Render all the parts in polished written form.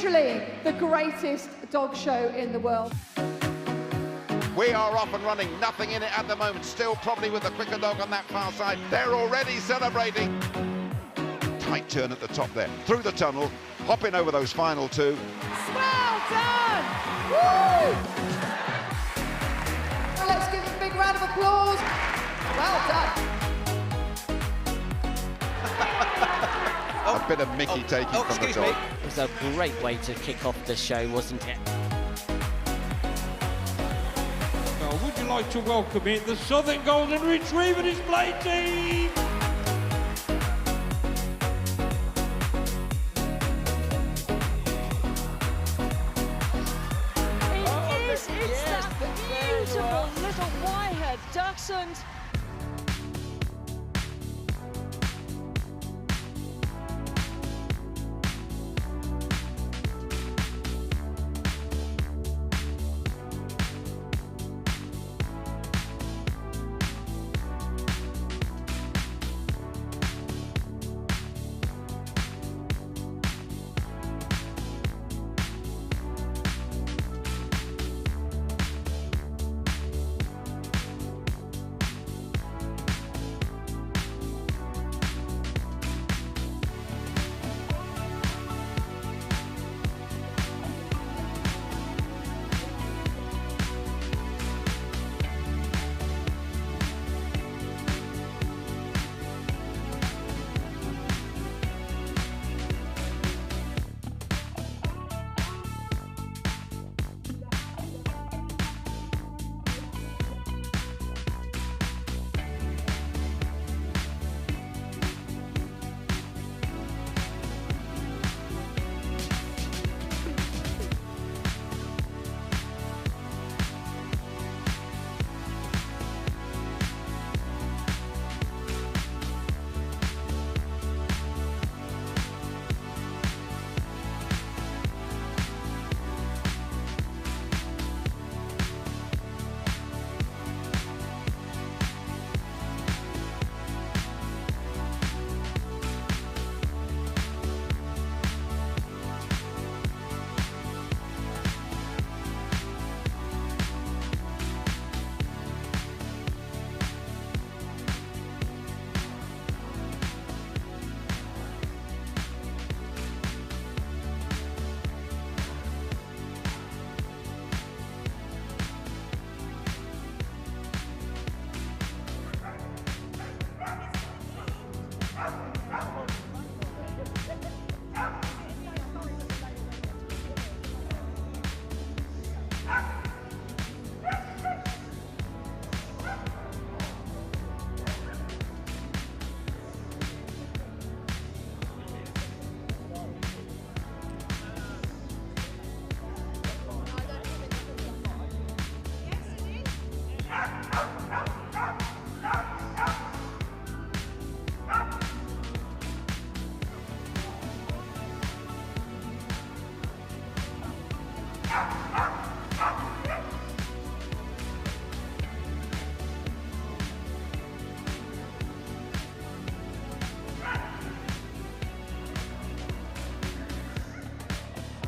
literally the greatest dog show in the world. We are off and running, nothing in it at the moment, still probably with the quicker dog on that far side. They're already celebrating. Tight turn at the top there, through the tunnel, hopping over those final two. Well done! Woo! Well, let's give them a big round of applause. Well done. A bit of Mickey taking from the dog. It was a great way to kick off the show, wasn't it? Well, would you like to welcome in the Southern Golden Retriever display team? It's that beautiful little wire-haired dachshund.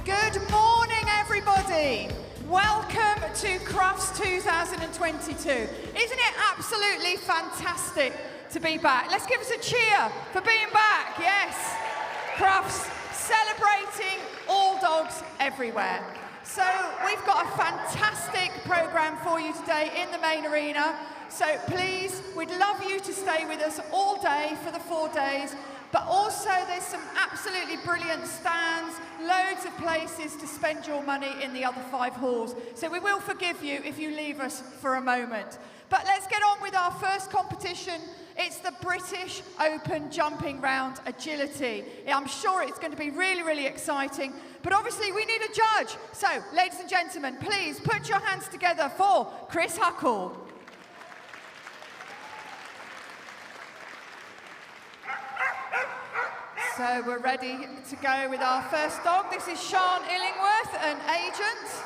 Good morning, everybody. Welcome to Crufts 2022. Isn't it absolutely fantastic to be back? Let's give us a cheer for being back. Yes, Crufts celebrating all dogs everywhere. So we've got a fantastic programme for you today in the main arena. So please, we'd love you to stay with us all day for the 4 days. But also there's some absolutely brilliant stands, loads of places to spend your money in the other 5 halls. So we will forgive you if you leave us for a moment. But let's get on with our first competition. It's the British Open Jumping Round Agility. I'm sure it's going to be really, really exciting. But obviously we need a judge. So, ladies and gentlemen, please put your hands together for Chris Huckle. So we're ready to go with our first dog. This is Sian Illingworth, an agent.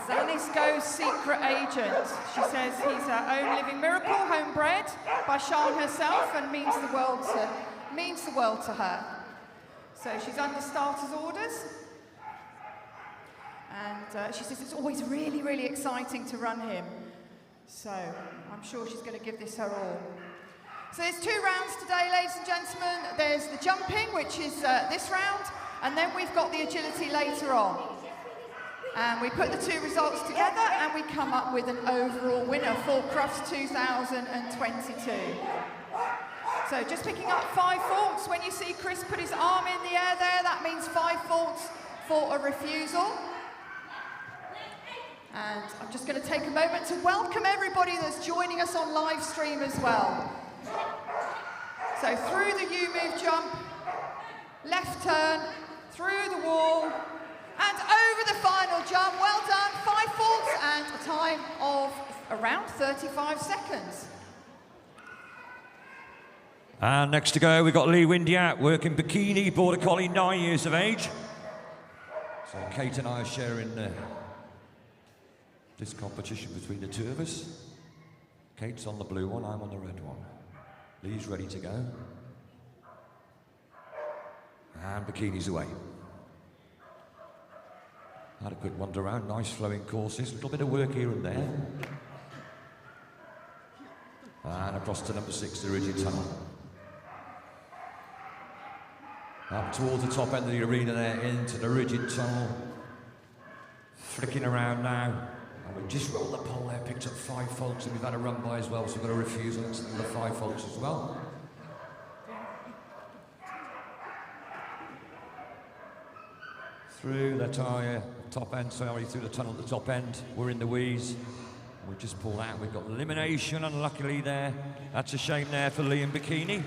Zanisco's secret agent. She says he's her own living miracle, homebred by Sian herself, and means the world to means the world to her. So she's under starter's orders. And she says it's always really, really exciting to run him. So I'm sure she's going to give this her all. So there's 2 rounds today, ladies and gentlemen. There's the jumping, which is this round, and then we've got the agility later on. And we put the 2 results together and we come up with an overall winner for Crufts 2022. So just picking up 5 faults. When you see Chris put his arm in the air there, that means 5 faults for a refusal. And I'm just going to take a moment to welcome everybody that's joining us on live stream as well. So through the U-move jump, left turn, through the wall, and over the final jump. Well done, 5 faults and a time of around 35 seconds. And next to go, we've got Lee Windiat, working bikini, border collie, 9 years of age. So Kate and I are sharing this competition between the 2 of us. Kate's on the blue one, I'm on the red one. Lee's ready to go. And bikini's away. Had a quick wander around, nice flowing courses, a little bit of work here and there. And across to number 6, the rigid tunnel. Up towards the top end of the arena there, into the rigid tunnel. Flicking around now. And we've just rolled the pole there, picked up 5 faults, and we've had a run by as well, so we've got a refusal into the 5 faults as well. Through the tyre, top end, sorry, through the tunnel at the top end, we're in the wheeze. We've just pulled out, we've got elimination, unluckily there. That's a shame there for Lee and Bikini.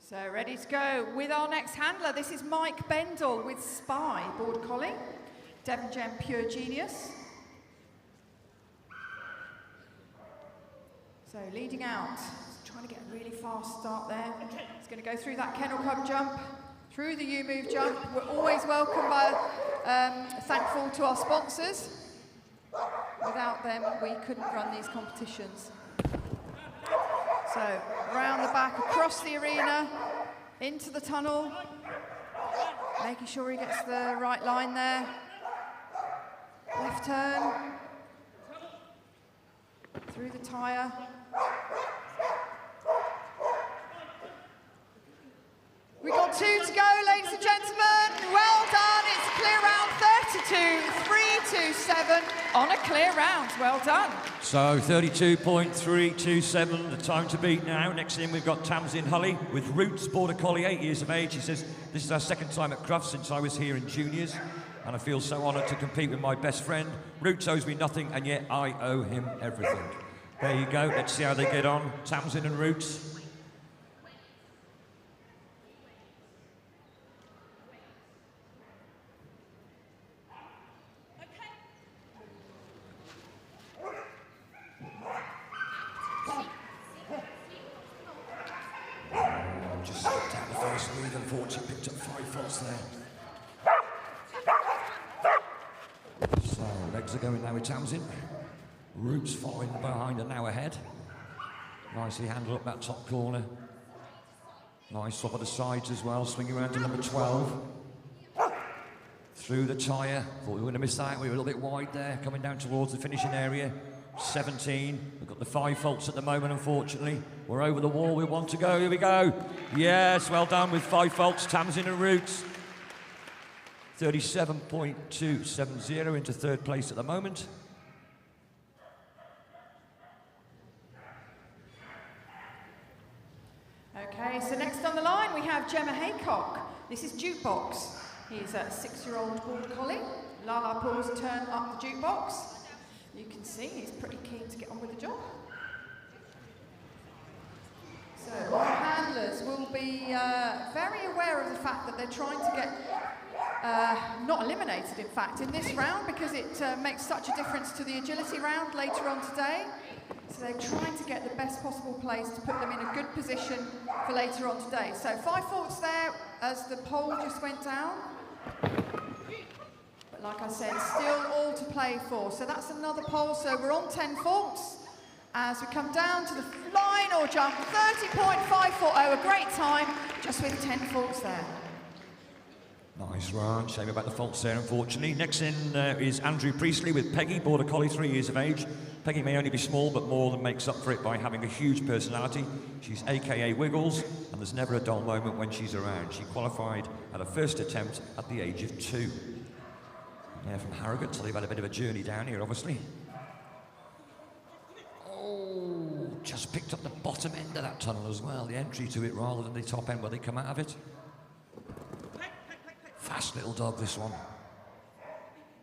So ready to go with our next handler. This is Mike Bendel with Spy, Border Collie. Devon Gem Pure Genius. So leading out, trying to get a really fast start there. He's going to go through that Kennel Club jump, through the U-move jump. We're always welcome thankful to our sponsors. Without them, we couldn't run these competitions. So round the back, across the arena, into the tunnel, making sure he gets the right line there. Left turn, through the tyre. We've got 2 to go, ladies and gentlemen. Well done, it's a clear round, 32.327 on a clear round, well done. So 32.327, the time to beat now. Next in, we've got Tamsin Hulley with Roots, Border Collie, 8 years of age. He says, this is our 2nd time at Crufts since I was here in juniors, and I feel so honoured to compete with my best friend. Roots owes me nothing, and yet I owe him everything. There you go, let's see how they get on, Tamsin and Roots. Just stepped out the first lead, unfortunately picked up 5 faults there. So, legs are going now with Tamsin. Roots following behind and now ahead. Nicely handled up that top corner. Nice swap of the sides as well, swinging around to number 12. Through the tyre. Thought we were going to miss that, we were a little bit wide there, coming down towards the finishing area. 17. We've got the 5 faults at the moment, unfortunately. We're over the wall, we want to go, here we go. Yes, well done with 5 faults, Tamsin and Roots. 37.270 into 3rd place at the moment. Okay, so next on the line we have Gemma Haycock. This is Jukebox. He's a 6-year-old Border Collie. Lala pulls turn up the jukebox. You can see he's pretty keen to get on with the job. So our handlers will be very aware of the fact that they're trying to get, not eliminated in fact, in this round because it makes such a difference to the agility round later on today. So they're trying to get the best possible place to put them in a good position for later on today. So 5 faults there, as the pole just went down. But like I said, still all to play for. So that's another pole. So we're on 10 faults as we come down to the final jump. 30.540, a great time, just with 10 faults there. Nice run. Shame about the faults there, unfortunately. Next in is Andrew Priestley with Peggy, Border Collie, 3 years of age. Peggy may only be small, but more than makes up for it by having a huge personality. She's AKA Wiggles, and there's never a dull moment when she's around. She qualified at her first attempt at the age of 2. Yeah, from Harrogate, so they've had a bit of a journey down here, obviously. Oh, just picked up the bottom end of that tunnel as well, the entry to it rather than the top end where they come out of it. Fast little dog, this one.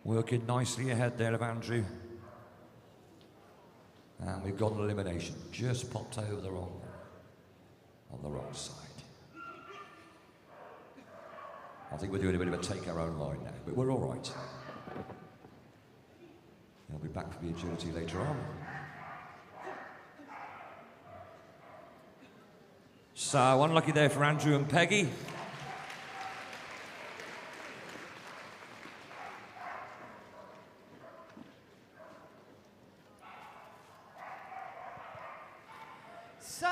Working nicely ahead there of Andrew. And we've got an elimination. Just popped over the wrong one. On the wrong side. I think we're doing a bit of a take our own line now, but we're all right. He'll be back for the agility later on. So, unlucky there for Andrew and Peggy. So,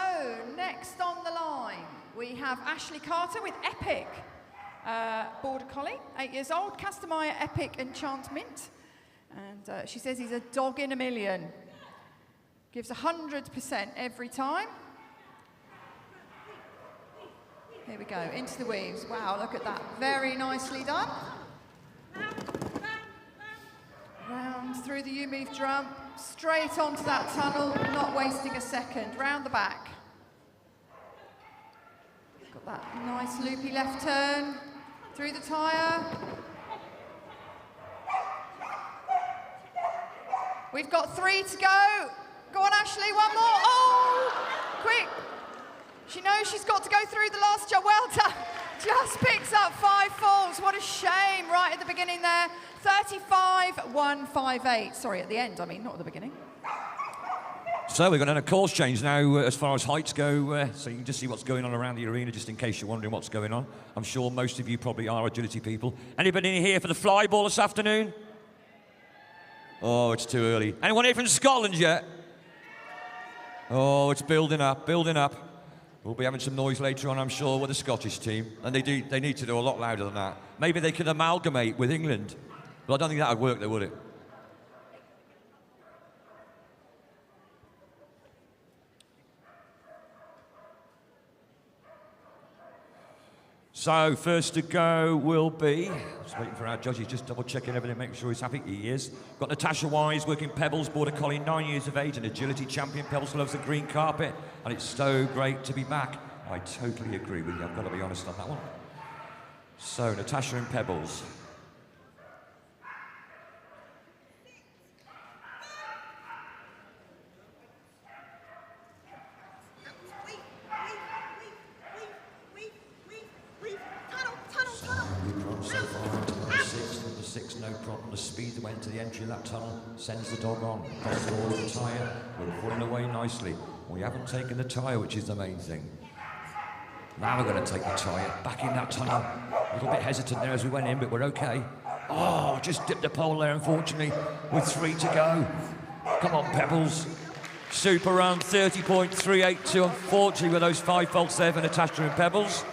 next on the line, we have Ashley Carter with Epic. Border Collie, 8 years old, Castameyer Epic Enchantment. And she says he's a dog in a million. Gives 100% every time. Here we go, into the weaves. Wow, look at that. Very nicely done. Round through the U-move drum, straight onto that tunnel, not wasting a second. Round the back. Got that nice loopy left turn. Through the tyre. We've got 3 to go. Go on, Ashley, one more. Oh, quick. She knows she's got to go through the last jump. Well done. Just picks up 5 falls. What a shame right at the beginning there. 35.158. Sorry, at the end, I mean, not at the beginning. So we're going to have a course change now as far as heights go, so you can just see what's going on around the arena, just in case you're wondering what's going on. I'm sure most of you probably are agility people. Anybody here for the flyball this afternoon? Oh, it's too early. Anyone here from Scotland yet? Oh, it's building up, building up. We'll be having some noise later on, I'm sure, with the Scottish team. And they need to do a lot louder than that. Maybe they could amalgamate with England. But I don't think that would work, though, would it? So, first to go will be, just waiting for our judge, he's just double checking everything, making sure he's happy. He is. Got Natasha Wise working Pebbles, Border Collie, 9 years of age, an agility champion. Pebbles loves the green carpet, and it's so great to be back. I totally agree with you, I've got to be honest on that one. So, Natasha and Pebbles. No problem. The speed that went to the entry of that tunnel sends the dog on. Pastoral the tyre. We're pulling away nicely. We haven't taken the tyre, which is the main thing. Now we're going to take the tyre. Back in that tunnel. A little bit hesitant there as we went in, but we're okay. Oh, just dipped the pole there, unfortunately, with 3 to go. Come on, Pebbles. Super run, 30.382. Unfortunately, with those 5 faults there for Natasha and Pebbles.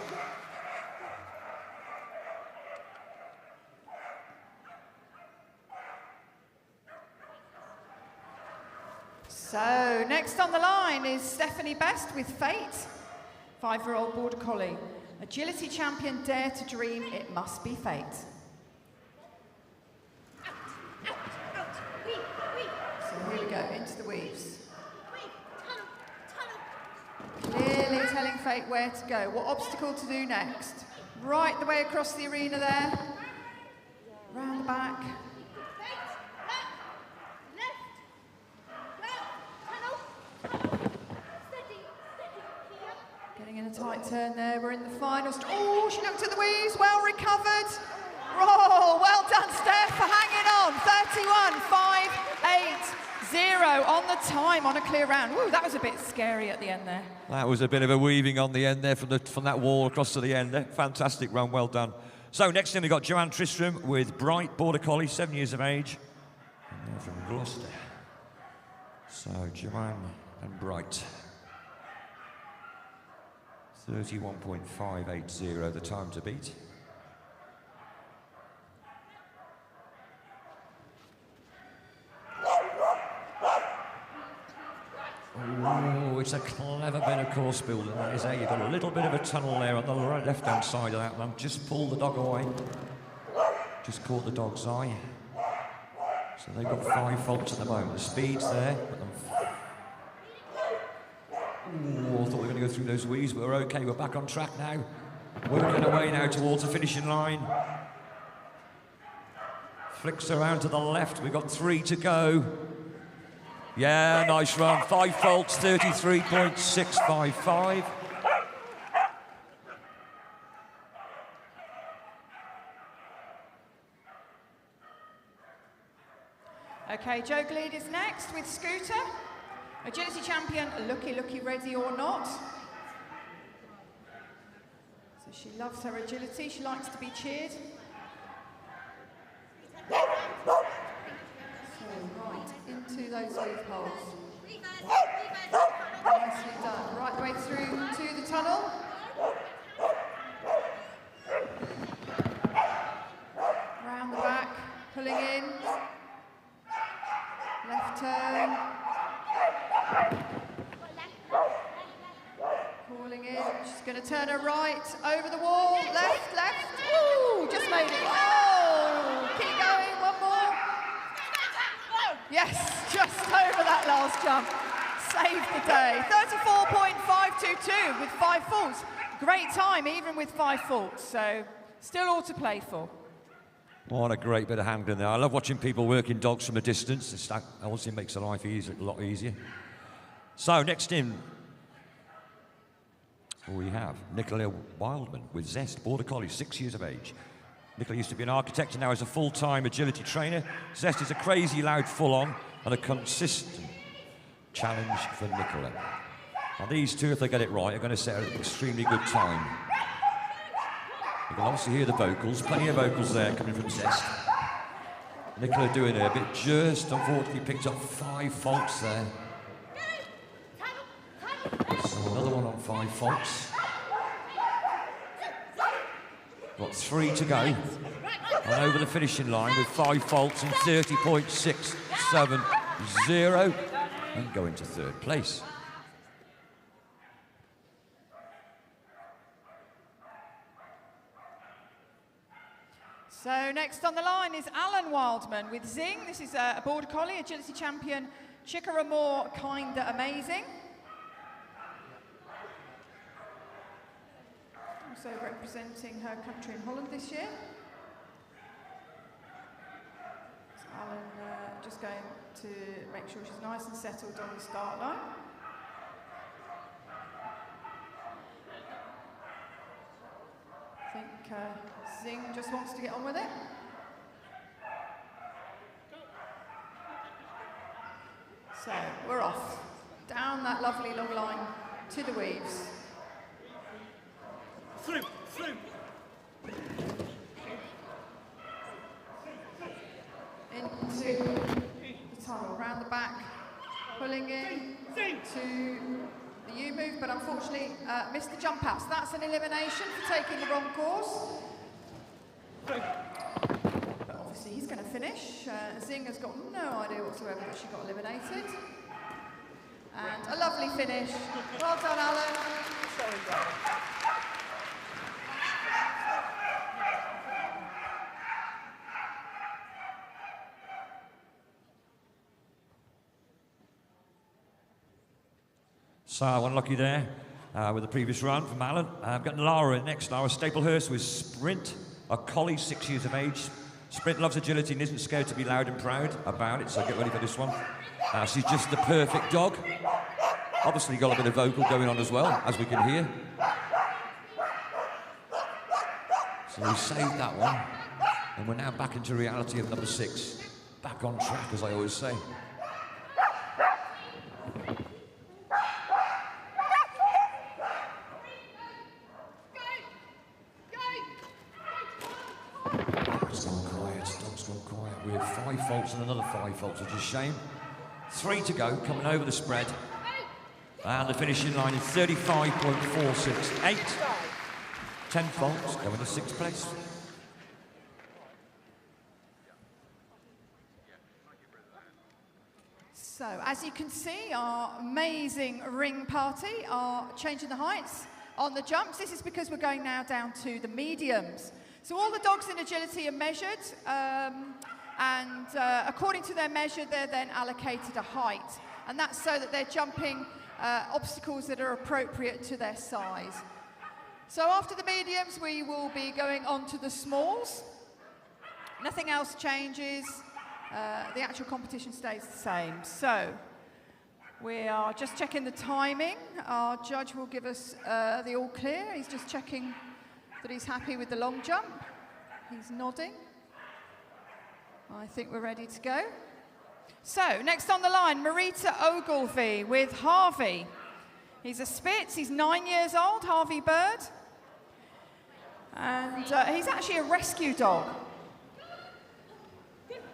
So, next on the line is Stephanie Best with Fate, 5-year-old Border Collie. Agility champion, dare to dream, it must be fate. So here we go, into the weaves. Clearly telling Fate where to go, what obstacle to do next. Right the way across the arena there. Round the back. Getting in a tight turn there, we're in the final. Oh, she looked at the weaves, well recovered. Oh, well done, Steph, for hanging on. 31.580 on the time on a clear round. Ooh, that was a bit scary at the end there. That was a bit of a weaving on the end there from that wall across to the end there. Fantastic run, well done. So next in we've got Joanne Tristram with Bright, Border Collie, 7 years of age. And they're from Gloucester. So Joanne and Bright. 31.580, the time to beat. Oh, it's a clever bit of course building, that is. You've got a little bit of a tunnel there on the left-hand side of that one. Just pull the dog away. Just caught the dog's eye. So they've got 5 faults at the moment. The speed's there. Ooh, I thought we were going to go through those weeds, but we're okay. We're back on track now. Working away now towards the finishing line. Flicks around to the left. We've got 3 to go. Yeah, nice run. 5 faults, 33.655. Okay, Joe Gleed is next with Scooter. Agility champion, looky, ready or not. So she loves her agility. She likes to be cheered. Right, into those loopholes. Nicely done. Right the way through to the tunnel. Round the back, pulling in. Left turn. Calling in. She's going to turn her right, over the wall, left. Ooh, just made it. Oh, keep going, one more. Yes, just over that last jump. Saved the day. 34.522 with 5 faults. Great time, even with 5 faults. So, still all to play for. What a great bit of handling there. I love watching people working dogs from a distance. That obviously makes their life a lot easier. So, next in, we have Nicola Wildman with Zest, Border Collie, 6 years of age. Nicola used to be an architect and now is a full-time agility trainer. Zest is a crazy loud full-on and a consistent challenge for Nicola. Now these two, if they get it right, are going to set an extremely good time. You can obviously hear the vocals, plenty of vocals there coming from Zest. Nicola doing her bit, just unfortunately picked up 5 faults there. So another one on 5 faults. Got 3 to go. And over the finishing line with 5 faults and 30.670 and going to 3rd place. So next on the line is Alan Wildman with Zing. This is a Border Collie, agility champion, Chickara More, Kinda Amazing. Also representing her country in Holland this year. So Alan just going to make sure she's nice and settled on the start line. I think Zing just wants to get on with it. So we're off. Down that lovely long line to the weaves. Through. Into the tunnel, round the back, pulling in to the U-move, but unfortunately missed the jump out. So that's an elimination for taking the wrong course. But obviously he's going to finish. Zing has got no idea whatsoever that she got eliminated. And a lovely finish. Well done, Alan. Sorry, guys. So unlucky there with the previous run from Alan. I've got Lara in next. Lara Staplehurst with Sprint, a collie, 6 years of age. Sprint loves agility and isn't scared to be loud and proud about it, so get ready for this one. She's just the perfect dog. Obviously got a bit of vocal going on as well, as we can hear. So we saved that one, and we're now back into reality of number 6. Back on track, as I always say. with 5 faults and another 5 faults, which is a shame. 3 to go, coming over the spread. And the finishing line is 35.468. 10 faults, going to 6th place. So, as you can see, our amazing ring party are changing the heights on the jumps. This is because we're going now down to the mediums. So all the dogs in agility are measured, and according to their measure, they're then allocated a height. And that's so that they're jumping obstacles that are appropriate to their size. So after the mediums, we will be going on to the smalls. Nothing else changes. The actual competition stays the same. So we are just checking the timing. Our judge will give us the all clear. He's just checking that he's happy with the long jump. He's nodding. I think we're ready to go. So next on the line, Marita Ogilvie with Harvey. He's a Spitz. He's 9 years old, Harvey Bird. And he's actually a rescue dog.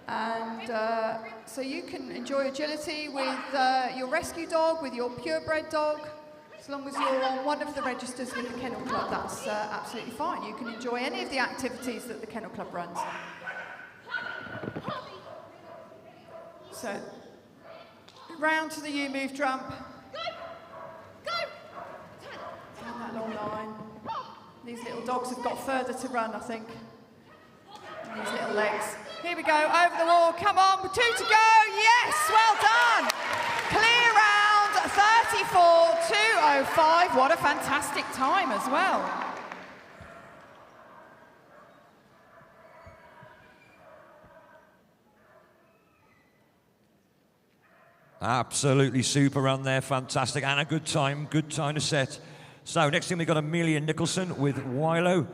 And so you can enjoy agility with your rescue dog, with your purebred dog. As long as you're on one of the registers with the Kennel Club, that's absolutely fine. You can enjoy any of the activities that the Kennel Club runs. So, round to the U-move jump. Down that long line. These little dogs have got further to run, I think. And these little legs. Here we go, over the wall, come on, 2 to go, yes, well done. Clear round, 34.205, what a fantastic time as well. Absolutely super run there, fantastic, and a good time to set. So next thing we've got Amelia Nicholson with Wilo,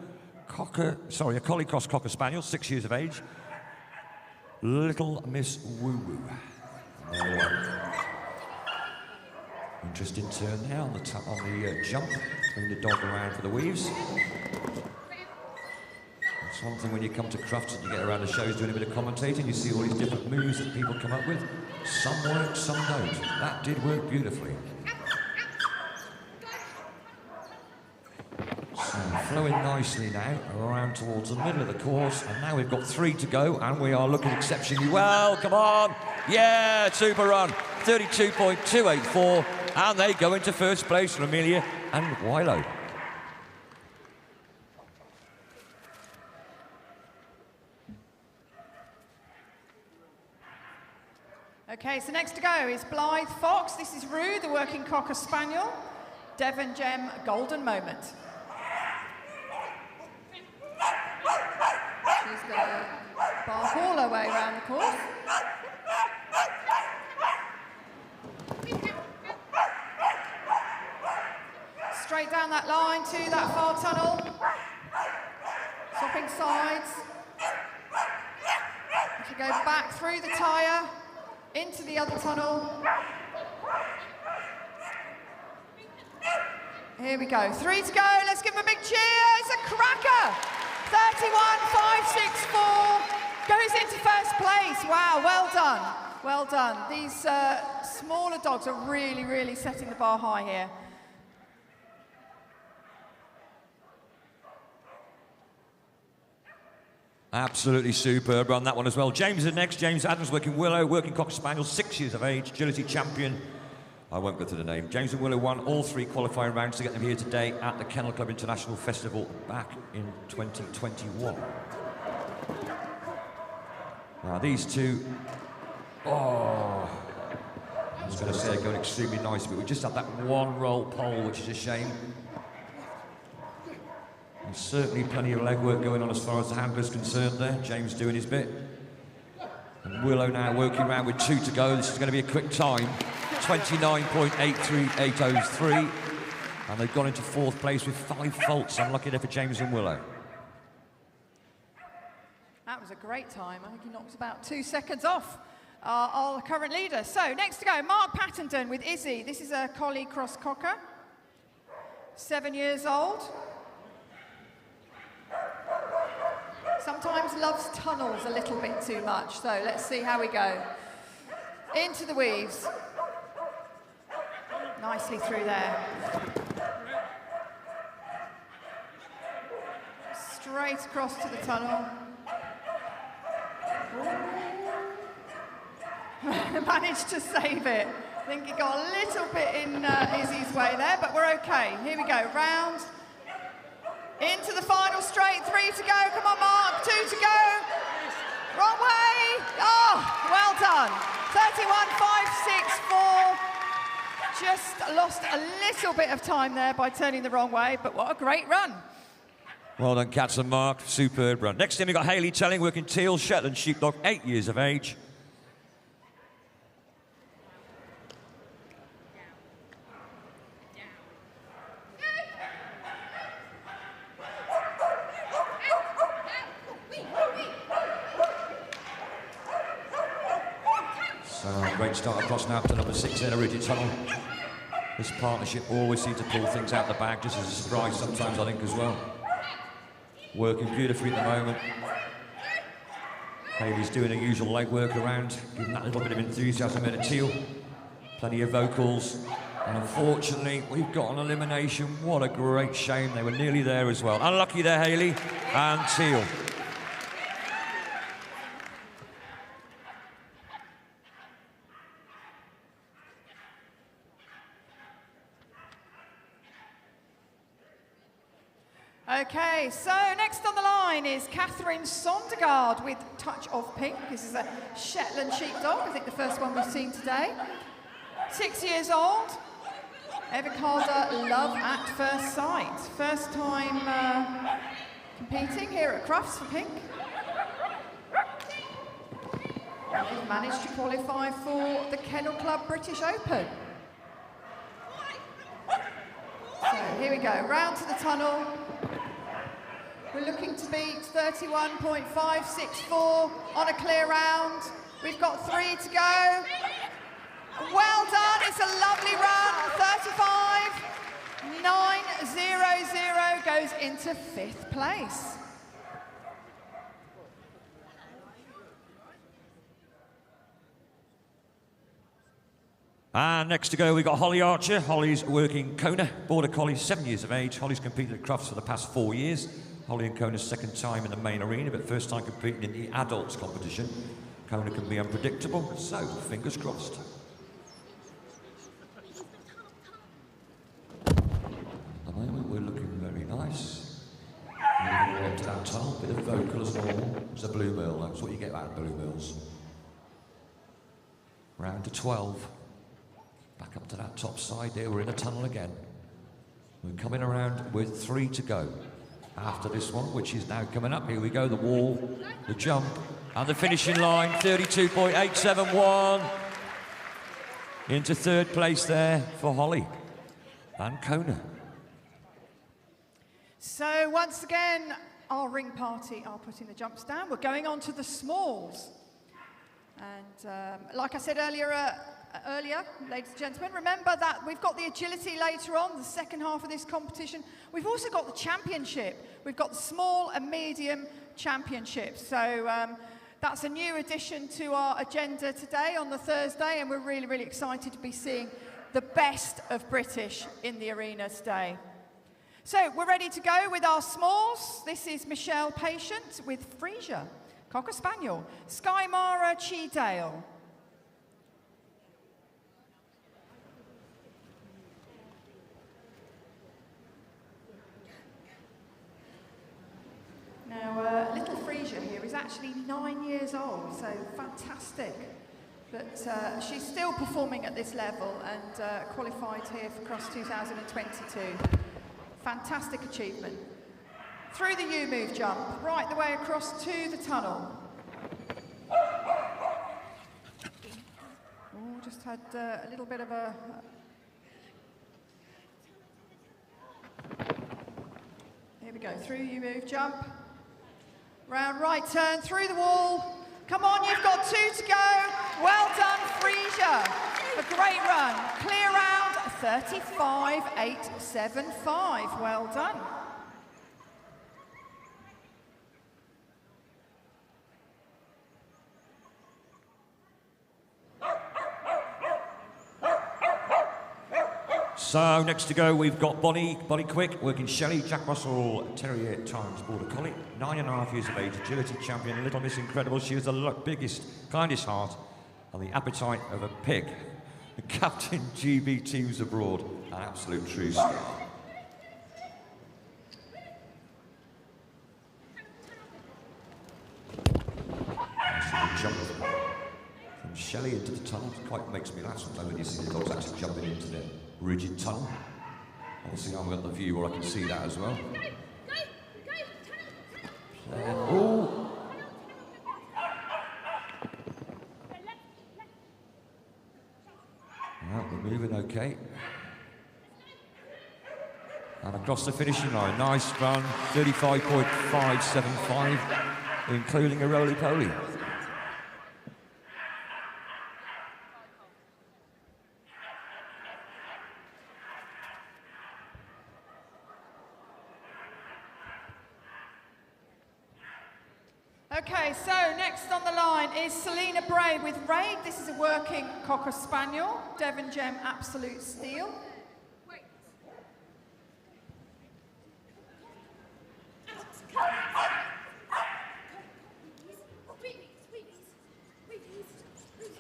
a Collie Cross Cocker Spaniel, 6 years of age. Little Miss Woo Woo. Interesting turn there on the jump, bring the dog around for the weaves. It's one thing when you come to Crufts and you get around the shows doing a bit of commentating, you see all these different moves that people come up with. Some work, some don't. That did work beautifully. So flowing nicely now around towards the middle of the course, and now we've got 3 to go, and we are looking exceptionally well. Come on, yeah, super run, 32.284, and they go into first place for Amelia and Wilo. Okay, so next to go is Blythe Fox. This is Rue, the working Cocker Spaniel. Devon Gem, Golden Moment. She's going to bark all her way around the course. Straight down that line to that far tunnel. Swapping sides. She goes back through the tyre, into the other tunnel. Here we go, 3 to go, let's give them a big cheer, it's a cracker! 31.564, goes into first place, wow, well done, well done. These smaller dogs are really, really setting the bar high here. Absolutely superb on that one as well. James is next. James Adams, working Willow, working Cocker Spaniel, 6 years of age, agility champion. I won't go through the name. James and Willow won all 3 qualifying rounds to get them here today at the Kennel Club International Festival back in 2021. Now these two, I was going to say they're going extremely nice, but we just had that one roll pole, which is a shame. And certainly plenty of legwork going on as far as the handler's concerned there. James doing his bit. And Willow now working around with 2 to go. This is going to be a quick time. 29.83803. And they've gone into 4th place with 5 faults. Unlucky there for James and Willow. That was a great time. I think he knocked about 2 seconds off our current leader. So next to go, Mark Pattendon with Izzy. This is a Collie Cross Cocker. 7 years old. Sometimes loves tunnels a little bit too much, so let's see how we go. Into the weaves. Nicely through there. Straight across to the tunnel. Managed to save it. I think he got a little bit in Izzy's way there, but we're okay. Here we go, round. Into the final straight, 3 to go. Come on, Mark, 2 to go. Wrong way. Oh, well done. 31.564. Just lost a little bit of time there by turning the wrong way, but what a great run. Well done, Cats and Mark. Superb run. Next in, we've got Hayley Telling, working teal, Shetland sheepdog, 8 years of age. So, great start across now to number 6 in a rigid tunnel. This partnership always seems to pull things out the bag, just as a surprise sometimes, I think, as well. Working beautifully at the moment. Hayley's doing a usual leg work around, giving that little bit of enthusiasm in a teal. Plenty of vocals. And unfortunately, we've got an elimination. What a great shame. They were nearly there as well. Unlucky there, Hayley and teal. Okay, so next on the line is Catherine Sondergaard with Touch of Pink. This is a Shetland sheepdog, I think the first one we've seen today. 6 years old. Avocado love at first sight. First time competing here at Crufts for Pink. They've managed to qualify for the Kennel Club British Open. So here we go, round to the tunnel. We're looking to beat 31.564 on a clear round. We've got 3 to go. Well done, it's a lovely run. 35.900 goes into 5th place. And next to go, we've got Holly Archer. Holly's working Kona, Border Collie, 7 years of age. Holly's competed at Crufts for the past 4 years. Holly and Kona's second time in the main arena, but first time competing in the adults competition. Kona can be unpredictable, so fingers crossed. At the moment, we're looking very nice. Moving right to that tunnel, bit of vocal as normal. It's a blue mill, that's what you get out of blue mills. Round to 12. Back up to that top side there, we're in a tunnel again. We're coming around with 3 to go. After this one, which is now coming up, here we go, the wall, the jump, and the finishing line, 32.871. Into 3rd place there for Holly and Kona. So once again, our ring party are putting the jumps down. We're going on to the smalls. And like I said earlier, ladies and gentlemen, remember that we've got the agility later on, the second half of this competition. We've also got the championship. We've got the small and medium championship. So that's a new addition to our agenda today on the Thursday, and we're really, really excited to be seeing the best of British in the arena today. So we're ready to go with our smalls. This is Michelle Patient with Frisia, Cocker Spaniel, Skymara Cheedale. Now, little Frisia here is actually 9 years old, so fantastic. But she's still performing at this level and qualified here for Crufts 2022. Fantastic achievement. Through the U-move jump, right the way across to the tunnel. Oh, just had a little bit of a... Here we go, through U-move jump. Round right turn, through the wall. Come on, you've got 2 to go. Well done, Frisia. A great run. Clear round, 35.875. Well done. So next to go, we've got Bonnie Quick, working Shelley, Jack Pastoral Terrier times Border Collie, 9.5 years of age, agility champion, Little Miss Incredible. She has the biggest, kindest heart and the appetite of a pig. The captain GB Teams Abroad, an absolute true star. Jump from Shelley into the tunnel. It quite makes me laugh sometimes when you see the dogs actually jumping into the rigid tunnel. Obviously, I've got the view where I can see that as well. Oh! Well, we're moving okay. And across the finishing line, nice run, 35.575, including a roly-poly. Okay, so next on the line is Selena Bray with Raid. This is a working Cocker Spaniel, Devon Gem Absolute Steel.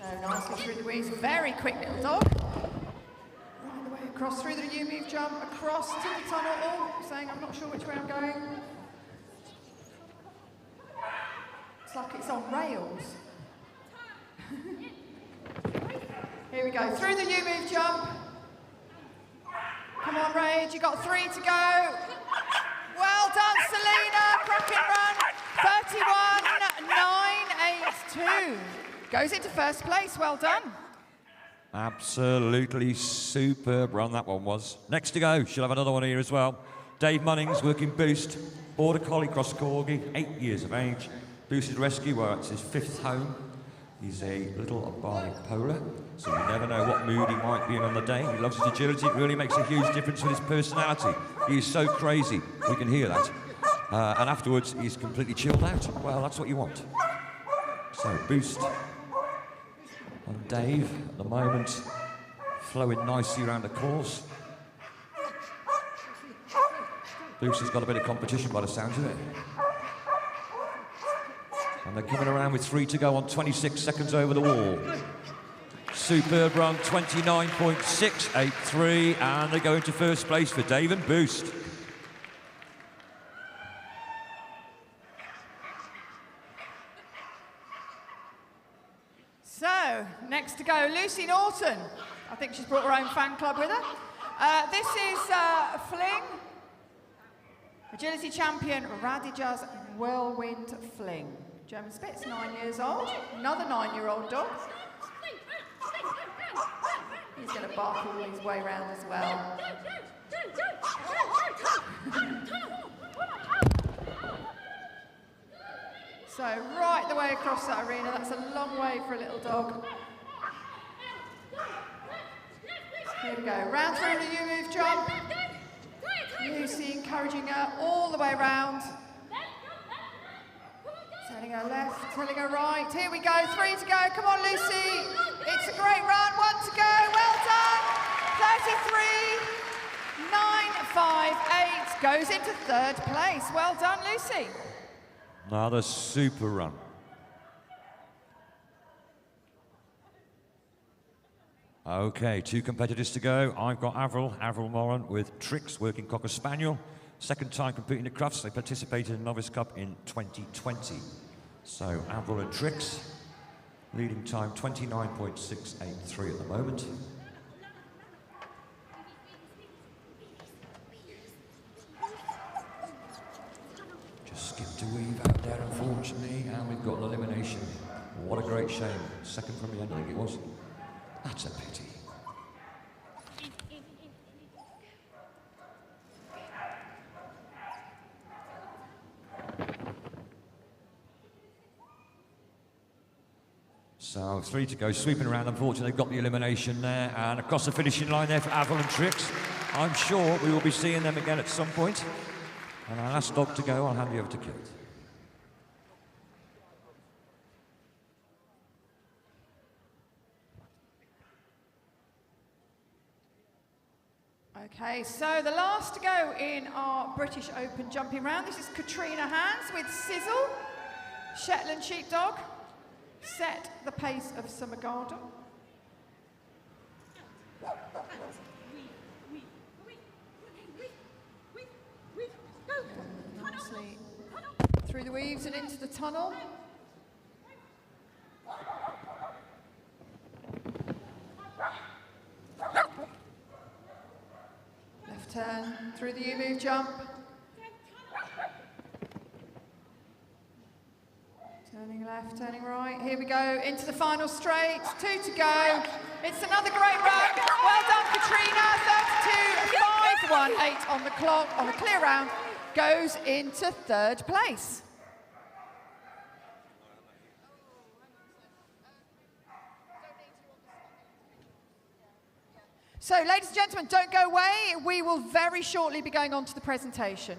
So nicely through the weeds, very quick little dog. Right the way across through the U-move jump, across to the tunnel. Oh, saying I'm not sure which way I'm going. It's like it's on rails. Here we go, through the U-move jump. Come on, Rage, you got 3 to go. Well done, Selena, cracking run. 31.982. Goes into first place, well done. Absolutely superb run that one was. Next to go, she'll have another one here as well. Dave Munnings, working Boost, Border Collie Cross Corgi, 8 years of age. Boosted Rescue, well, it's his 5th home. He's a little bipolar, so you never know what mood he might be in on the day. He loves his agility, it really makes a huge difference with his personality. He is so crazy, we can hear that. And afterwards, he's completely chilled out. Well, that's what you want. So, Boost on Dave at the moment, flowing nicely around the course. Boost has got a bit of competition by the sounds of it. And they're coming around with 3 to go on 26 seconds over the wall. Superb run, 29.683, and they go into first place for Dave and Boost. So, next to go, Lucy Norton. I think she's brought her own fan club with her. This is Fling. Agility champion, Radija's Whirlwind Fling. German Spitz, 9 years old. Another 9-year-old dog. He's going to bark all his way around as well. So right the way across that arena, that's a long way for a little dog. Here we go, round through the U-move jump. Lucy encouraging her all the way around. Telling her left, telling her right. Here we go, 3 to go. Come on, Lucy. It's a great run. 1 to go. Well done. 33.958 goes into 3rd place. Well done, Lucy. Another super run. Okay, 2 competitors to go. I've got Avril Moran with Tricks, working Cocker Spaniel. 2nd time competing at Crufts. They participated in Novice Cup in 2020. So Avril and Tricks, leading time 29.683 at the moment. Just skipped a weave out there, unfortunately, and we've got an elimination. What a great shame. 2nd from the end, I think it was. That's a pity. So 3 to go, sweeping around. Unfortunately, they've got the elimination there, and across the finishing line there for Avril and Tricks. I'm sure we will be seeing them again at some point. And our last dog to go, I'll hand you over to Kit. Okay, so the last to go in our British Open jumping round. This is Katrina Hans with Sizzle, Shetland Sheepdog. Set the pace of Summer Garden. Nicely through the weaves and into the tunnel. Left turn through the U-move jump. Turning left, turning right. Here we go into the final straight. 2 to go. It's another great run. Well done, Katrina. 32.518 on the clock on a clear round. Goes into 3rd place. So, ladies and gentlemen, don't go away. We will very shortly be going on to the presentation.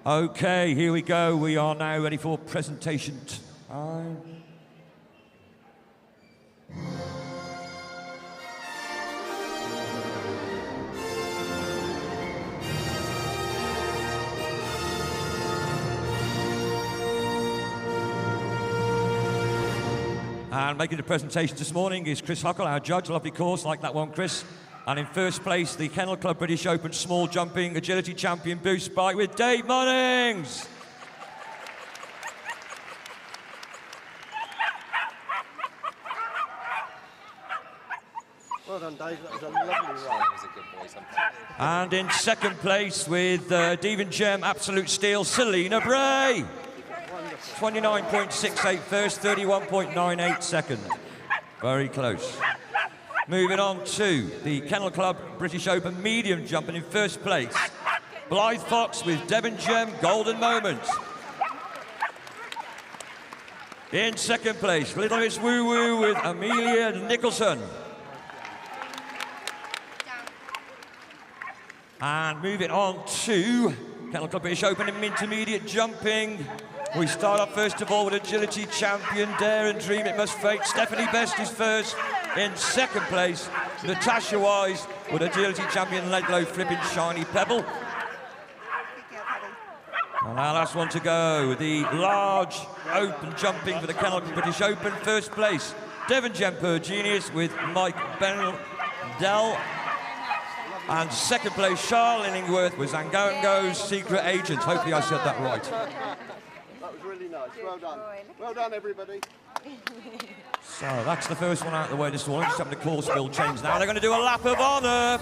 Okay, here we go. We are now ready for presentation time. And making the presentation this morning is Chris Huckle, our judge. Lovely course, like that one, Chris. And in first place, the Kennel Club British Open Small Jumping Agility Champion Boost Bike with Dave Munnings. Well done, Dave. That was a lovely run. That was a good boy sometimes. And in second place with Devon Gem Absolute Steel, Selena Bray. 29.68 first, 31.98 second. Very close. Moving on to the Kennel Club British Open Medium Jumping in first place. Blythe Fox with Devon Gem Golden Moment. In second place, Little Miss Woo Woo with Amelia Nicholson. And moving on to Kennel Club British Open in Intermediate Jumping. We start off first of all with Agility Champion Dare and Dream It Must Fate. Stephanie Best is first. In second place, Natasha Wise with Agility Champion Leg Low Flipping Shiny Pebble. And our last one to go, the large open jumping for the Kennel British Open. First place, Devon Jemper Genius with Mike Bendell. And second place, Charles Illingworth with Zangango's Secret Agent. Hopefully I said that right. That was really nice. Well done. Well done, everybody. So that's the first one out of the way this morning. Just having a course build change now. They're going to do a lap of honour.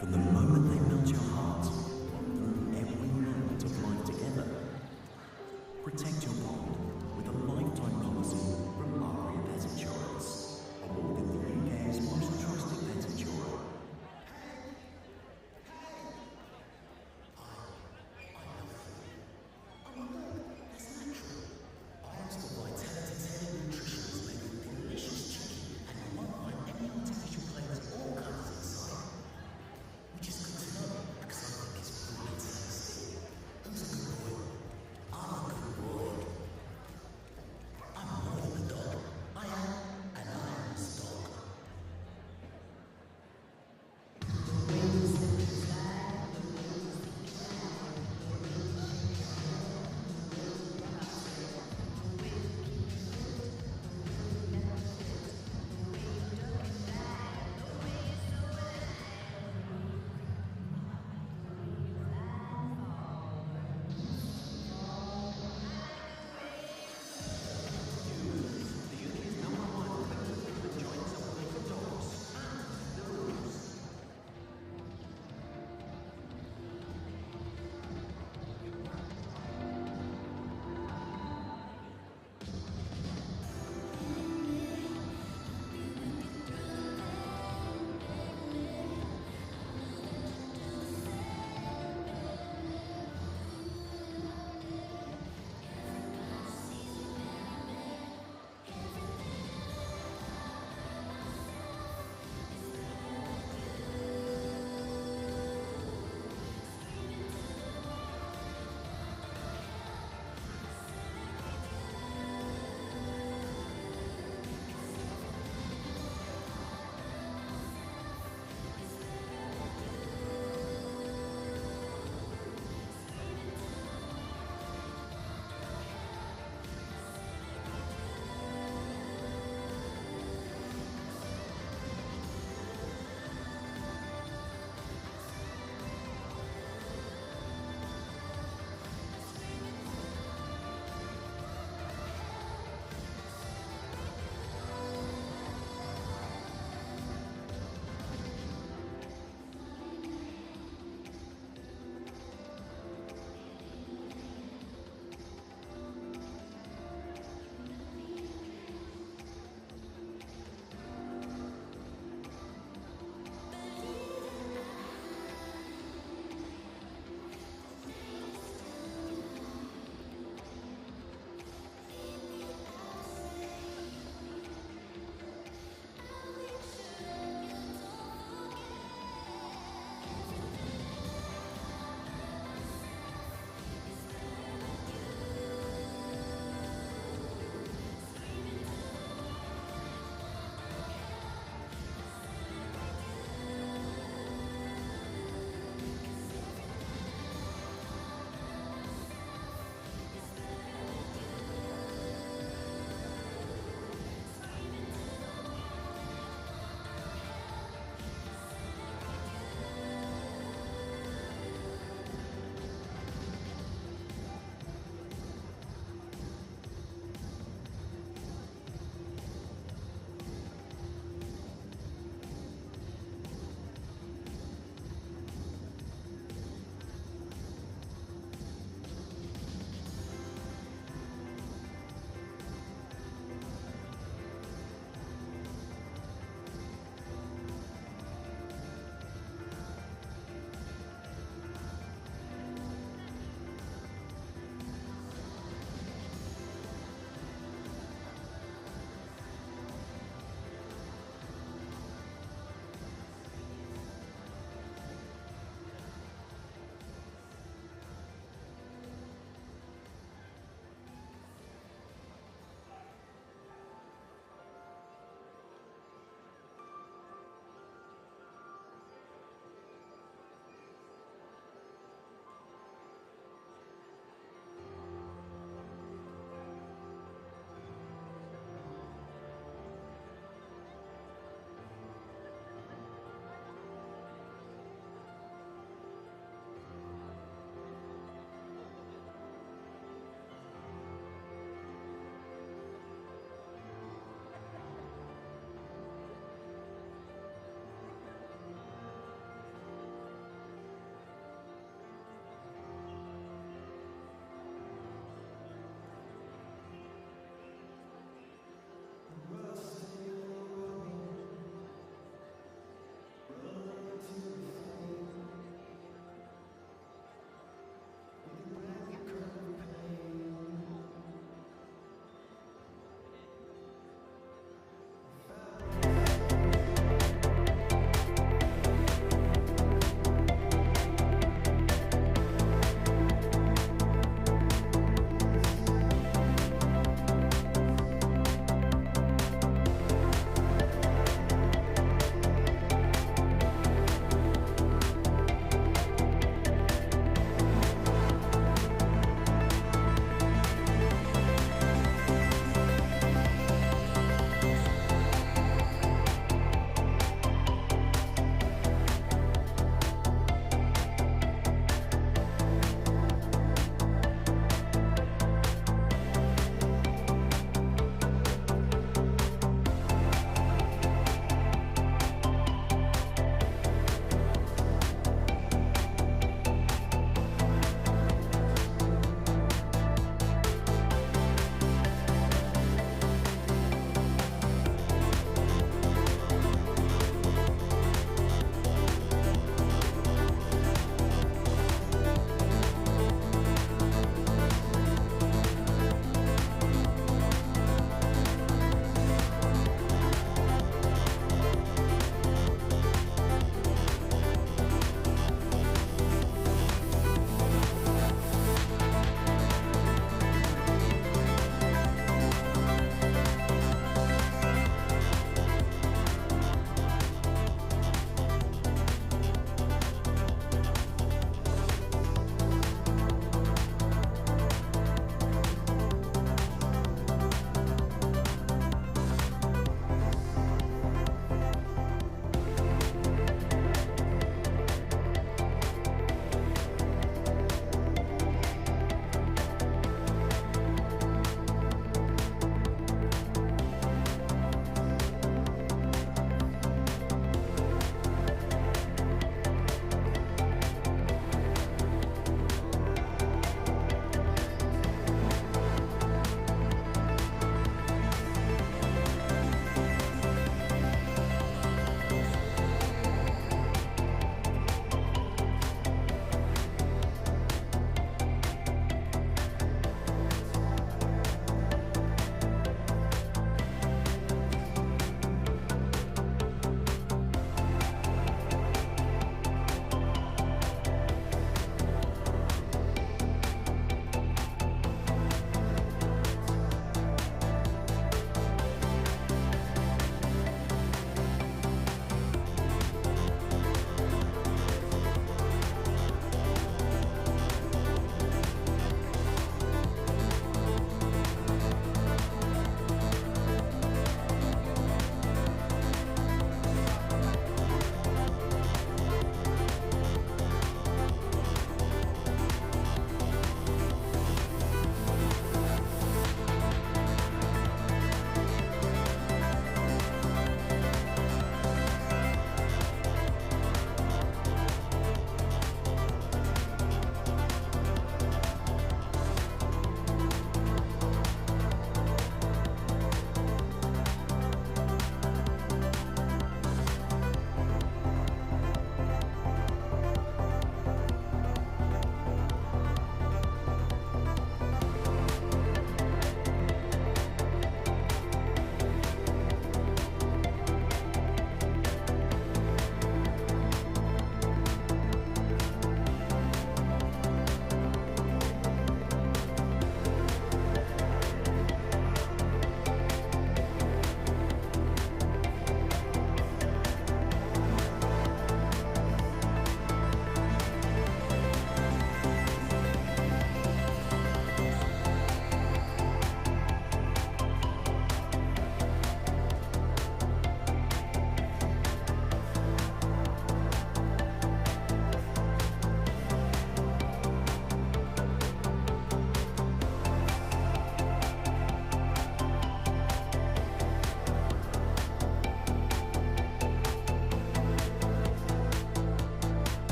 From the moment they melt your heart, through every moment of life together, protect your bond with a lifetime policy from Margaret Pet Insurance, awarded the UK's most trusted pet insurer. Which is good to know.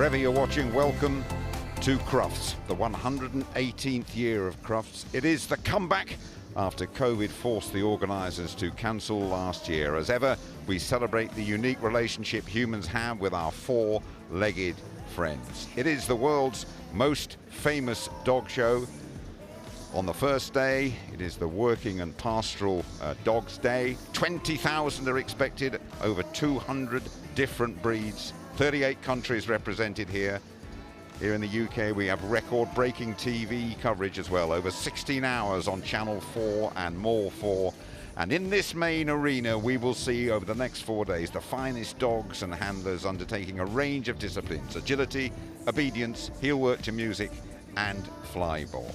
Wherever you're watching, welcome to Crufts, the 118th year of Crufts. It is the comeback after COVID forced the organisers to cancel last year. As ever, we celebrate the unique relationship humans have with our four-legged friends. It is the world's most famous dog show. On the first day, it is the Working and Pastoral Dogs Day. 20,000 are expected, over 200 different breeds, 38 countries represented here. Here in the UK, we have record-breaking TV coverage as well, over 16 hours on Channel 4 and More 4. And in this main arena, we will see over the next 4 days the finest dogs and handlers undertaking a range of disciplines: agility, obedience, heel work to music, and flyball.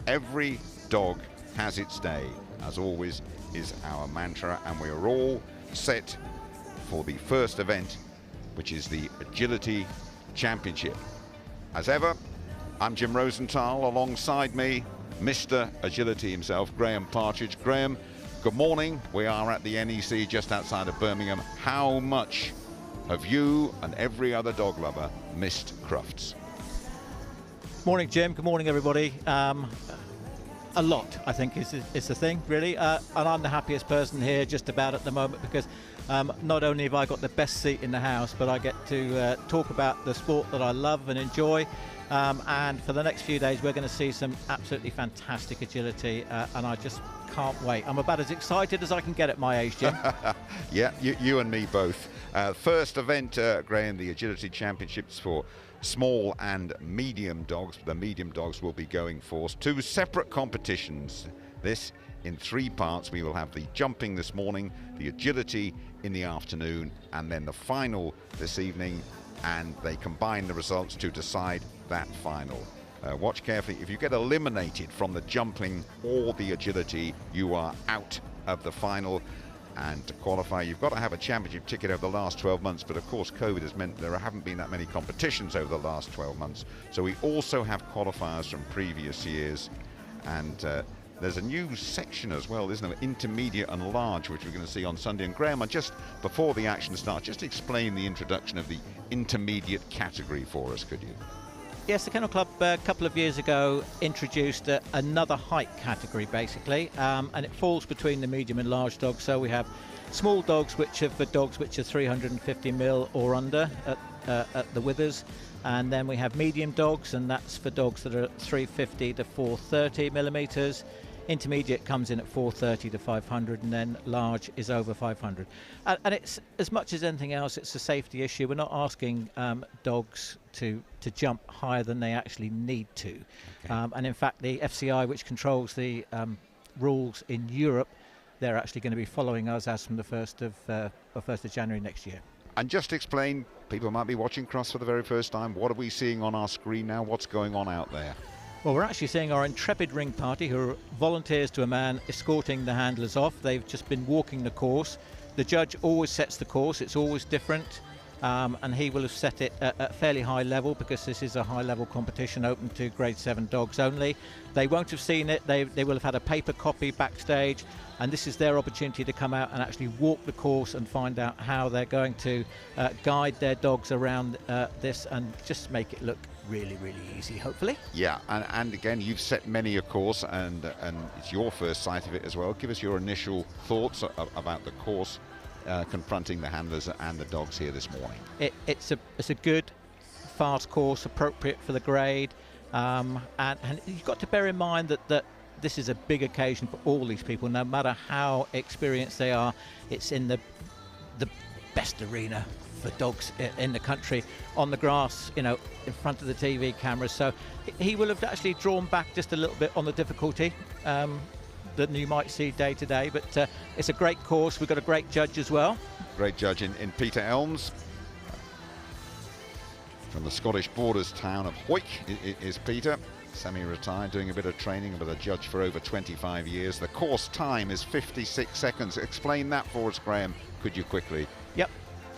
Every dog has its day, as always is our mantra, and we are all set for the first event, which is the Agility Championship. As ever, I'm Jim Rosenthal. Alongside me, Mr. Agility himself, Graham Partridge. Graham, good morning. We are at the NEC just outside of Birmingham. How much have you and every other dog lover missed Crufts? Morning, Jim. Good morning, everybody. A lot, I think, is the thing, really. And I'm the happiest person here just about at the moment, because not only have I got the best seat in the house, but I get to talk about the sport that I love and enjoy. And for the next few days, we're going to see some absolutely fantastic agility, and I just can't wait. I'm about as excited as I can get at my age, Jim. Yeah, you and me both. First event, Graham, the Agility Championships for small and medium dogs. The medium dogs will be going forth. 2 separate competitions. This in 3 parts. We will have the jumping this morning, the agility in the afternoon, and then the final this evening, and they combine the results to decide that final. Watch carefully. If you get eliminated from the jumping or the agility, you are out of the final. And to qualify, you've got to have a championship ticket over the last 12 months, but of course COVID has meant there haven't been that many competitions over the last 12 months. So we also have qualifiers from previous years, and there's a new section as well, isn't there? Intermediate and large, which we're going to see on Sunday. And Graham, just before the action starts, just explain the introduction of the intermediate category for us, could you? Yes, the Kennel Club a couple of years ago introduced another height category, basically, and it falls between the medium and large dogs. So we have small dogs, which are for dogs which are 350 mil or under at the withers, and then we have medium dogs, and that's for dogs that are 350 to 430 millimeters. Intermediate comes in at 430 to 500, and then large is over 500. And it's, as much as anything else, it's a safety issue. We're not asking dogs to jump higher than they actually need to. Okay. And in fact, the FCI, which controls the rules in Europe, they're actually going to be following us as from the 1st of January next year. And just explain, people might be watching Crufts for the very first time. What are we seeing on our screen now? What's going on out there? Well, we're actually seeing our intrepid ring party, who are volunteers to a man escorting the handlers off. They've just been walking the course. The judge always sets the course. It's always different. And he will have set it at a fairly high level, because this is a high-level competition open to grade 7 dogs only. They won't have seen it. They will have had a paper copy backstage, and this is their opportunity to come out and actually walk the course and find out how they're going to guide their dogs around this, and just make it look really, really easy, hopefully. Yeah, and again, you've set many a course, and it's your first sight of it as well. Give us your initial thoughts about the course confronting the handlers and the dogs here this morning. It's a good, fast course, appropriate for the grade, and you've got to bear in mind that this is a big occasion for all these people, no matter how experienced they are. It's in the best arena for dogs in the country, on the grass, you know, in front of the TV cameras. So he will have actually drawn back just a little bit on the difficulty that you might see day to day, but it's a great course. We've got a great judge as well. Great judge in Peter Elms. From the Scottish borders town of Hoyk is Peter, semi-retired, doing a bit of training, but a judge for over 25 years. The course time is 56 seconds. Explain that for us, Graham, could you quickly? Yep.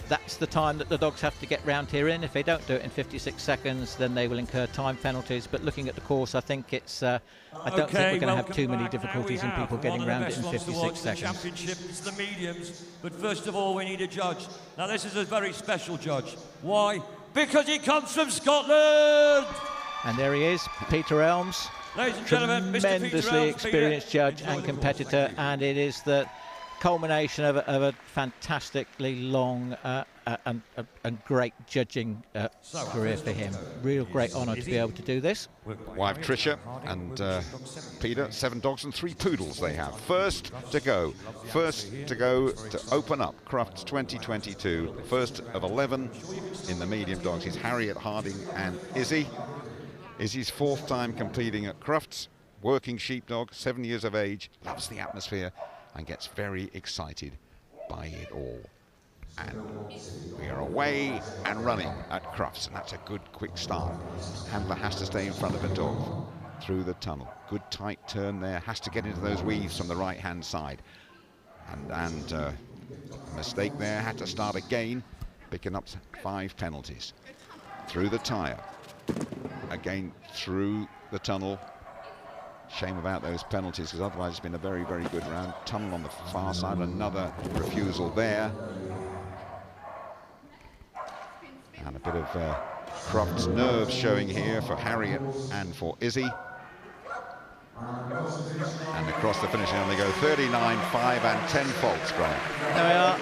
That's the time that the dogs have to get round here in. If they don't do it in 56 seconds, then they will incur time penalties. But looking at the course, I think it's I don't think we're going to have too many difficulties in people getting round it in 56 seconds. Championship, it's the mediums, but first of all we need a judge. Now this is a very special judge. Why? because he comes from Scotland. And there he is, Peter Elms. Ladies and gentlemen, Mr. Peter Tremendously Elms, experienced Peter. judge and competitor, and it is the culmination of a fantastically long and great judging career for him. Real great honour to be able to do this. Wife Tricia and Peter, 7 dogs and 3 poodles they have. First to go to open up Crufts 2022. The first of 11 in the medium dogs is Harriet, Harding and Izzy. Izzy's 4th time competing at Crufts. Working sheepdog, 7 years of age, loves the atmosphere and gets very excited by it all. And we are away and running at Crufts, and that's a good quick start. Handler has to stay in front of the dog through the tunnel. Good tight turn there, has to get into those weaves from the right hand side. And mistake there, had to start again, picking up 5 penalties. Through the tyre, again through the tunnel. Shame about those penalties, because otherwise it's been a very, very good round. Tunnel on the far side, another refusal there. And a bit of Crufts nerves showing here for Harriet and for Izzy. And across the finishing line they go 39, 5 and 10 faults, Graham.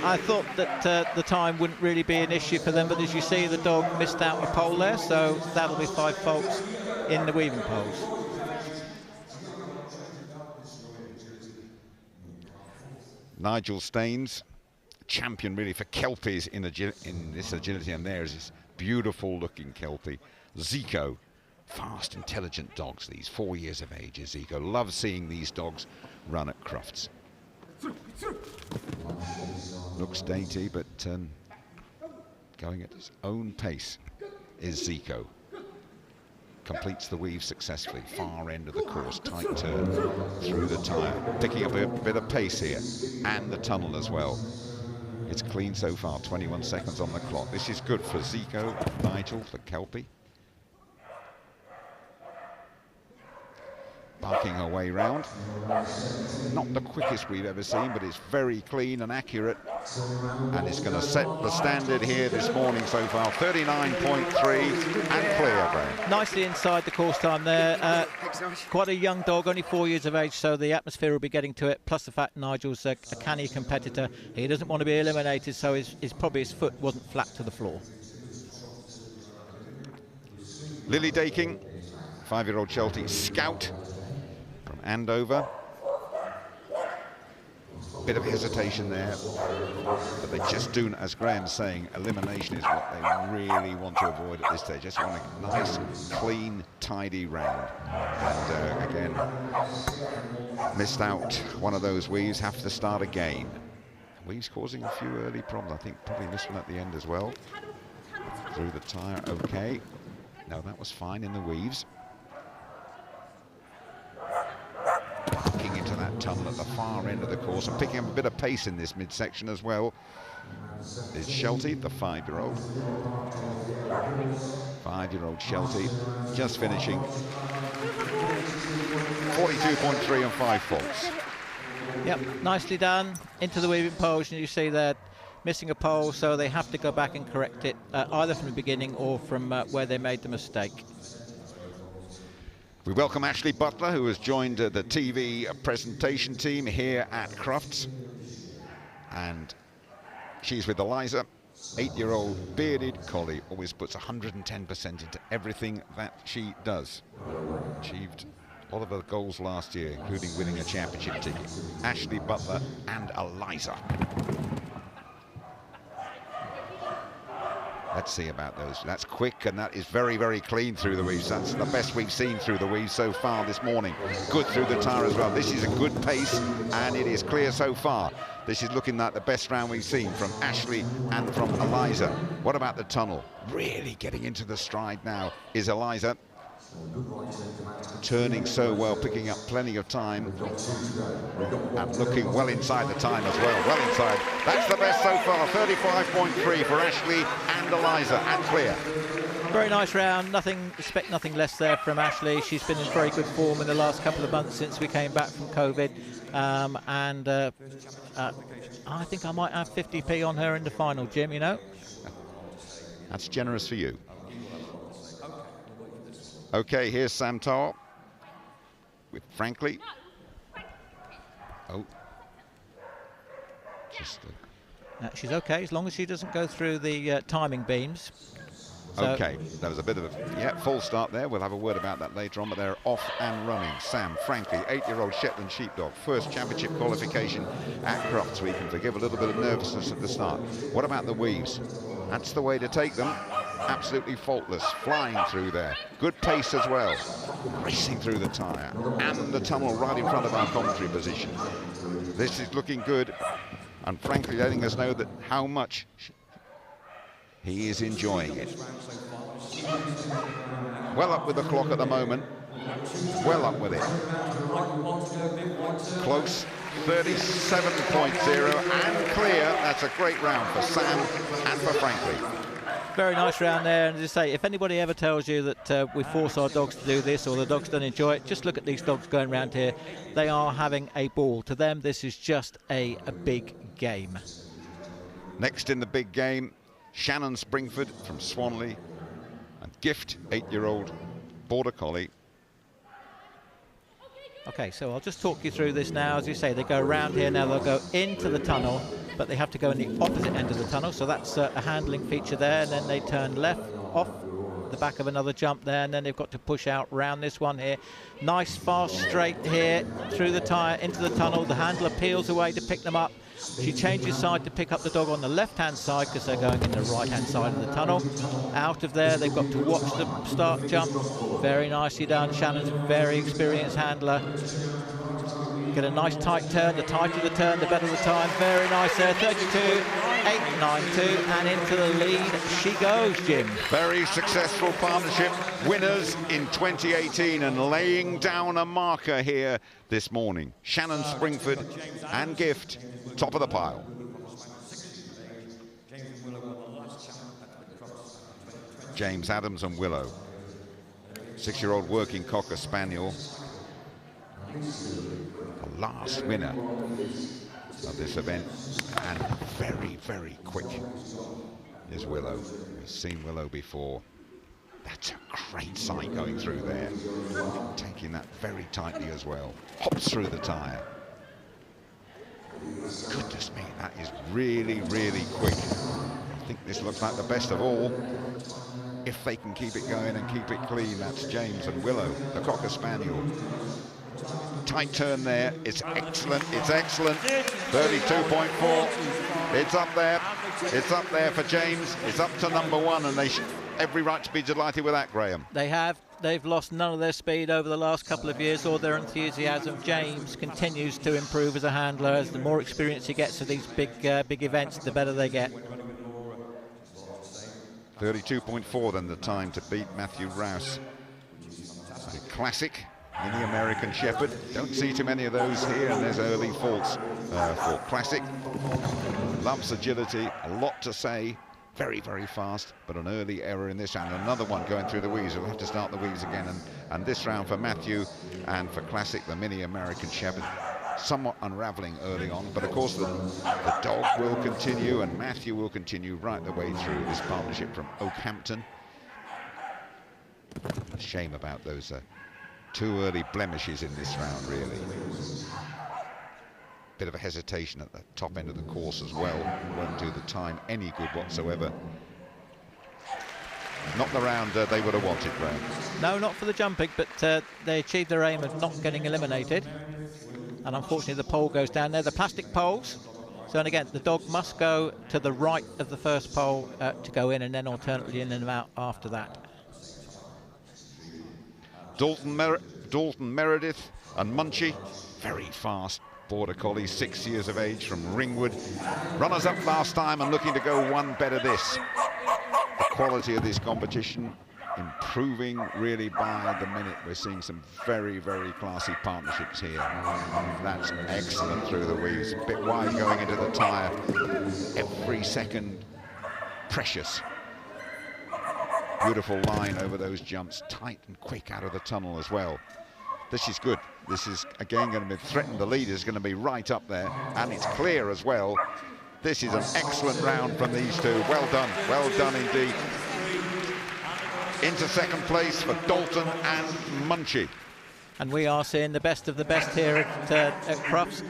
I thought that the time wouldn't really be an issue for them, but as you see, the dog missed out a pole there, so that'll be 5 faults in the weaving poles. Nigel Staines, champion really for Kelpies in this agility, and there's this beautiful looking Kelpie. Zico, fast, intelligent dogs, these 4 years of age is Zico. Loves seeing these dogs run at Crufts. Looks dainty, but going at his own pace is Zico. Completes the weave successfully, far end of the course, tight turn through the tyre, picking up a bit of pace here, and the tunnel as well. It's clean so far, 21 seconds on the clock. This is good for Zico, Nigel, the Kelpie. Barking her way round. Not the quickest we've ever seen, but it's very clean and accurate. And it's going to set the standard here this morning so far. 39.3 and clear, Graham. Nicely inside the course time there. Quite a young dog, only 4 years of age, so the atmosphere will be getting to it. Plus the fact Nigel's a canny competitor. He doesn't want to be eliminated, so probably his foot wasn't flat to the floor. Lily Daking, 5-year-old Sheltie Scout from Andover. Bit of hesitation there, but they just do, as Graham's saying, elimination is what they really want to avoid at this stage. Just want a nice, clean, tidy round. And again, missed out one of those weaves, have to start again. Weaves causing a few early problems. I think probably this one at the end as well. Through the tyre, okay. No, that was fine in the weaves. Barking into that tunnel at the far end of the course and picking up a bit of pace in this midsection as well is Sheltie, the 5-year-old. 5-year-old Sheltie, just finishing 42.3 and 5 faults. Yep, nicely done. Into the weaving poles, and you see they're missing a pole, so they have to go back and correct it, either from the beginning or from where they made the mistake. We welcome Ashley Butler, who has joined the TV presentation team here at Crufts. And she's with Eliza, 8-year-old bearded collie, always puts 110% into everything that she does. Achieved a lot of her goals last year, including winning a championship ticket. Ashley Butler and Eliza. Let's see about those. That's quick, and that is very, very clean through the weaves. That's the best we've seen through the weaves so far this morning. Good through the tyre as well. This is a good pace, and it is clear so far. This is looking like the best round we've seen from Ashley and from Eliza. What about the tunnel? Really getting into the stride now is Eliza. Turning so well, picking up plenty of time and looking well inside the time as well, well inside. That's the best so far, 35.3 for Ashley and Eliza, and clear. Very nice round, expect nothing less there from Ashley. She's been in very good form in the last couple of months since we came back from COVID, I think I might have 50p on her in the final, Jim, you know. That's generous for you. Okay, here's Sam Tarr with Frankly. Oh. She's okay as long as she doesn't go through the timing beams. So okay, that was a bit of a full start there. We'll have a word about that later on, but they're off and running. Sam Frankly, 8-year-old Shetland sheepdog, first championship qualification at Crufts. We can forgive a little bit of nervousness at the start. What about the weaves? That's the way to take them. Absolutely faultless, flying through there. Good pace as well, racing through the tyre and the tunnel right in front of our commentary position. This is looking good, and frankly letting us know that how much he is enjoying it. Well up with the clock at the moment, well up with it. Close, 37.0 and clear. That's a great round for Sam and for Frankly. very nice round there. And as I say, if anybody ever tells you that we force our dogs to do this or the dogs don't enjoy it, just look at these dogs going around here. They are having a ball. To them, this is just a big game. Next in the big game, Shannon Springford from Swanley and Gift, 8-year-old Border Collie. Okay, so I'll just talk you through this now. As you say, they go around here now, they'll go into the tunnel, but they have to go in the opposite end of the tunnel, so that's a handling feature there, and then they turn left off the back of another jump there, and then they've got to push out round this one here. Nice, fast, straight here, through the tyre, into the tunnel. The handler peels away to pick them up. She changes side to pick up the dog on the left-hand side because they're going in the right-hand side of the tunnel. Out of there, they've got to watch the start jump. Very nicely done. Shannon's a very experienced handler. Get a nice tight turn. The tighter the turn, the better the time. Very nice there. 32.892, and into the lead she goes, Jim. Very successful partnership. Winners in 2018 and laying down a marker here this morning. Shannon Springford and Gift, top of the pile. James Adams and Willow. 6-year-old working Cocker Spaniel. The last winner of this event, and very, very quick is Willow. We've seen Willow before. That's a great sight going through there. Taking that very tightly as well. Hops through the tyre. Goodness me, that is really, really quick. I think this looks like the best of all. If they can keep it going and keep it clean, that's James and Willow, the Cocker Spaniel. Tight turn there, it's excellent, it's excellent. 32.4, it's up there for James, it's up to #1, and they should every right to be delighted with that, Graham. They've lost none of their speed over the last couple of years or their enthusiasm. James continues to improve as a handler. As the more experience he gets at these big events, the better they get. 32.4 then the time to beat Matthew Rouse. The classic Mini American Shepherd. Don't see too many of those here, and there's early faults for Classic. Loves agility, a lot to say. Very, very fast, but an early error in this round. Another one going through the weaves. We'll have to start the weaves again. And this round for Matthew and for Classic, the Mini American Shepherd, somewhat unraveling early on. But of course, the dog will continue, and Matthew will continue right the way through this partnership from Oakhampton. A shame about those two early blemishes in this round, really. Bit of a hesitation at the top end of the course as well. Won't do the time any good whatsoever. Not the round they would have wanted, Graham. No, not for the jumping, but they achieved their aim of not getting eliminated. And unfortunately, the pole goes down there. The plastic poles. So, and again, the dog must go to the right of the first pole to go in, and then alternately in and out after that. Dalton Meredith and Munchie, very fast Border Collie, 6 years of age, from Ringwood. Runners up last time and looking to go one better this. The quality of this competition improving really by the minute. We're seeing some very, very classy partnerships here. That's excellent through the weaves. A bit wide going into the tyre. Every second precious. Beautiful line over those jumps, tight and quick out of the tunnel as well. This is good. This is again going to threaten the lead, is going to be right up there, and it's clear as well. This is an excellent round from these two. Well done indeed. into second place for Dalton and Munchie. And we are seeing the best of the best here at Crufts.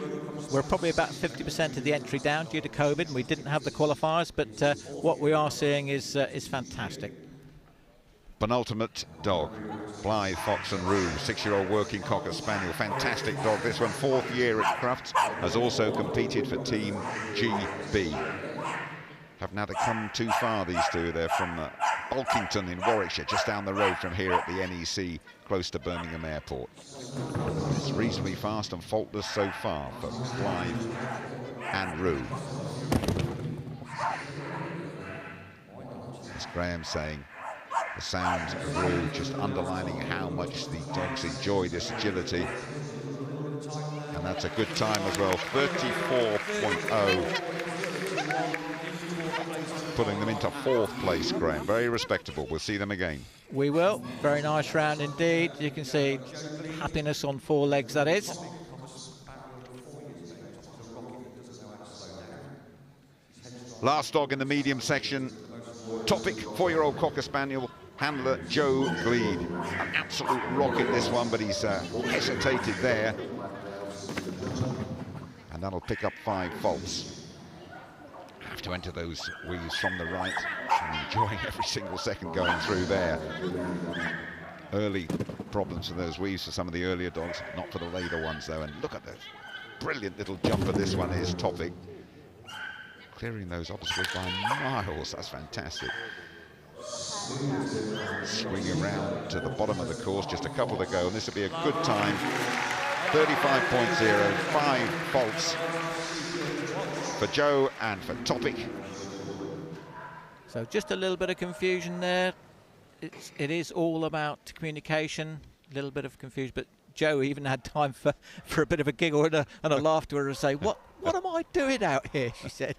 We're probably about 50% of the entry down due to COVID, and we didn't have the qualifiers, but what we are seeing is fantastic. Penultimate dog, Blythe Fox and Roo, 6-year-old working Cocker Spaniel. Fantastic dog, this one, 4th year at Crufts, has also competed for Team GB. Haven't had to come too far, these two. They're from Alkington in Warwickshire, just down the road from here at the NEC, close to Birmingham Airport. It's reasonably fast and faultless so far for Blythe and Roo. As Graham saying, the sound of Roo just underlining how much the dogs enjoy this agility. And that's a good time as well, 34.0. Putting them into 4th place, Graham. Very respectable. We'll see them again. We will. Very nice round indeed. You can see happiness on 4 legs, that is. Last dog in the medium section. Topic, 4-year-old Cocker Spaniel. Handler Joe Gleed. An absolute rocket, this one, but he's hesitated there. And that'll pick up 5 faults. Have to enter those wheels from the right and enjoying every single second going through there. Early problems for those weaves for some of the earlier dogs, not for the later ones though. And look at the brilliant little jumper this one is, Topic. Clearing those obstacles by miles, that's fantastic. Swinging around to the bottom of the course, just a couple to go, and this will be a good time. 35.0, 5 faults for Joe and for Topic. So just a little bit of confusion there. It is all about communication, a little bit of confusion, but Joe even had time for a bit of a giggle and a laugh to her and say, what am I doing out here, she said.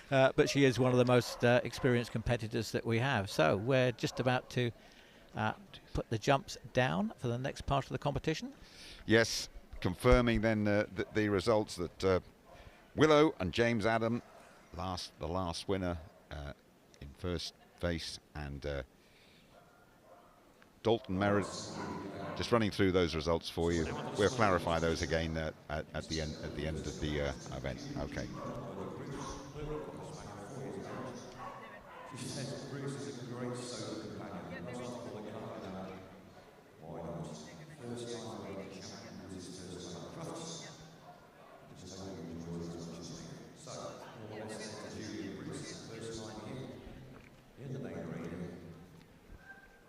But she is one of the most experienced competitors that we have. So we're just about to put the jumps down for the next part of the competition. Yes, confirming then the results that Willow and James Adam, the last winner in first place, and Dalton Merritt. Just running through those results for you. We'll clarify those again at the end of the event. Okay.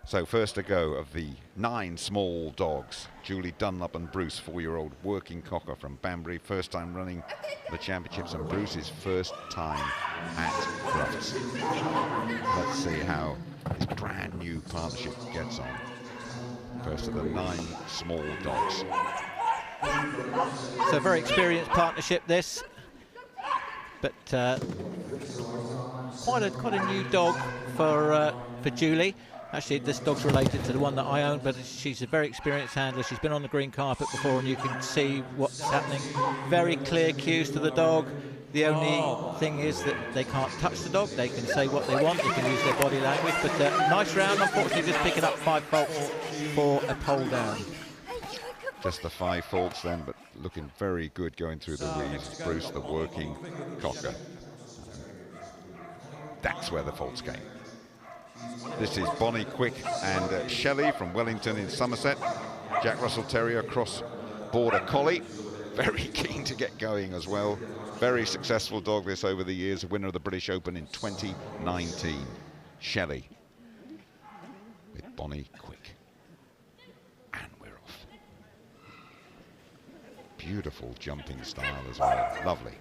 So first to go of the 9 small dogs, Julie Dunlop and Bruce, 4-year-old working Cocker from Banbury, first time running the championships, and Bruce's first time at Crufts. Let's see how this brand new partnership gets on. First of the 9 small dogs. So a very experienced partnership this, but quite a new dog for Julie. Actually, this dog's related to the one that I own, but she's a very experienced handler. She's been on the green carpet before, and you can see what's happening. Very clear cues to the dog. The only thing is that they can't touch the dog. They can say what they want. They can use their body language. But nice round. Unfortunately, just picking up 5 faults for a pole down. Just the 5 faults then, but looking very good going through the weeds. Bruce, the working Cocker. That's where the faults came. This is Bonnie Quick and Shelley from Wellington in Somerset. Jack Russell Terrier, cross border collie. Very keen to get going as well. Very successful dog this over the years, a winner of the British Open in 2019. Shelley with Bonnie Quick. And we're off. Beautiful jumping style as well. Lovely.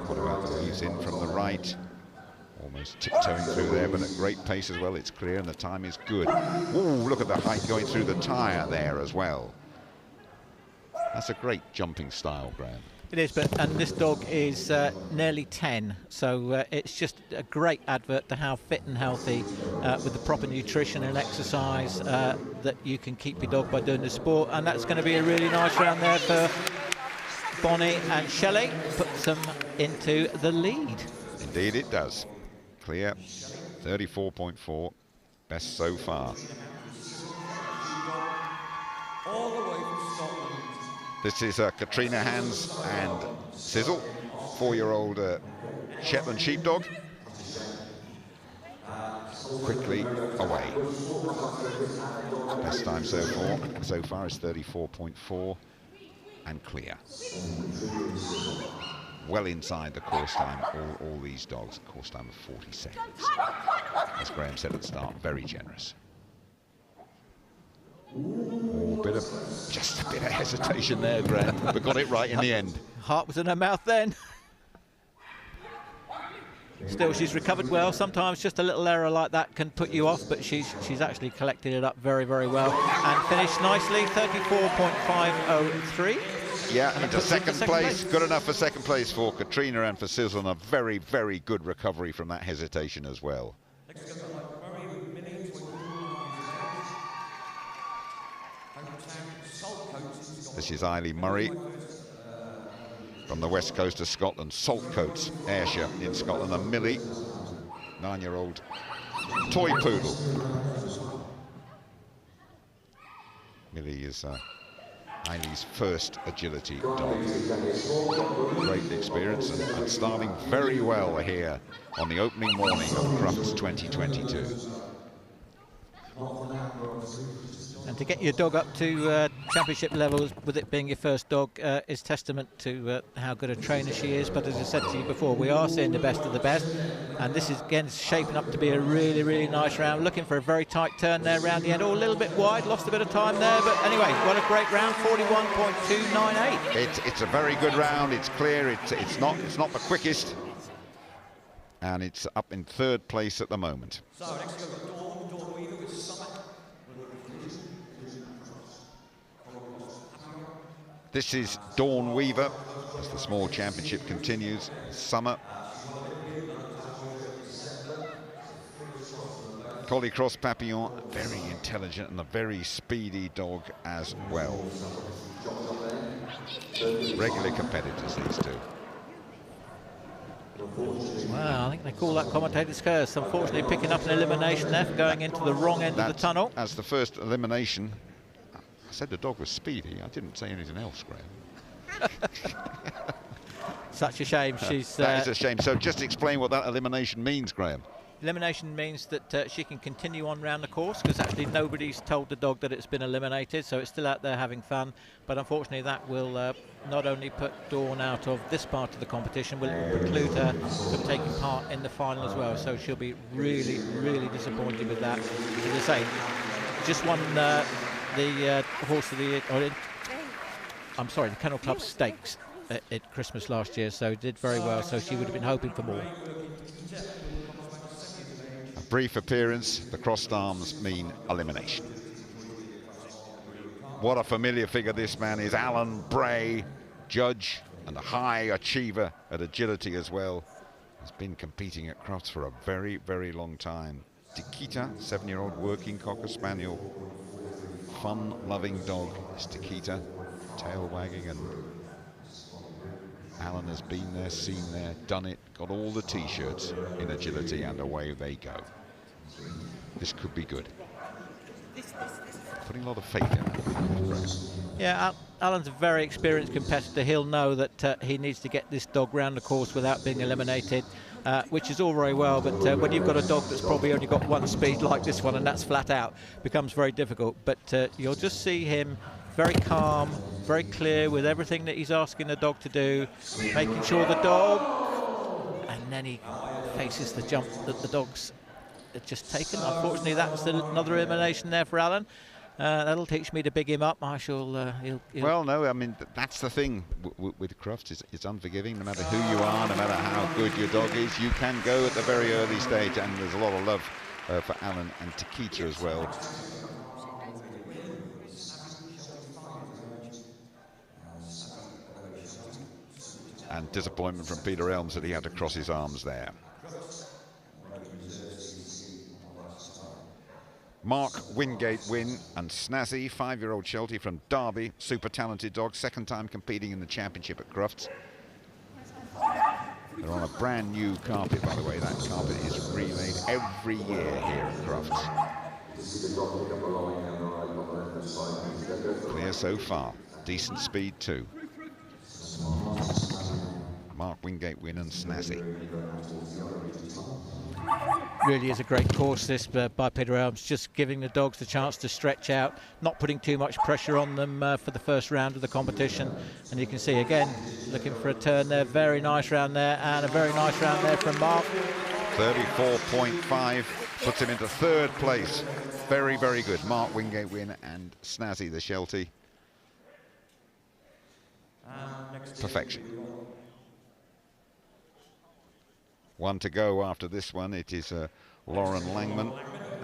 What about the weaves in from the right? Almost tiptoeing through there, but at great pace as well. It's clear and the time is good. Ooh, look at the height going through the tyre there as well. That's a great jumping style, Graham. It is, and this dog is nearly 10, so it's just a great advert to how fit and healthy, with the proper nutrition and exercise, that you can keep your dog by doing the sport. And that's going to be a really nice round there for Bonnie and Shelley. Puts them into the lead. Indeed it does. clear. 34.4, best so far. All the way from Scotland. This is Katrina Hans and Sizzle, 4-year-old Shetland sheepdog. Quickly away. Best time so far is 34.4 and clear. Well inside the course time, all these dogs, course time of 40 seconds. As Graham said at the start, very generous. Just a bit of hesitation there, Graham, but got it right in the end. Heart was in her mouth then. Still, she's recovered well. Sometimes just a little error like that can put you off, but she's actually collected it up very, very well and finished nicely, 34.503. Yeah, and to second place, good enough for second place for Katrina and for Sizzle, and a very, very good recovery from that hesitation as well. This is Eileen Murray from the west coast of Scotland, Saltcoats, Ayrshire in Scotland, and Millie, 9-year-old toy poodle. Millie is Eileen's first agility dog. Great experience and starting very well here on the opening morning of Crufts 2022. And to get your dog up to championship levels with it being your first dog is testament to how good a trainer she is. But as I said to you before, we are seeing the best of the best. And this is, again, shaping up to be a really, really nice round. Looking for a very tight turn there around the end. Oh, a little bit wide, lost a bit of time there. But anyway, what a great round, 41.298. It's a very good round. It's clear. It's not the quickest. And it's up in third place at the moment. So next we've got Dawn Weaver with Summer. This is Dawn Weaver as the small championship continues. Summer. Collie Cross Papillon, very intelligent and a very speedy dog as well. Regular competitors, these two. Well, I think they call that commentator's curse. Unfortunately, picking up an elimination there for going into the wrong end of the tunnel. As the first elimination. I said the dog was speedy. I didn't say anything else, Graham. Such a shame. That is a shame. So just explain what that elimination means, Graham. Elimination means that she can continue on round the course, because actually nobody's told the dog that it's been eliminated, so it's still out there having fun. But unfortunately, that will not only put Dawn out of this part of the competition, will preclude her from taking part in the final as well. So she'll be really, really disappointed with that. As I say, just won the horse of the year, I'm sorry, the Kennel Club Stakes at Christmas last year, so did very well. So she would have been hoping for more. Brief appearance, the crossed arms mean elimination. What a familiar figure this man is. Alan Bray, judge and a high achiever at agility as well. Has been competing at Crufts for a very, very long time. Tikita, 7-year-old working Cocker Spaniel. Fun-loving dog is Tikita. Tail wagging, and Alan has been there, seen there, done it, got all the T-shirts in agility, and away they go. This could be good. Putting a lot of faith in it. Yeah, Alan's a very experienced competitor. He'll know that he needs to get this dog round the course without being eliminated, which is all very well, but when you've got a dog that's probably only got one speed like this one, and that's flat out, becomes very difficult. But you'll just see him very calm, very clear with everything that he's asking the dog to do, making sure the dog, and then he faces the jump that the dog's just taken. Unfortunately, that's another elimination there for Alan. That'll teach me to big him up. I shall. He'll well, no, I mean that's the thing with Crufts. It's unforgiving. No matter who you are, no matter how good your dog is, you can go at the very early stage, and there's a lot of love for Alan and Tikita as well. And disappointment from Peter Elms that he had to cross his arms there. Mark Wingate win, and Snazzy, 5-year-old Sheltie from Derby, super talented dog, second time competing in the championship at Crufts. They're on a brand new carpet, by the way. That carpet is remade every year here at Crufts. Clear so far. Decent speed too. Mark Wingate win and Snazzy. Really is a great course this by Peter Elms, just giving the dogs the chance to stretch out, not putting too much pressure on them for the first round of the competition. And you can see again, looking for a turn there, very nice round there, and a very nice round there from Mark. 34.5 puts him into third place. Very, very good. Mark Wingate win and Snazzy the Sheltie. Perfection. One to go after this one. It is Lauren Langman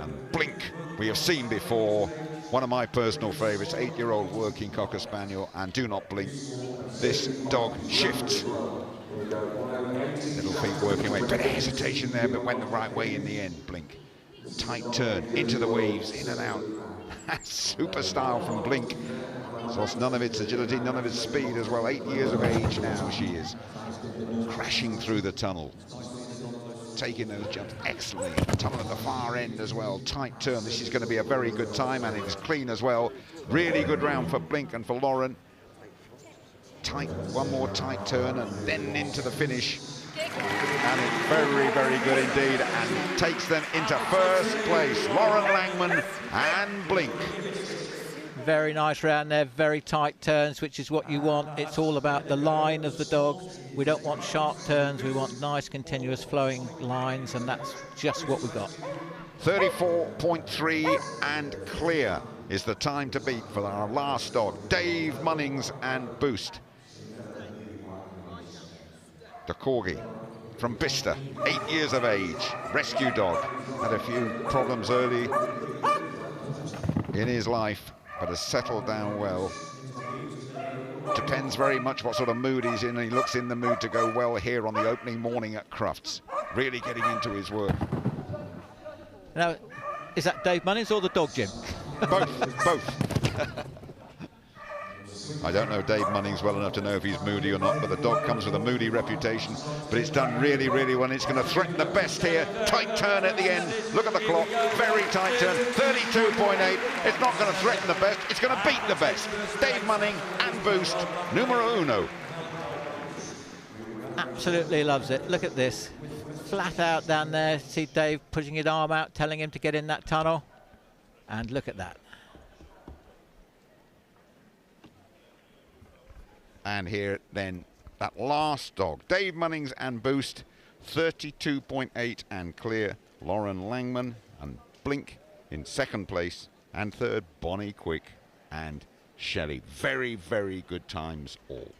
and Blink. We have seen before. One of my personal favourites, 8-year-old working Cocker Spaniel, and Do Not Blink. This dog shifts. Little feet working away. Bit of hesitation there, but went the right way in the end. Blink. Tight turn into the waves, in and out. Super style from Blink. It's lost none of its agility, none of its speed as well. 8 years of age now she is. Crashing through the tunnel. Taking those jumps excellently. Tunnel at the far end as well. Tight turn. This is going to be a very good time, and it is clean as well. Really good round for Blink and for Lauren. Tight, one more tight turn, and then into the finish. And it's very, very good indeed, and takes them into first place. Lauren Langman and Blink. Very nice round there, very tight turns, which is what you want. It's all about the line of the dog. We don't want sharp turns, we want nice, continuous flowing lines, and that's just what we got. 34.3 and clear is the time to beat for our last dog, Dave Munnings and Boost. The Corgi from Bicester, 8 years of age, rescue dog. Had a few problems early in his life, but has settled down well. Depends very much what sort of mood he's in, and he looks in the mood to go well here on the opening morning at Crufts. Really getting into his work. Now, is that Dave Munnings or the dog, Jim? Both. I don't know Dave Munnings well enough to know if he's moody or not, but the dog comes with a moody reputation. But it's done really, really well. It's going to threaten the best here. Tight turn at the end. Look at the clock. Very tight turn. 32.8. It's not going to threaten the best. It's going to beat the best. Dave Munning and Boost, numero uno. Absolutely loves it. Look at this. Flat out down there. See Dave putting his arm out, telling him to get in that tunnel. And look at that. And here then, that last dog, Dave Munnings and Boost, 32.8 and clear. Lauren Langman and Blink in second place, and third, Bonnie Quick and Shelley. Very, very good times all.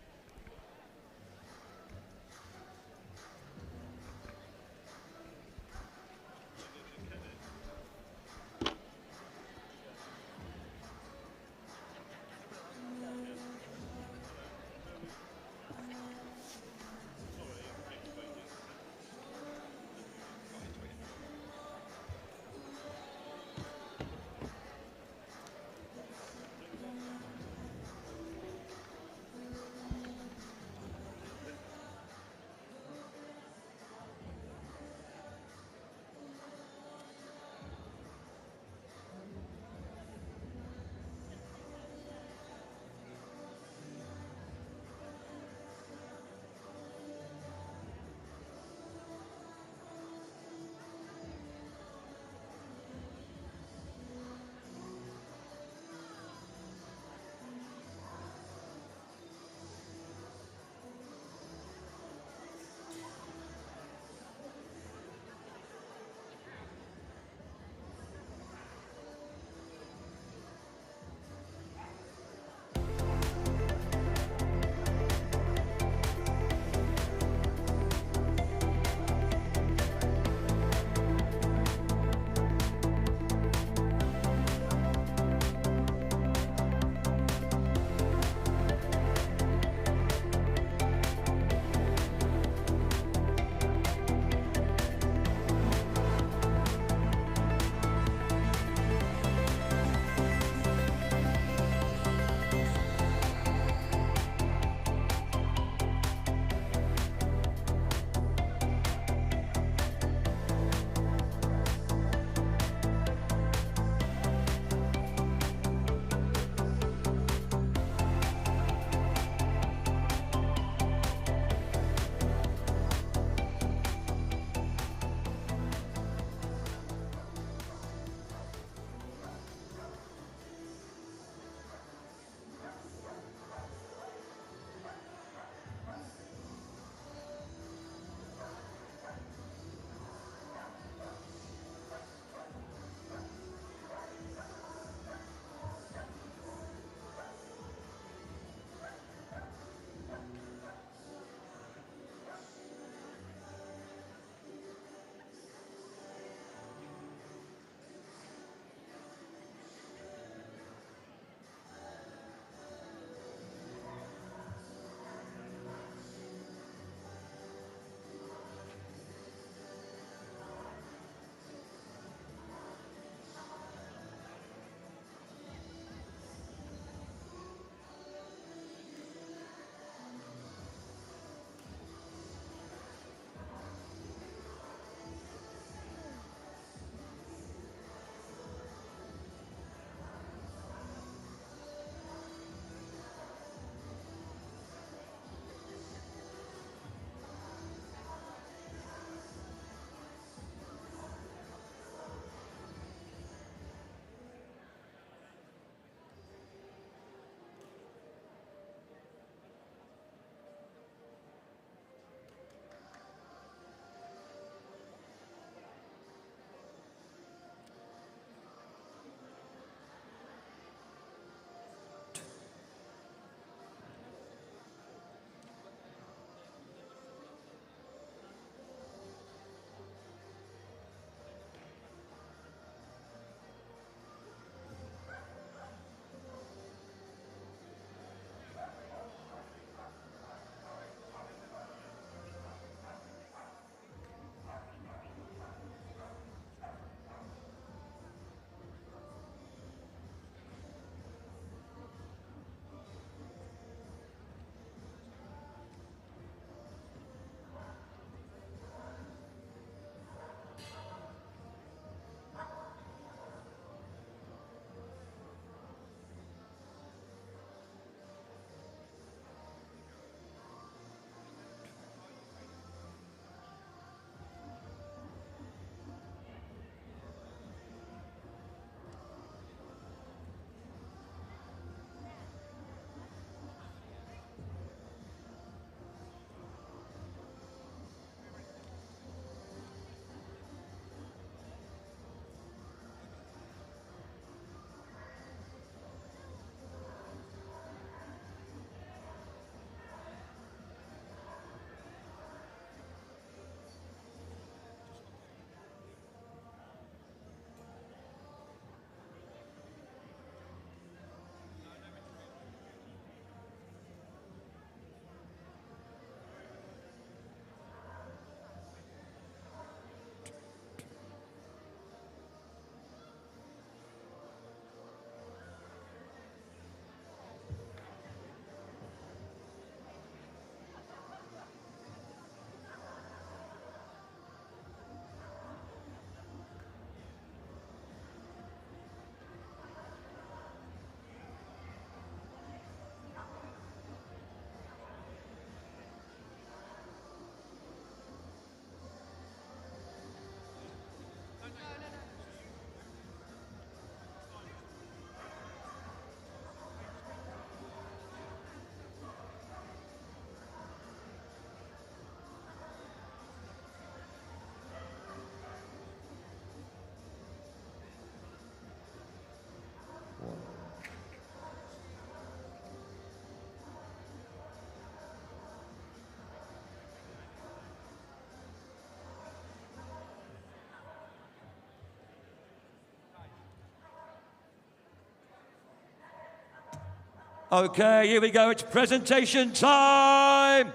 Okay, here we go. It's presentation time.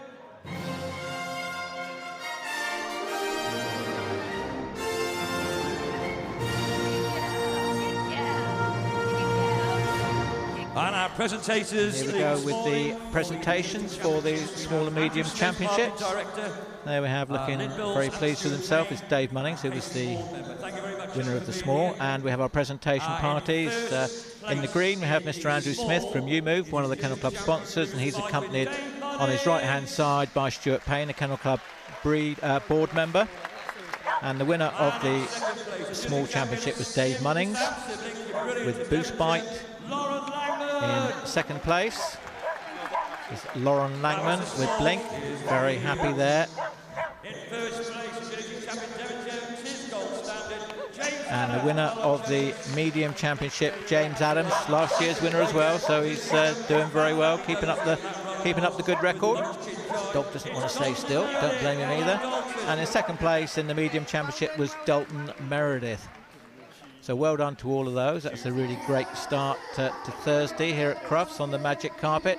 And our presentators. Here we go with the presentations for the small and medium championships. There we have, looking very pleased with himself, is Dave Munnings, who was the winner of the small. And we have our presentation parties. In the green, we have Mr. Andrew Smith from UMove, one of the Kennel Club sponsors, and he's accompanied on his right-hand side by Stuart Payne, a Kennel Club board member. And the winner of the small championship was Dave Munnings with Boost Bite. In second place is Lauren Langman with Blink, very happy there. And the winner of the medium championship, James Adams, last year's winner as well, so he's doing very well, keeping up the good record. Dog doesn't want to stay still, don't blame him either. And in second place in the medium championship was Dalton Meredith. So well done to all of those. That's a really great start to Thursday here at Crufts on the magic carpet.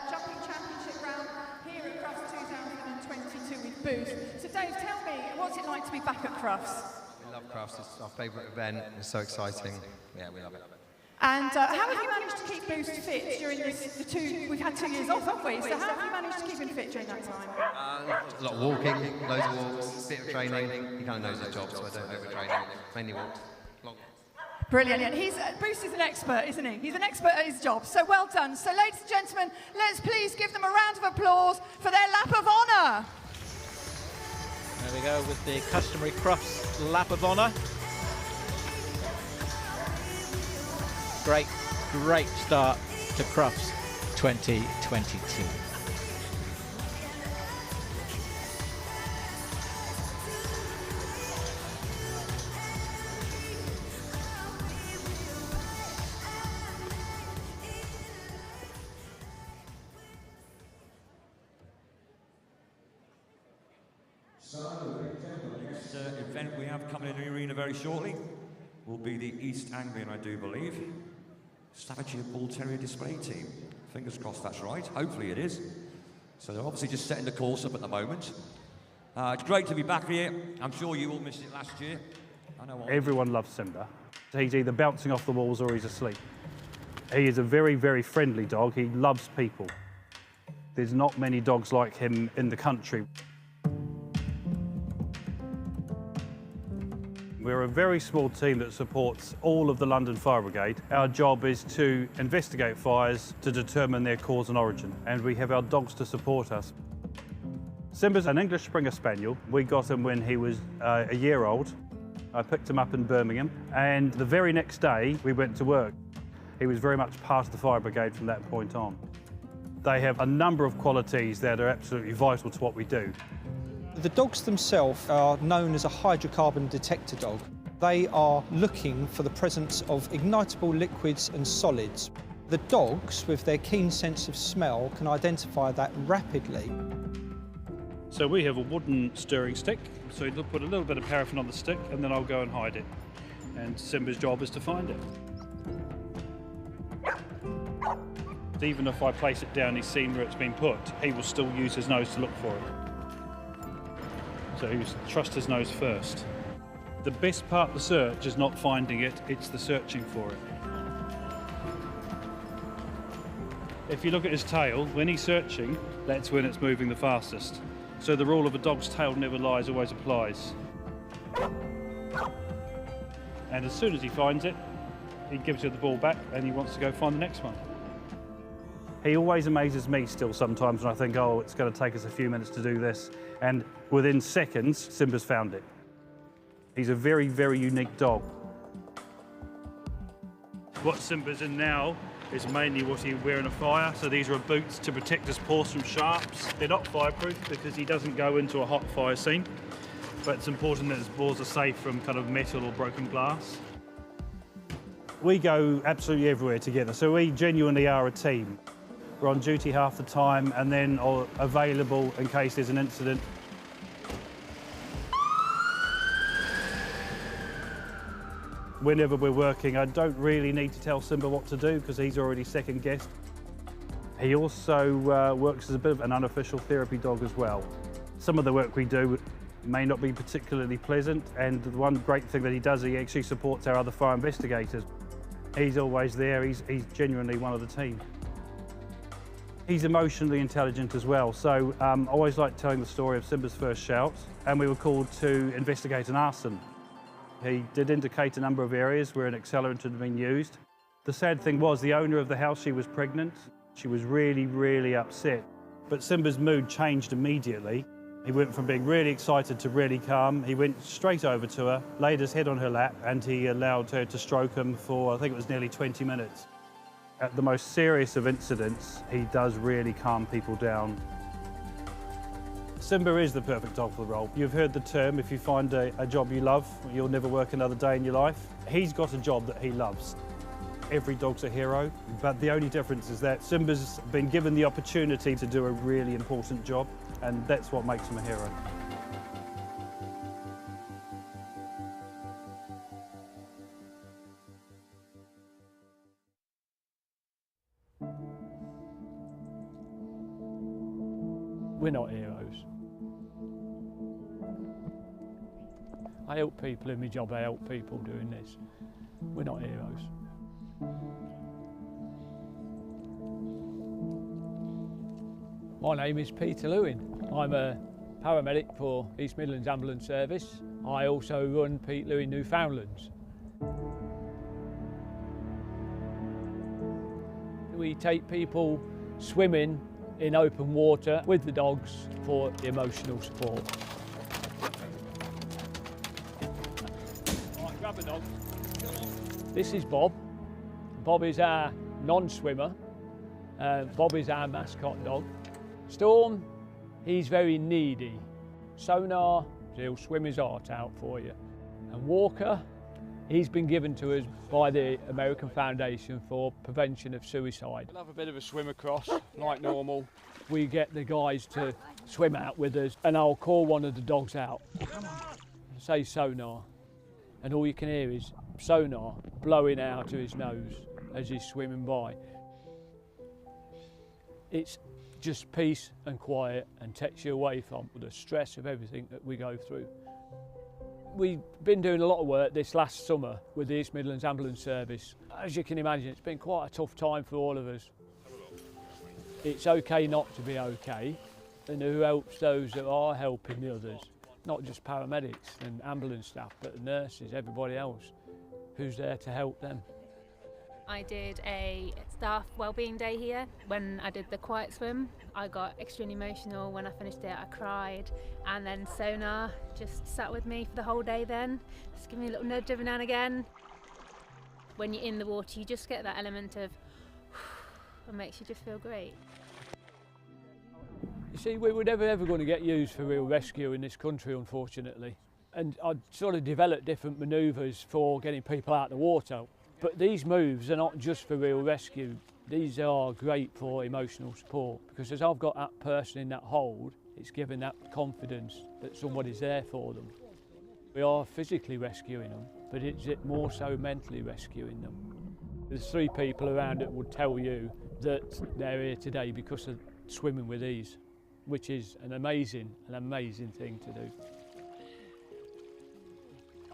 Jumping championship round here at Crufts 2022 with Boost. So Dave, tell me, what's it like to be back at Crufts? We love Crufts. It's our favourite event. It's so exciting. Yeah, we love it. And how have you managed to keep Boost fit during we've had 2 years off, haven't we? So how have you managed to keep him fit during that time? A lot of walking, loads of walks, a bit of training. He kind of knows his job, so I don't overtrain him. Mainly walks. Brilliant. Boost is an expert, isn't he? He's an expert at his job. So well done. So ladies and gentlemen, let's please give them a round of applause for their lap of honour. There we go with the customary Crufts lap of honour. Great start to Crufts 2022. So the next event we have coming in the arena very shortly will be the East Anglian, I do believe, Staffordshire Bull Terrier display team. Fingers crossed that's right. Hopefully it is. So they're obviously just setting the course up at the moment. It's great to be back here. I'm sure you all missed it last year. I know everyone loves Simba. He's either bouncing off the walls or he's asleep. He is a very, very friendly dog. He loves people. There's not many dogs like him in the country. We're a very small team that supports all of the London Fire Brigade. Our job is to investigate fires to determine their cause and origin, and we have our dogs to support us. Simba's an English Springer Spaniel. We got him when he was a year old. I picked him up in Birmingham, and the very next day we went to work. He was very much part of the Fire Brigade from that point on. They have a number of qualities that are absolutely vital to what we do. The dogs themselves are known as a hydrocarbon detector dog. They are looking for the presence of ignitable liquids and solids. The dogs, with their keen sense of smell, can identify that rapidly. So we have a wooden stirring stick, so you'll put a little bit of paraffin on the stick and then I'll go and hide it. And Simba's job is to find it. Even if I place it down, he's seen where it's been put, he will still use his nose to look for it. So he trust his nose first. The best part of the search is not finding it, it's the searching for it. If you look at his tail, when he's searching, that's when it's moving the fastest. So the rule of a dog's tail never lies always applies. And as soon as he finds it, he gives you the ball back and he wants to go find the next one. He always amazes me still sometimes when I think, oh, it's going to take us a few minutes to do this. And within seconds, Simba's found it. He's a very, very unique dog. What Simba's in now is mainly what he wear in a fire. So these are boots to protect his paws from sharps. They're not fireproof because he doesn't go into a hot fire scene. But it's important that his paws are safe from kind of metal or broken glass. We go absolutely everywhere together. So we genuinely are a team. We're on duty half the time and then are available in case there's an incident. Whenever we're working, I don't really need to tell Simba what to do because he's already second guessed. He also works as a bit of an unofficial therapy dog as well. Some of the work we do may not be particularly pleasant, and the one great thing that he does, he actually supports our other fire investigators. He's always there, he's genuinely one of the team. He's emotionally intelligent as well, so I always like telling the story of Simba's first shout, and we were called to investigate an arson. He did indicate a number of areas where an accelerant had been used. The sad thing was the owner of the house, she was pregnant. She was really, really upset. But Simba's mood changed immediately. He went from being really excited to really calm. He went straight over to her, laid his head on her lap, and he allowed her to stroke him for, I think it was nearly 20 minutes. At the most serious of incidents, he does really calm people down. Simba is the perfect dog for the role. You've heard the term, if you find a job you love, you'll never work another day in your life. He's got a job that he loves. Every dog's a hero, but the only difference is that Simba's been given the opportunity to do a really important job, and that's what makes him a hero. We're not heroes. I help people in my job, I help people doing this. We're not heroes. My name is Peter Lewin. I'm a paramedic for East Midlands Ambulance Service. I also run Pete Lewin Newfoundlands. We take people swimming in open water with the dogs for emotional support. Right, grab a dog. This is Bob. Bob is our non-swimmer. Bob is our mascot dog. Storm, he's very needy. Sonar, he'll swim his heart out for you. And Walker, he's been given to us by the American Foundation for Prevention of Suicide. We'll have a bit of a swim across, like normal. We get the guys to swim out with us, and I'll call one of the dogs out. Say Sonar, and all you can hear is Sonar blowing out of his nose as he's swimming by. It's just peace and quiet and takes you away from the stress of everything that we go through. We've been doing a lot of work this last summer with the East Midlands Ambulance Service. As you can imagine, it's been quite a tough time for all of us. It's okay not to be okay, and who helps those that are helping the others? Not just paramedics and ambulance staff, but the nurses, everybody else who's there to help them. I did a staff wellbeing day here. When I did the quiet swim, I got extremely emotional. When I finished it, I cried. And then Sonar just sat with me for the whole day then. Just give me a little nudge every now and again. When you're in the water, you just get that element of, it makes you just feel great. You see, we were never ever going to get used for real rescue in this country, unfortunately. And I'd sort of developed different manoeuvres for getting people out of the water. But these moves are not just for real rescue. These are great for emotional support, because as I've got that person in that hold, it's giving that confidence that somebody's there for them. We are physically rescuing them, but it's more so mentally rescuing them. There's 3 people around that would tell you that they're here today because of swimming with ease, which is an amazing thing to do.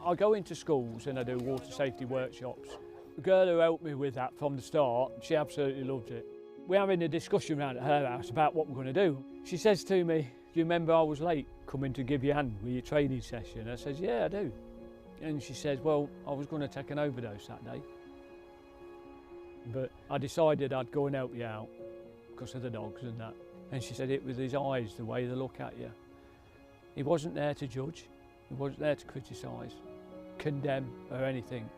I go into schools and I do water safety workshops. The girl who helped me with that from the start, she absolutely loved it. We're having a discussion around at her house about what we're going to do. She says to me, "Do you remember I was late coming to give you a hand with your training session?" I says, "Yeah, I do." And she says, "Well, I was going to take an overdose that day, but I decided I'd go and help you out because of the dogs and that." And she said, "It was his eyes, the way they look at you. He wasn't there to judge, he wasn't there to criticise, condemn or anything.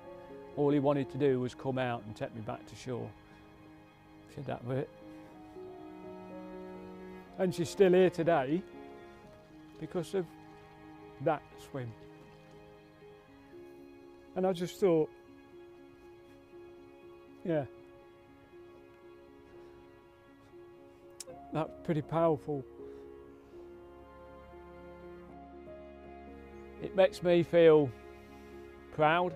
All he wanted to do was come out and take me back to shore." She said that was it. And she's still here today because of that swim. And I just thought, yeah, that's pretty powerful. It makes me feel proud.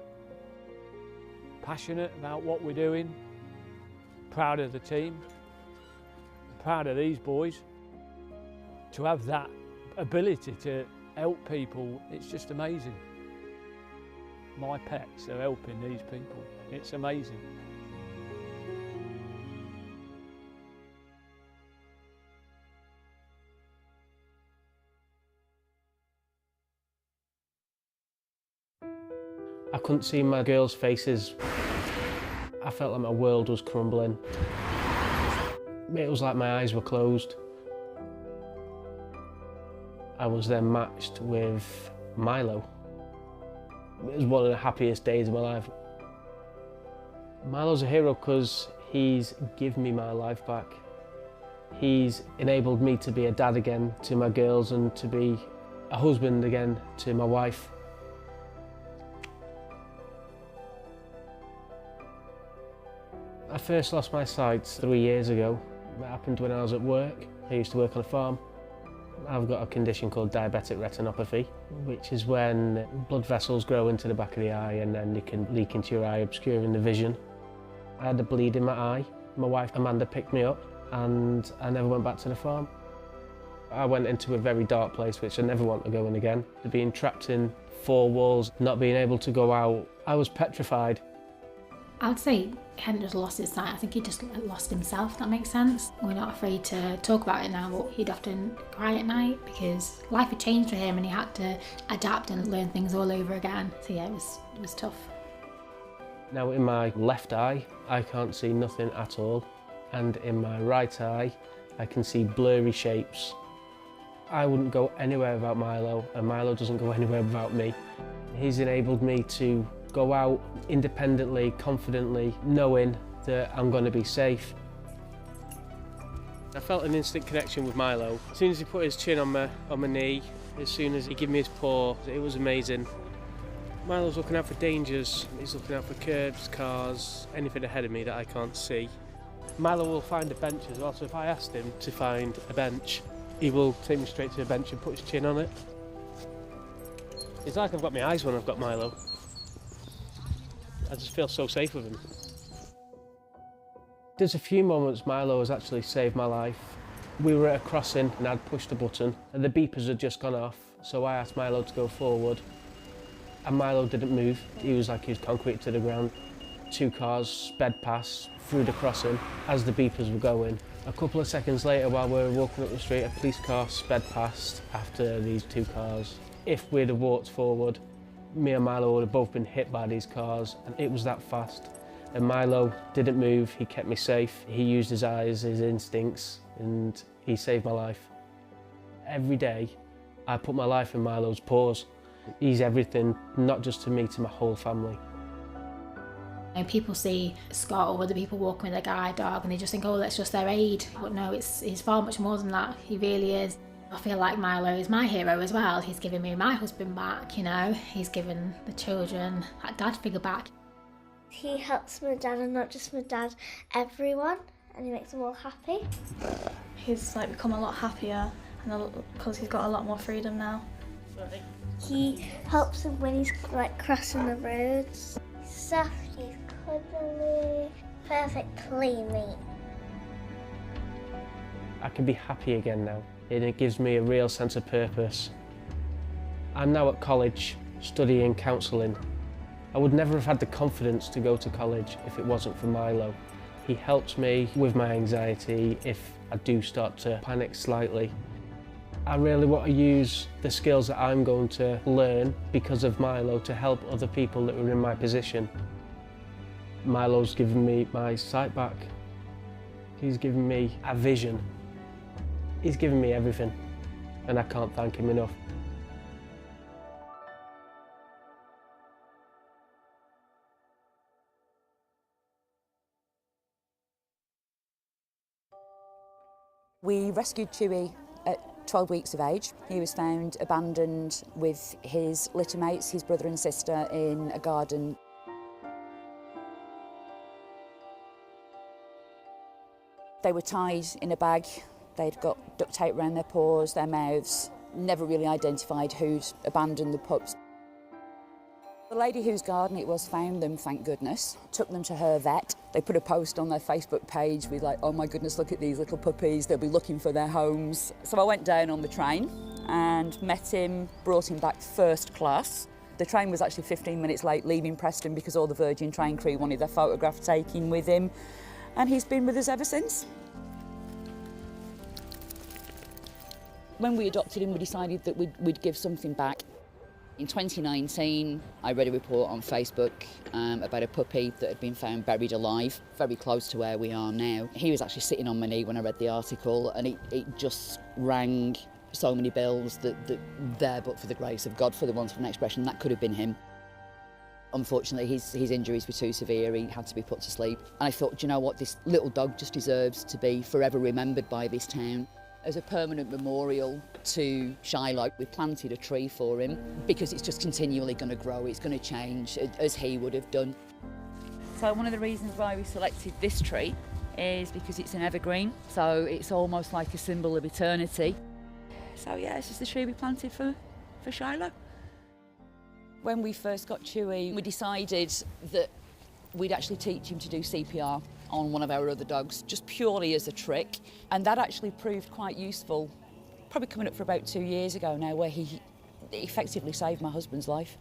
passionate about what we're doing, proud of the team, proud of these boys. To have that ability to help people, it's just amazing. My pets are helping these people. It's amazing. I couldn't see my girls' faces. I felt like my world was crumbling. It was like my eyes were closed. I was then matched with Milo. It was one of the happiest days of my life. Milo's a hero because he's given me my life back. He's enabled me to be a dad again to my girls and to be a husband again to my wife. I first lost my sight 3 years ago. It happened when I was at work. I used to work on a farm. I've got a condition called diabetic retinopathy, which is when blood vessels grow into the back of the eye and then they can leak into your eye, obscuring the vision. I had a bleed in my eye. My wife Amanda picked me up and I never went back to the farm. I went into a very dark place which I never want to go in again. Being trapped in 4 walls, not being able to go out, I was petrified. I would say he hadn't just lost his sight, I think he just lost himself, if that makes sense. We're not afraid to talk about it now, but he'd often cry at night because life had changed for him and he had to adapt and learn things all over again. So yeah, it was tough. Now in my left eye, I can't see nothing at all. And in my right eye, I can see blurry shapes. I wouldn't go anywhere without Milo, and Milo doesn't go anywhere without me. He's enabled me to go out independently, confidently, knowing that I'm going to be safe. I felt an instant connection with Milo. As soon as he put his chin on my knee, as soon as he gave me his paw, it was amazing. Milo's looking out for dangers, he's looking out for curbs, cars, anything ahead of me that I can't see. Milo will find a bench as well, so if I asked him to find a bench, he will take me straight to a bench and put his chin on it. It's like I've got my eyes when I've got Milo. I just feel so safe with him. There's a few moments Milo has actually saved my life. We were at a crossing and I'd pushed a button and the beepers had just gone off, so I asked Milo to go forward. And Milo didn't move. He was like he was concrete to the ground. 2 cars sped past through the crossing as the beepers were going. A couple of seconds later, while we were walking up the street, a police car sped past after these 2 cars. If we'd have walked forward, me and Milo would have both been hit by these cars, and it was that fast. And Milo didn't move, he kept me safe. He used his eyes, his instincts, and he saved my life. Every day, I put my life in Milo's paws. He's everything, not just to me, to my whole family. And people see Scott or other people walking with a guide dog and they just think, oh, that's just their aid. But no, he's far much more than that. He really is. I feel like Milo is my hero as well. He's given me my husband back, you know. He's given the children that dad figure back. He helps my dad, and not just my dad, everyone, and he makes them all happy. He's like become a lot happier because he's got a lot more freedom now. He helps him when he's like crossing the roads. He's soft, he's cuddly, perfect playmate. I can be happy again now, and it gives me a real sense of purpose. I'm now at college, studying counselling. I would never have had the confidence to go to college if it wasn't for Milo. He helps me with my anxiety if I do start to panic slightly. I really want to use the skills that I'm going to learn because of Milo to help other people that are in my position. Milo's given me my sight back. He's given me a vision. He's given me everything, and I can't thank him enough. We rescued Chewy at 12 weeks of age. He was found abandoned with his litter mates, his brother and sister, in a garden. They were tied in a bag. They'd got duct tape around their paws, their mouths. Never really identified who'd abandoned the pups. The lady whose garden it was found them, thank goodness, took them to her vet. They put a post on their Facebook page with like, oh my goodness, look at these little puppies, they'll be looking for their homes. So I went down on the train and met him, brought him back first class. The train was actually 15 minutes late leaving Preston because all the Virgin train crew wanted their photograph taken with him. And he's been with us ever since. When we adopted him, we decided that we'd give something back. In 2019, I read a report on Facebook about a puppy that had been found buried alive, very close to where we are now. He was actually sitting on my knee when I read the article, and it just rang so many bells that there, but for the grace of God, for the want of an expression, that could have been him. Unfortunately, his injuries were too severe, he had to be put to sleep. And I thought, do you know what, this little dog just deserves to be forever remembered by this town. As a permanent memorial to Shiloh, we planted a tree for him because it's just continually going to grow, it's going to change, as he would have done. So one of the reasons why we selected this tree is because it's an evergreen, so it's almost like a symbol of eternity. So yeah, this is the tree we planted for Shiloh. When we first got Chewy, we decided that we'd actually teach him to do CPR on one of our other dogs, just purely as a trick. And that actually proved quite useful, probably coming up for about 2 years ago now, where he effectively saved my husband's life.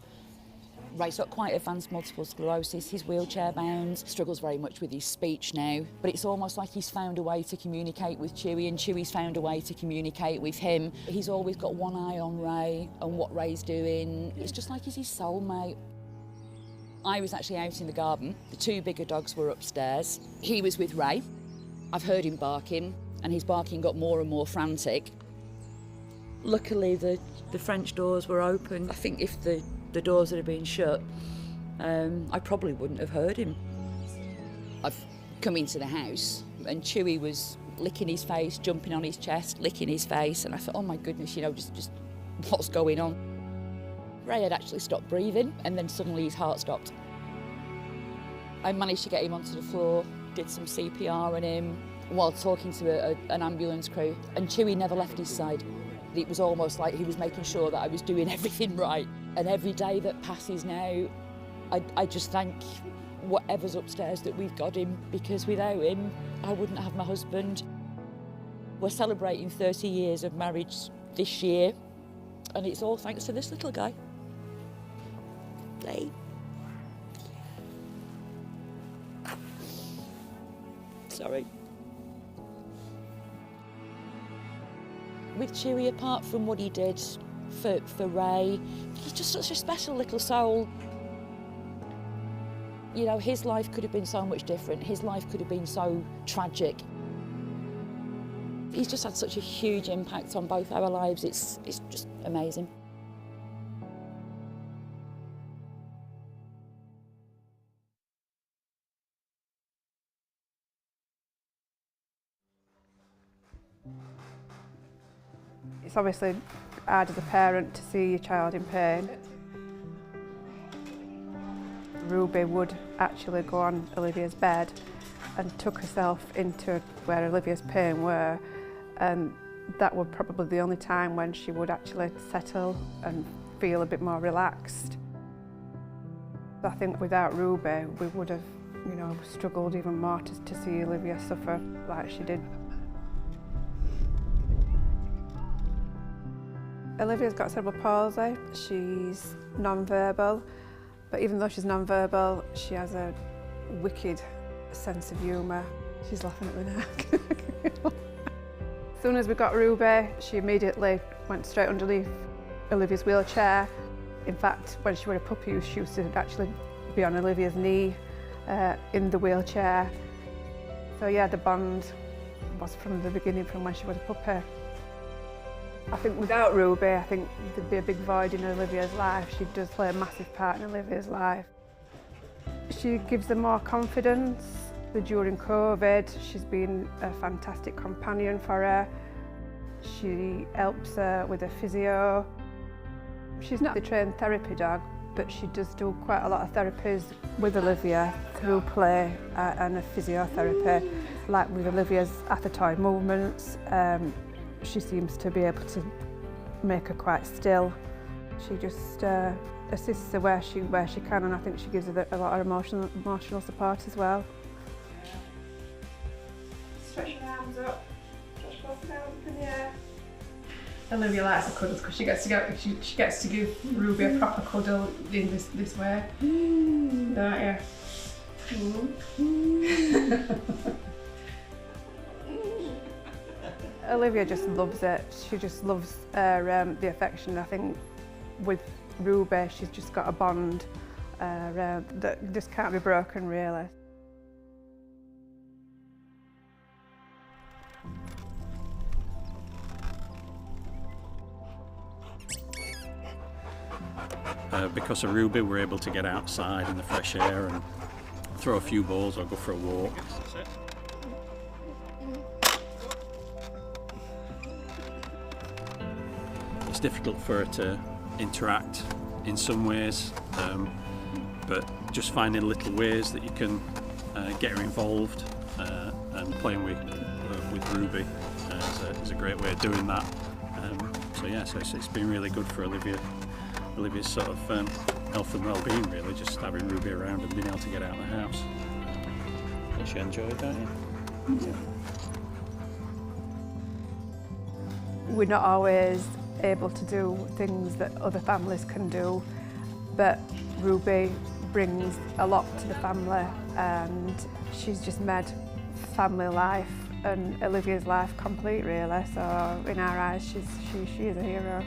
Ray's got quite advanced multiple sclerosis, he's wheelchair bound, struggles very much with his speech now, but it's almost like he's found a way to communicate with Chewy and Chewy's found a way to communicate with him. He's always got one eye on Ray and what Ray's doing. It's just like he's his soulmate. I was actually out in the garden. The two bigger dogs were upstairs. He was with Ray. I've heard him barking, and his barking got more and more frantic. Luckily, the French doors were open. I think if the doors had been shut, I probably wouldn't have heard him. I've come into the house, and Chewy was licking his face, jumping on his chest, licking his face, and I thought, oh my goodness, you know, just what's going on? Ray had actually stopped breathing, and then suddenly his heart stopped. I managed to get him onto the floor, did some CPR on him while talking to an ambulance crew, and Chewy never left his side. It was almost like he was making sure that I was doing everything right. And every day that passes now, I just thank whatever's upstairs that we've got him, because without him, I wouldn't have my husband. We're celebrating 30 years of marriage this year, and it's all thanks to this little guy. Hey. Sorry. With Chewy, apart from what he did for Ray, he's just such a special little soul. You know, his life could have been so much different. His life could have been so tragic. He's just had such a huge impact on both our lives. It's just amazing. It's obviously hard as a parent to see your child in pain. Ruby would actually go on Olivia's bed and tuck herself into where Olivia's pain were, and that would probably be the only time when she would actually settle and feel a bit more relaxed. I think without Ruby, we would have, you know, struggled even more to see Olivia suffer like she did. Olivia's got cerebral palsy. She's non-verbal, but even though she's non-verbal, she has a wicked sense of humour. She's laughing at me now. As soon as we got Ruby, she immediately went straight underneath Olivia's wheelchair. In fact, when she was a puppy, she used to actually be on Olivia's knee in the wheelchair. So yeah, the bond was from the beginning, from when she was a puppy. I think without Ruby, I think there'd be a big void in Olivia's life. She does play a massive part in Olivia's life. She gives them more confidence. During COVID, she's been a fantastic companion for her. She helps her with her physio. She's not a trained therapy dog, but she does do quite a lot of therapies with Olivia through play and a physiotherapy, like with Olivia's athetoid movements. She seems to be able to make her quite still. She just assists her where she can, and I think she gives her a lot of emotional support as well. Stretch your arms up, stretch both arms up in the air. Olivia likes the cuddles because she gets to give Ruby a proper cuddle in this way, don't you? Olivia just loves it. She just loves the affection. I think with Ruby, she's just got a bond that just can't be broken, really. Because of Ruby, we're able to get outside in the fresh air and throw a few balls or go for a walk. It's difficult for her to interact in some ways, but just finding little ways that you can get her involved and playing with Ruby is a great way of doing that. So it's been really good for Olivia's sort of health and well-being, really, just having Ruby around and being able to get out of the house. Which you enjoy, don't you? Yeah. We're not always able to do things that other families can do, but Ruby brings a lot to the family, and she's just made family life and Olivia's life complete, really. So in our eyes, she is a hero.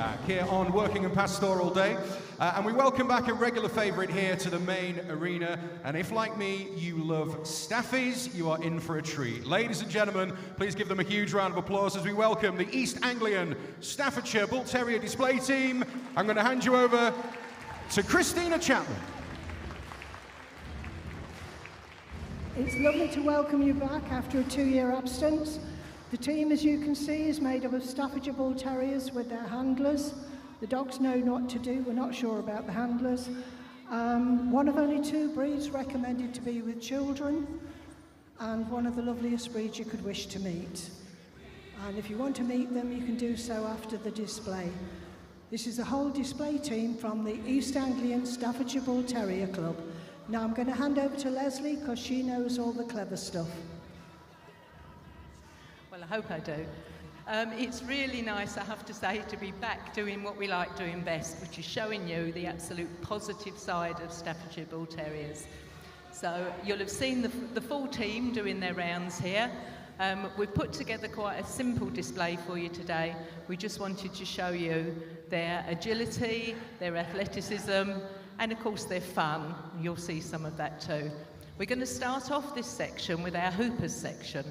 back here on Working and Pastoral Day. And we welcome back a regular favourite here to the main arena. And if, like me, you love staffies, you are in for a treat. Ladies and gentlemen, please give them a huge round of applause as we welcome the East Anglian Staffordshire Bull Terrier display team. I'm going to hand you over to Christina Chapman. It's lovely to welcome you back after a 2-year absence. The team, as you can see, is made up of Staffordshire Bull Terriers with their handlers. The dogs know what to do. We're not sure about the handlers. One of only 2 breeds recommended to be with children, and one of the loveliest breeds you could wish to meet. And if you want to meet them, you can do so after the display. This is the whole display team from the East Anglian Staffordshire Bull Terrier Club. Now I'm going to hand over to Leslie because she knows all the clever stuff. Well, I hope I do. It's really nice, I have to say, to be back doing what we like doing best, which is showing you the absolute positive side of Staffordshire Bull Terriers. So you'll have seen the full team doing their rounds here. We've put together quite a simple display for you today. We just wanted to show you their agility, their athleticism, and of course their fun. You'll see some of that too. We're going to start off this section with our Hoopers section.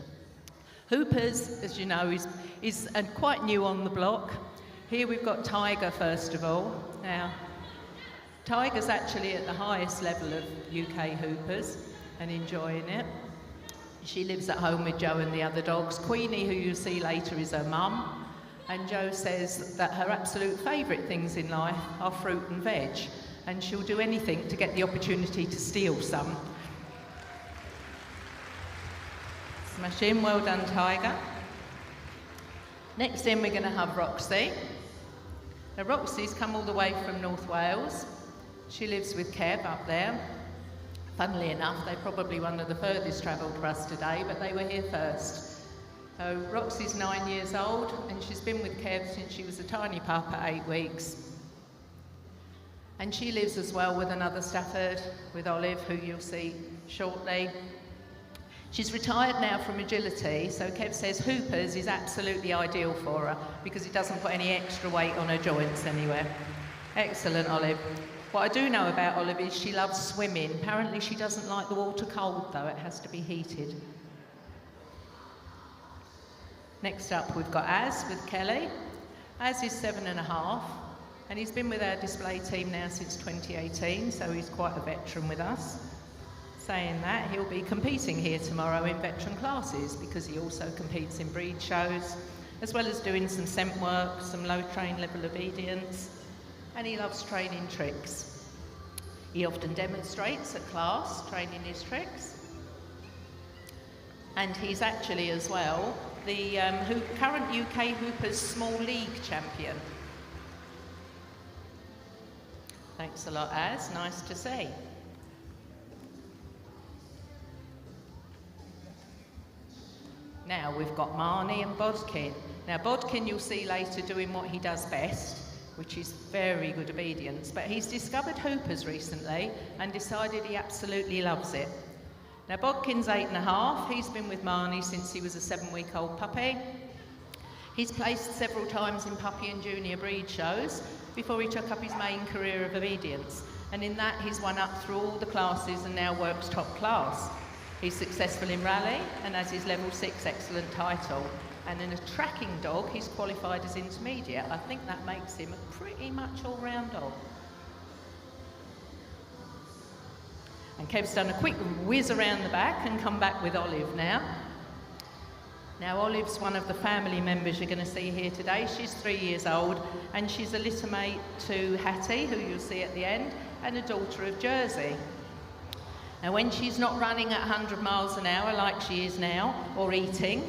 Hoopers, as you know, is quite new on the block. Here we've got Tiger first of all. Now, Tiger's actually at the highest level of UK Hoopers and enjoying it. She lives at home with Joe and the other dogs. Queenie, who you'll see later, is her mum. And Joe says that her absolute favourite things in life are fruit and veg. And she'll do anything to get the opportunity to steal some. Smash in, well done, Tiger. Next in, we're going to have Roxy. Now, Roxy's come all the way from North Wales. She lives with Kev up there. Funnily enough, they're probably one of the furthest travelled for us today, but they were here first. So Roxy's 9 years old, and she's been with Kev since she was a tiny pup at 8 weeks. And she lives as well with another Stafford, with Olive, who you'll see shortly. She's retired now from agility, so Kev says Hoopers is absolutely ideal for her because it doesn't put any extra weight on her joints anywhere. Excellent, Olive. What I do know about Olive is she loves swimming. Apparently she doesn't like the water cold though, it has to be heated. Next up we've got Az with Kelly. Az is 7.5 and he's been with our display team now since 2018, so he's quite a veteran with us. Saying that, he'll be competing here tomorrow in veteran classes because he also competes in breed shows, as well as doing some scent work, some low train level obedience, and he loves training tricks. He often demonstrates at class, training his tricks. And he's actually as well the current UK Hoopers Small League champion. Thanks a lot, Az, nice to see. Now we've got Marnie and Bodkin. Now Bodkin you'll see later doing what he does best, which is very good obedience, but he's discovered Hoopers recently and decided he absolutely loves it. Now Bodkin's 8.5, he's been with Marnie since he was a 7-week-old puppy. He's placed several times in puppy and junior breed shows before he took up his main career of obedience, and in that he's won up through all the classes and now works top class. He's successful in rally and has his level 6 excellent title. And in a tracking dog, he's qualified as intermediate. I think that makes him a pretty much all-round dog. And Kev's done a quick whiz around the back and come back with Olive now. Now Olive's one of the family members you're going to see here today. She's 3 years old and she's a litter mate to Hattie, who you'll see at the end, and a daughter of Jersey. Now when she's not running at 100 miles an hour like she is now, or eating,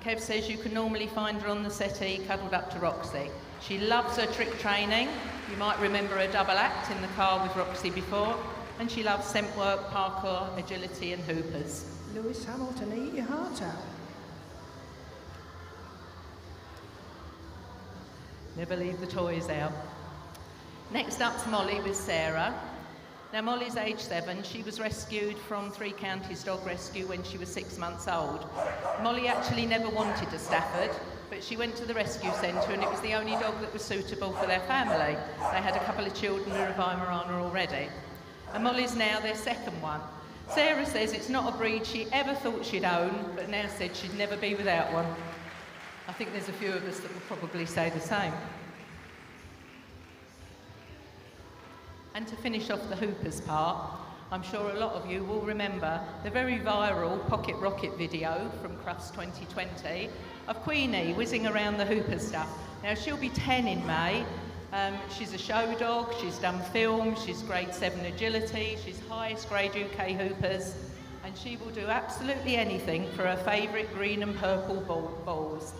Kev says you can normally find her on the settee cuddled up to Roxy. She loves her trick training. You might remember her double act in the car with Roxy before. And she loves scent work, parkour, agility and Hoopers. Lewis Hamilton, eat your heart out. Never leave the toys out. Next up's Molly with Sarah. Now Molly's age 7, she was rescued from 3 Counties Dog Rescue when she was 6 months old. Molly actually never wanted a Stafford, but she went to the rescue centre and it was the only dog that was suitable for their family. They had a couple of children with a Weimaraner already. And Molly's now their second one. Sarah says it's not a breed she ever thought she'd own, but now said she'd never be without one. I think there's a few of us that will probably say the same. And to finish off the Hoopers part, I'm sure a lot of you will remember the very viral Pocket Rocket video from Crufts 2020 of Queenie whizzing around the Hooper stuff. Now she'll be 10 in May. She's a show dog, she's done film, she's grade 7 agility, she's highest grade UK Hoopers, and she will do absolutely anything for her favourite green and purple balls.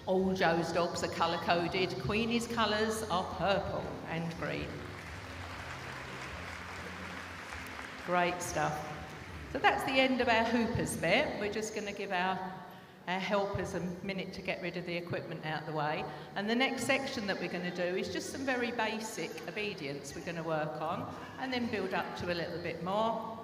All Joe's dogs are colour coded. Queenie's colours are purple and green. Great stuff. So that's the end of our Hoopers bit. We're just going to give our helpers a minute to get rid of the equipment out of the way. And the next section that we're going to do is just some very basic obedience we're going to work on and then build up to a little bit more.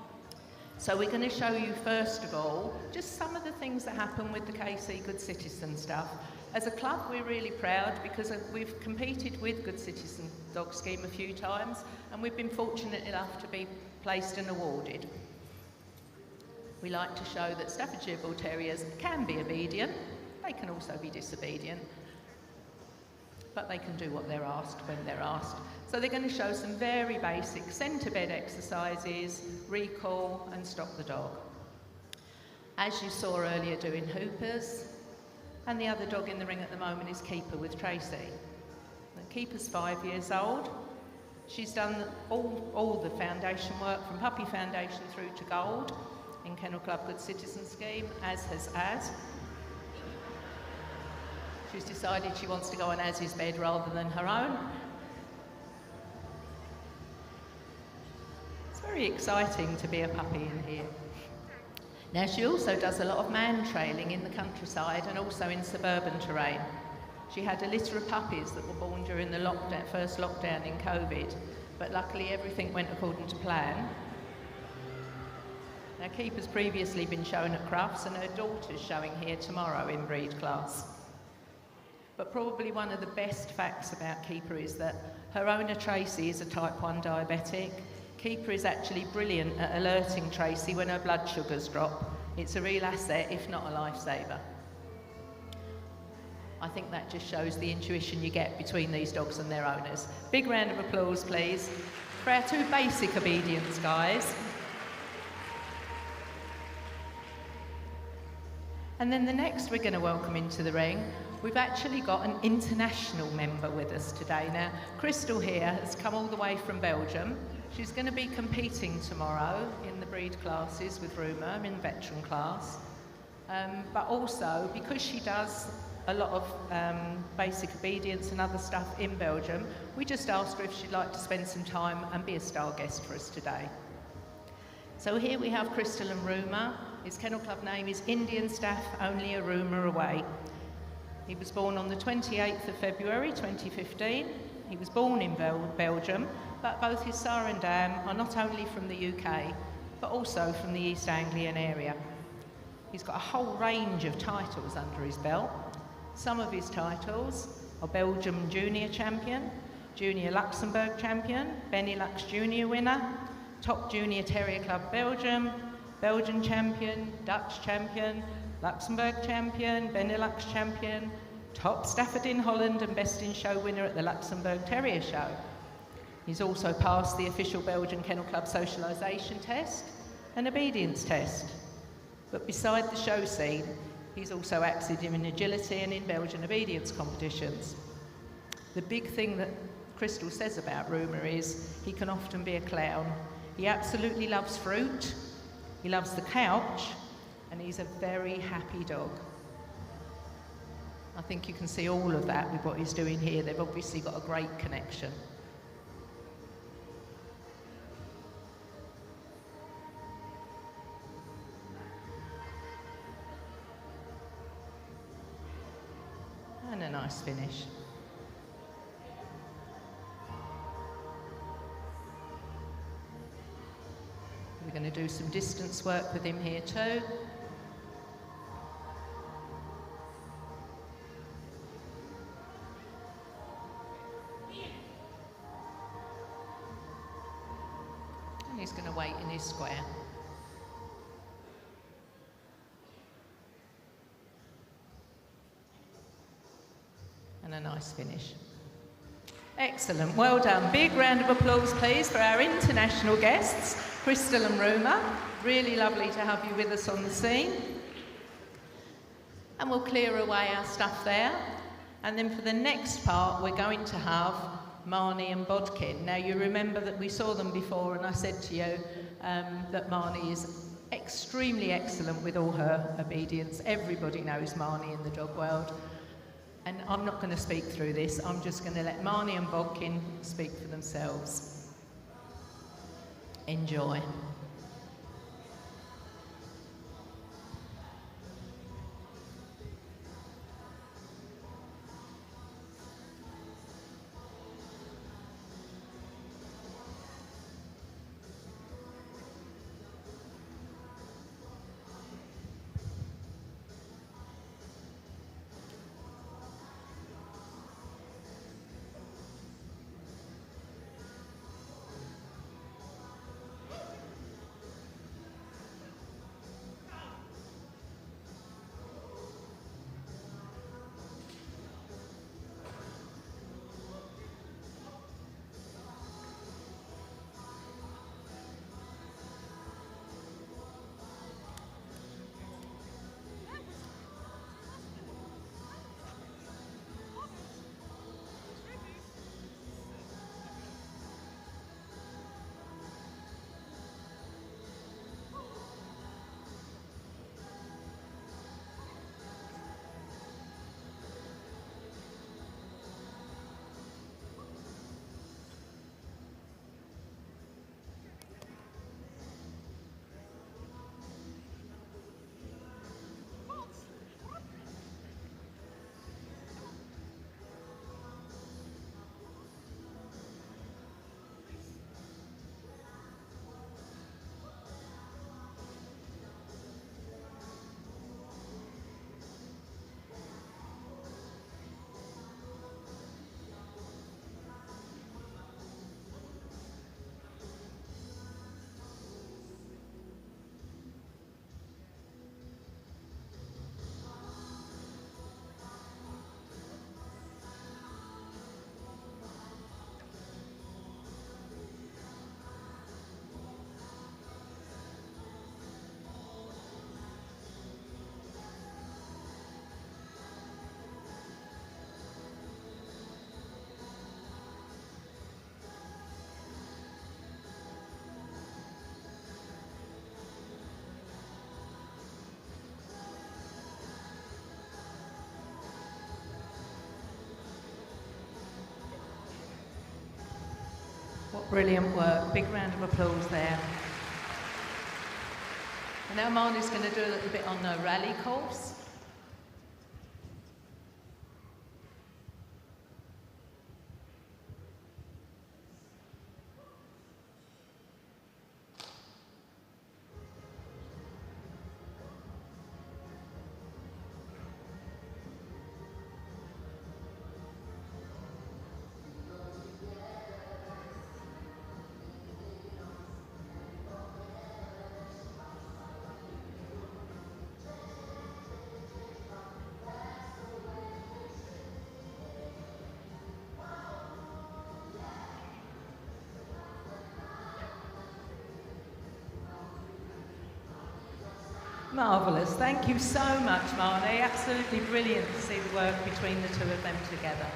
So we're going to show you first of all just some of the things that happen with the KC Good Citizen stuff. As a club, we're really proud because we've competed with Good Citizen Dog Scheme a few times and we've been fortunate enough to be placed and awarded. We like to show that Staffordshire Bull Terriers can be obedient, they can also be disobedient, but they can do what they're asked when they're asked. So they're going to show some very basic centre bed exercises, recall and stop the dog. As you saw earlier doing Hoopers, and the other dog in the ring at the moment is Keeper with Tracy. The Keeper's 5 years old. She's done all the foundation work from puppy foundation through to gold in Kennel Club Good Citizen Scheme, as has Az. She's decided she wants to go on Az's bed rather than her own. It's very exciting to be a puppy in here. Now she also does a lot of man trailing in the countryside and also in suburban terrain. She had a litter of puppies that were born during the first lockdown in COVID, but luckily everything went according to plan. Now Keeper's previously been shown at Crufts and her daughter's showing here tomorrow in breed class. But probably one of the best facts about Keeper is that her owner Tracy is a type 1 diabetic. Keeper is actually brilliant at alerting Tracy when her blood sugars drop. It's a real asset, if not a lifesaver. I think that just shows the intuition you get between these dogs and their owners. Big round of applause, please, for our two basic obedience guys. And then the next we're going to welcome into the ring, we've actually got an international member with us today. Now, Crystal here has come all the way from Belgium. She's going to be competing tomorrow in the breed classes with Rumour in veteran class. But also, because she does a lot of basic obedience and other stuff in Belgium, we just asked her if she'd like to spend some time and be a star guest for us today. So here we have Crystal and Rumour. His kennel club name is Indian Staff, only a rumour away. He was born on the 28th of February 2015. He was born in Belgium, but both his sire and dam are not only from the UK, but also from the East Anglian area. He's got a whole range of titles under his belt. Some of his titles are Belgium Junior Champion, Junior Luxembourg Champion, Benelux Junior Winner, Top Junior Terrier Club Belgium, Belgian Champion, Dutch Champion, Luxembourg Champion, Benelux Champion, Top Stafford in Holland and Best in Show winner at the Luxembourg Terrier Show. He's also passed the official Belgian Kennel Club socialisation test and obedience test. But beside the show scene, he's also acted in agility and in Belgian obedience competitions. The big thing that Crystal says about Rumour is he can often be a clown. He absolutely loves fruit, he loves the couch, and he's a very happy dog. I think you can see all of that with what he's doing here. They've obviously got a great connection. And a nice finish. We're going to do some distance work with him here too. He's going to wait in his square. And a nice finish. Excellent, well done. Big round of applause, please, for our international guests, Crystal and Ruma. Really lovely to have you with us on the scene. And we'll clear away our stuff there. And then for the next part, we're going to have Marnie and Bodkin. Now, you remember that we saw them before, and I said to you that Marnie is extremely excellent with all her obedience. Everybody knows Marnie in the dog world. And I'm not going to speak through this. I'm just going to let Marnie and Bodkin speak for themselves. Enjoy. What brilliant work. Big round of applause there. And now Marnie's going to do a little bit on the rally course. Marvellous. Thank you so much, Marnie. Absolutely brilliant to see the work between the two of them together.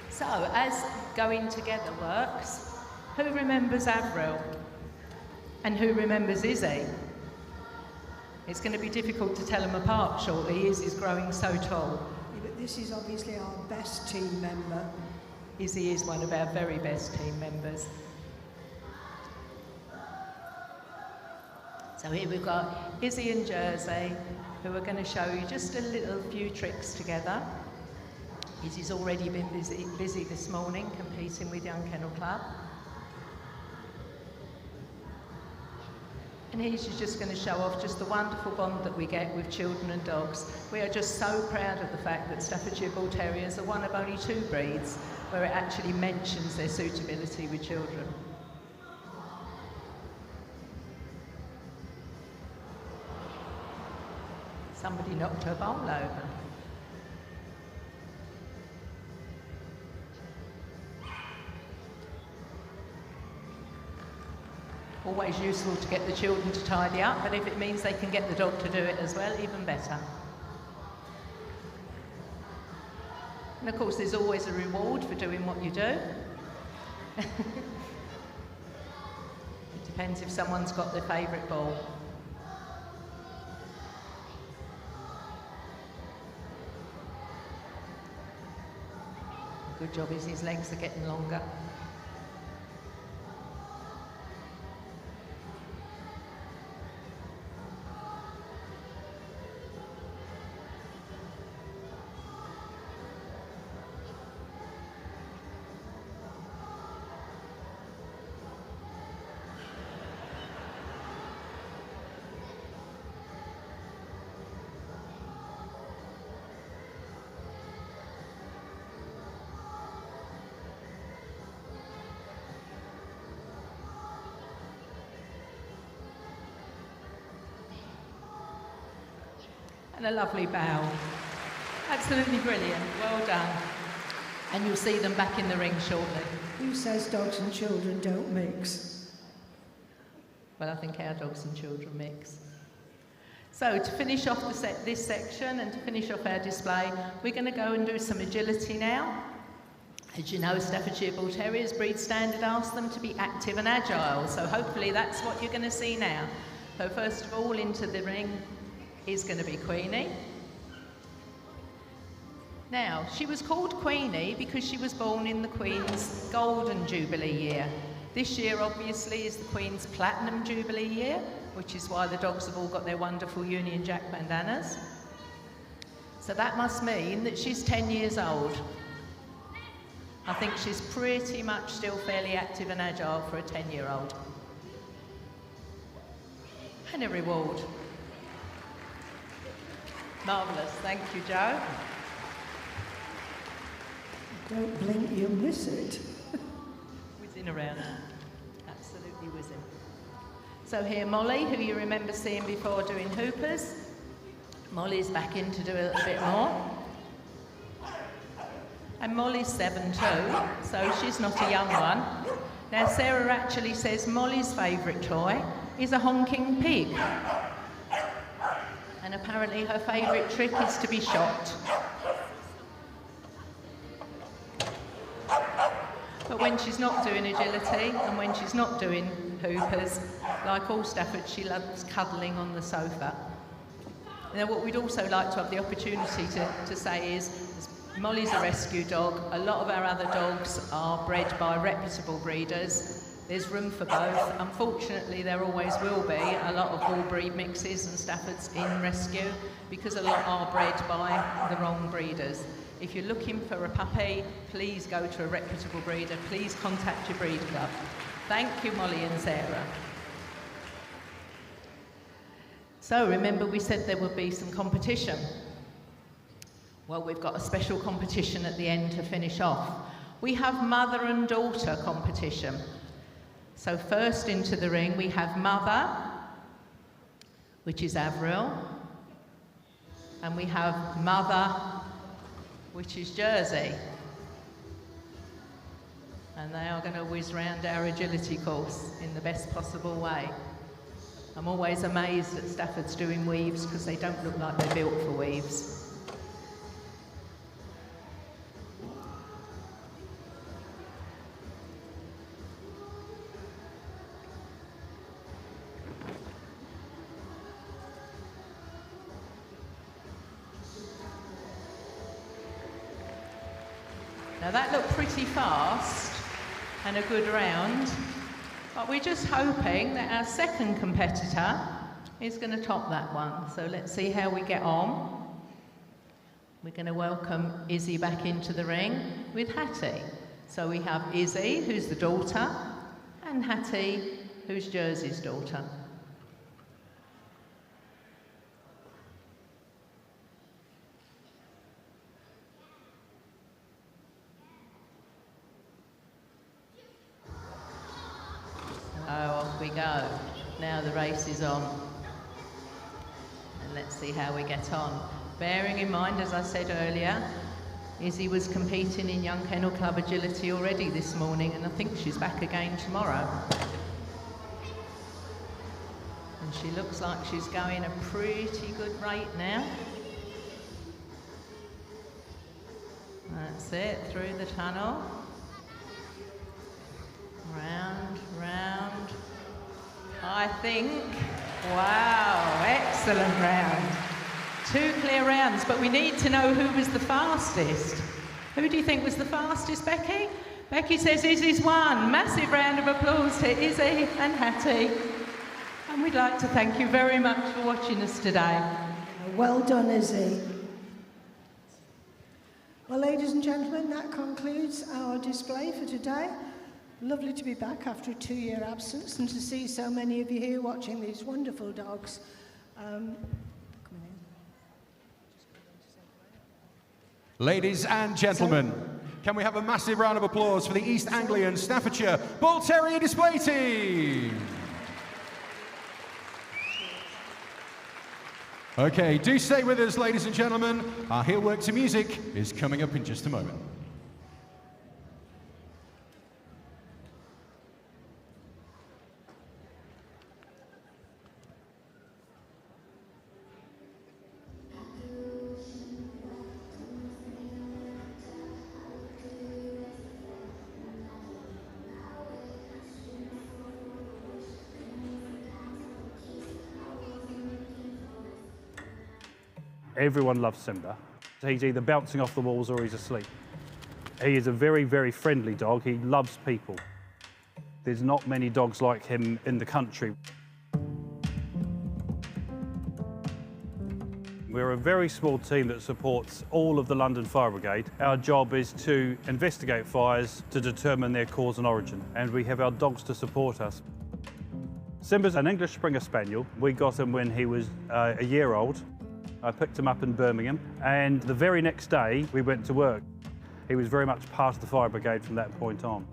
So, as going together works, who remembers Avril? And who remembers Izzy? It's going to be difficult to tell them apart shortly. Izzy's growing so tall. Yeah, but this is obviously our best team member. Izzy is one of our very best team members. So here we've got Izzy and Jersey, who are going to show you just a little few tricks together. Izzy's already been busy this morning competing with Young Kennel Club. And he's just going to show off just the wonderful bond that we get with children and dogs. We are just so proud of the fact that Staffordshire Bull Terriers are one of only 2 breeds where it actually mentions their suitability with children. Somebody knocked her bowl over. Always useful to get the children to tidy up, but if it means they can get the dog to do it as well, even better. And of course, there's always a reward for doing what you do. It depends if someone's got their favourite ball. Good job is his legs are getting longer. And a lovely bow. Absolutely brilliant, well done. And you'll see them back in the ring shortly. Who says dogs and children don't mix? Well, I think our dogs and children mix. So to finish off this section and to finish off our display, we're going to go and do some agility now. As you know, Staffordshire Bull Terriers breed standard asks them to be active and agile, so hopefully that's what you're going to see now. So first of all, into the ring is going to be Queenie. Now, she was called Queenie because she was born in the Queen's Golden Jubilee year. This year, obviously, is the Queen's Platinum Jubilee year, which is why the dogs have all got their wonderful Union Jack bandanas. So that must mean that she's 10 years old. I think she's pretty much still fairly active and agile for a 10-year-old. And a reward. Marvellous, thank you, Joe. Don't blink, you'll miss it. Whizzing around, absolutely whizzing. So here Molly, who you remember seeing before doing hoopers. Molly's back in to do a little bit more. And Molly's 7 too, so she's not a young one. Now Sarah actually says Molly's favourite toy is a honking pig. And apparently her favourite trick is to be shot. But when she's not doing agility and when she's not doing hoopers, like all Stafford, she loves cuddling on the sofa. Now what we'd also like to have the opportunity to say is, Molly's a rescue dog. A lot of our other dogs are bred by reputable breeders. There's room for both. Unfortunately, there always will be a lot of bull breed mixes and Staffords in rescue because a lot are bred by the wrong breeders. If you're looking for a puppy, please go to a reputable breeder. Please contact your breeder club. Thank you, Molly and Sarah. So remember we said there would be some competition. Well, we've got a special competition at the end to finish off. We have mother and daughter competition. So first into the ring we have Mother, which is Avril, and we have Mother, which is Jersey. And they are going to whiz round our agility course in the best possible way. I'm always amazed at Staffords doing weaves because they don't look like they're built for weaves. Now that looked pretty fast and a good round, but we're just hoping that our second competitor is going to top that one. So let's see how we get on. We're going to welcome Izzy back into the ring with Hattie. So we have Izzy, who's the daughter, and Hattie, who's Jersey's daughter. Oh, off we go. Now the race is on. And let's see how we get on. Bearing in mind, as I said earlier, Izzy was competing in Young Kennel Club Agility already this morning, and I think she's back again tomorrow. And she looks like she's going a pretty good rate now. That's it, through the tunnel. Round, round. I think, wow, excellent round. 2 clear rounds, but we need to know who was the fastest. Who do you think was the fastest, Becky? Becky says Izzy's won. Massive round of applause to Izzy and Hattie. And we'd like to thank you very much for watching us today. Well done, Izzy. Well, ladies and gentlemen, that concludes our display for today. Lovely to be back after a 2-year absence and to see so many of you here watching these wonderful dogs. Ladies and gentlemen, can we have a massive round of applause for the East Anglian Staffordshire Bull Terrier display team? Okay, do stay with us, ladies and gentlemen. Our Heelwork to music is coming up in just a moment. Everyone loves Simba. He's either bouncing off the walls or he's asleep. He is a very, very friendly dog. He loves people. There's not many dogs like him in the country. We're a very small team that supports all of the London Fire Brigade. Our job is to investigate fires to determine their cause and origin, and we have our dogs to support us. Simba's an English Springer Spaniel. We got him when he was a year old. I picked him up in Birmingham, and the very next day we went to work. He was very much part of the fire brigade from that point on.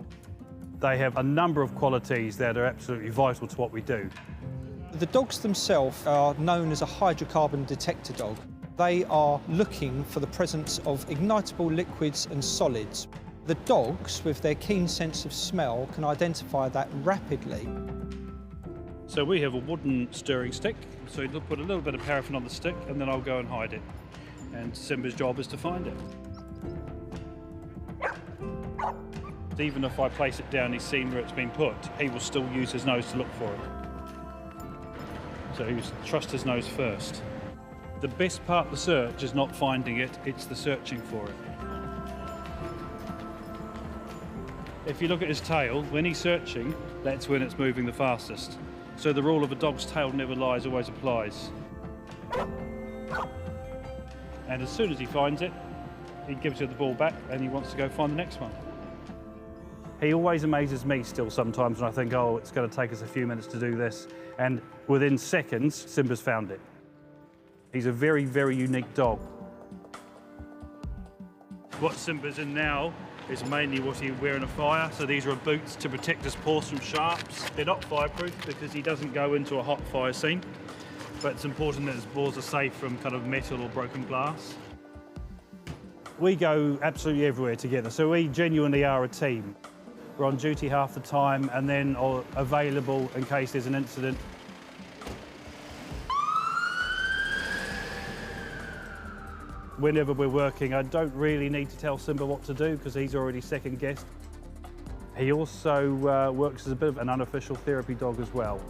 They have a number of qualities that are absolutely vital to what we do. The dogs themselves are known as a hydrocarbon detector dog. They are looking for the presence of ignitable liquids and solids. The dogs, with their keen sense of smell, can identify that rapidly. So we have a wooden stirring stick, so you'll put a little bit of paraffin on the stick and then I'll go and hide it. And Simba's job is to find it. Even if I place it down, he's seen where it's been put, he will still use his nose to look for it. So he trust his nose first. The best part of the search is not finding it, it's the searching for it. If you look at his tail, when he's searching, that's when it's moving the fastest. So the rule of a dog's tail never lies always applies. And as soon as he finds it, he gives you the ball back and he wants to go find the next one. He always amazes me still sometimes when I think, oh, it's going to take us a few minutes to do this. And within seconds, Simba's found it. He's a very, very unique dog. What Simba's in now is mainly what he wear in a fire. So these are boots to protect his paws from sharps. They're not fireproof because he doesn't go into a hot fire scene, but it's important that his paws are safe from kind of metal or broken glass. We go absolutely everywhere together, so we genuinely are a team. We're on duty half the time and then are available in case there's an incident. Whenever we're working, I don't really need to tell Simba what to do because he's already second guessed. He also works as a bit of an unofficial therapy dog as well.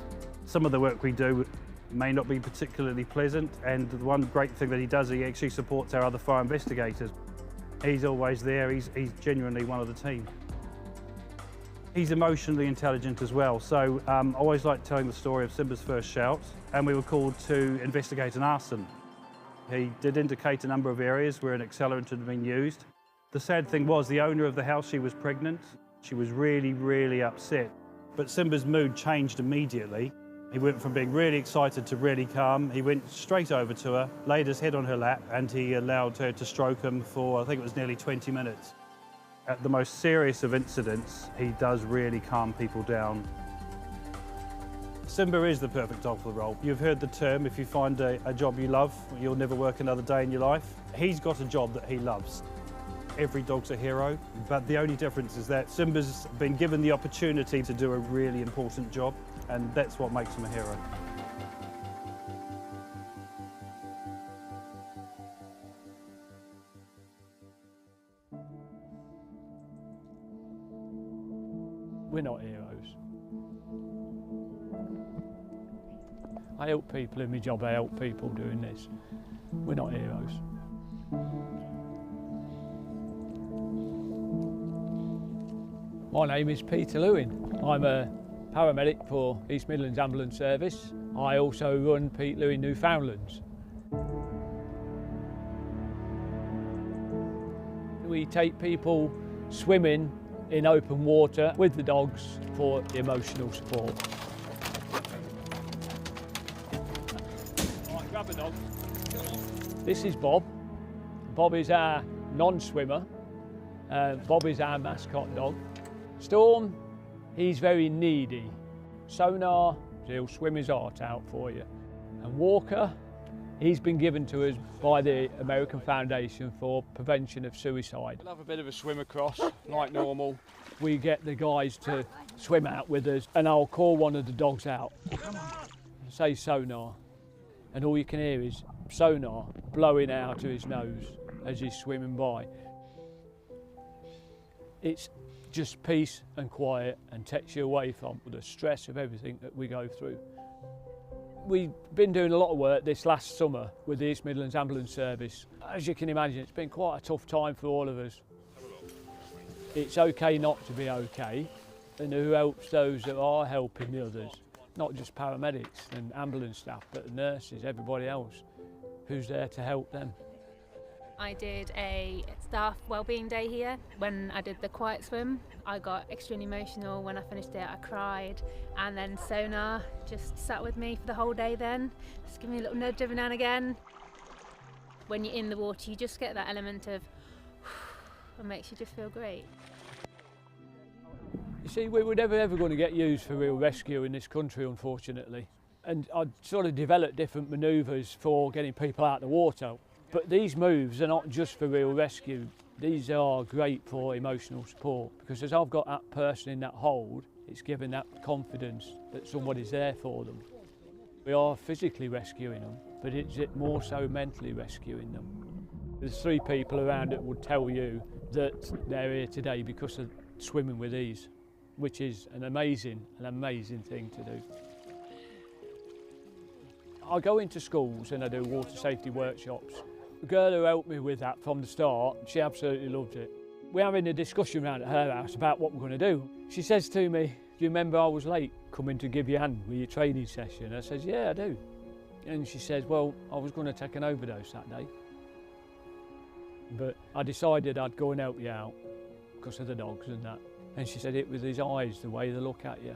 Some of the work we do may not be particularly pleasant, and the one great thing that he does, he actually supports our other fire investigators. He's always there, he's genuinely one of the team. He's emotionally intelligent as well, so I always like telling the story of Simba's first shout, and we were called to investigate an arson. He did indicate a number of areas where an accelerant had been used. The sad thing was the owner of the house, she was pregnant. She was really, really upset. But Simba's mood changed immediately. He went from being really excited to really calm. He went straight over to her, laid his head on her lap, and he allowed her to stroke him for, I think it was nearly 20 minutes. At the most serious of incidents, he does really calm people down. Simba is the perfect dog for the role. You've heard the term, if you find a job you love, you'll never work another day in your life. He's got a job that he loves. Every dog's a hero, but the only difference is that Simba's been given the opportunity to do a really important job, and that's what makes him a hero. We're not heroes. I help people in my job, I help people doing this. We're not heroes. My name is Peter Lewin. I'm a paramedic for East Midlands Ambulance Service. I also run Pete Lewin Newfoundlands. We take people swimming in open water with the dogs for emotional support. Right, grab a dog. This is Bob. Bob is our non-swimmer. Bob is our mascot dog. Storm, he's very needy. Sonar, he'll swim his heart out for you. And Walker, he's been given to us by the American Foundation for Prevention of Suicide. We'll have a bit of a swim across, like normal. We get the guys to swim out with us, and I'll call one of the dogs out. Say Sonar, and all you can hear is Sonar blowing out of his nose as he's swimming by. It's just peace and quiet and takes you away from the stress of everything that we go through. We've been doing a lot of work this last summer with the East Midlands Ambulance Service. As you can imagine, it's been quite a tough time for all of us. It's okay not to be okay, and who helps those that are helping the others? Not just paramedics and ambulance staff, but the nurses, everybody else who's there to help them. I did a staff wellbeing day here. When I did the quiet swim, I got extremely emotional. When I finished it, I cried. And then Sonar just sat with me for the whole day then. Just give me a little nudge every now and again. When you're in the water, you just get that element of, it makes you just feel great. You see, we were never ever going to get used for real rescue in this country, unfortunately. And I sort of developed different manoeuvres for getting people out of the water. But these moves are not just for real rescue. These are great for emotional support, because as I've got that person in that hold, it's giving that confidence that somebody's there for them. We are physically rescuing them, but it's more so mentally rescuing them. There's 3 people around that would tell you that they're here today because of swimming with ease, which is an amazing thing to do. I go into schools and I do water safety workshops. The girl who helped me with that from the start, she absolutely loved it. We're having a discussion around at her house about what we're going to do. She says to me, "Do you remember I was late coming to give you a hand with your training session?" I says, "Yeah, I do." And she says, "Well, I was going to take an overdose that day, but I decided I'd go and help you out because of the dogs and that." And she said, "It was his eyes, the way they look at you.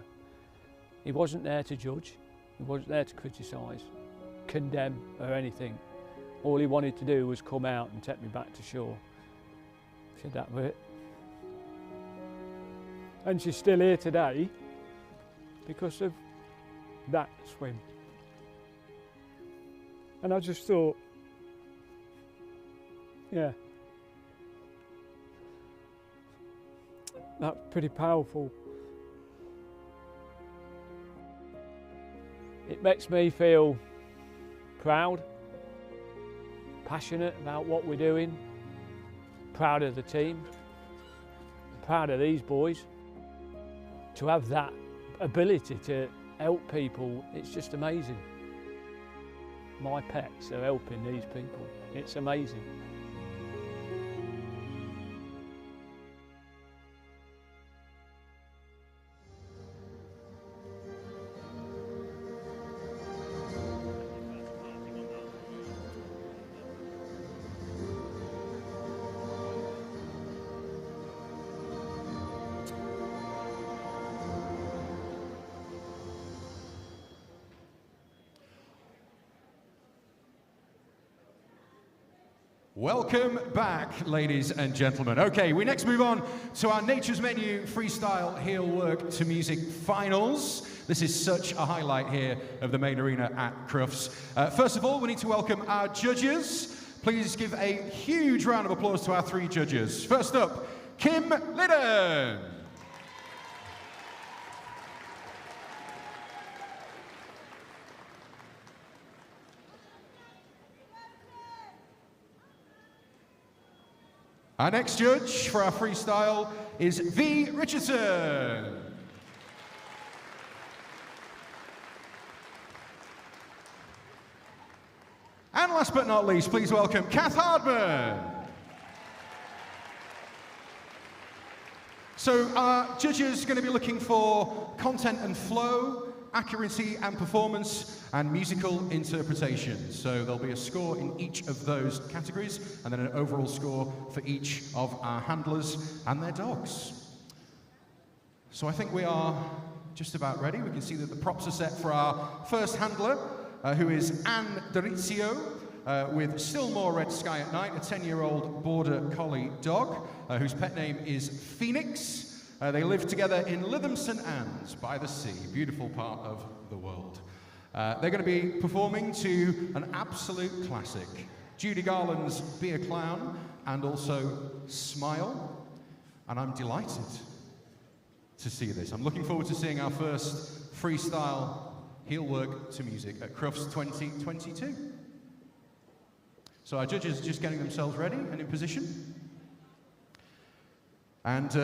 He wasn't there to judge, he wasn't there to criticise, condemn or anything. All he wanted to do was come out and take me back to shore." She said that was it. And she's still here today because of that swim. And I just thought, yeah, that's pretty powerful. It makes me feel proud, passionate about what we're doing, proud of the team, proud of these boys. To have that ability to help people, it's just amazing. My pets are helping these people. It's amazing. Welcome back, ladies and gentlemen. Okay, we next move on to our Nature's Menu Freestyle Heelwork to Music Finals. This is such a highlight here of the main arena at Crufts. First of all, we need to welcome our judges. Please give a huge round of applause to our three judges. First up, Kim Liddon. Our next judge for our freestyle is V. Richardson. And last but not least, please welcome Kath Hardman. So our judges are going to be looking for content and flow, accuracy and performance, and musical interpretation. So there'll be a score in each of those categories, and then an overall score for each of our handlers and their dogs. So I think we are just about ready. We can see that the props are set for our first handler, who is Anne Dorizio, with Still More Red Sky at Night, a 10-year-old Border Collie dog, whose pet name is Phoenix. They live together in Lytham St Anne's by the sea, beautiful part of the world. They're going to be performing to an absolute classic, Judy Garland's Be a Clown, and also Smile, and I'm delighted to see this. I'm looking forward to seeing our first freestyle Heelwork to Music at Crufts 2022. So our judges are just getting themselves ready and in position. And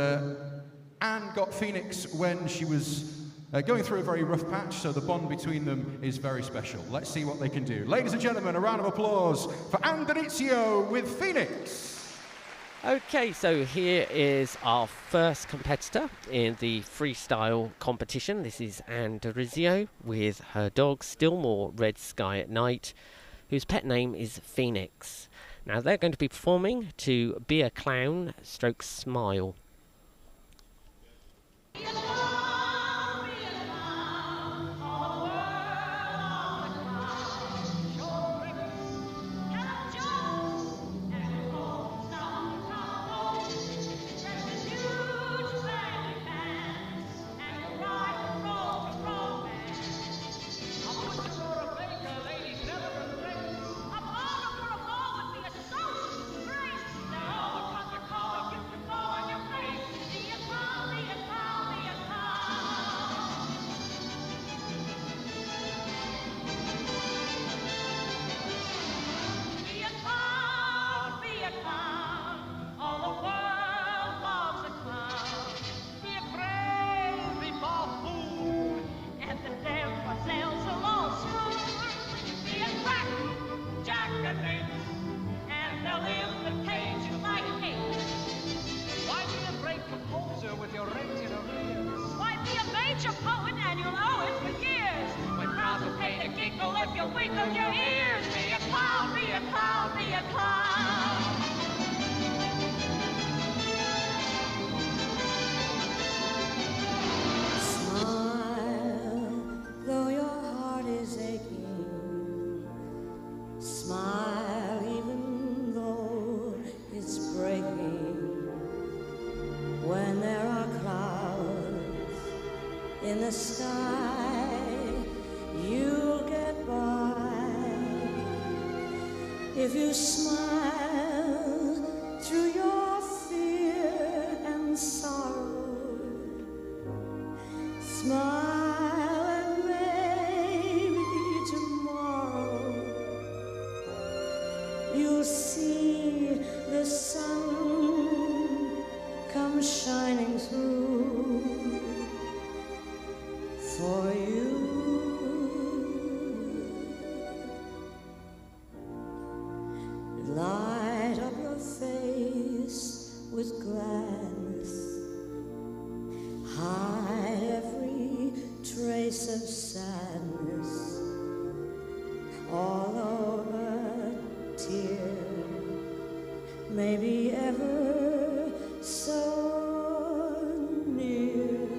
Anne got Phoenix when she was going through a very rough patch, so the bond between them is very special. Let's see what they can do. Ladies and gentlemen, a round of applause for Anne Dorizio with Phoenix. Okay, so here is our first competitor in the freestyle competition. This is Anne Dorizio with her dog Still More Red Sky at Night, whose pet name is Phoenix. Now they're going to be performing to Be a Clown / Smile. If you smile through your fear and sorrow, smile and maybe tomorrow you'll see the sun come shining through for you. Light up your face with gladness, hide every trace of sadness, although a tear may be ever so near.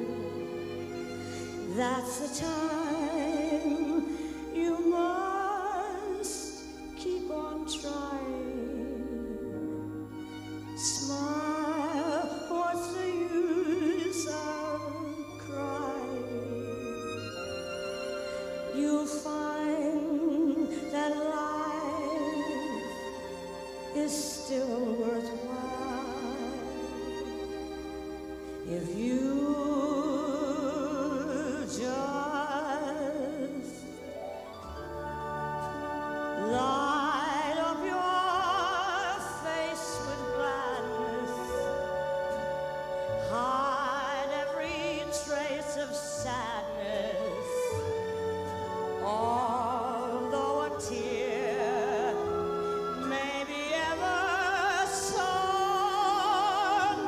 That's the time you must keep on trying. you'll find that life is still worthwhile if you just light up your face with gladness, hide every trace of sadness, although a tear may be ever so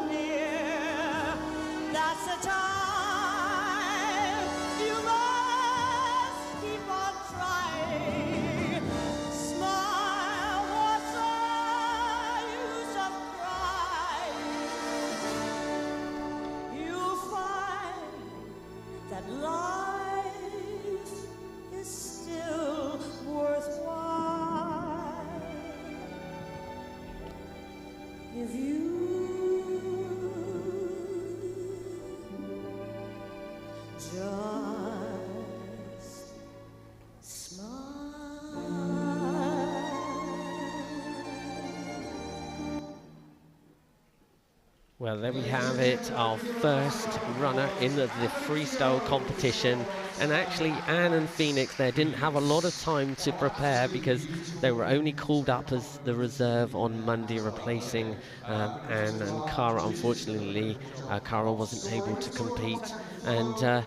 near. That's the time you must keep on trying. Smile, what's the use of crying? You'll find that life is still worthwhile if you just Well, there we have it, our first runner in the freestyle competition. And actually, Anne and Phoenix there didn't have a lot of time to prepare because they were only called up as the reserve on Monday, replacing Anne and Cara. Unfortunately, Cara wasn't able to compete. And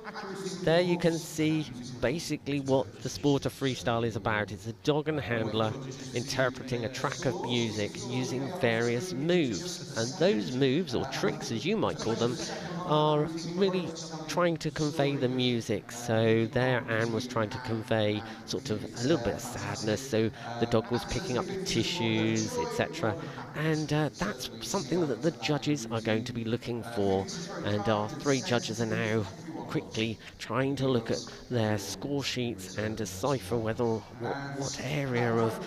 there you can see basically what the sport of freestyle is about. It's a dog and handler interpreting a track of music using various moves. And those moves, or tricks as you might call them, are really trying to convey the music. So there Anne was trying to convey sort of a little bit of sadness, so the dog was picking up the tissues, etc. And that's something that the judges are going to be looking for. And our three judges are now quickly trying to look at their score sheets and decipher whether what area of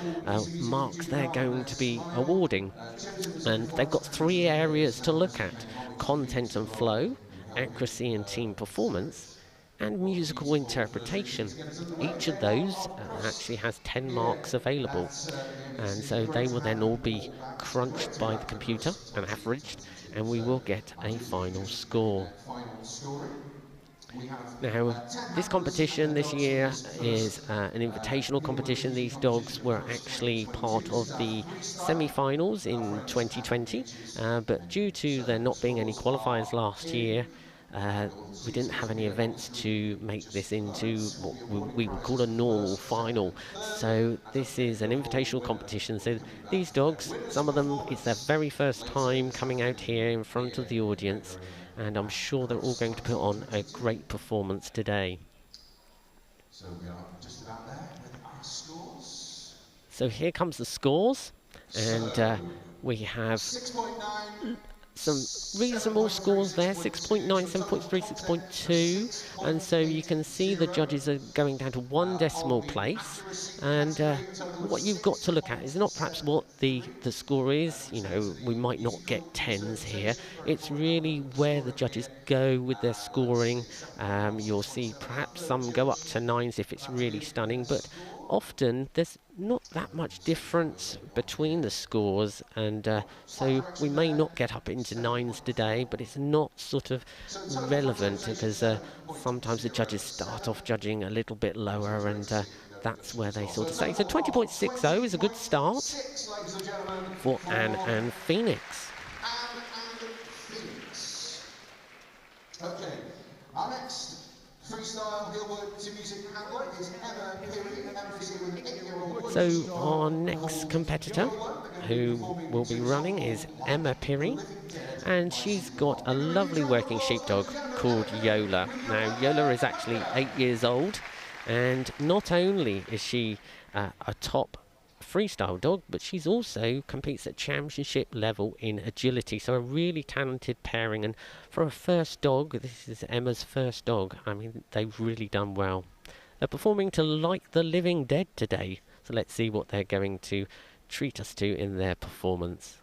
marks they're going to be awarding. And they've got three areas to look at: content and flow, accuracy and team performance, and musical interpretation. Each of those actually has 10 marks available, and so they will then all be crunched by the computer and averaged, and we will get a final score. Now, this competition this year is an invitational competition. These dogs were actually part of the semi-finals in 2020, but due to there not being any qualifiers last year, we didn't have any events to make this into what we would call a normal final. So this is an invitational competition. So these dogs, some of them, it's their very first time coming out here in front of the audience, and I'm sure they're all going to put on a great performance today. So we are just about there with our scores. So here comes the scores, and we have some reasonable scores there: 6.9, 7.3, 6.2, and so you can see the judges are going down to 1 decimal place. And what you've got to look at is not perhaps what the score is. You know, we might not get 10s here. It's really where the judges go with their scoring. You'll see perhaps some go up to 9s if it's really stunning, but often there's not that much difference between the scores, and so we may not get up into 9s today, but it's not sort of relevant because sometimes the judges start off judging a little bit lower, and that's where they sort of say. So 20.60 is a good start for Anne and Phoenix. Okay, our next freestyle Heelwork to music handler is Emma Peary. So our next competitor who will be running is Emma Peary, and she's got a lovely working sheepdog called Yola. Now Yola is actually 8 years old, and not only is she a top freestyle dog, but she's also competes at championship level in agility, so a really talented pairing. And for a first dog, this is Emma's first dog, I mean, they've really done well. They're performing to Like the Living Dead today, so let's see what they're going to treat us to in their performance.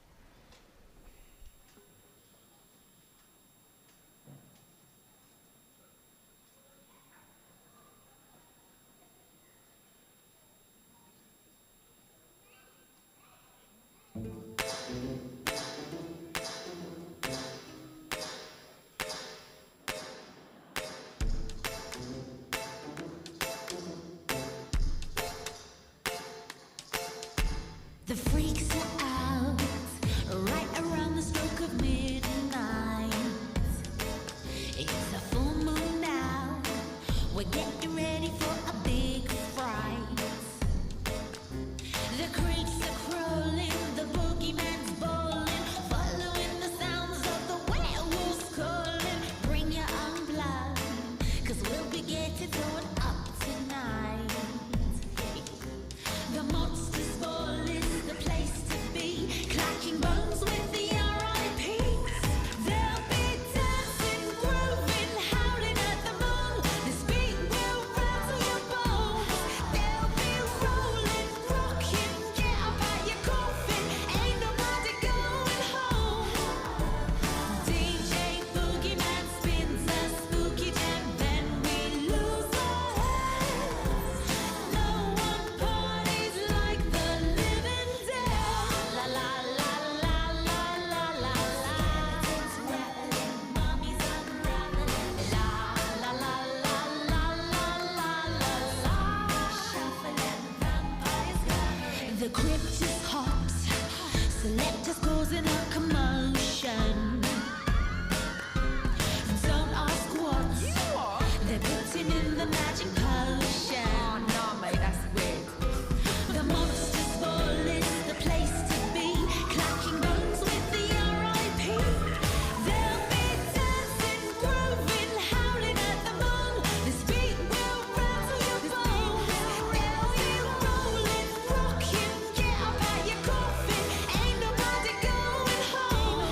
It's a full moon now. We're getting ready for a big fright. The creeps are crawling, the boogeyman's bawling, following the sounds of the werewolves calling. Bring your own blood, 'cause we'll be getting thrown up tonight. The monster's ball is the place to be, clacking bones with the R.I.Ps. They'll be dancing, grooving, howling at the moon. This beat will rattle your bones. They'll be rolling, rocking, get up out your coffin. Ain't nobody going home. DJ Boogeyman spins a spooky jam, then we lose our heads. No one parties like the living dead. La la la la la la la la. It's rattling, mommy's unraveling. La la la la la la la la la. Shuffling, vampires gathering. The crypt is hot, selectors causing a commotion. Don't ask what they're putting in the magic potion. Oh, no, mate, that's weird. The monster's ball is the place to be, clacking bones with the R.I.P. They'll be dancing, grooving, howling at the moon. This beat will rattle your bones. They'll be rolling, rocking, get up out your coffin. Ain't nobody going home.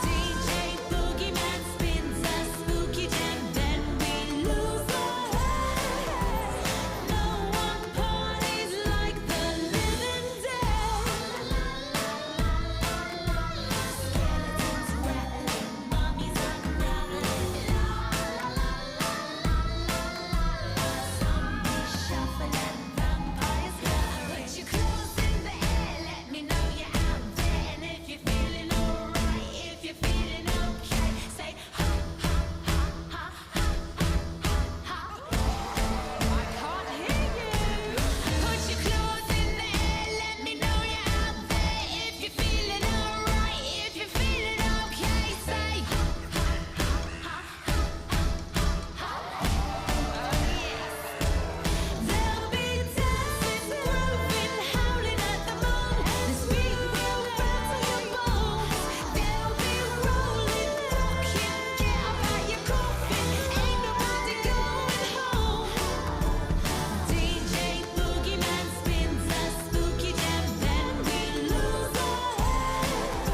DJ Boogeyman spins a spooky jam, then we lose our heads. No one parties like the living dead. Skeletons rattling, mummies unraveling. Zombies shuffling, vampires gathering. Put your claws in the air, let me know you're out there. And if you're feeling alright, if you're feeling okay, say ha ha ha ha ha ha ha. I can't hear you. Put your claws in the air, let me know you're out there. If you're feeling alright, if you're feeling okay, say ha ha ha ha ha ha. Oh yes. They'll be dancing, grooving, howling at the moon. This beat will rattle your bones. They'll be rolling, rocking, get up out your coffin. Ain't nobody going home. DJ Boogeyman spins a spooky jam, then we lose our heads.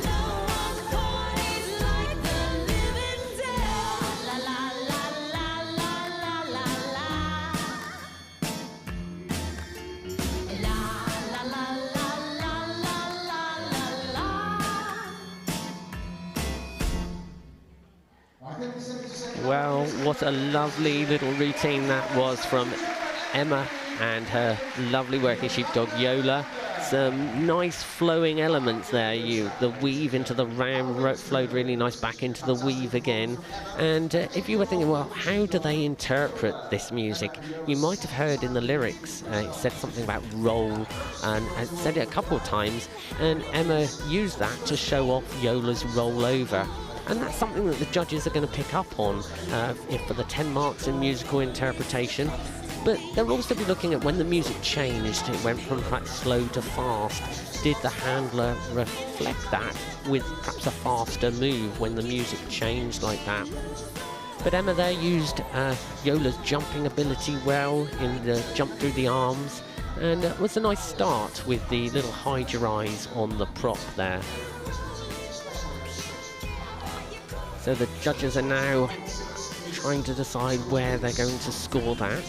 No one parties like the living dead. La la la la la la la la. La la la la la la la la. Well, what a lovely little routine that was from Emma and her lovely working sheepdog Yola. Some nice flowing elements there. The weave into the round flowed really nice back into the weave again. And if you were thinking, well, how do they interpret this music? You might have heard in the lyrics it said something about roll, and it said it a couple of times. And Emma used that to show off Yola's roll over. And that's something that the judges are going to pick up on for the 10 marks in musical interpretation. But they'll also be looking at when the music changed. It went from perhaps slow to fast. Did the handler reflect that with perhaps a faster move when the music changed like that? But Emma there used Yola's jumping ability well in the jump through the arms. And it was a nice start with the little hide your eyes on the prop there. So the judges are now trying to decide where they're going to score that.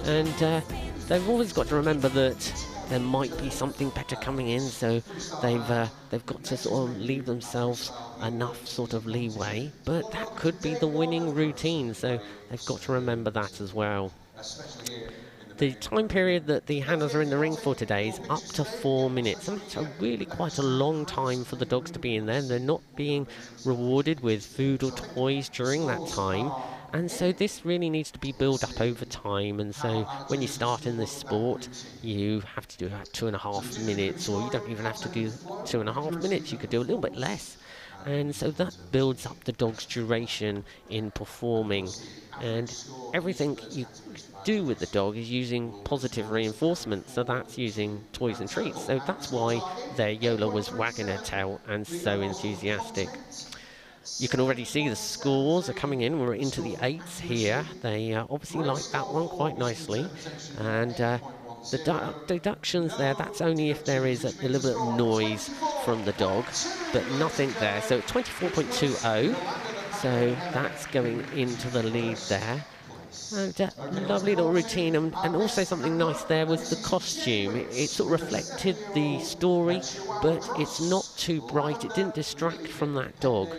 And they've always got to remember that there might be something better coming in, so they've got to sort of leave themselves enough sort of leeway. But that could be the winning routine, so they've got to remember that as well. The time period that the handlers are in the ring for today is up to 4 minutes, and that's really quite a long time for the dogs to be in there. They're not being rewarded with food or toys during that time, and so this really needs to be built up over time. And so when you start in this sport, you have to do about 2.5 minutes, or you don't even have to do 2.5 minutes, you could do a little bit less. and so that builds up the dog's duration in performing. And everything you do with the dog is using positive reinforcement, so that's using toys and treats. So that's why there Yola was wagging her tail and so enthusiastic. You can already see the scores are coming in. We're into the 8s here. They obviously like that one quite nicely. And the deductions there, that's only if there is a little bit of noise from the dog, but nothing there. So 24.20. So that's going into the lead there. And lovely little routine, and also something nice there was the costume. It sort of reflected the story, but it's not too bright. It didn't distract from that dog.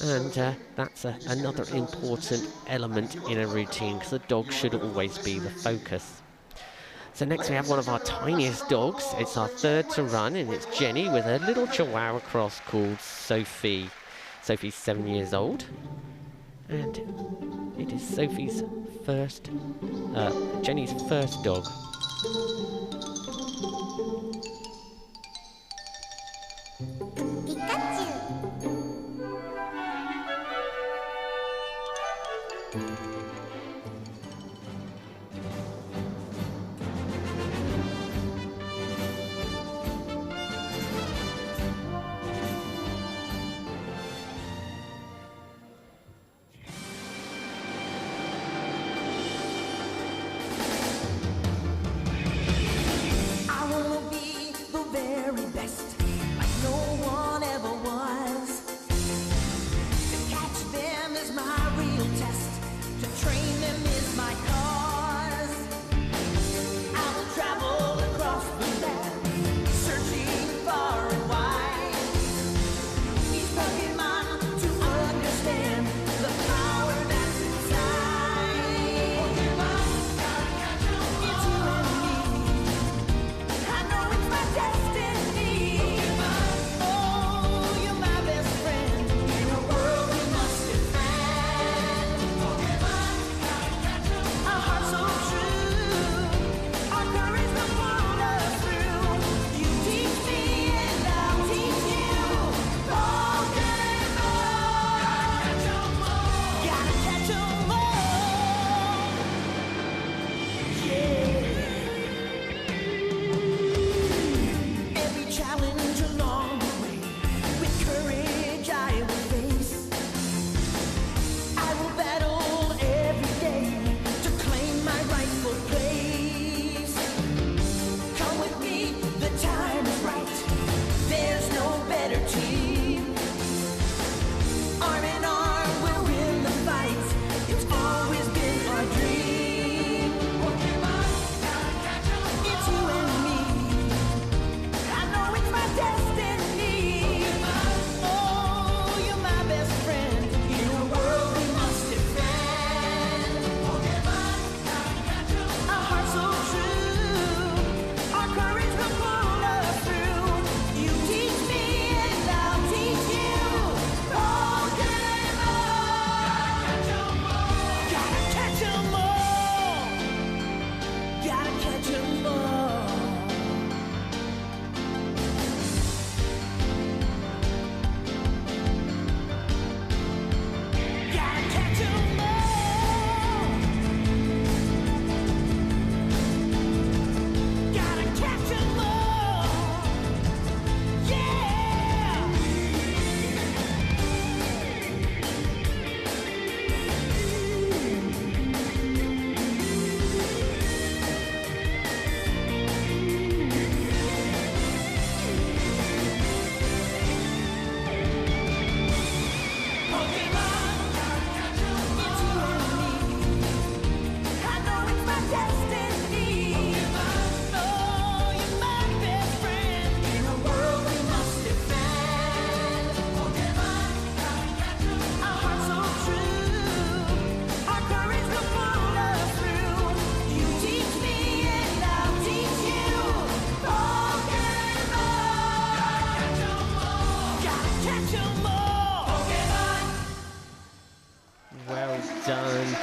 And that's another important element in a routine, because the dog should always be the focus. So next we have one of our tiniest dogs. It's our third to run, and it's Jenny with a little Chihuahua cross called Sophie. Sophie's 7 years old, and it is Sophie's first, Jenny's first dog.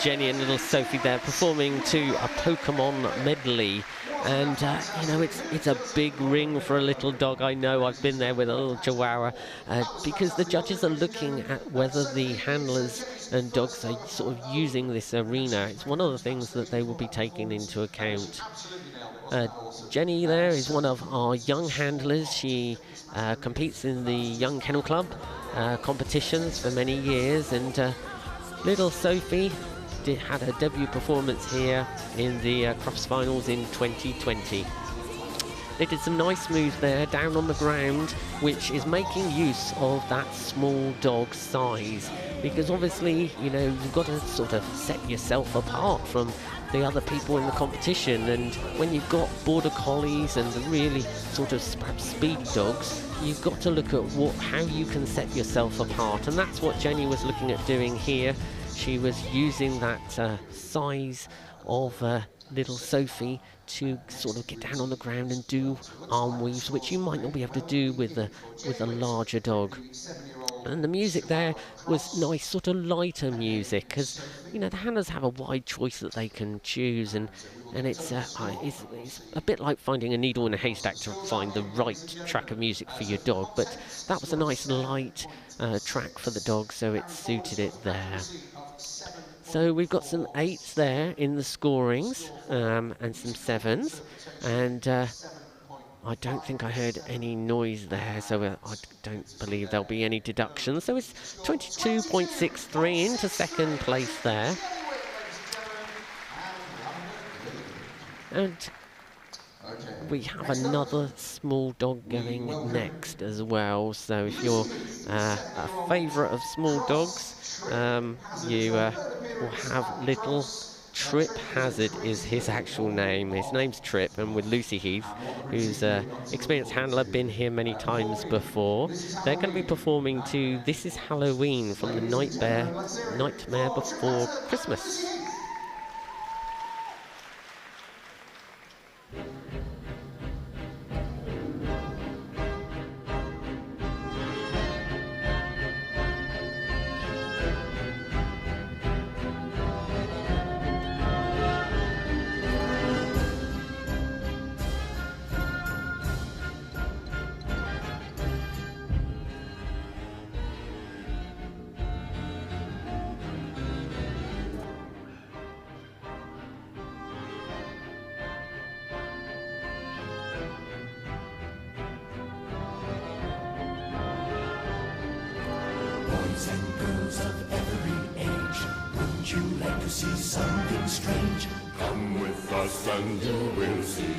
Jenny and little Sophie there performing to a Pokemon medley, And you know, it's a big ring for a little dog. I know, I've been there with a little Chihuahua, because the judges are looking at whether the handlers and dogs are sort of using this arena. It's one of the things that they will be taking into account. Jenny there is one of our young handlers. She competes in the Young Kennel Club competitions for many years, and little Sophie had her debut performance here in the Crufts Finals in 2020. They did some nice moves there down on the ground, which is making use of that small dog size, because obviously, you know, you've got to sort of set yourself apart from the other people in the competition, and when you've got border collies and the really sort of perhaps speedy dogs, you've got to look at how you can set yourself apart, and that's what Jenny was looking at doing here. She was using that size of little Sophie to sort of get down on the ground and do arm weaves, which you might not be able to do with a larger dog. And the music there was nice, sort of lighter music, because you know the handlers have a wide choice that they can choose, and it's a bit like finding a needle in a haystack to find the right track of music for your dog. But that was a nice light track for the dog, so it suited it there. So we've got some 8s there in the scorings, and some 7s, and I don't think I heard any noise there, so I don't believe there'll be any deductions. So it's 22.63 into second place there. And we have another small dog going next as well. So if you're a favourite of small dogs, you will have little Trip Hazard is his actual name. His name's Trip, and with Lucy Heath, who's an experienced handler, been here many times before. They're going to be performing to This Is Halloween from the Nightmare Before Christmas. Boys and girls of every age, wouldn't you like to see something strange? Come with us and you will see.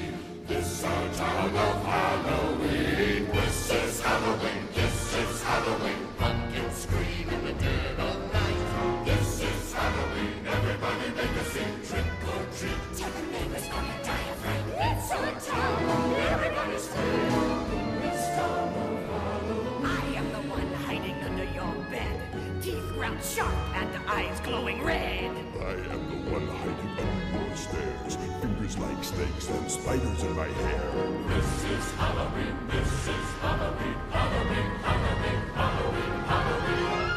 This our town of Halloween. This is Halloween, this is Halloween. Pumpkins scream in the dead of night. This is Halloween, everybody make a scene. Trick or treat, tell the neighbors gonna die of fright. It's our town, everybody scream. This town of Halloween. I am the one hiding under your bed, teeth ground sharp and eyes glowing red. I am the one hiding under your stairs, fingers like snakes and spiders in my hair. This is Halloween, this is Halloween, Halloween, Halloween, Halloween, Halloween.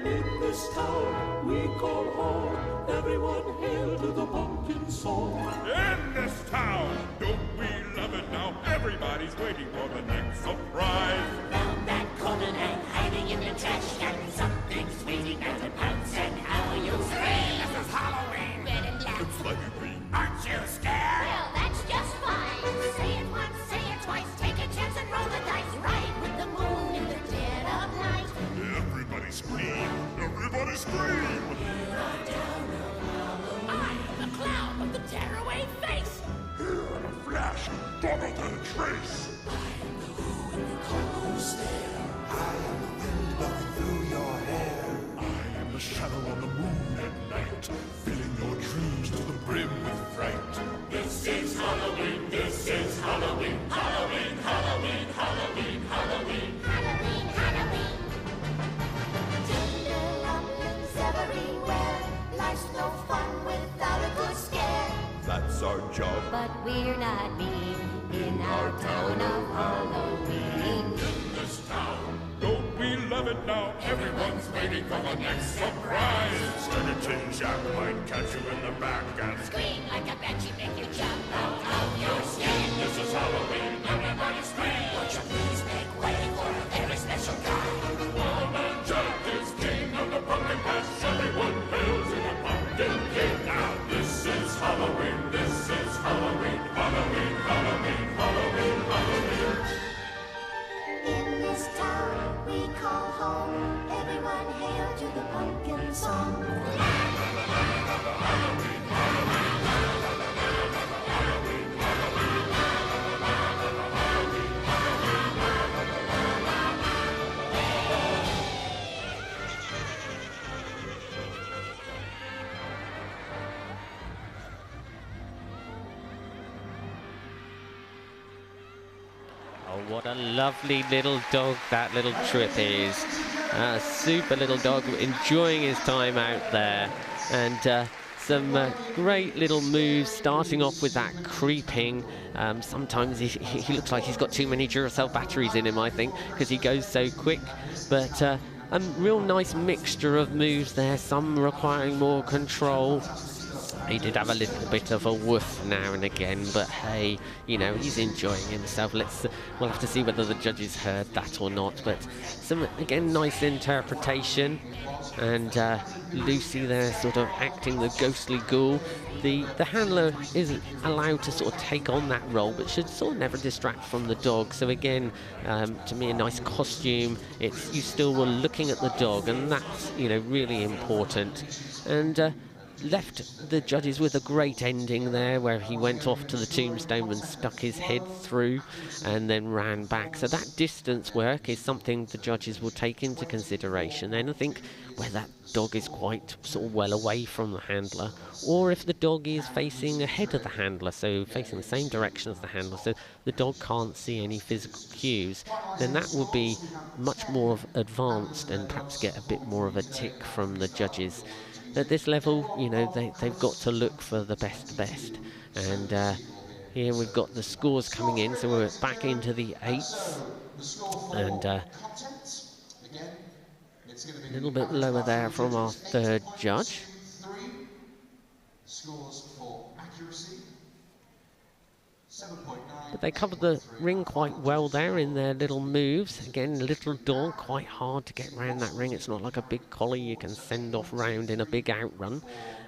In this town we call home, everyone hail to the pumpkin song. In this town, don't we love it now? Everybody's waiting for the next surprise. Found that golden egg hiding in the trash can. Something's waiting at the pounce, and how you'll scream. This is Halloween. Red and black. It's like a green. Aren't you scared? Well, that's just fine. Say it once, say it twice. Take a chance and roll the dice. Ride with the moon in the dead of night. Everybody scream! Everybody scream! Here I down of Halloween. I am the clown with the tearaway face. Here in a flash, double the trace. I am the who in the cold stare. I am the wind blowing through your hair. I am the shadow on the moon at night, filling your dreams to the brim with fright. This is Halloween, this is Halloween, Halloween, Halloween, Halloween, Halloween, Halloween, Halloween. Tinderlumblings everywhere. Life's no fun without a good scare. That's our job. But we're not mean in our town of Halloween. In this town, don't we love it now? Everyone's waiting for the next surprise. Skeleton Jack might catch you in the back and Scream like a banshee, make you jump out. what a lovely little dog that little Trip is. A super little dog, enjoying his time out there. And some great little moves, starting off with that creeping. Sometimes he looks like he's got too many Duracell batteries in him, I think, because he goes so quick. But a real nice mixture of moves there, some requiring more control. He did have a little bit of a woof now and again, but hey, you know, he's enjoying himself. We'll have to see whether the judges heard that or not. But some, again, nice interpretation. And Lucy there sort of acting the ghostly ghoul. The handler is allowed to sort of take on that role, but should sort of never distract from the dog. So again, to me, a nice costume. It's, you still were looking at the dog, and that's, you know, really important. And left the judges with a great ending there, where he went off to the tombstone and stuck his head through and then ran back. So that distance work is something the judges will take into consideration. And I think where that dog is quite sort of well away from the handler, or if the dog is facing ahead of the handler, so facing the same direction as the handler, so the dog can't see any physical cues, then that would be much more advanced and perhaps get a bit more of a tick from the judges. At this level, you know, they've got to look for the best. And here we've got the scores coming in, so we're back into the 8s. And a little bit lower there from our third judge. But they covered the ring quite well there in their little moves. Again, little dog, quite hard to get round that ring. It's not like a big collie you can send off round in a big outrun.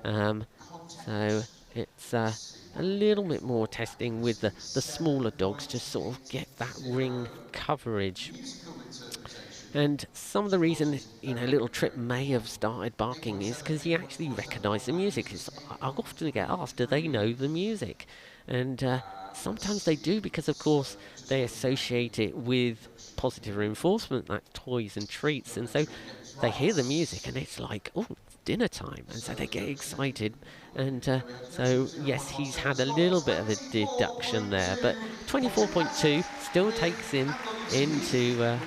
So it's a little bit more testing with the smaller dogs to sort of get that ring coverage. And some of the reason, you know, little Trip may have started barking is because he actually recognised the music. I often get asked, do they know the music? And sometimes they do, because of course they associate it with positive reinforcement, that's toys and treats, and so they hear the music and it's like, oh, it's dinner time, and so they get excited. And so yes, he's had a little bit of a deduction there, but 24.2 still takes him into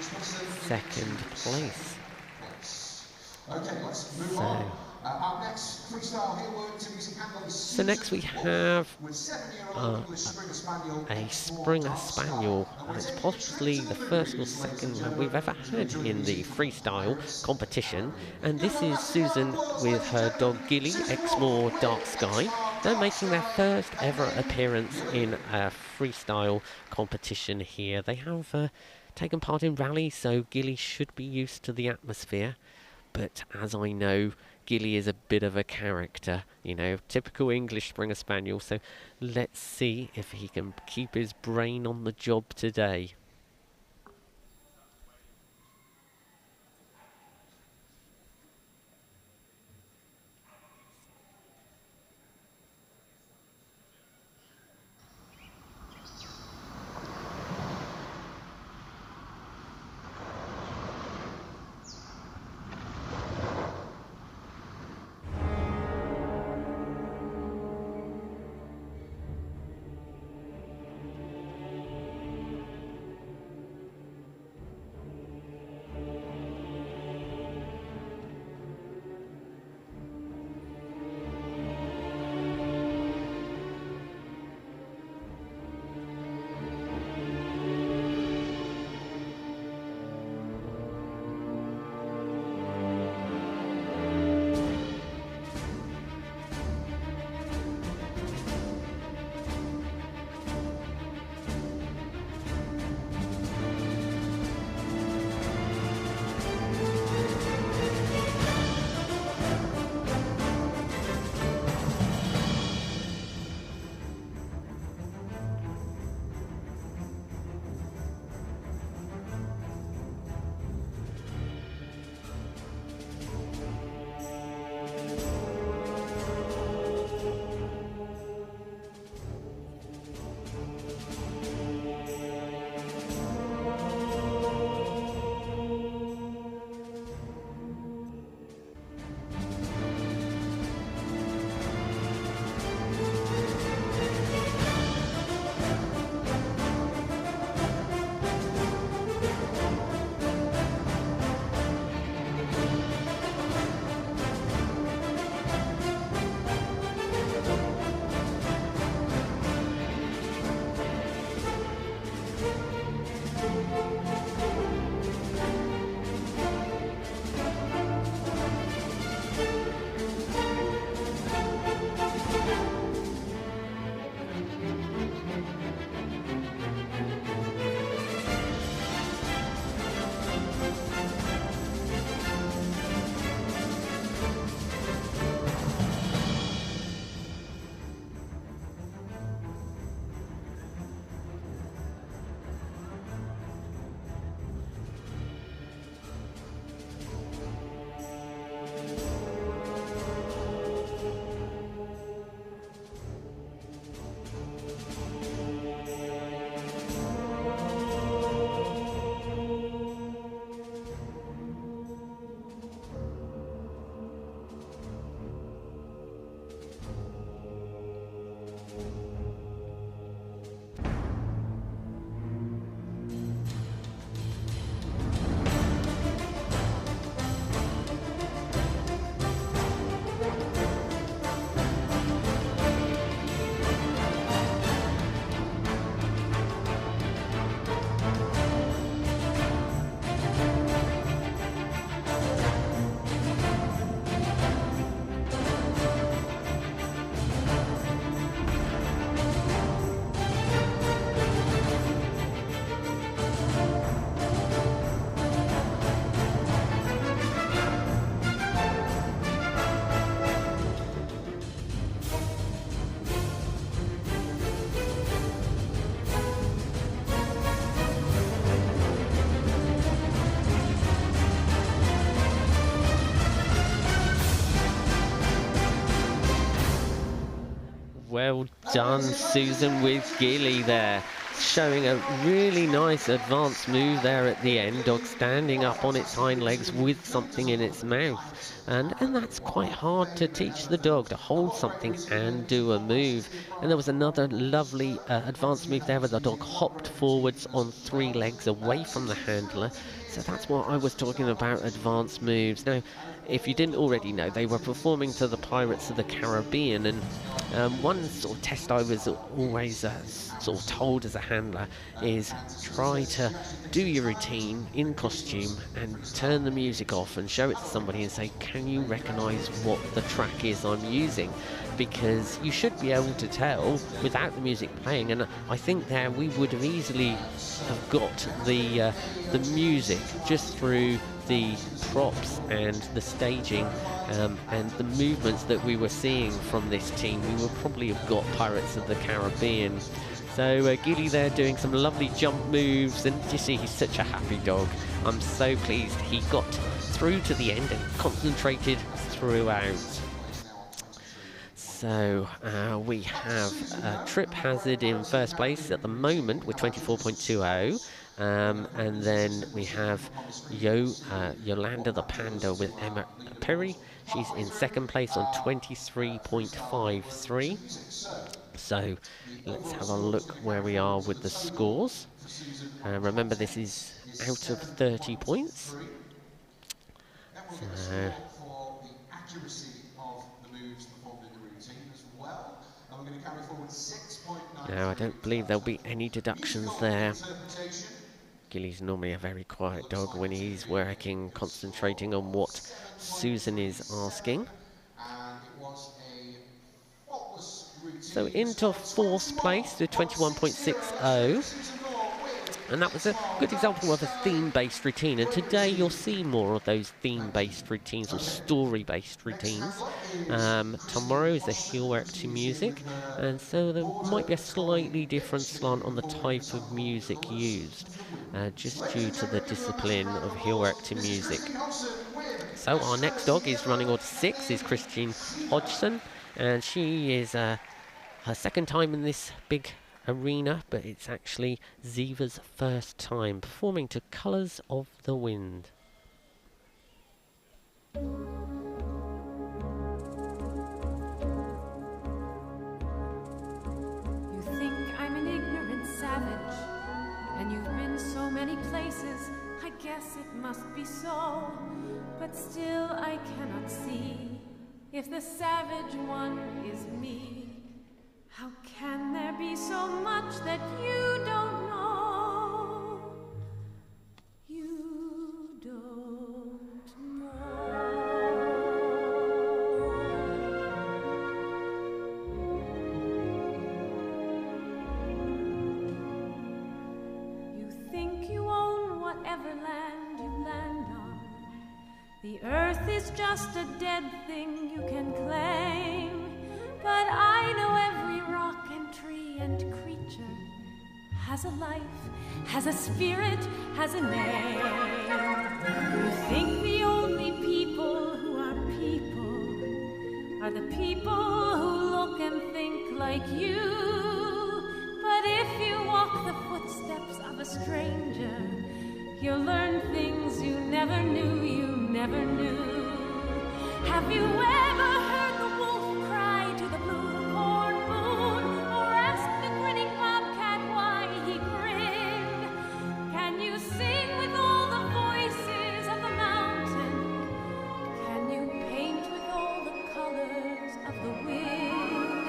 second place. Okay, let's move on. Up next, Freestyle Heelwork to music handlers. So next we have a Springer Spaniel. It's possibly the first or second one we've ever had in the freestyle competition. And this is Susan with her dog Gilly, Exmoor Dark Sky. They're making their first ever appearance in a freestyle competition here. They have taken part in rallies, so Gilly should be used to the atmosphere. But as I know, Gilly is a bit of a character, you know, typical English Springer Spaniel. So let's see if he can keep his brain on the job today. Well done, Susan, with Gilly there. Showing a really nice advanced move there at the end. Dog standing up on its hind legs with something in its mouth. And that's quite hard to teach the dog, to hold something and do a move. And there was another lovely advanced move there where the dog hopped forwards on 3 legs away from the handler. So that's what I was talking about, advanced moves. Now, if you didn't already know, they were performing to the Pirates of the Caribbean, and one sort of test I was always sort of told as a handler is try to do your routine in costume and turn the music off and show it to somebody and say, can you recognise what the track is I'm using? Because you should be able to tell without the music playing, and I think there we would have easily have got the music just through the props and the staging and the movements that we were seeing from this team. We would probably have got Pirates of the Caribbean. So Gilly there doing some lovely jump moves, and you see he's such a happy dog. I'm so pleased he got through to the end and concentrated throughout. So we have Trip Hazard in first place at the moment with 24.20. And then we have Yolanda the Panda with Emma Perry. She's in second place on 23.53. So let's have a look where we are with the scores. Remember, this is out of 30 points. So, now, I don't believe there'll be any deductions there. Gilly's normally a very quiet dog when he's working, concentrating on what Susan is asking. So into fourth place with 21.60. And that was a good example of a theme-based routine. And today you'll see more of those theme-based routines or story-based routines. Tomorrow is a Heelwork to music. And so there might be a slightly different slant on the type of music used, just due to the discipline of Heelwork to music. So our next dog is running order 6, is Christine Hodgson. And she is her second time in this big arena, but it's actually Ziva's first time performing to Colours of the Wind. You think I'm an ignorant savage, and you've been so many places, I guess it must be so, but still I cannot see if the savage one is me. How can there be so much that you don't know? You don't know. You think you own whatever land you land on. The earth is just a dead thing you can claim. But I know every rock and tree and creature has a life, has a spirit, has a name. You think the only people who are the people who look and think like you. But if you walk the footsteps of a stranger, you'll learn things you never knew, you never knew. Have you ever heard the wolf cry to the blue corn moon, or ask the grinning bobcat why he grinned? Can you sing with all the voices of the mountain? Can you paint with all the colors of the wind?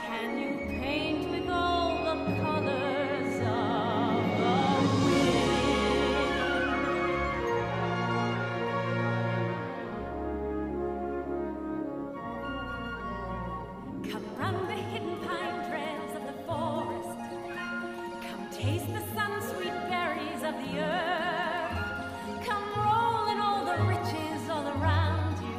Can you paint with all the colors of the Come run the hidden pine trails of the forest. Come taste the sun-sweet berries of the earth. Come roll in all the riches all around you,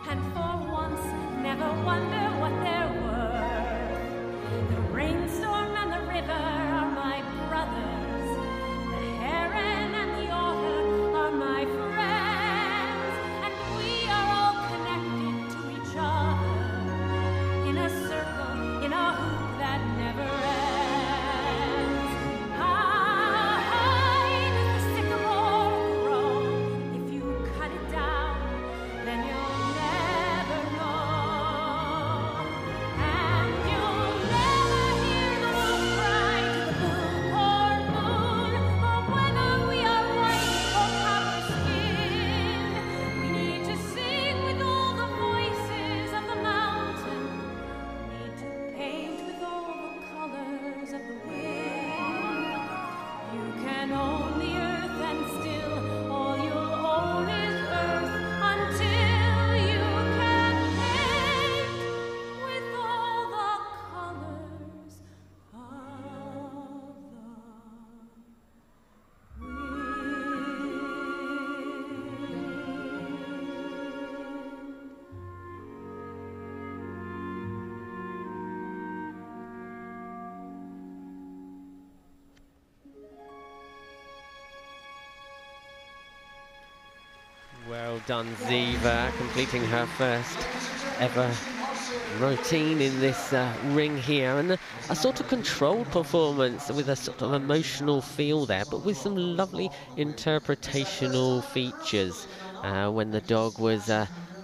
and for once never wonder what they're worth. The rainstorm and the river are my brothers. The heron and the otter are my friends, and we are all connected to each other. In a circle, in a Well done, Ziva, completing her first ever routine in this ring here, and a sort of controlled performance with a sort of emotional feel there, but with some lovely interpretational features. When the dog was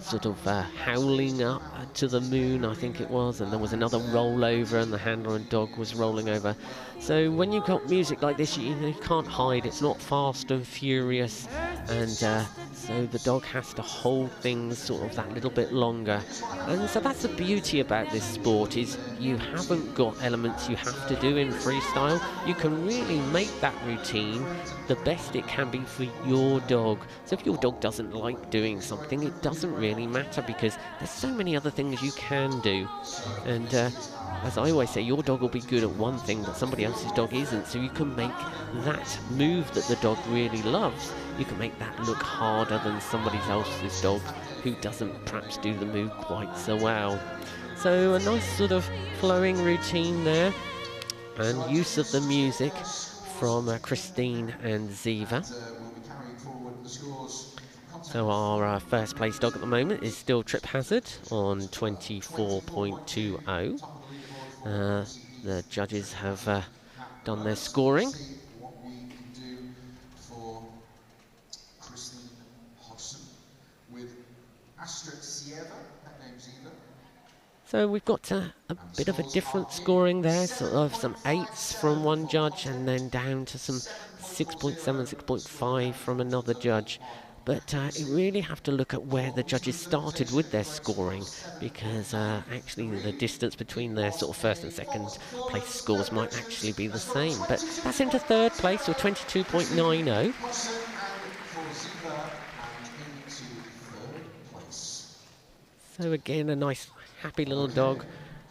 sort of howling up to the moon, I think it was, and there was another rollover and the handler and dog was rolling over. So when you've got music like this, you can't hide. It's not fast and furious, and so the dog has to hold things sort of that little bit longer. And so that's the beauty about this sport, is you haven't got elements you have to do in freestyle. You can really make that routine the best it can be for your dog. So if your dog doesn't like doing something, it doesn't really matter, because there's so many other things you can do. And as I always say, your dog will be good at one thing that somebody else's dog isn't, so you can make that move that the dog really loves, you can make that look harder than somebody else's dog who doesn't perhaps do the move quite so well. So a nice sort of flowing routine there, and use of the music from Christine and Ziva. So our first place dog at the moment is still Trip Hazard on 24.20. The judges have done their scoring. So we've got a bit of a different scoring there, sort of some 8s from one judge and then down to some 6.7, 6.5 from another judge. But you really have to look at where the judges started with their scoring, because actually the distance between their sort of first and second place scores might actually be the same. But that's into third place with 22.90. So again, a nice happy little dog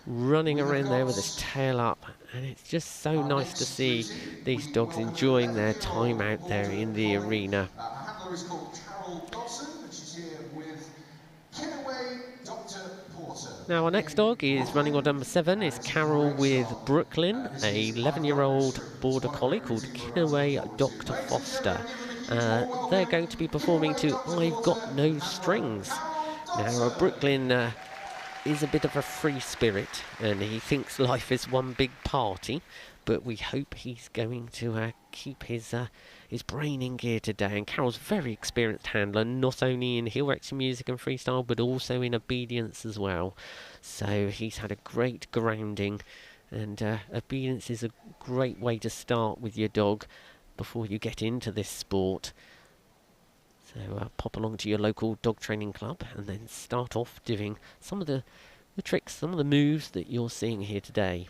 running around there with his tail up, and it's just so nice to see these dogs enjoying their time out there in the arena. Now our next dog is running on number 7, is Carol with Brooklyn, a 11-year-old border collie called Kinnaway Dr. Foster. They're going to be performing to I've Got No Strings. Now Brooklyn is a bit of a free spirit, and he thinks life is one big party, but we hope he's going to keep his brain in gear today. And Carol's a very experienced handler, not only in Heelwork music and freestyle, but also in obedience as well. So he's had a great grounding, and obedience is a great way to start with your dog before you get into this sport. So pop along to your local dog training club and then start off doing some of the tricks, some of the moves that you're seeing here today.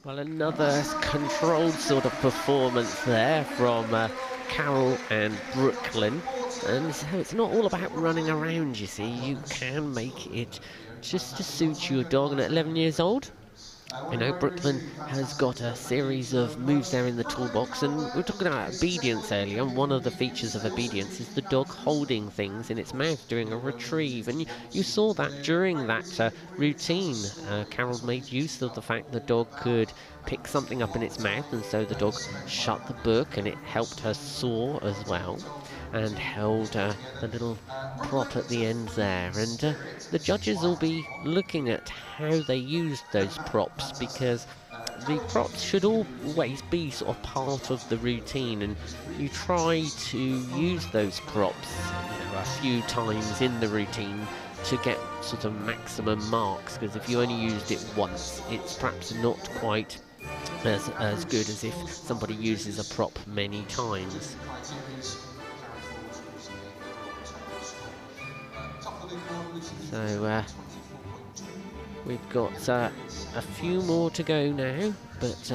Well, another controlled sort of performance there from Carol and Brooklyn. And so it's not all about running around, you see. You can make it just to suit your dog. And at 11 years old, you know, Brooklyn has got a series of moves there in the toolbox, and we were talking about obedience earlier, and one of the features of obedience is the dog holding things in its mouth during a retrieve, and you saw that during that routine. Carol made use of the fact the dog could pick something up in its mouth, and so the dog shut the book, and it helped her saw as well, and held a little prop at the end there. And the judges will be looking at how they used those props, because the props should always be sort of part of the routine, and you try to use those props, you know, a few times in the routine to get sort of maximum marks, because if you only used it once, it's perhaps not quite as good as if somebody uses a prop many times. So we've got a few more to go now, but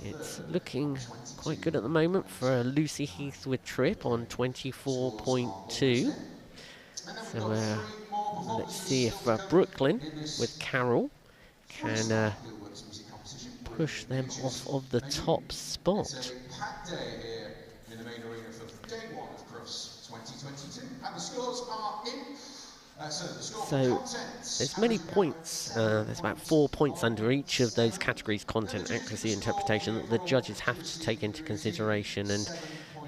it's looking quite good at the moment for a Lucy Heathwood trip on 24.2. So let's see if Brooklyn with Carol can push them off of the top spot. In the main arena for day one of Crufts 2022, and the scores are in. So there's many points, there's about 4 points under each of those categories: content, accuracy, interpretation, that the judges have to take into consideration. And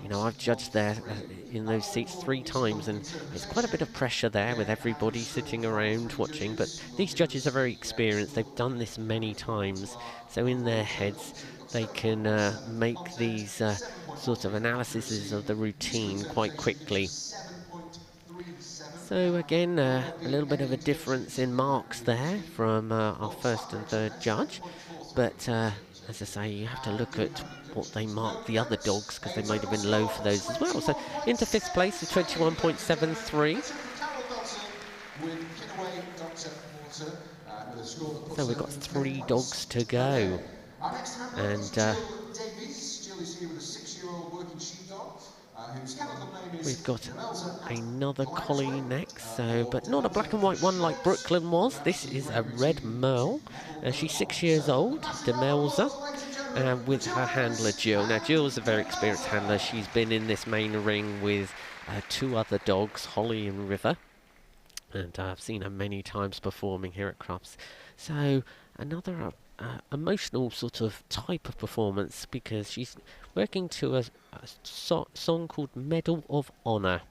you know, I've judged there in those seats 3 times, and there's quite a bit of pressure there with everybody sitting around watching, but these judges are very experienced. They've done this many times, so in their heads they can make these sort of analyses of the routine quite quickly. So again, a little bit of a difference in marks there from our first and third judge, but as I say, you have to look at what they marked the other dogs, because they might have been low for those as well. So into 5th place is 21.73. So we've got 3 dogs to go, and we've got another collie next, but not a black and white one like Brooklyn was. This is a red merle. She's 6 years old, Demelza, with her handler Jill. Now Jill's a very experienced handler. She's been in this main ring with 2 other dogs, Holly and River, and I've seen her many times performing here at Crufts. So another emotional sort of type of performance, because she's working to a song called Medal of Honor.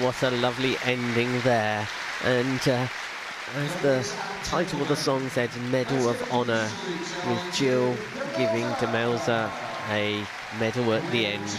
what a lovely ending there. And as the title of the song said, Medal of Honour, with Jill giving Demelza a medal at the end.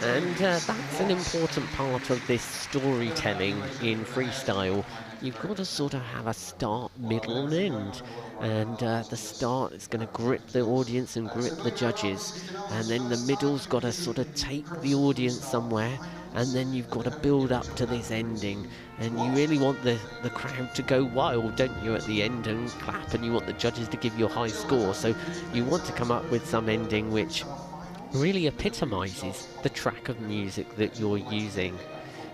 And that's an important part of this storytelling in freestyle. You've got to sort of have a start, middle and end. And the start is going to grip the audience and grip the judges. And then the middle's got to sort of take the audience somewhere. And then you've got to build up to this ending. And you really want the crowd to go wild, don't you, at the end and clap. And you want the judges to give you a high score. So you want to come up with some ending which really epitomises the track of music that you're using.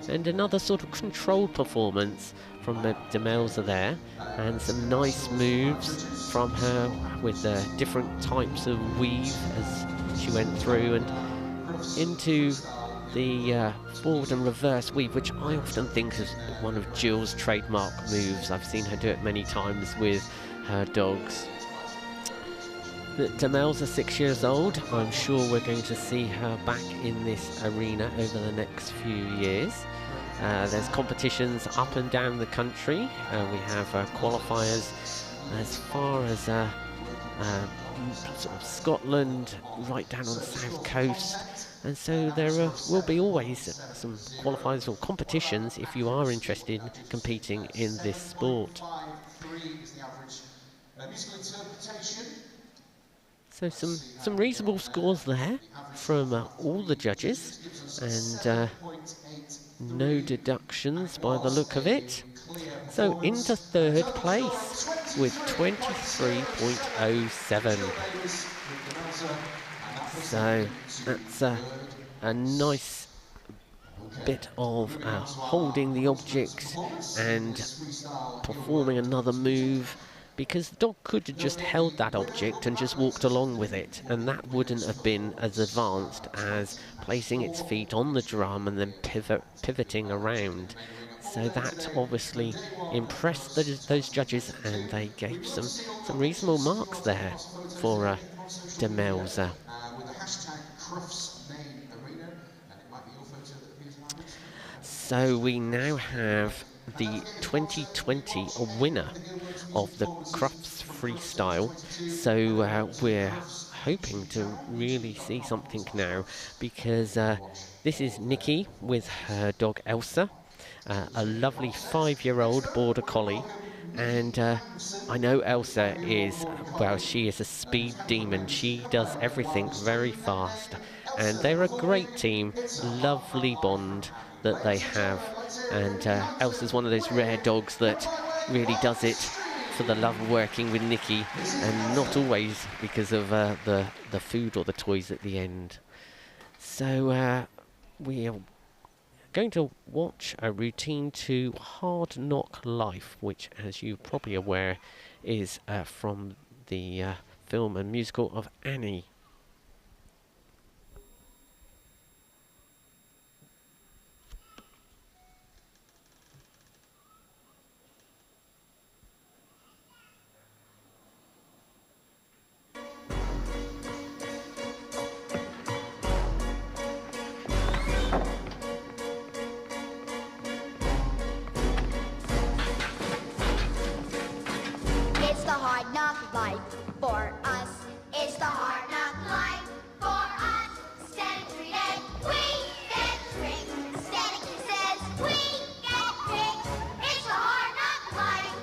And another sort of controlled performance from Demelza there, and some nice moves from her with the different types of weave as she went through and into the forward and reverse weave, which I often think is one of Jill's trademark moves. I've seen her do it many times with her dogs. Demelza 6 years old. I'm sure we're going to see her back in this arena over the next few years. There's competitions up and down the country. We have qualifiers as far as sort of Scotland, right down on the south coast. And so there will be always some qualifiers or competitions if you are interested in competing in this sport. So some reasonable scores there from all the judges, and no deductions by the look of it. So into third place with 23.07. So that's a nice bit of holding the object and performing another move, because the dog could have just held that object and just walked along with it, and that wouldn't have been as advanced as placing its feet on the drum and then pivoting around. So that obviously impressed those judges, and they gave some reasonable marks there for Demelza. So we now have the 2020 winner of the Crufts Freestyle. So we're hoping to really see something now, because this is Nikki with her dog Elsa, a lovely 5-year-old border collie. And I know Elsa is, well, she is a speed demon. She does everything very fast, and they're a great team, lovely bond that they have. And Elsa's one of those rare dogs that really does it for the love of working with Nikki, and not always because of the food or the toys at the end. So we are going to watch a routine to Hard Knock Life, which, as you're probably aware, is from the film and musical of Annie. For us, it's the hard knock life. For us, static treated, we get tricked. Static says we get tricked. It's the hard knock life.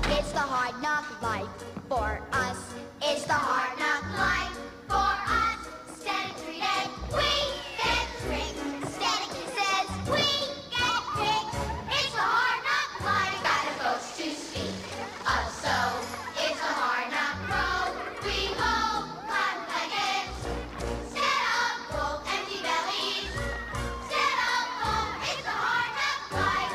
It's the hard knock life. For us, it's the hard knock life. For us, static treated, we get tricked. Static says we get tricked. It's the hard knock life. Got a folks to speak of, so it's a hard knock row. We hold cotton blankets. Stand up, full empty bellies. Stand up, full, it's the hard knock life.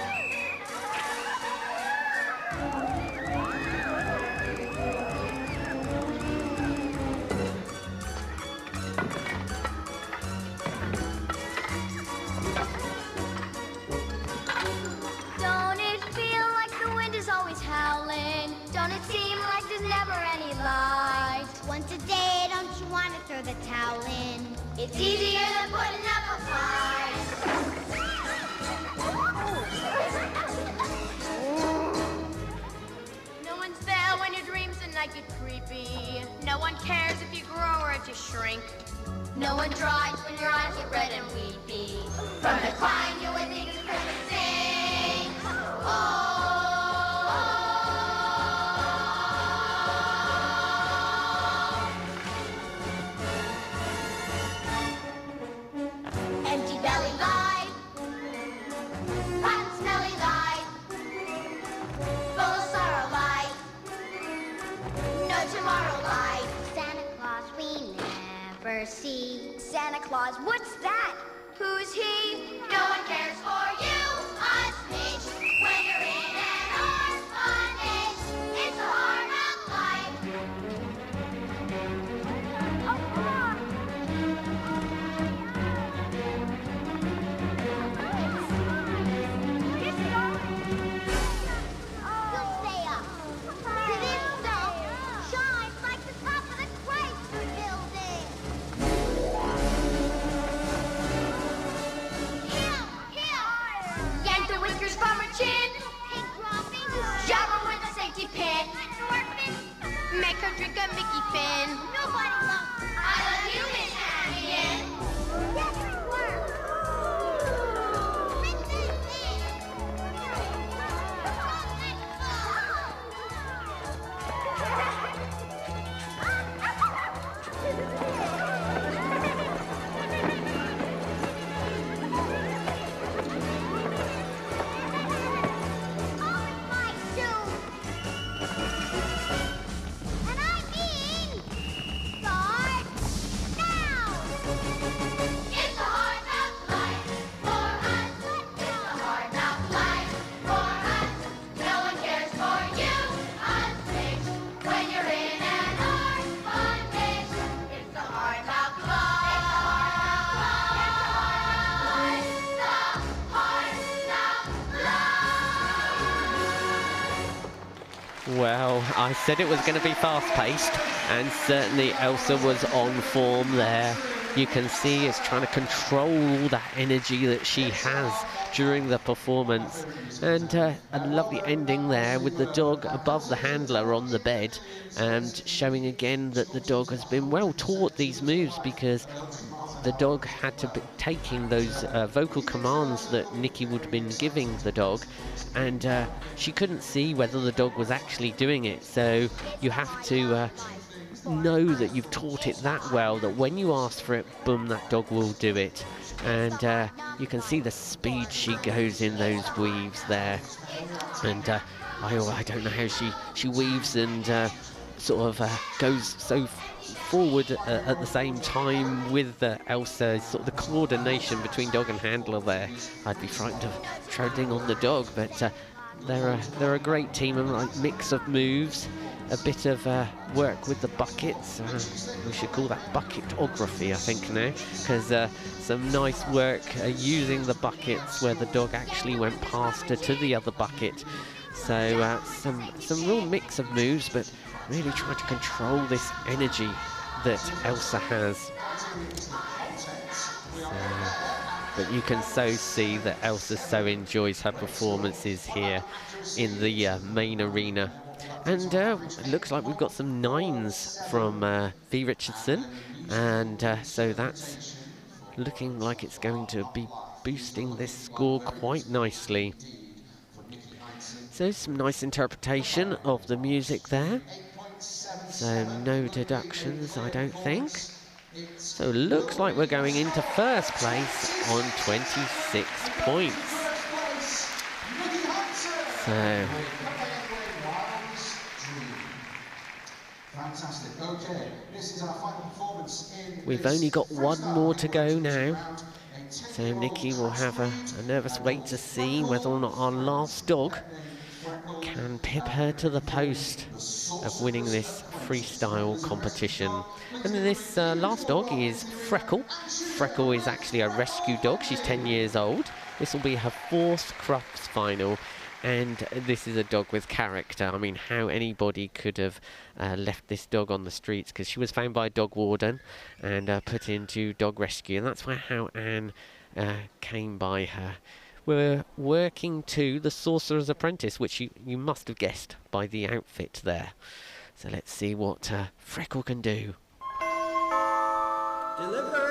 falling. Don't it seem like there's never any light? Once a day, don't you want to throw the towel in? It's easier than putting up a fight. No one's there when your dreams are naked creepy. No one cares if you grow or if you shrink. No one drives when your eyes get red and weepy. From the crying you would think you couldn't sing. Empty belly life, rotten smelly life, full of sorrow life, no tomorrow life. Santa Claus we never see. Santa Claus, what's that? Who's he? No one cares for you, a smidge. When you're in an orphanage, it's a hard knock life. You'll stay up. To this bell shines like the top of the Chrysler building. Yank the whiskers from her chin. Jab her with a safety pin. Make her drink a Mickey Finn. Nobody loves I love you, Miss Hannigan. Yes, we were. Well, I said it was going to be fast-paced, and certainly Elsa was on form there. You can see it's trying to control all that energy that she has during the performance. And a lovely ending there with the dog above the handler on the bed, and showing again that the dog has been well taught these moves, because the dog had to be taking those vocal commands that Nikki would have been giving the dog, and she couldn't see whether the dog was actually doing it. So you have to know that you've taught it that well, that when you ask for it, boom, that dog will do it. And you can see the speed she goes in those weaves there. And I don't know how she weaves and sort of goes so forward at the same time with Elsa. Sort of the coordination between dog and handler there. I'd be frightened of treading on the dog, but they're a great team, and like mix of moves, a bit of work with the buckets. We should call that bucketography, I think, now, because some nice work using the buckets where the dog actually went past her to the other bucket. So some real mix of moves, but really trying to control this energy that Elsa has. But you can so see that Elsa so enjoys her performances here in the main arena. And it looks like we've got some 9s from V. Richardson, and so that's looking like it's going to be boosting this score quite nicely. So some nice interpretation of the music there. So no deductions, I don't think. So it looks like we're going into first place on 26 points. So fantastic. Okay, this is our final performance in. We've only got one more to go now. So Nikki will have a nervous wait to see whether or not our last dog can pip her to the post of winning this freestyle competition. And this last dog is Freckle. Freckle is actually a rescue dog. She's 10 years old. This will be her 4th Crufts final. And this is a dog with character. I mean, how anybody could have left this dog on the streets, because she was found by a dog warden and put into dog rescue, and that's how Anne came by her. We're working to the Sorcerer's Apprentice, which you must have guessed by the outfit there. So let's see what Freckle can do. Delivery!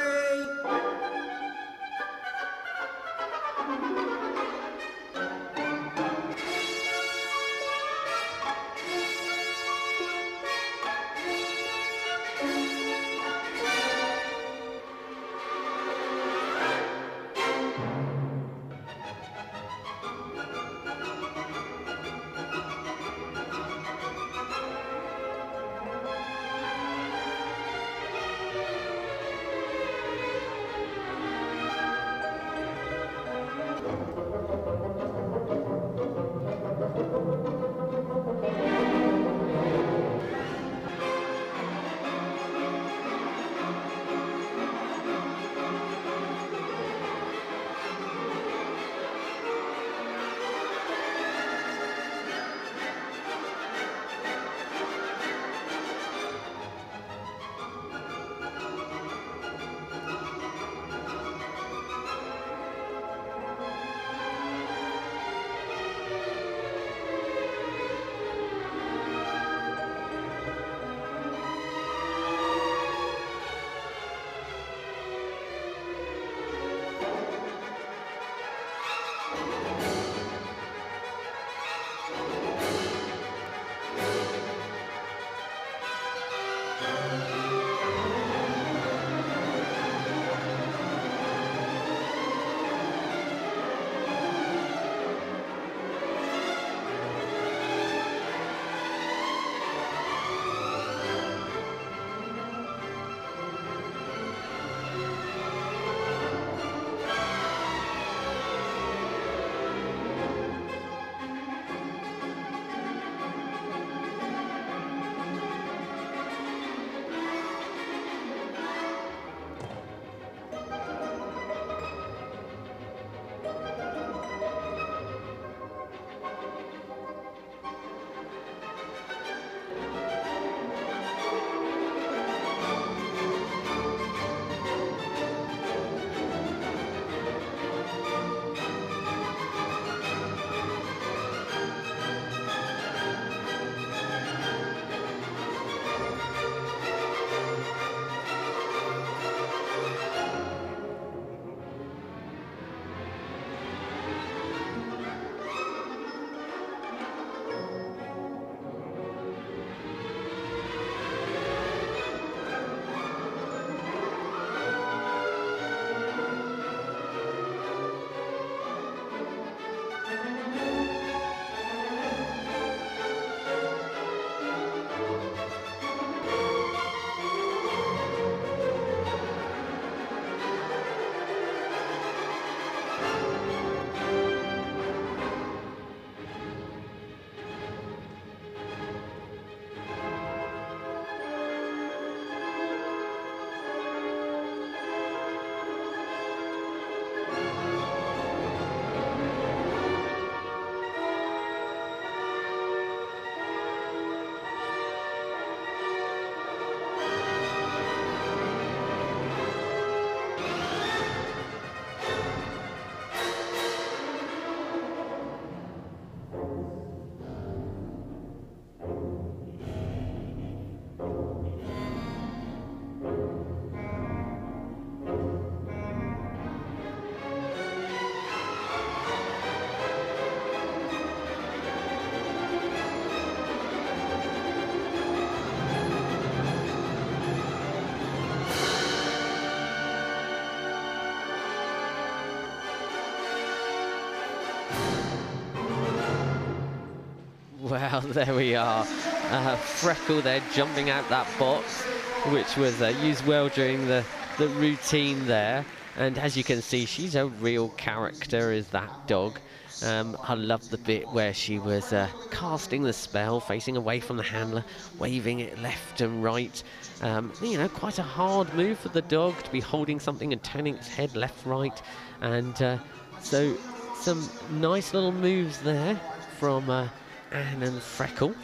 Well, there we are. Freckle there jumping out that box, which was used well during the routine there. And as you can see, she's a real character, is that dog. I love the bit where she was casting the spell, facing away from the handler, waving it left and right. You know, quite a hard move for the dog to be holding something and turning its head left, right. And so some nice little moves there. from Anne and Freckle.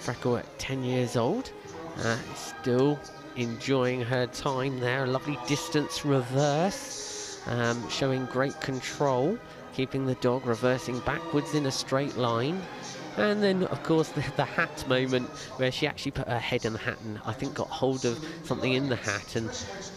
Freckle at 10 years old, still enjoying her time there. A lovely distance reverse, showing great control, keeping the dog reversing backwards in a straight line. And then, of course, the hat moment where she actually put her head in the hat and I think got hold of something in the hat,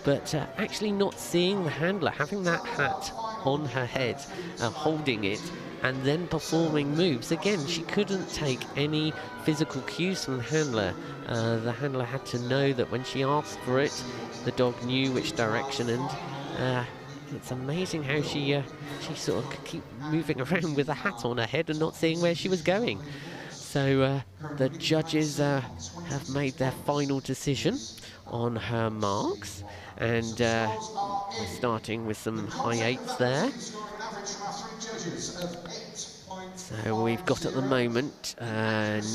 but actually not seeing the handler, having that hat on her head, holding it, and then performing moves. Again, she couldn't take any physical cues from the handler. The handler had to know that when she asked for it, the dog knew which direction, and it's amazing how she sort of could keep moving around with the hat on her head and not seeing where she was going. So the judges have made their final decision on her marks, and we're starting with some high eights there. So we've got at the moment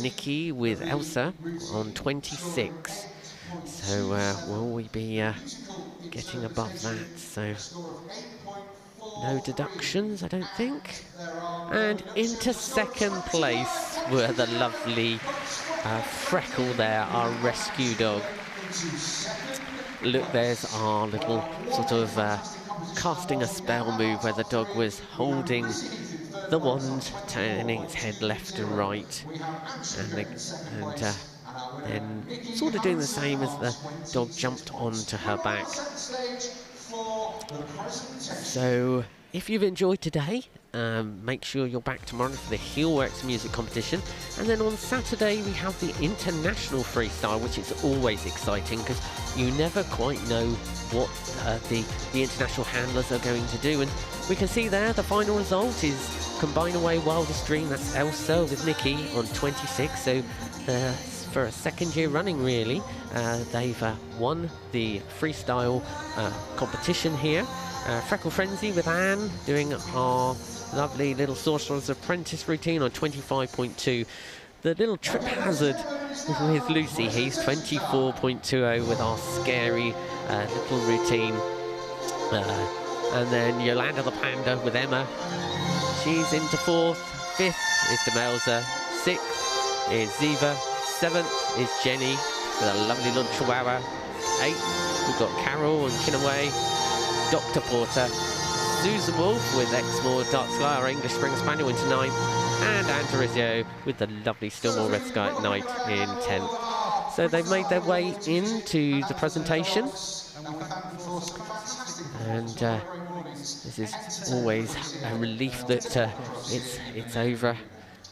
Nikki with Elsa on 26. So will we be getting above that? So no deductions, I don't think. And into second place were the lovely Freckle there, our rescue dog. Look, there's our little sort of casting a spell move where the dog was holding the wand, turning its head left and right, and then sort of doing the same as the dog jumped onto her back. So if you've enjoyed today, make sure you're back tomorrow for the Heelwork music competition, and then on Saturday we have the international freestyle, which is always exciting because you never quite know what the international handlers are going to do. And we can see there the final result is Combine Away Wildest Dream. That's Elsa with Nikki on 26. So for a second year running, really, they've won the freestyle competition here. Freckle Frenzy with Anne doing our lovely little Sorcerer's Apprentice routine on 25.2. The little Trip Hazard with Lucy Heath, 24.20 with our scary little routine. And then Yolanda the Panda with Emma. She's into fourth. Fifth is Demelza. Sixth is Ziva. Seventh is Jenny with a lovely little Chihuahua. Eighth, we've got Carol and Kinaway. Dr. Porter. Susan Wolf with Exmoor Dark Sky, our English Springer Spaniel, into ninth. And Antarizio with the lovely Stillmore Red Sky at Night in 10th. So they've made their way into the presentation. And this is always a relief that it's over,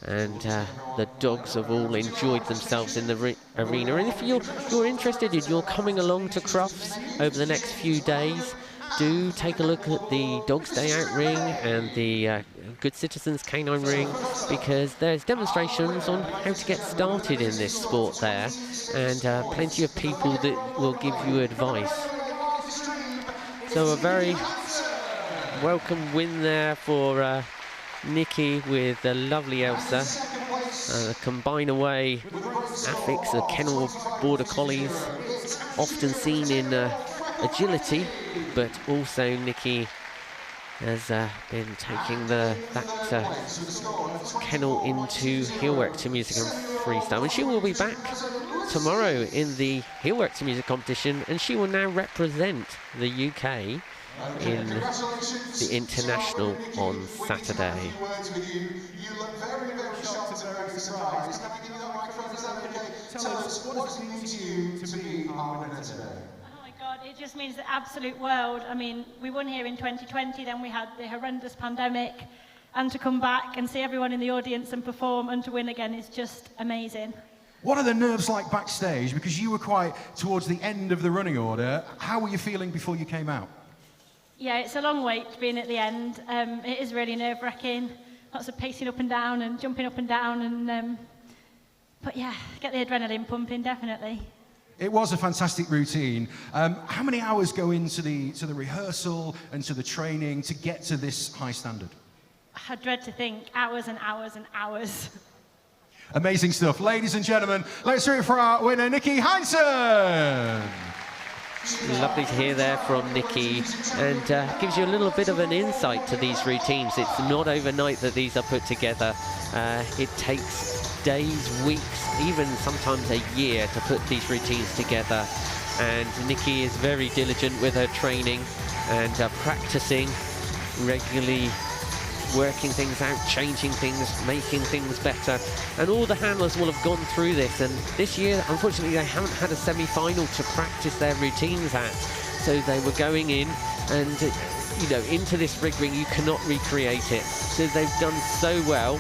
and the dogs have all enjoyed themselves in the arena. And if you're interested, if you're coming along to Crufts over the next few days, do take a look at the Dogs Day Out ring and the Good Citizens Canine ring, because there's demonstrations on how to get started in this sport there, and plenty of people that will give you advice. So a very welcome win there for Nikki with the lovely Elsa. Combine Away affix, the Kennel Border Collies, often seen in agility, but also Nikki has been taking that kennel into Heelwork to music and freestyle, and she will be back tomorrow in the Heelwork to music competition, and she will now represent the UK in the international on Saturday. You look very, very shocked and very surprised. Tell us, what does it mean to you to be our winner today? God, it just means the absolute world. I mean, we won here in 2020, then we had the horrendous pandemic, and to come back and see everyone in the audience and perform and to win again is just amazing. What are the nerves like backstage? Because you were quite towards the end of the running order. How were you feeling before you came out? Yeah, it's a long wait being at the end. It is really nerve-wracking. Lots of pacing up and down and jumping up and down, and but yeah, get the adrenaline pumping, definitely. It was a fantastic routine. How many hours go into the rehearsal and to the training to get to this high standard? I dread to think, hours and hours and hours. Amazing stuff. Ladies and gentlemen, let's hear it for our winner, Nikki Heinsohn. Lovely to hear there from Nikki, and gives you a little bit of an insight to these routines. It's not overnight that these are put together. It takes days, weeks, even sometimes a year to put these routines together. And Nikki is very diligent with her training and practicing regularly, working things out, changing things, making things better. And all the handlers will have gone through this, and this year unfortunately they haven't had a semi-final to practice their routines at, so they were going in and you know, into this rig ring you cannot recreate it. So they've done so well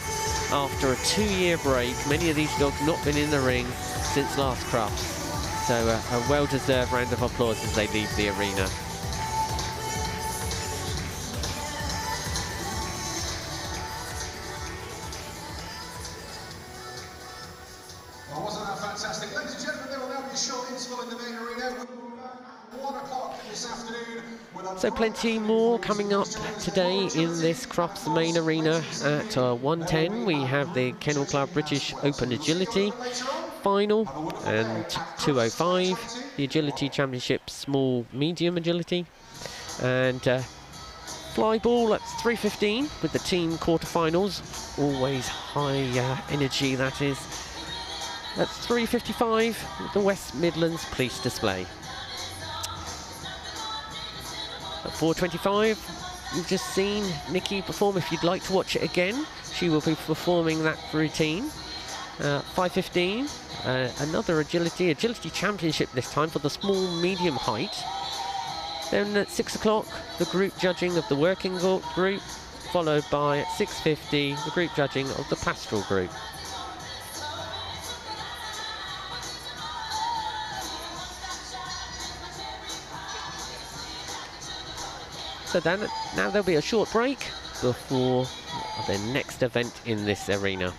after a 2-year break. Many of these dogs not been in the ring since last Crufts, so a well-deserved round of applause as they leave the arena. Well, wasn't that fantastic? Ladies and gentlemen, there will now be a short interval in the main arena. We'll be back at 1 o'clock this afternoon. So plenty more coming up today in this Crufts main arena. At 1:10 we have the Kennel Club British Open Agility final, and 2:05 the Agility Championship Small Medium Agility, and Flyball at 3:15 with the team quarterfinals. Always high energy, that is. At 3:55 the West Midlands Police Display. At 4:25, you've just seen Nikki perform. If you'd like to watch it again, she will be performing that routine. 5:15, another agility championship this time for the small medium height. Then at 6 o'clock, the group judging of the working group, followed by at 6:50 the group judging of the pastoral group. So then, now there'll be a short break before the next event in this arena.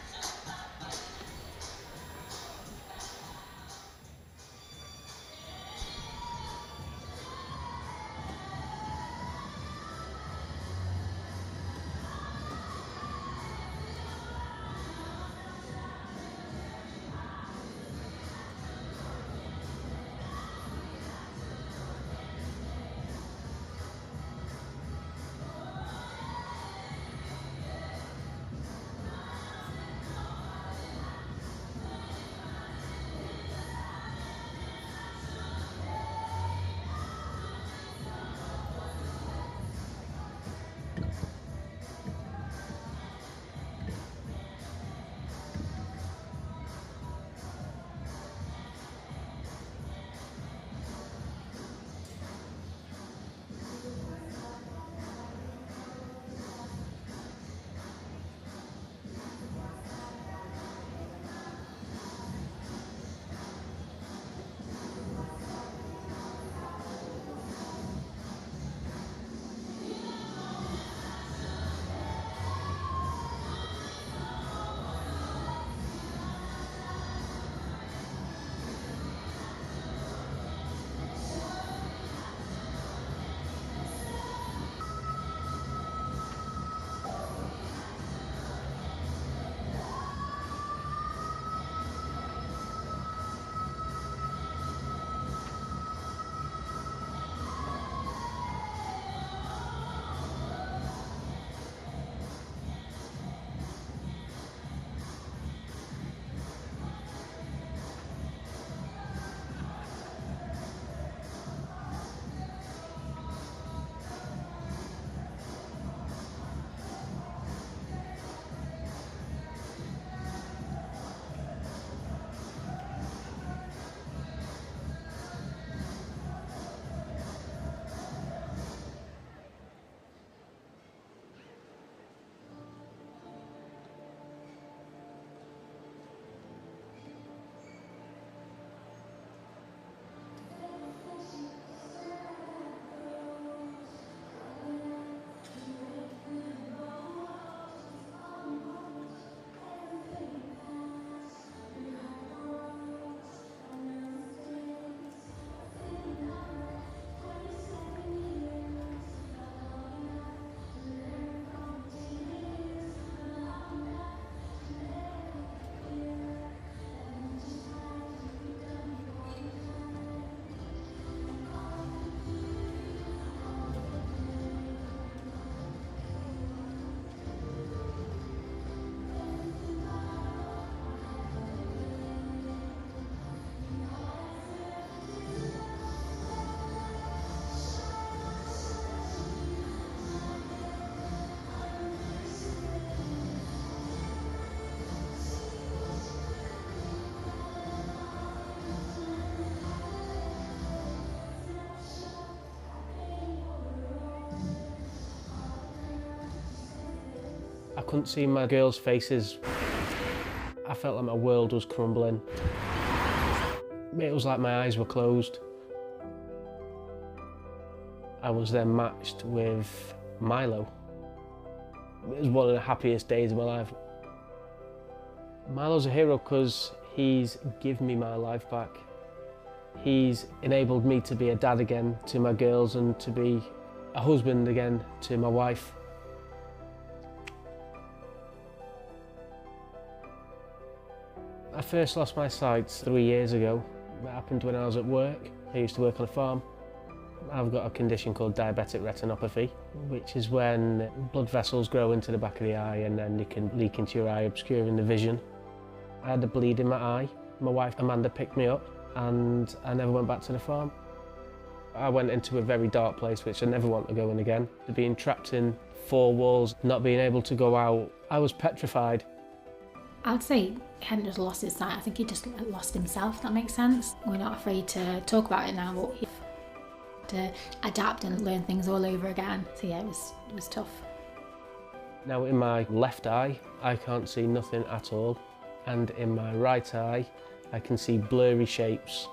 couldn't see my girls' faces. I felt like my world was crumbling. It was like my eyes were closed. I was then matched with Milo. It was one of the happiest days of my life. Milo's a hero because he's given me my life back. He's enabled me to be a dad again to my girls and to be a husband again to my wife. I first lost my sight 3 years ago. It happened when I was at work. I used to work on a farm. I've got a condition called diabetic retinopathy, which is when blood vessels grow into the back of the eye and then they can leak into your eye, obscuring the vision. I had a bleed in my eye. My wife Amanda picked me up and I never went back to the farm. I went into a very dark place which I never want to go in again. Being trapped in 4 walls, not being able to go out, I was petrified. I'd say Ken just lost his sight. I think he just lost himself, if that makes sense. We're not afraid to talk about it now, but he to adapt and learn things all over again. So yeah, it was tough. Now in my left eye, I can't see nothing at all. And in my right eye, I can see blurry shapes.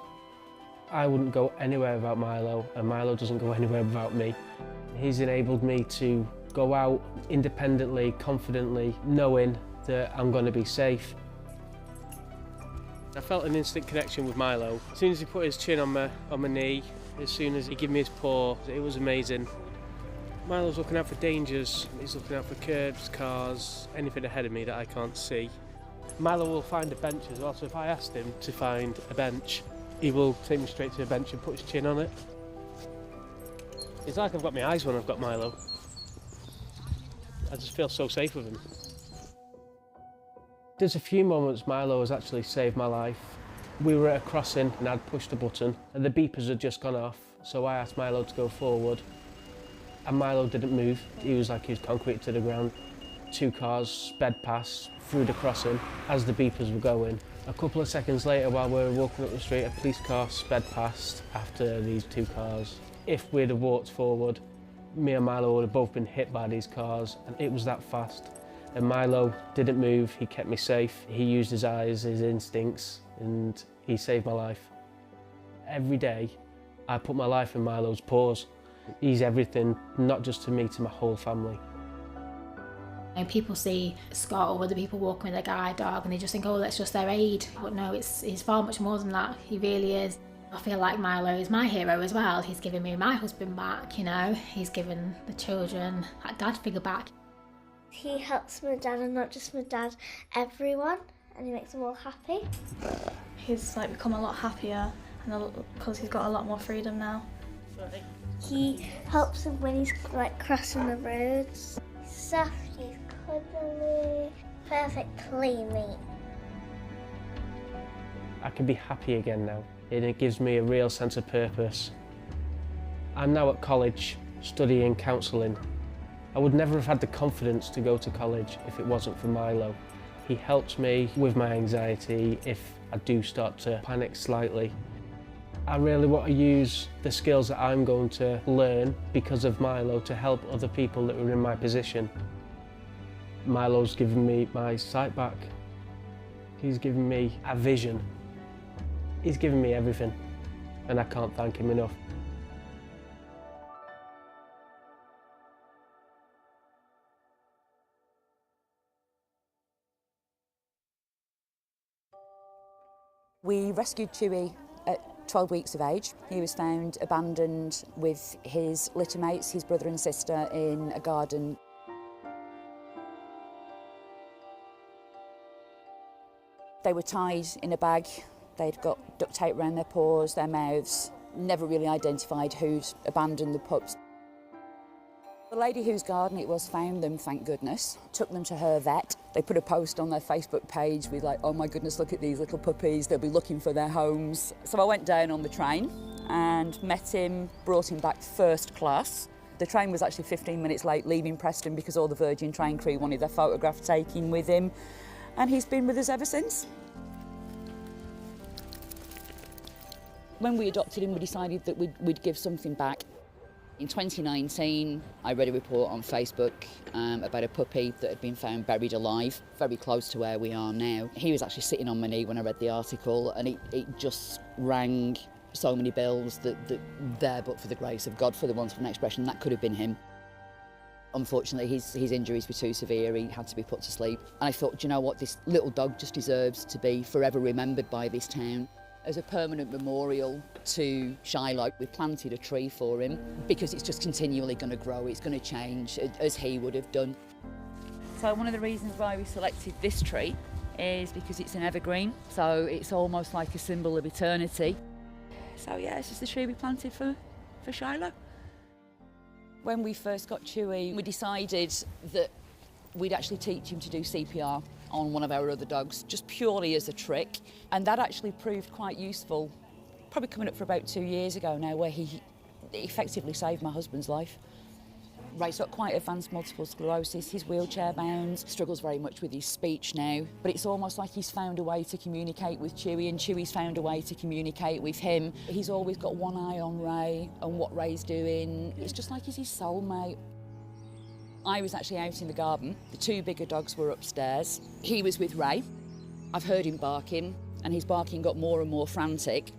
I wouldn't go anywhere without Milo, and Milo doesn't go anywhere without me. He's enabled me to go out independently, confidently, knowing that I'm going to be safe. I felt an instant connection with Milo. As soon as he put his chin on my knee, as soon as he gave me his paw, it was amazing. Milo's looking out for dangers. He's looking out for curbs, cars, anything ahead of me that I can't see. Milo will find a bench as well, so if I asked him to find a bench, he will take me straight to a bench and put his chin on it. It's like I've got my eyes when I've got Milo. I just feel so safe with him. There's a few moments Milo has actually saved my life. We were at a crossing and I'd pushed a button and the beepers had just gone off, so I asked Milo to go forward and Milo didn't move. He was like he was concrete to the ground. 2 cars sped past through the crossing as the beepers were going. A couple of seconds later, while we were walking up the street, a police car sped past after these 2 cars. If we'd have walked forward, me and Milo would have both been hit by these cars, and it was that fast. And Milo didn't move, he kept me safe. He used his eyes, his instincts, and he saved my life. Every day, I put my life in Milo's paws. He's everything, not just to me, to my whole family. And people see Scott or other people walking with a guide dog and they just think, oh, that's just their aid. But no, he's far much more than that. He really is. I feel like Milo is my hero as well. He's given me my husband back, you know. He's given the children that dad figure back. He helps my dad, and not just my dad, everyone, and he makes them all happy. He's like become a lot happier, and because he's got a lot more freedom now. He helps him when he's like crossing the roads. He's soft, he's cuddly, perfect playmate. I can be happy again now, and it gives me a real sense of purpose. I'm now at college, studying counselling. I would never have had the confidence to go to college if it wasn't for Milo. He helps me with my anxiety if I do start to panic slightly. I really want to use the skills that I'm going to learn because of Milo to help other people that are in my position. Milo's given me my sight back. He's given me a vision. He's given me everything, and I can't thank him enough. We rescued Chewy at 12 weeks of age. He was found abandoned with his litter mates, his brother and sister, in a garden. They were tied in a bag. They'd got duct tape around their paws, their mouths. Never really identified who'd abandoned the pups. The lady whose garden it was found them, thank goodness, took them to her vet. They put a post on their Facebook page with like, oh my goodness, look at these little puppies, they'll be looking for their homes. So I went down on the train and met him, brought him back first class. The train was actually 15 minutes late leaving Preston because all the Virgin train crew wanted their photograph taken with him, and he's been with us ever since. When we adopted him, we decided that we'd give something back. In 2019, I read a report on Facebook about a puppy that had been found buried alive, very close to where we are now. He was actually sitting on my knee when I read the article, and it just rang so many bells that there, but for the grace of God, for the want of an expression, that could have been him. Unfortunately, his injuries were too severe, he had to be put to sleep. And I thought, do you know what, this little dog just deserves to be forever remembered by this town. As a permanent memorial to Shiloh, we planted a tree for him because it's just continually going to grow, it's going to change, as he would have done. So one of the reasons why we selected this tree is because it's an evergreen, so it's almost like a symbol of eternity. So yeah, this is the tree we planted for Shiloh. When we first got Chewy, we decided that we'd actually teach him to do CPR on one of our other dogs, just purely as a trick. And that actually proved quite useful, probably coming up for about 2 years ago now, where he effectively saved my husband's life. Ray's got quite advanced multiple sclerosis, he's wheelchair bound, struggles very much with his speech now, but it's almost like he's found a way to communicate with Chewy and Chewy's found a way to communicate with him. He's always got one eye on Ray and what Ray's doing. It's just like he's his soulmate. I was actually out in the garden. The two bigger dogs were upstairs. He was with Ray. I've heard him barking, and his barking got more and more frantic.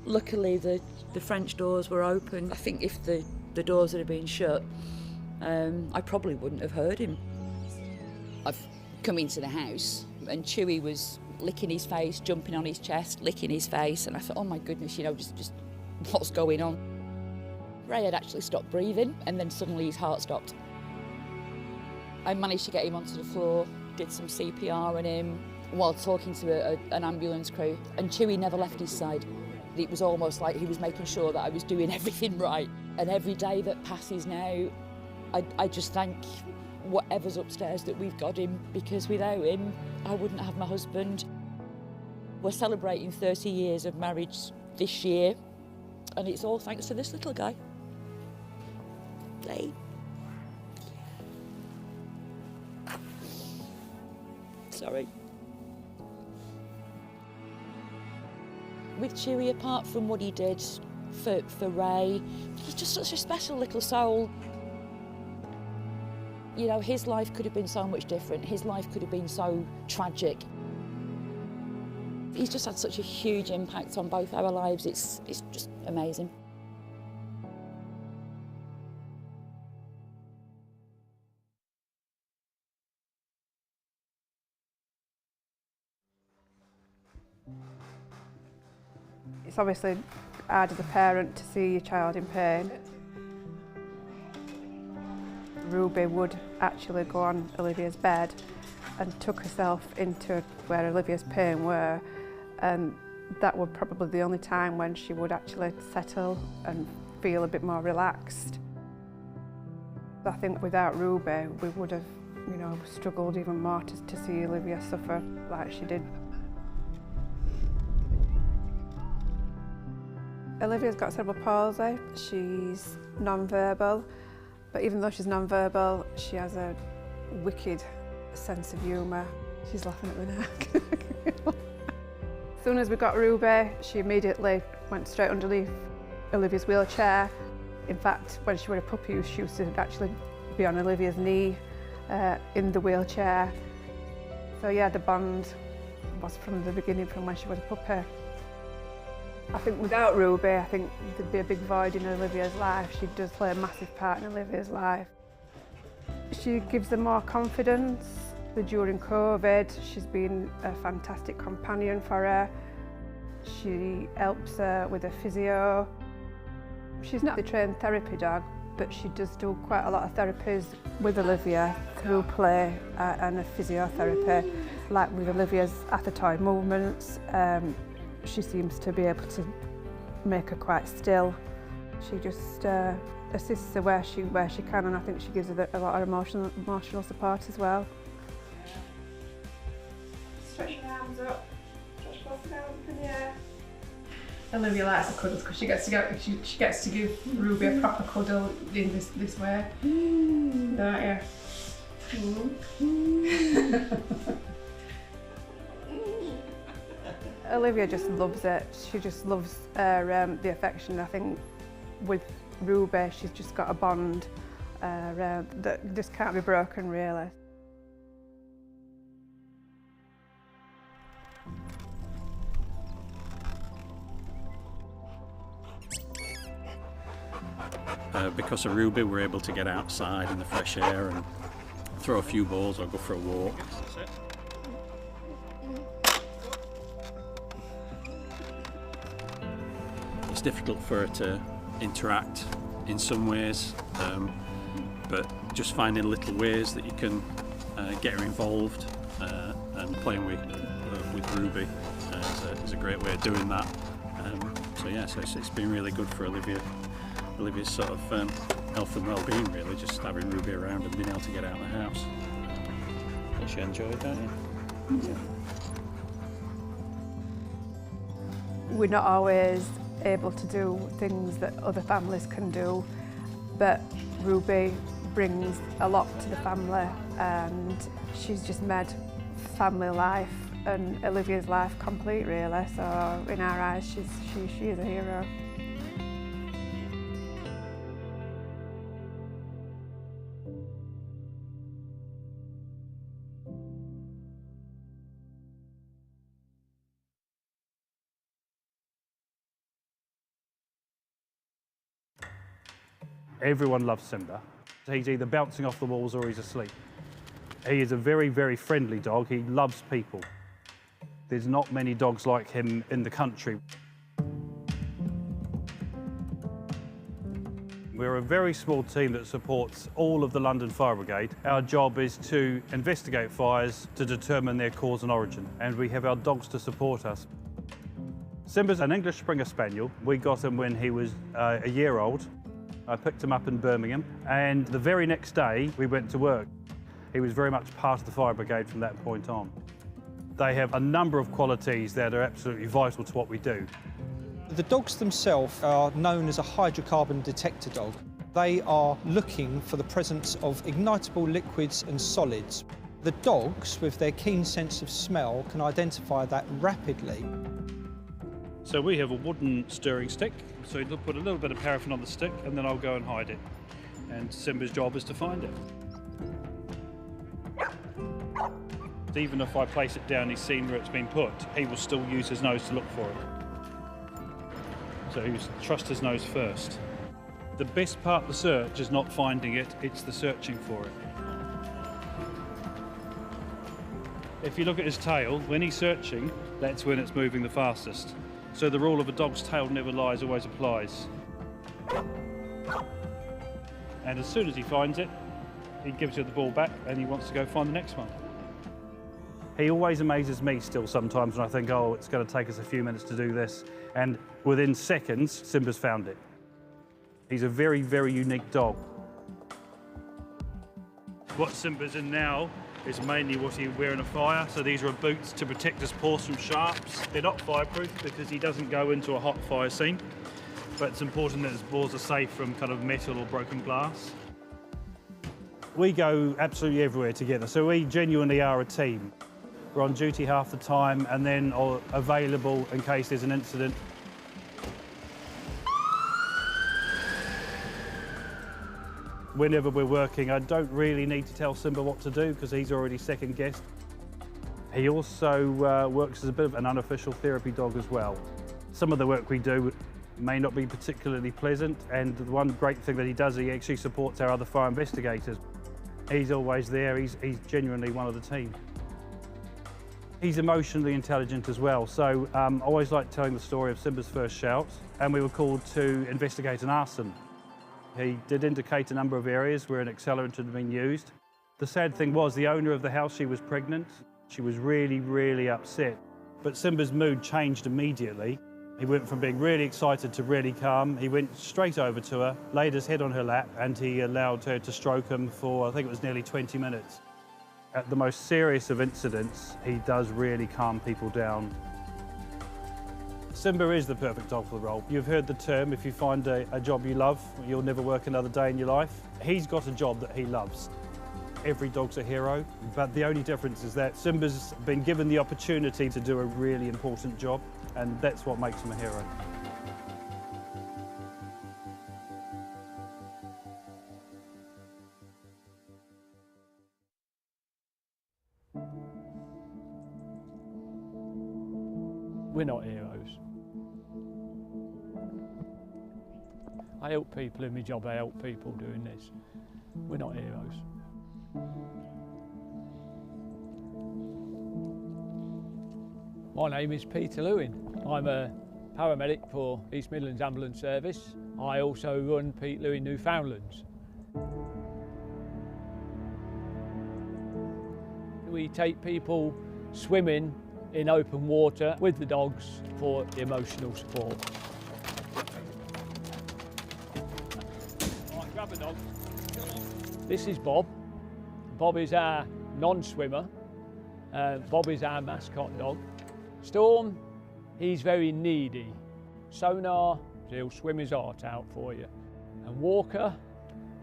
Luckily, the French doors were open. I think if the doors had been shut, I probably wouldn't have heard him. I've come into the house, and Chewy was licking his face, jumping on his chest, licking his face, and I thought, oh my goodness, you know, just what's going on? Ray had actually stopped breathing, and then suddenly his heart stopped. I managed to get him onto the floor, did some CPR on him while talking to an ambulance crew, and Chewy never left his side. It was almost like he was making sure that I was doing everything right. And every day that passes now, I just thank whatever's upstairs that we've got him, because without him, I wouldn't have my husband. We're celebrating 30 years of marriage this year, and it's all thanks to this little guy. Hey. Sorry. With Chewy, apart from what he did for Ray, he's just such a special little soul. You know, his life could have been so much different. His life could have been so tragic. He's just had such a huge impact on both our lives. It's just amazing. It's obviously hard as a parent to see your child in pain. Ruby would actually go on Olivia's bed and took herself into where Olivia's pain were, and that was probably the only time when she would actually settle and feel a bit more relaxed. I think without Ruby, we would have, you know, struggled even more to see Olivia suffer like she did. Olivia's got cerebral palsy. She's non-verbal, but even though she's non-verbal, she has a wicked sense of humour. She's laughing at me now. As soon as we got Ruby, she immediately went straight underneath Olivia's wheelchair. In fact, when she was a puppy, she used to actually be on Olivia's knee in the wheelchair. So yeah, the bond was from the beginning, from when she was a puppy. I think without Ruby, I think there'd be a big void in Olivia's life. She does play a massive part in Olivia's life. She gives her more confidence. During COVID, she's been a fantastic companion for her. She helps her with her physio. She's not a trained therapy dog, but she does do quite a lot of therapies with Olivia through play and a physiotherapy, like with Olivia's athetoid movements. She seems to be able to make her quite still. She just assists her where she can, and I think she gives her a lot of emotional support as well. Stretch your arms up. Stretch both arms up in the air. Olivia likes the cuddles because she gets to give Ruby a proper cuddle in this way. Don't you? Olivia just loves it. She just loves the affection. I think with Ruby, she's just got a bond that just can't be broken, really. Because of Ruby, we're able to get outside in the fresh air and throw a few balls or go for a walk. It's difficult for her to interact in some ways, but just finding little ways that you can get her involved and playing with Ruby is a great way of doing that. So yeah, so it's been really good for Olivia's sort of health and well-being, really, just having Ruby around and being able to get out of the house. Which you enjoy, don't you? Yeah. We're not always able to do things that other families can do, but Ruby brings a lot to the family, and she's just made family life and Olivia's life complete, really. So in our eyes, she is a hero. Everyone loves Simba. He's either bouncing off the walls or he's asleep. He is a very, very friendly dog. He loves people. There's not many dogs like him in the country. We're a very small team that supports all of the London Fire Brigade. Our job is to investigate fires to determine their cause and origin, and we have our dogs to support us. Simba's an English Springer Spaniel. We got him when he was a year old. I picked him up in Birmingham, and the very next day we went to work. He was very much part of the fire brigade from that point on. They have a number of qualities that are absolutely vital to what we do. The dogs themselves are known as a hydrocarbon detector dog. They are looking for the presence of ignitable liquids and solids. The dogs, with their keen sense of smell, can identify that rapidly. So we have a wooden stirring stick, so you'll put a little bit of paraffin on the stick and then I'll go and hide it. And Simba's job is to find it. Even if I place it down, he's seen where it's been put, he will still use his nose to look for it. So he must trust his nose first. The best part of the search is not finding it, it's the searching for it. If you look at his tail, when he's searching, that's when it's moving the fastest. So the rule of a dog's tail never lies always applies. And as soon as he finds it, he gives you the ball back and he wants to go find the next one. He always amazes me still sometimes when I think, oh, it's going to take us a few minutes to do this. And within seconds, Simba's found it. He's a very, very unique dog. What Simba's in now is mainly what he would wear in a fire. So these are boots to protect his paws from sharps. They're not fireproof because he doesn't go into a hot fire scene, but it's important that his paws are safe from kind of metal or broken glass. We go absolutely everywhere together, so we genuinely are a team. We're on duty half the time and then are available in case there's an incident. Whenever we're working, I don't really need to tell Simba what to do because he's already second guessed. He also works as a bit of an unofficial therapy dog as well. Some of the work we do may not be particularly pleasant, and the one great thing that he does, he actually supports our other fire investigators. He's always there, he's genuinely one of the team. He's emotionally intelligent as well, so I always like telling the story of Simba's first shout, and we were called to investigate an arson. He did indicate a number of areas where an accelerant had been used. The sad thing was the owner of the house, she was pregnant. She was really, really upset. But Simba's mood changed immediately. He went from being really excited to really calm. He went straight over to her, laid his head on her lap, and he allowed her to stroke him for, I think it was nearly 20 minutes. At the most serious of incidents, he does really calm people down. Simba is the perfect dog for the role. You've heard the term, if you find a job you love, you'll never work another day in your life. He's got a job that he loves. Every dog's a hero, but the only difference is that Simba's been given the opportunity to do a really important job, and that's what makes him a hero. We're not heroes. I help people in my job, I help people doing this. We're not heroes. My name is Peter Lewin. I'm a paramedic for East Midlands Ambulance Service. I also run Pete Lewin Newfoundlands. We take people swimming in open water with the dogs for emotional support. Right, grab a dog. This is Bob. Bob is our non-swimmer. Bob is our mascot dog. Storm, he's very needy. Sonar, he'll swim his heart out for you. And Walker,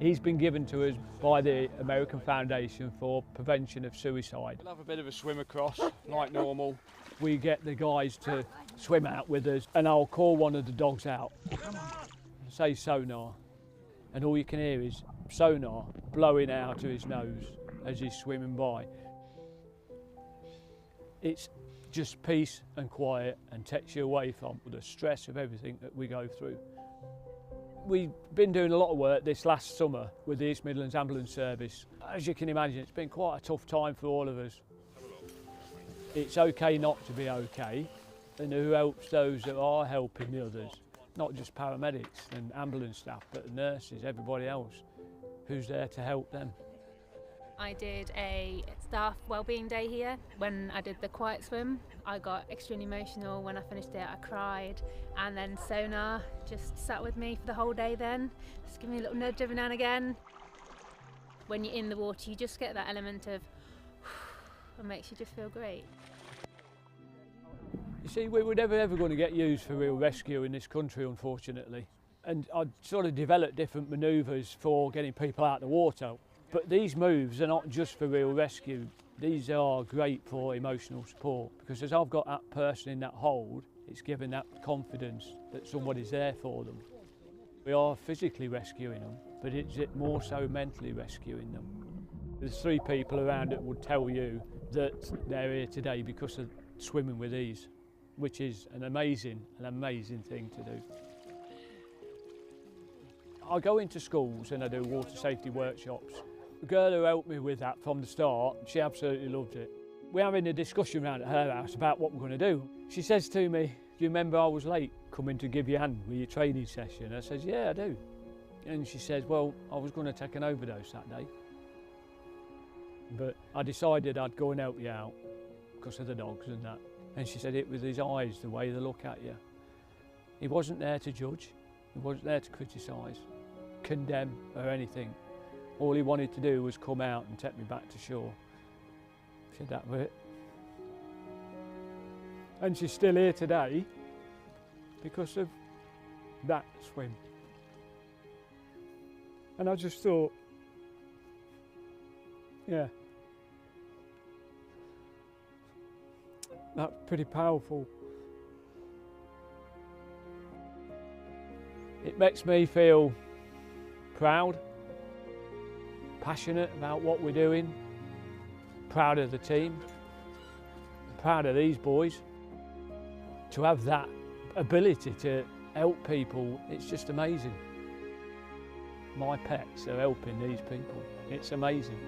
he's been given to us by the American Foundation for Prevention of Suicide. We'll have a bit of a swim across, like normal. We get the guys to swim out with us, and I'll call one of the dogs out. Say Sonar, and all you can hear is Sonar blowing out of his nose as he's swimming by. It's just peace and quiet and takes you away from the stress of everything that we go through. We've been doing a lot of work this last summer with the East Midlands Ambulance Service. As you can imagine, it's been quite a tough time for all of us. It's okay not to be okay, and who helps those that are helping the others? Not just paramedics and ambulance staff, but the nurses, everybody else who's there to help them. I did a staff wellbeing day here. When I did the quiet swim, I got extremely emotional. When I finished it, I cried. And then Sonar just sat with me for the whole day then. Just give me a little nudge every now and again. When you're in the water, you just get that element of, it makes you just feel great. You see, we were never ever going to get used for real rescue in this country, unfortunately. And I'd sort of developed different manoeuvres for getting people out of the water. But these moves are not just for real rescue. These are great for emotional support, because as I've got that person in that hold, it's giving that confidence that somebody's there for them. We are physically rescuing them, but it's more so mentally rescuing them. There's 3 people around that would tell you that they're here today because of swimming with ease, which is an amazing thing to do. I go into schools and I do water safety workshops. The girl who helped me with that from the start, she absolutely loved it. We're having a discussion around at her house about what we're going to do. She says to me, "Do you remember I was late coming to give you a hand with your training session?" I says, "Yeah, I do." And she says, "Well, I was going to take an overdose that day, but I decided I'd go and help you out because of the dogs and that." And she said, "It was his eyes, the way they look at you. He wasn't there to judge, he wasn't there to criticise, condemn or anything. All he wanted to do was come out and take me back to shore." She said that was it. And she's still here today because of that swim. And I just thought, yeah, that's pretty powerful. It makes me feel proud, passionate about what we're doing, proud of the team, proud of these boys. To have that ability to help people, it's just amazing. My pets are helping these people. It's amazing.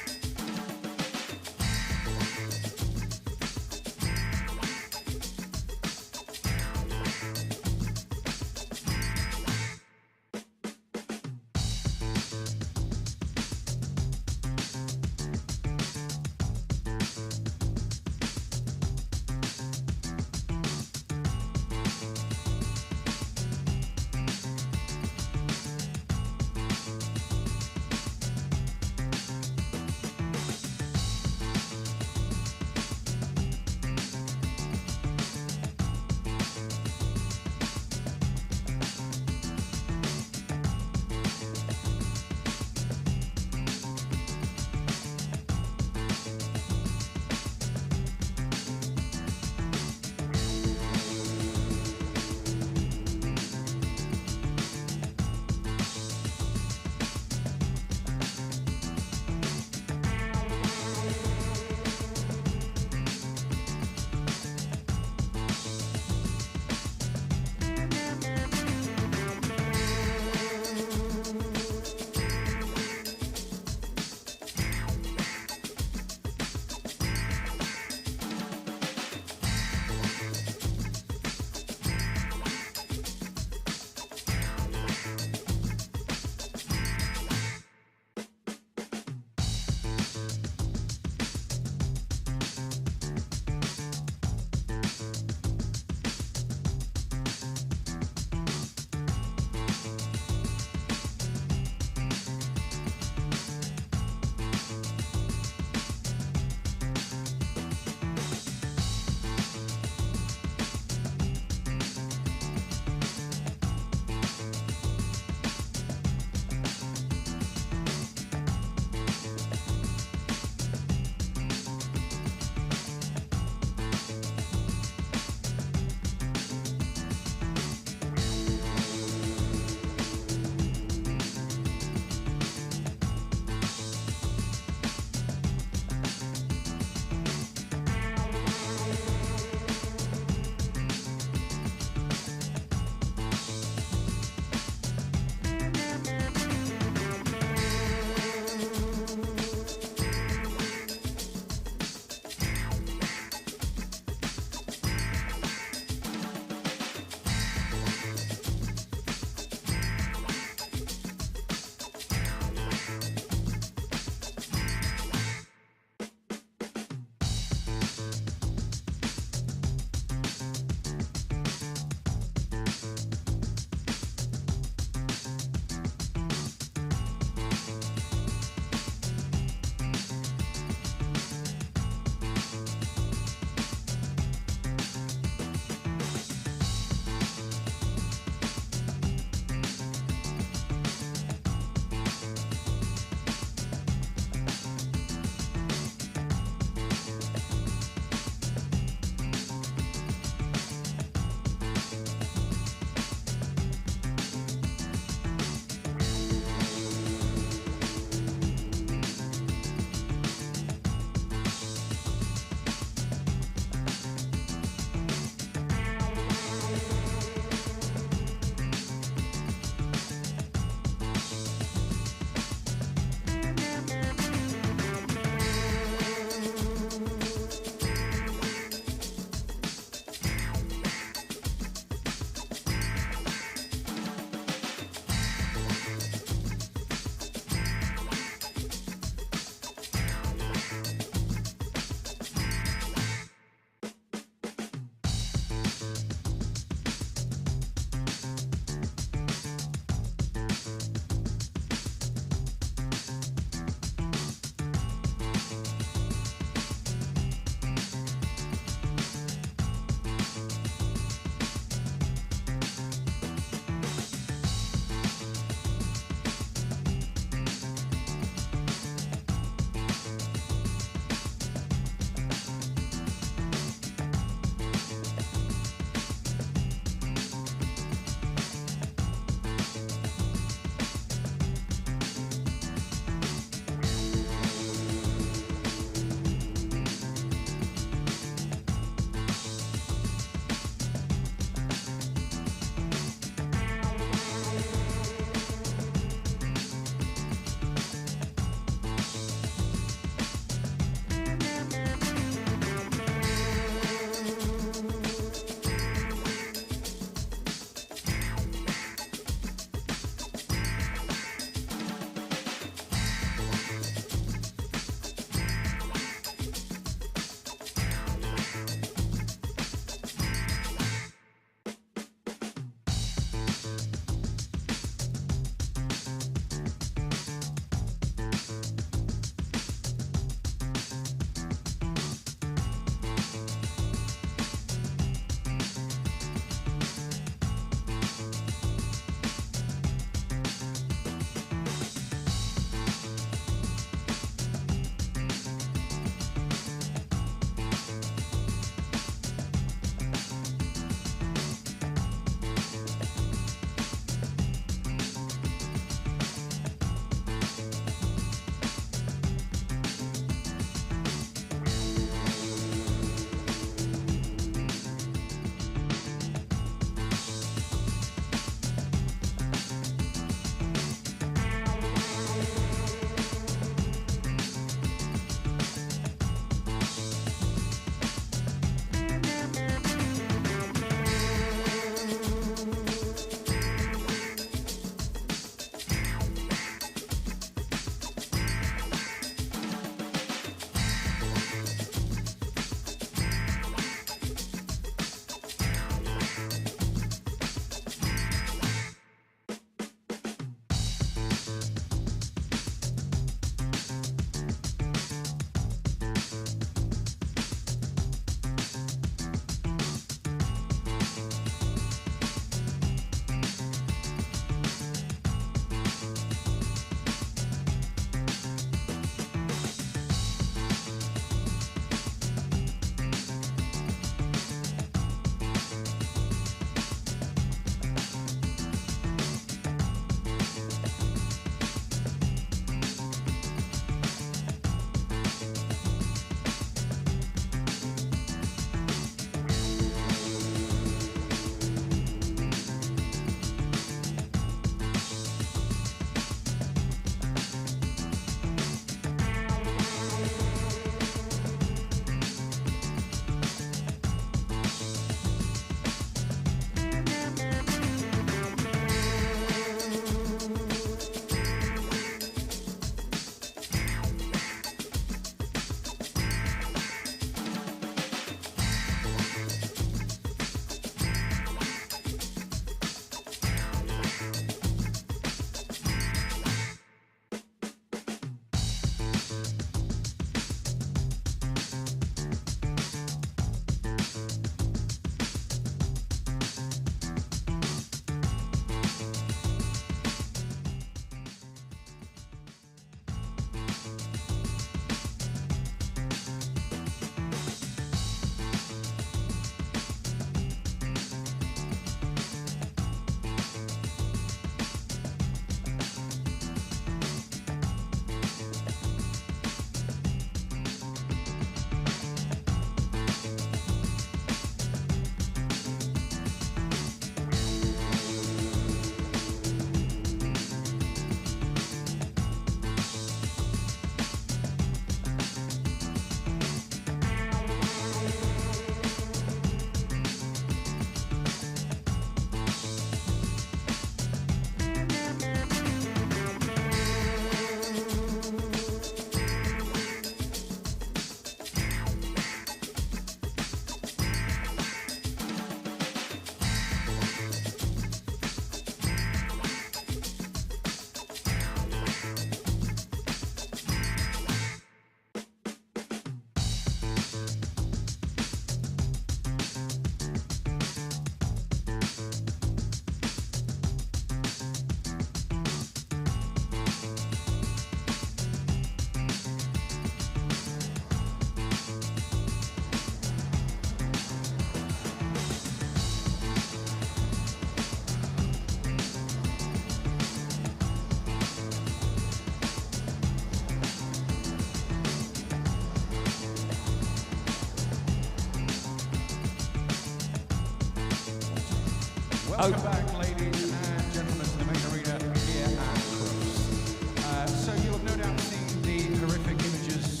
Welcome back, ladies and gentlemen, to the main arena here at Crufts. So you have no doubt seen the horrific images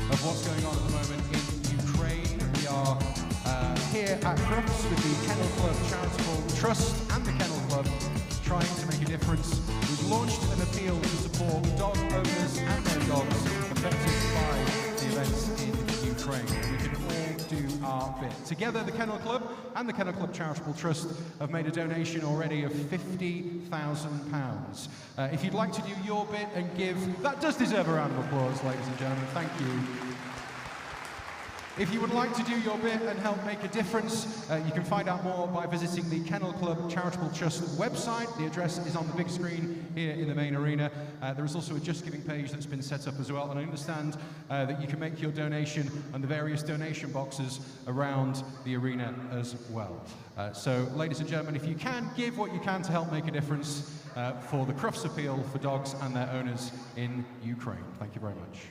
of what's going on at the moment in Ukraine. We are here at Crufts with the Kennel Club Charitable Trust and the Kennel Club trying to make a difference. We've launched an appeal to support dog owners and their dogs affected by the events in Ukraine. We can all do our bit. Together, the Kennel Club and the Kennel Club Charitable Trust have made a donation already of £50,000. If you'd like to do your bit and give, that does deserve a round of applause, ladies and gentlemen. Thank you. If you would like to do your bit and help make a difference, you can find out more by visiting the Kennel Club Charitable Trust website. The address is on the big screen here in the main arena. There is also a Just Giving page that's been set up as well, and I understand that you can make your donation on the various donation boxes around the arena as well. So, ladies and gentlemen, if you can, give what you can to help make a difference for the Crufts appeal for dogs and their owners in Ukraine. Thank you very much.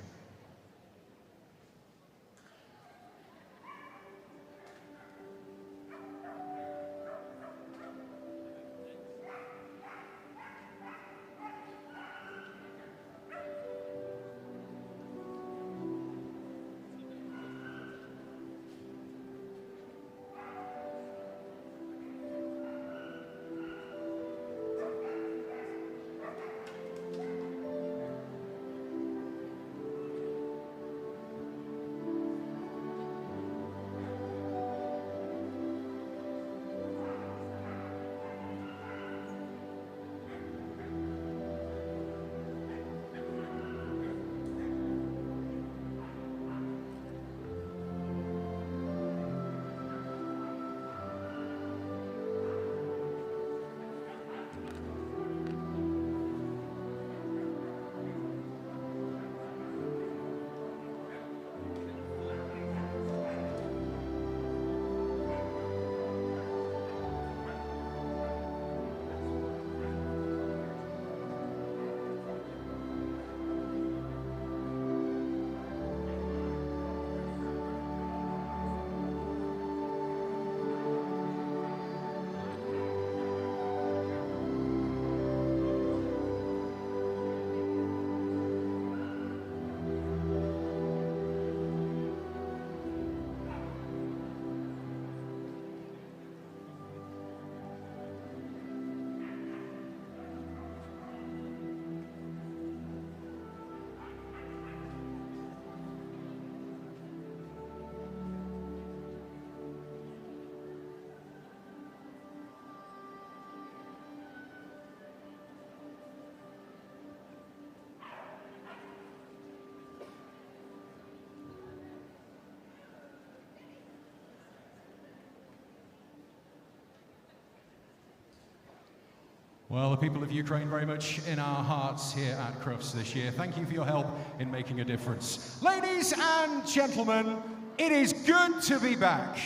Well, the people of Ukraine very much in our hearts here at Crufts this year. Thank you for your help in making a difference. Ladies and gentlemen, it is good to be back.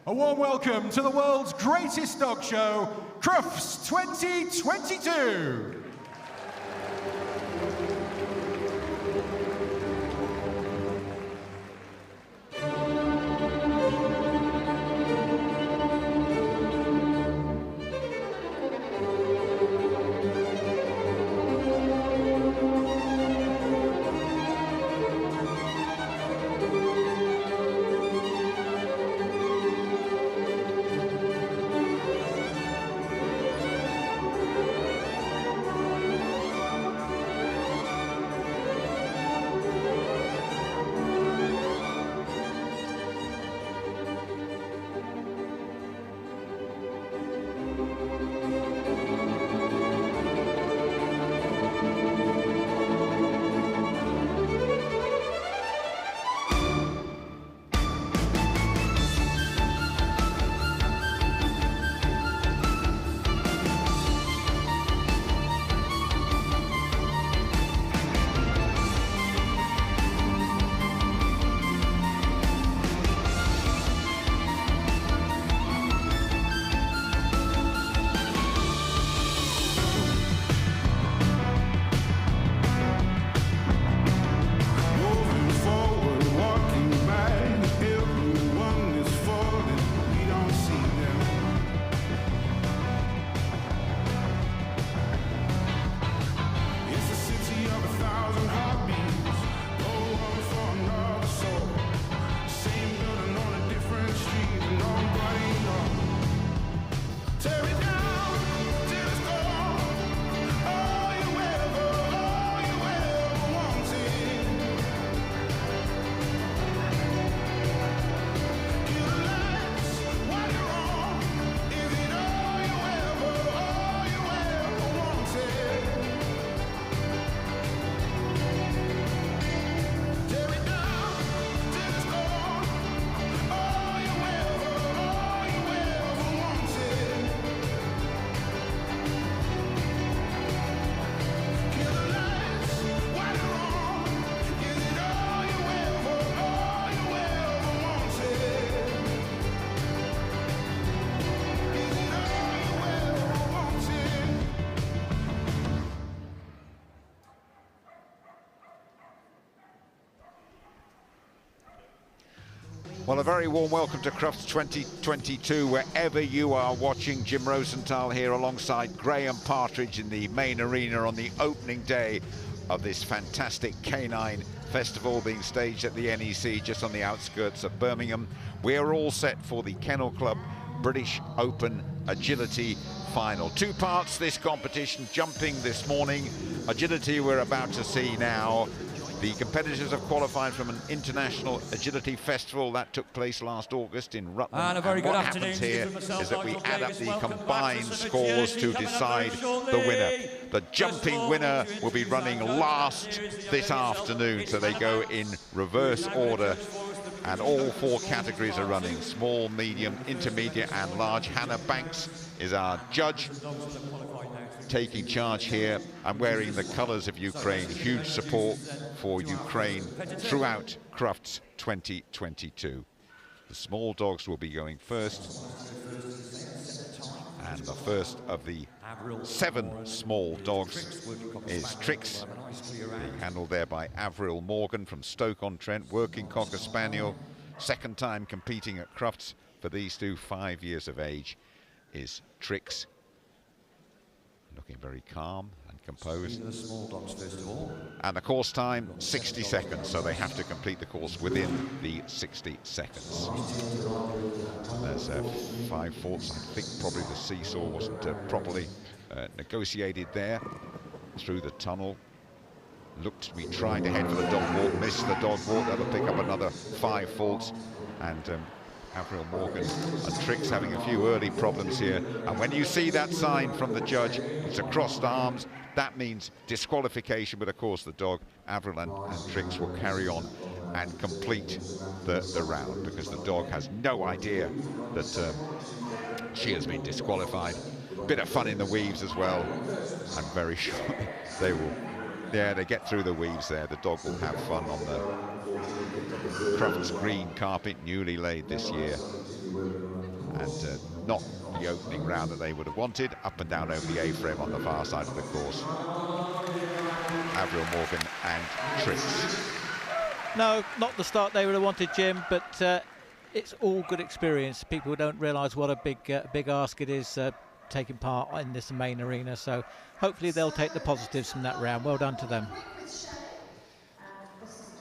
A warm welcome to the world's greatest dog show, Crufts 2022. Well, a very warm welcome to Crufts 2022, wherever you are watching. Jim Rosenthal here alongside Graham Partridge in the main arena on the opening day of this fantastic canine festival being staged at the NEC just on the outskirts of Birmingham. We're all set for the Kennel Club British Open Agility Final. Two parts this competition, jumping this morning, agility we're about to see now. The competitors have qualified from an international agility festival that took place last August in Rutland. And a very good what afternoon happens to you here from myself, is that we Nigel add up Davis. the Welcome combined back to the scores Cheers. to Coming up decide very shortly. the winner. The First jumping of all, winner to will be introduce running our judge, last here is the this young lady afternoon, It's so they go Hannah in reverse order. And all four categories are running: small, medium, intermediate and large. Hannah Banks is our judge, taking charge here and wearing the colours of Ukraine. Huge support for Ukraine throughout Crufts 2022. The small dogs will be going first, and the first of the 7 small dogs is Trix, being handled there by Avril Morgan from Stoke-on-Trent, working Cocker Spaniel, second time competing at Crufts for these two, 5 years of age, is Trix. Looking very calm and composed. The small dogs first of all. And the course time, 60 seconds, so they have to complete the course within the 60 seconds. There's 5 faults. I think probably the seesaw wasn't properly negotiated there through the tunnel. Looked to be trying to head for the dog walk, missed the dog walk. That'll pick up another 5 faults. And Avril Morgan and Trix having a few early problems here. And when you see that sign from the judge, it's a crossed arms, that means disqualification. But of course the dog, Avril and Trix, will carry on and complete the round, because the dog has no idea that she has been disqualified. Bit of fun in the weaves as well, and very shortly they will, yeah, they get through the weaves there. The dog will have fun on the Crufts green carpet, newly laid this year, and not the opening round that they would have wanted. Up and down over the A-frame on the far side of the course. Avril Morgan and Trix. No, not the start they would have wanted, Jim, but it's all good experience. People don't realise what a big ask it is taking part in this main arena, so hopefully they'll take the positives from that round. Well done to them.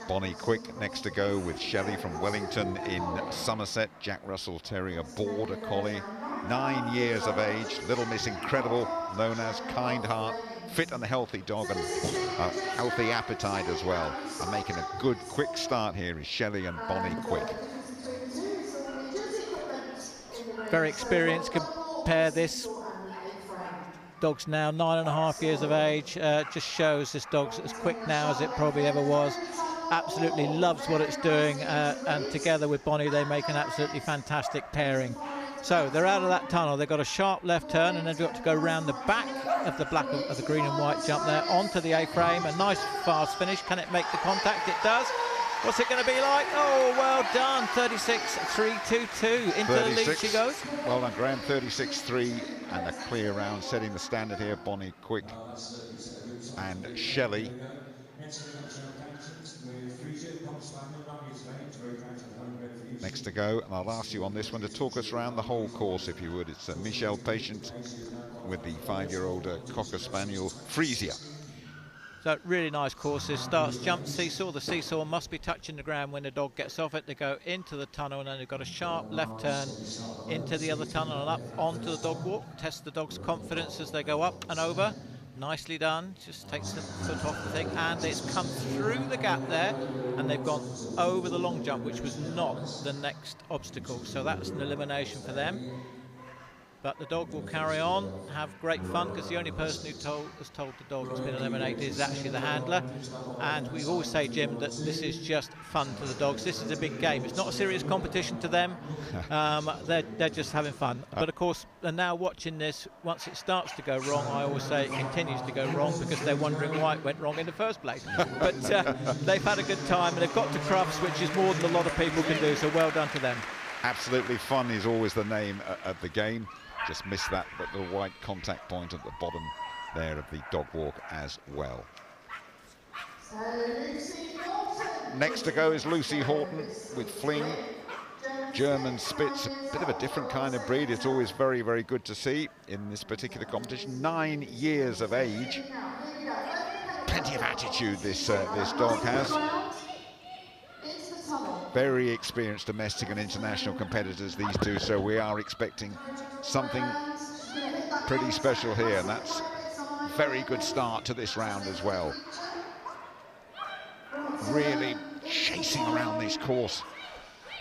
Bonnie Quick next to go with Shelley from Wellington in Somerset. Jack Russell Terrier Border Collie, 9 years of age. Little Miss Incredible, known as Kind Heart. Fit and healthy dog, and a healthy appetite as well. And making a good quick start here is Shelley and Bonnie Quick. Very experienced. Compare this. Dog's now 9.5 years of age. Just shows this dog's as quick now as it probably ever was. Absolutely loves what it's doing, and together with Bonnie they make an absolutely fantastic pairing. So they're out of that tunnel. They've got a sharp left turn, and they've got to go round the back of the green and white jump there onto the A-frame. A nice fast finish. Can it make the contact? It does. What's it going to be like? Oh, well done. 36.322. Into the lead she goes. Well done, Graham. 36.3 and a clear round, setting the standard here. Bonnie Quick and Shelley. Next to go, and I'll ask you on this one to talk us around the whole course, if you would. It's Michelle Patient with the 5-year-old Cocker Spaniel Frisia. So really nice courses. Starts jump seesaw. The seesaw must be touching the ground when the dog gets off it. They go into the tunnel, and then they've got a sharp left turn into the other tunnel and up onto the dog walk. Test the dog's confidence as they go up and over. Nicely done. Just takes the foot off the thing, and it's come through the gap there, and they've gone over the long jump, which was not the next obstacle. So that's an elimination for them. But the dog will carry on, have great fun, because the only person who has told the dog it's been eliminated is actually the handler. And we always say, Jim, that this is just fun to the dogs. This is a big game. It's not a serious competition to them. They're just having fun. But of course, they're now watching this. Once it starts to go wrong, I always say it continues to go wrong, because they're wondering why it went wrong in the first place. But they've had a good time, and they've got to Crufts, which is more than a lot of people can do. So well done to them. Absolutely fun is always the name of the game. Just missed that, but the white contact point at the bottom there of the dog walk as well. Next to go is Lucy Horton with Fling. German Spitz, a bit of a different kind of breed. It's always very, very good to see in this particular competition. 9 years of age. Plenty of attitude this dog has. Very experienced domestic and international competitors, these two, so we are expecting something pretty special here, and that's a very good start to this round as well. Really chasing around this course.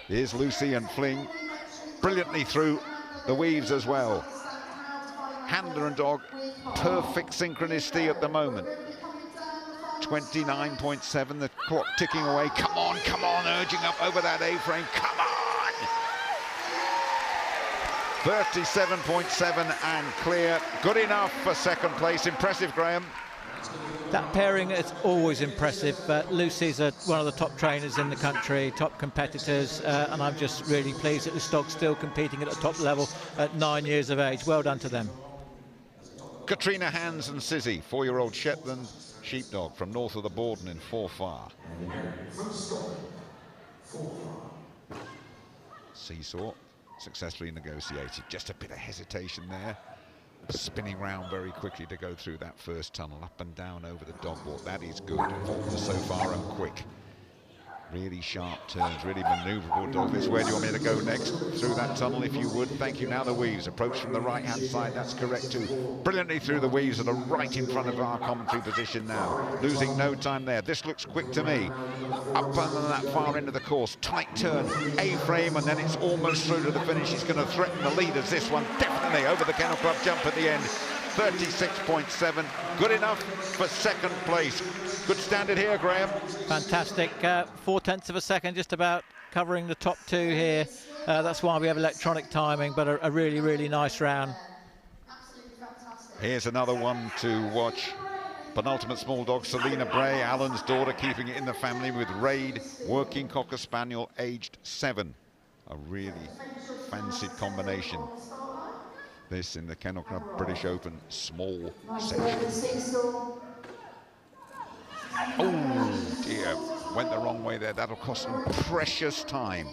Here's Lucy and Fling, brilliantly through the weaves as well. Handler and dog, perfect synchronicity at the moment. 29.7, the clock ticking away. Come on, urging up over that A-frame, come on! 37.7 and clear, good enough for second place. Impressive, Graham. That pairing is always impressive. Lucy's one of the top trainers in the country, top competitors, and I'm just really pleased that this dog's still competing at the top level at 9 years of age. Well done to them. Katrina Hans and Sizzy, 4-year-old Shetland sheepdog from north of the Borden in Forfar. Seesaw successfully negotiated. Just a bit of hesitation there. Spinning round very quickly to go through that first tunnel, up and down over the dog walk. That is good so far and quick. Really sharp turns, really manoeuvrable dog. This way, do you want me to go next? Through that tunnel, if you would. Thank you. Now the weaves. Approach from the right-hand side. That's correct too. Brilliantly through the weaves that are right in front of our commentary position now. Losing no time there. This looks quick to me. Up on that far end of the course. Tight turn. A-frame, and then it's almost through to the finish. He's going to threaten the leaders. This one definitely over the Kennel Club jump at the end. 36.7. Good enough for second place. Good standard here, Graham. Fantastic. 0.4 of a second, just about covering the top two here. That's why we have electronic timing, but a really, really nice round. Here's another one to watch. Penultimate small dog, Selena Bray, Alan's daughter, keeping it in the family with Raid, working Cocker Spaniel, aged 7. A really fancied combination. This in the Kennel Club British Open small section. Oh dear, went the wrong way there. That'll cost them precious time.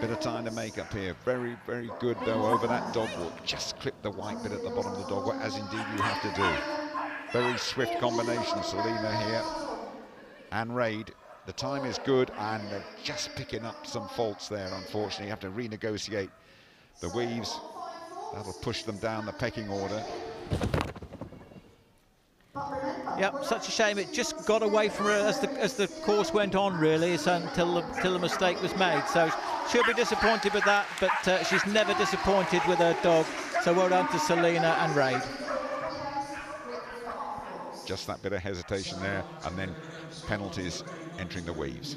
Bit of time to make up here. Very, very good though over that dog walk. Just clip the white bit at the bottom of the dog walk, as indeed you have to do. Very swift combination, Selena here. And Raid. The time is good, and they're just picking up some faults there, unfortunately. You have to renegotiate the weaves. That'll push them down the pecking order. Yep, such a shame. It just got away from her as the course went on, really, until the mistake was made. So she'll be disappointed with that, but she's never disappointed with her dog. So well done to Selena and Raid. Just that bit of hesitation there, and then penalties entering the weaves.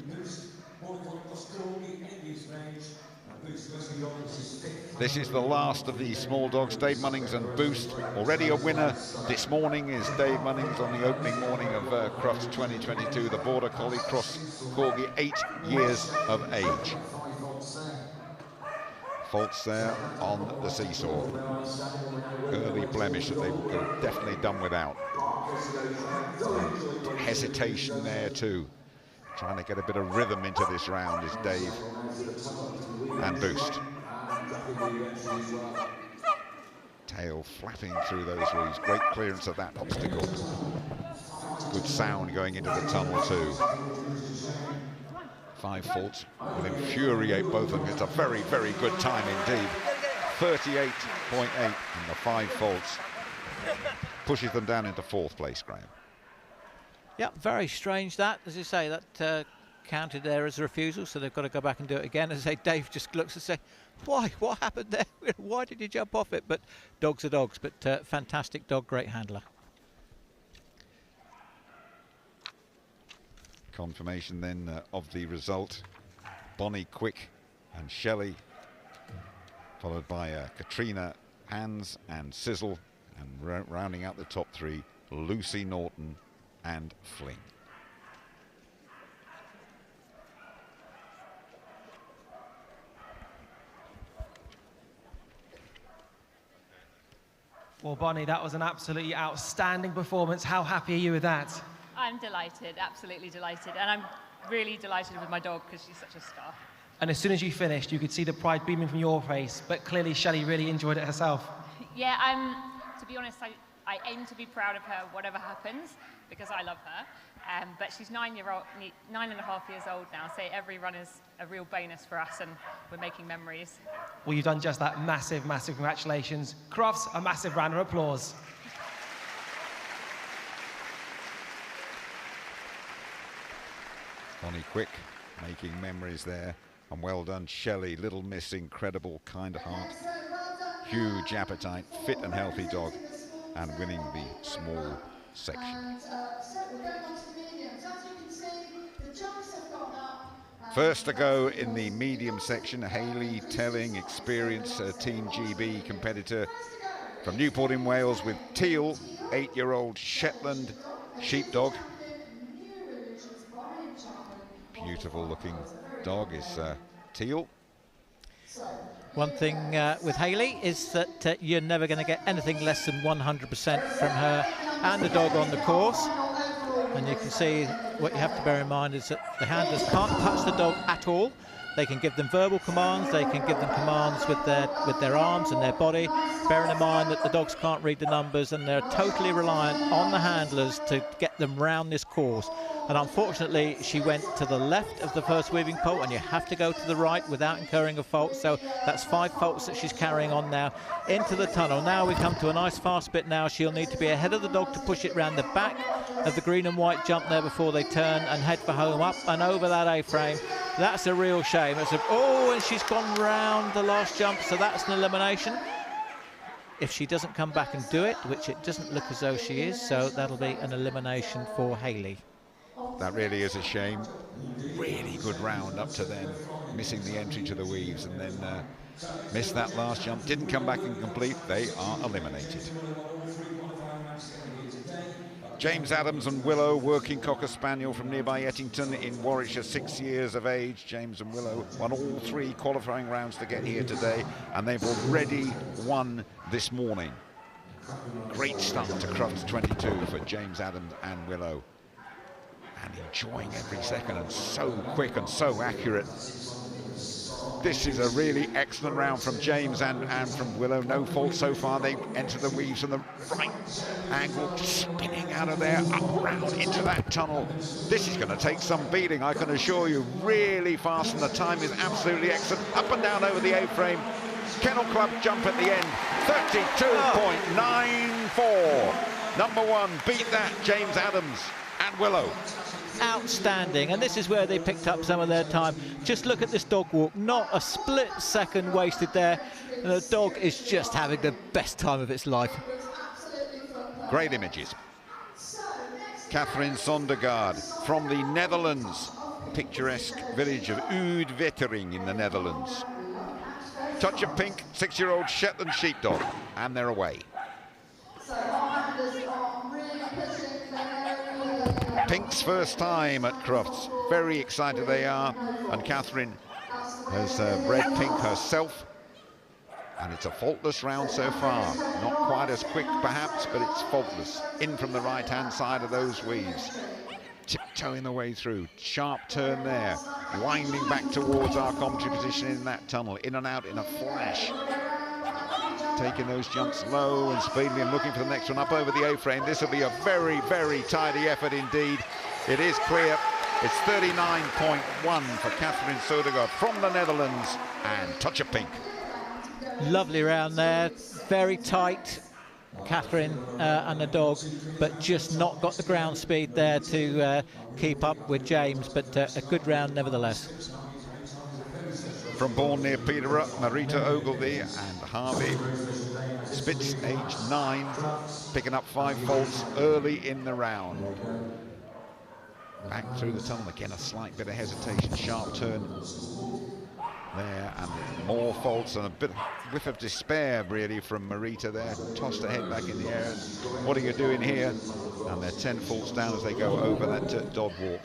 This is the last of the small dogs, Dave Munnings and Boost. Already a winner this morning is Dave Munnings on the opening morning of Crufts 2022, the Border Collie Cross Corgi, 8 years of age. Faults there on the seesaw. Early blemish that they were definitely done without. Hesitation there too. Trying to get a bit of rhythm into this round is Dave and Boost. Tail flapping through those weaves. Great clearance of that obstacle. Good sound going into the tunnel too. 5 faults will infuriate both of them. It's a very, very good time indeed. 38.8 and the 5 faults pushes them down into 4th place, Graham. Yeah, very strange that. As you say, that counted there as a refusal, so they've got to go back and do it again. As I say, Dave just looks and say, why? What happened there? Why did you jump off it? But dogs are dogs, but fantastic dog, great handler. Confirmation then of the result. Bonnie Quick and followed by Katrina Hans and Sizzle, and rounding out the top 3, Lucy Norton and Fling. Well, Bonnie, that was an absolutely outstanding performance. How happy are you with that? I'm delighted, absolutely delighted. And I'm really delighted with my dog because she's such a star. And as soon as you finished, you could see the pride beaming from your face, but clearly Shelley really enjoyed it herself. Yeah, to be honest, I aim to be proud of her whatever happens, because I love her. But she's 9.5 years old now, so every run is a real bonus for us, and we're making memories. Well, you've done just that. Massive, massive congratulations. Crufts, a massive round of applause. Bonnie Quick making memories there. And well done, Shelley. Little Miss, incredible, kind heart, huge appetite, fit and healthy dog, and winning the small section. First to go in the medium section, Hayley Telling, experienced Team GB competitor from Newport in Wales with Teal, 8-year-old Shetland sheepdog. Beautiful looking dog is Teal. One thing with Hayley is that you're never going to get anything less than 100% from her and the dog on the course. And you can see what you have to bear in mind is that the handlers can't touch the dog at all. They can give them verbal commands, they can give them commands with their arms and their body, bearing in mind that the dogs can't read the numbers, and they're totally reliant on the handlers to get them round this course. And unfortunately, she went to the left of the first weaving pole, and you have to go to the right without incurring a fault. So that's 5 faults that she's carrying on now into the tunnel. Now we come to a nice fast bit now. She'll need to be ahead of the dog to push it round the back of the green and white jump there before they turn and head for home, up and over that A-frame. That's a real shame. Oh, and she's gone round the last jump, so that's an elimination. If she doesn't come back and do it, which it doesn't look as though she is, so that'll be an elimination for Hayley. That really is a shame. Really good round up to then, missing the entry to the weaves, and then missed that last jump. Didn't come back and complete. They are eliminated. James Adams and Willow, working Cocker Spaniel from nearby Ettington in Warwickshire, 6 years of age. James and Willow won all 3 qualifying rounds to get here today, and they've already won this morning. Great start to Crufts 22 for James Adams and Willow. And enjoying every second, and so quick and so accurate. This is a really excellent round from James and from Willow. No fault so far. They enter the weaves from the right angle, spinning out of there, up round into that tunnel. This is going to take some beating, I can assure you. Really fast, and the time is absolutely excellent. Up and down over the A-frame. Kennel Club jump at the end, 32.94. Number 1, beat that, James Adams and Willow. Outstanding, and this is where they picked up some of their time. Just look at this dog walk, not a split second wasted there, and the dog is just having the best time of its life. Great images. Catherine Sondergaard from the Netherlands, picturesque village of Uitwetering in the Netherlands. Touch of Pink, 6-year-old Shetland sheepdog, and they're away. Pink's first time at Crufts. Very excited they are, and Catherine has bred Pink herself, and it's a faultless round so far. Not quite as quick perhaps, but it's faultless. In from the right-hand side of those weaves, tiptoeing the way through. Sharp turn there, winding back towards our commentary position in that tunnel, in and out in a flash. Taking those jumps low and speedily and looking for the next one up over the A-frame. This will be a very, very tidy effort indeed. It is clear. It's 39.1 for Catherine Sodergaard from the Netherlands, and Touch of Pink. Lovely round there, very tight, Catherine and the dog, but just not got the ground speed there to keep up with James, but a good round nevertheless. From Bourne near Peterborough, Marita Ogilvie and Harvey Spitz, aged 9, picking up 5 faults early in the round. Back through the tunnel again, a slight bit of hesitation, sharp turn there, and more faults, and a bit whiff of despair really from Marita there. Tossed her head back in the air. What are you doing here? And they're 10 faults down as they go over that dog walk.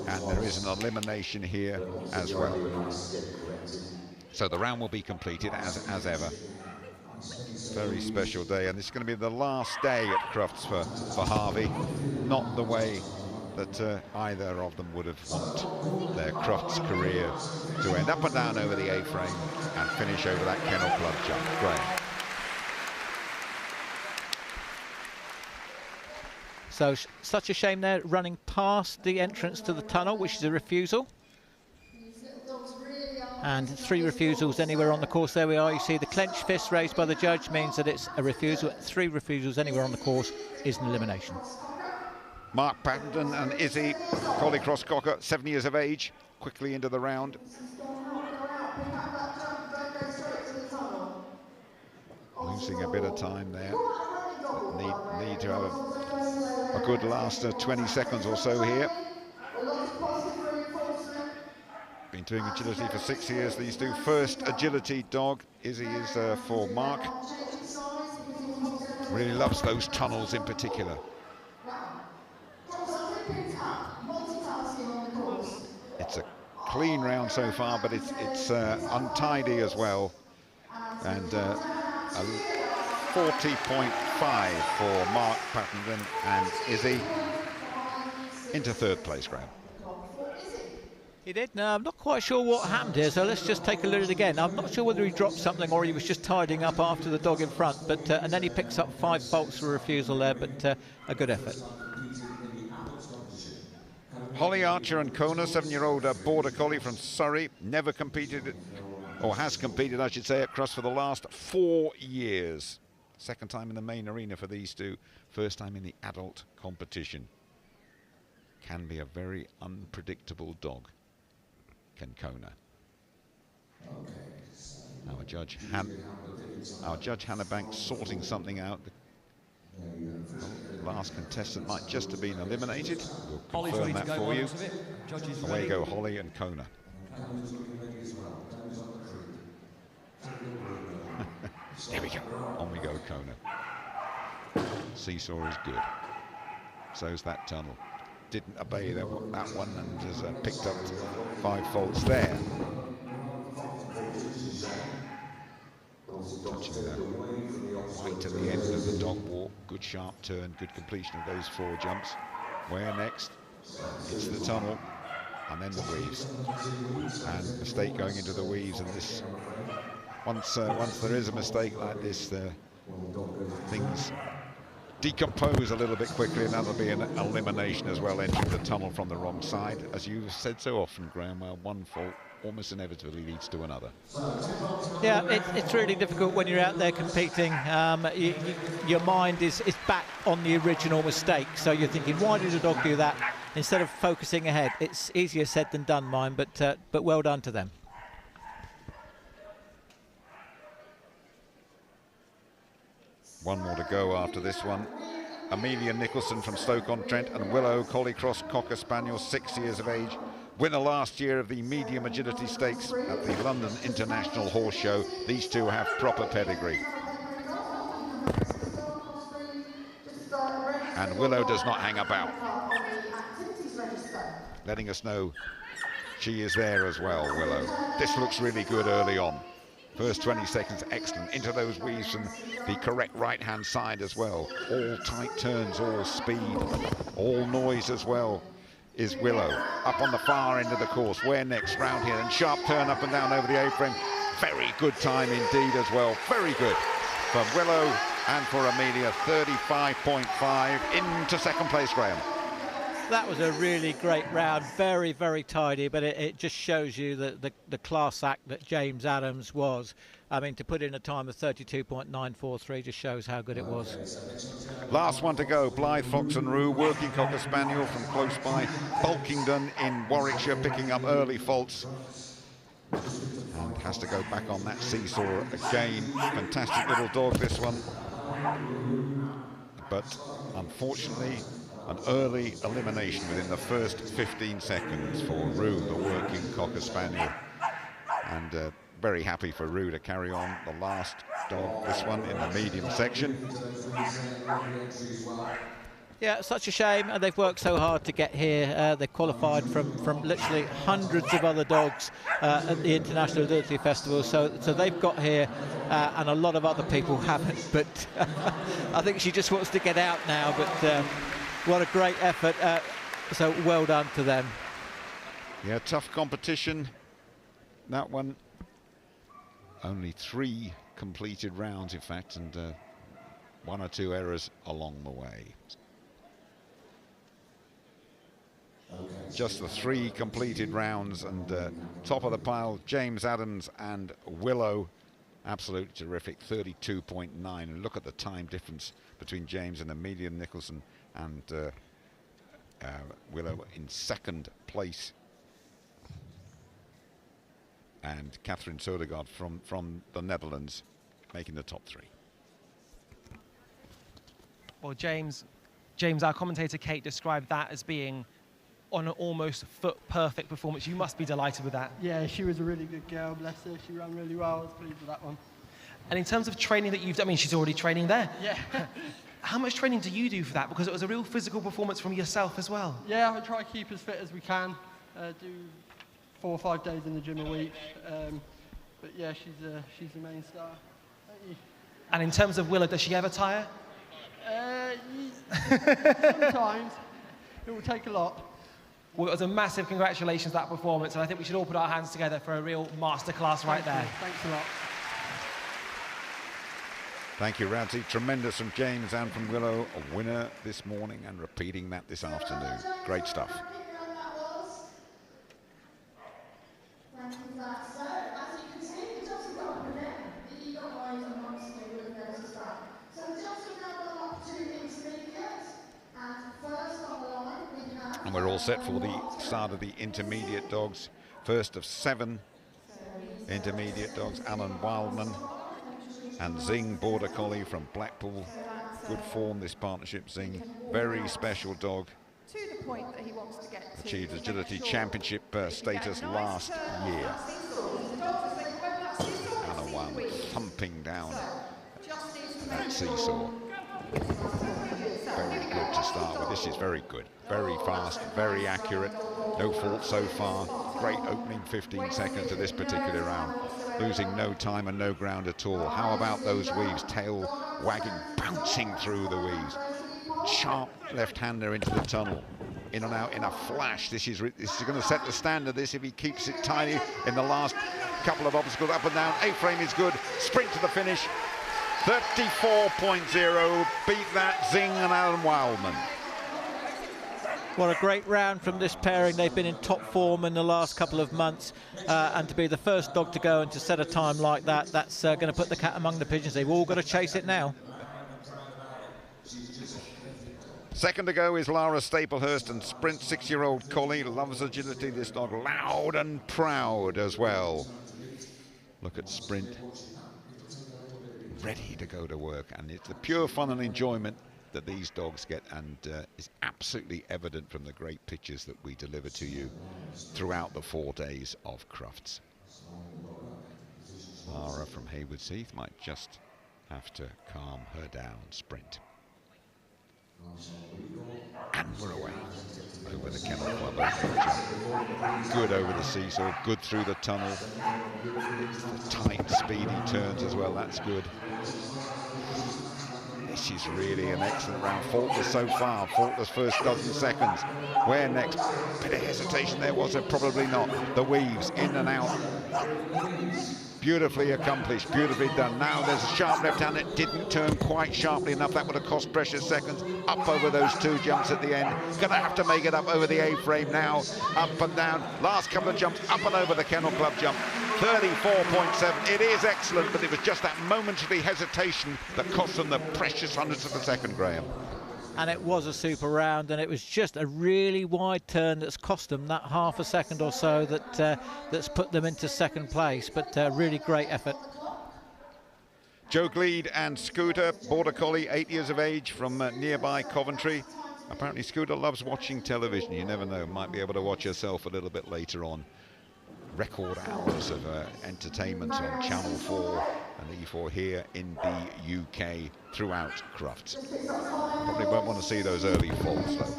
And there is an elimination here as well. So the round will be completed as ever. Very special day, and this is going to be the last day at Crufts for Harvey. Not the way that either of them would have wanted their Crufts career to end up and down over the A-frame and finish over that Kennel Club jump. Graham. So such a shame they're running past the entrance to the tunnel, which is a refusal. And 3 refusals anywhere on the course. There we are. You see the clenched fist raised by the judge means that it's a refusal. 3 refusals anywhere on the course is an elimination. Mark Pattenden and Izzy, Collie Cross Cocker, 7 years of age, quickly into the round. Losing a bit of time there. Need to have a good last 20 seconds or so here. Been doing agility for 6 years, these two. First agility dog, Izzy is for Mark. Really loves those tunnels in particular. It's a clean round so far, but it's untidy as well. And 40.5 for Mark Pattenden and Izzy into 3rd place, Graham. He did. No, I'm not quite sure what happened here, so let's just take a look at it again. I'm not sure whether he dropped something or he was just tidying up after the dog in front, but and then he picks up 5 faults for refusal there, but a good effort. Holly Archer and Kona, 7-year-old border collie from Surrey, never competed, or has competed, I should say, at Crufts for the last 4 years. 2nd time in the main arena for these two, 1st time in the adult competition. Can be a very unpredictable dog, can Kona. Our judge Hannah Banks sorting something out. The last contestant might just have been eliminated. We'll confirm that for you. Away go Holly and Kona. There we go. On we go, Kona. Seesaw is good. So's that tunnel. Didn't obey that one and has picked up 5 faults there. Touching that right to the end of the dog walk. Good sharp turn, good completion of those 4 jumps. Where next? It's the tunnel and then the weaves. And mistake going into the weaves, and this once there is a mistake like this, things decompose a little bit quickly, and that'll be an elimination as well, entering the tunnel from the wrong side. As you've said so often, Graham, one fault almost inevitably leads to another. Yeah, it's really difficult when you're out there competing. Your mind is back on the original mistake, so you're thinking, why did the dog do that? Instead of focusing ahead. It's easier said than done, mine, but well done to them. One more to go after this one. Amelia Nicholson from Stoke-on-Trent and Willow Collie Cross Cocker Spaniel, 6 years of age. Winner last year of the medium agility stakes at the London International Horse Show. These two have proper pedigree. And Willow does not hang about, letting us know she is there as well, Willow. This looks really good early on. First 20 seconds, excellent. Into those weaves from the correct right-hand side as well. All tight turns, all speed, all noise as well is Willow. Up on the far end of the course. Where next? Round here, and sharp turn up and down over the A-frame. Very good time indeed as well. Very good from Willow and for Amelia. 35.5 into 2nd place, Graham. That was a really great round, very, very tidy, but it just shows you the class act that James Adams was. I mean, to put in a time of 32.943 just shows how good it was. Last one to go, Blythe Fox and Roo, working Cocker Spaniel from close by Bulkington in Warwickshire, picking up early faults. And has to go back on that seesaw again. Fantastic little dog, this one. But unfortunately, an early elimination within the first 15 seconds for Roo, the working Cocker Spaniel. And very happy for Roo to carry on the last dog, this one, in the medium section. Yeah, such a shame. They've worked so hard to get here. They qualified from literally hundreds of other dogs at the International Agility Festival. So they've got here, and a lot of other people haven't. But I think she just wants to get out now. But what a great effort. So well done to them. Yeah, tough competition. That one, only 3 completed rounds, in fact, and 1 or 2 errors along the way. Just the 3 completed rounds, and top of the pile, James Adams and Willow. Absolutely terrific, 32.9. And look at the time difference between James and Amelia Nicholson, and Willow in 2nd place. And Catherine Sodergaard from the Netherlands making the top 3. Well, James, our commentator Kate described that as being on an almost foot-perfect performance. You must be delighted with that. Yeah, she was a really good girl, bless her. She ran really well. I was pleased with that one. And in terms of training that you've done, I mean, she's already training there. Yeah. How much training do you do for that? Because it was a real physical performance from yourself as well. Yeah, I try to keep as fit as we can. Do 4 or 5 days in the gym a week. But yeah, she's the main star. Thank you. And in terms of Willow, does she ever tire? Sometimes. It will take a lot. Well, it was a massive congratulations to that performance, and I think we should all put our hands together for a real masterclass right there. Thanks a lot. Thank you, Ramsey. Tremendous from James and from Willow. A winner this morning and repeating that this afternoon. Great stuff. And we're all set for the start of the intermediate dogs. First of 7 intermediate dogs, Alan Wildman and Zing, Border Collie from Blackpool. Good form, this partnership, Zing. Very special dog. To the point that he wants to get to. Achieved agility championship status last year. Alan Wildman thumping down that seesaw. Very good to start with. This is very good. Very fast, very accurate. No fault so far. Great opening 15 seconds of this particular round. Losing no time and no ground at all. How about those weaves? Tail wagging, bouncing through the weaves. Sharp left-hander into the tunnel. In and out in a flash. This is going to set the standard, this, if he keeps it tiny in the last couple of obstacles. Up and down. A-frame is good. Sprint to the finish. 34.0. Beat that, Zing and Alan Wildman. What a great round from this pairing. They've been in top form in the last couple of months, and to be the first dog to go and to set a time like that, that's going to put the cat among the pigeons. They've all got to chase it now. Second to go is Lara Staplehurst, and Sprint, 6-year-old collie, loves agility, this dog, loud and proud as well. Look at Sprint, ready to go to work, and it's the pure fun and enjoyment that these dogs get, and is absolutely evident from the great pictures that we deliver to you throughout the 4 days of Crufts. Lara from Haywards Heath might just have to calm her down. Sprint. And we're away. Over the Kennel Club, over the jump. Good over the seesaw, good through the tunnel. The tight, speedy turns as well, that's good. This is really an excellent round. Faultless so far, faultless first dozen seconds. Where next? Bit of hesitation there, was there? Probably not. The weaves in and out. Beautifully accomplished, beautifully done. Now there's a sharp left hand that didn't turn quite sharply enough. That would have cost precious seconds. Up over those 2 jumps at the end. Gonna have to make it up over the A-frame now. Up and down. Last couple of jumps up and over the Kennel Club jump. 34.7. It is excellent, but it was just that momentary hesitation that cost them the precious hundredths of a second, Graham. And it was a super round, and it was just a really wide turn that's cost them that half a second or so that's put them into second place, but really great effort. Joe Gleed and Scooter, Border Collie, 8 years of age, from nearby Coventry. Apparently Scooter loves watching television. You never know, might be able to watch herself a little bit later on. Record hours of entertainment on Channel 4 and E4 here in the UK throughout Crufts. Probably won't want to see those early falls though.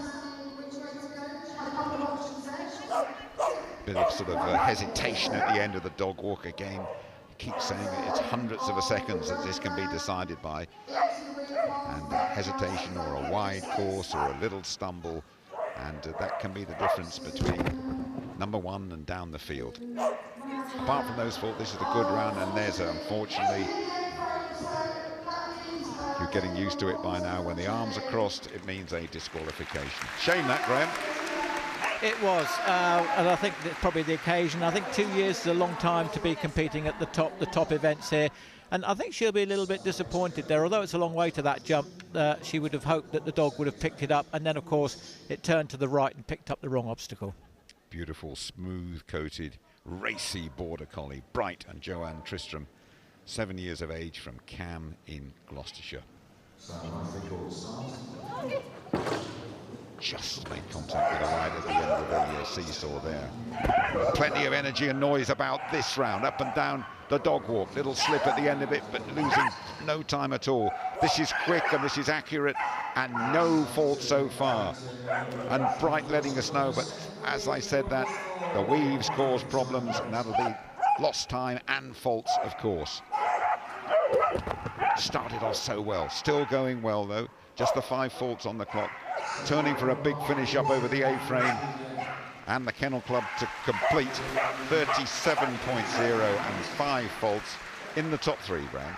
Bit of sort of hesitation at the end of the dog walk again. Keep saying it's hundredths of a second that this can be decided by. And hesitation or a wide course or a little stumble, and that can be the difference between number one and down the field. Apart from those faults, this is a good round, and there's unfortunately, you're getting used to it by now. When the arms are crossed, it means a disqualification. Shame that, Graham. It was, and I think that's probably the occasion. I think 2 years is a long time to be competing at the top events here. And I think she'll be a little bit disappointed there. Although it's a long way to that jump, she would have hoped that the dog would have picked it up. And then, of course, it turned to the right and picked up the wrong obstacle. Beautiful, smooth-coated, racy border collie, Bright and Joanne Tristram, 7 years of age, from Cam in Gloucestershire. Just made contact with the ride at the end of the seesaw there. Plenty of energy and noise about this round. Up and down the dog walk. Little slip at the end of it, but losing no time at all. This is quick and this is accurate, and no fault so far. And Bright letting us know, but as I said, that the weaves cause problems, and that'll be lost time and faults, of course. Started off so well. Still going well, though. Just the 5 faults on the clock. Turning for a big finish up over the A-frame, and the Kennel Club to complete 37.0 and 5 faults in the top 3, Graham.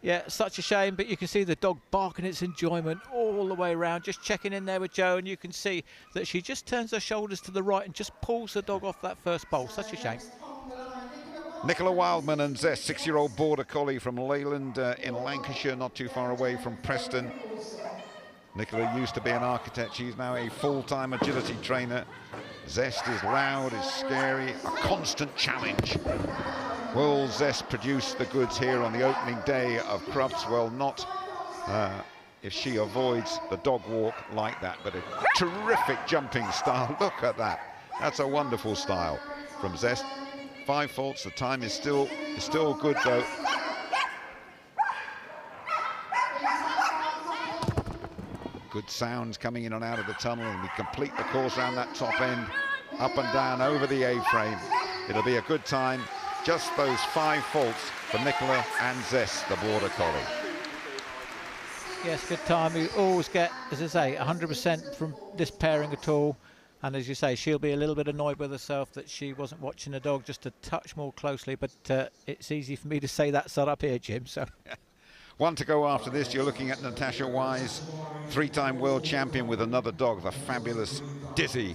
Yeah, such a shame, but you can see the dog barking its enjoyment all the way around, just checking in there with Jo, and you can see that she just turns her shoulders to the right and just pulls the dog off that first bowl. Such a shame. Nicola Wildman and Zest, 6-year-old border collie from Leyland in Lancashire, not too far away from Preston. Nicola used to be an architect. She's now a full-time agility trainer. Zest is loud, is scary, a constant challenge. Will Zest produce the goods here on the opening day of Crufts? Well, not if she avoids the dog walk like that, but a terrific jumping style. Look at that. That's a wonderful style from Zest. 5 faults. The time is still good, though. Good sounds coming in and out of the tunnel, and we complete the course around that top end, up and down over the A-frame. It'll be a good time. Just those 5 faults for Nicola and Zest, the border collie. Yes, good time. You always get, as I say, 100% from this pairing at all. And as you say, she'll be a little bit annoyed with herself that she wasn't watching the dog just a touch more closely. But it's easy for me to say that side up here, Jim. So. One to go after this. You're looking at Natasha Wise, 3-time world champion with another dog, the fabulous Dizzy.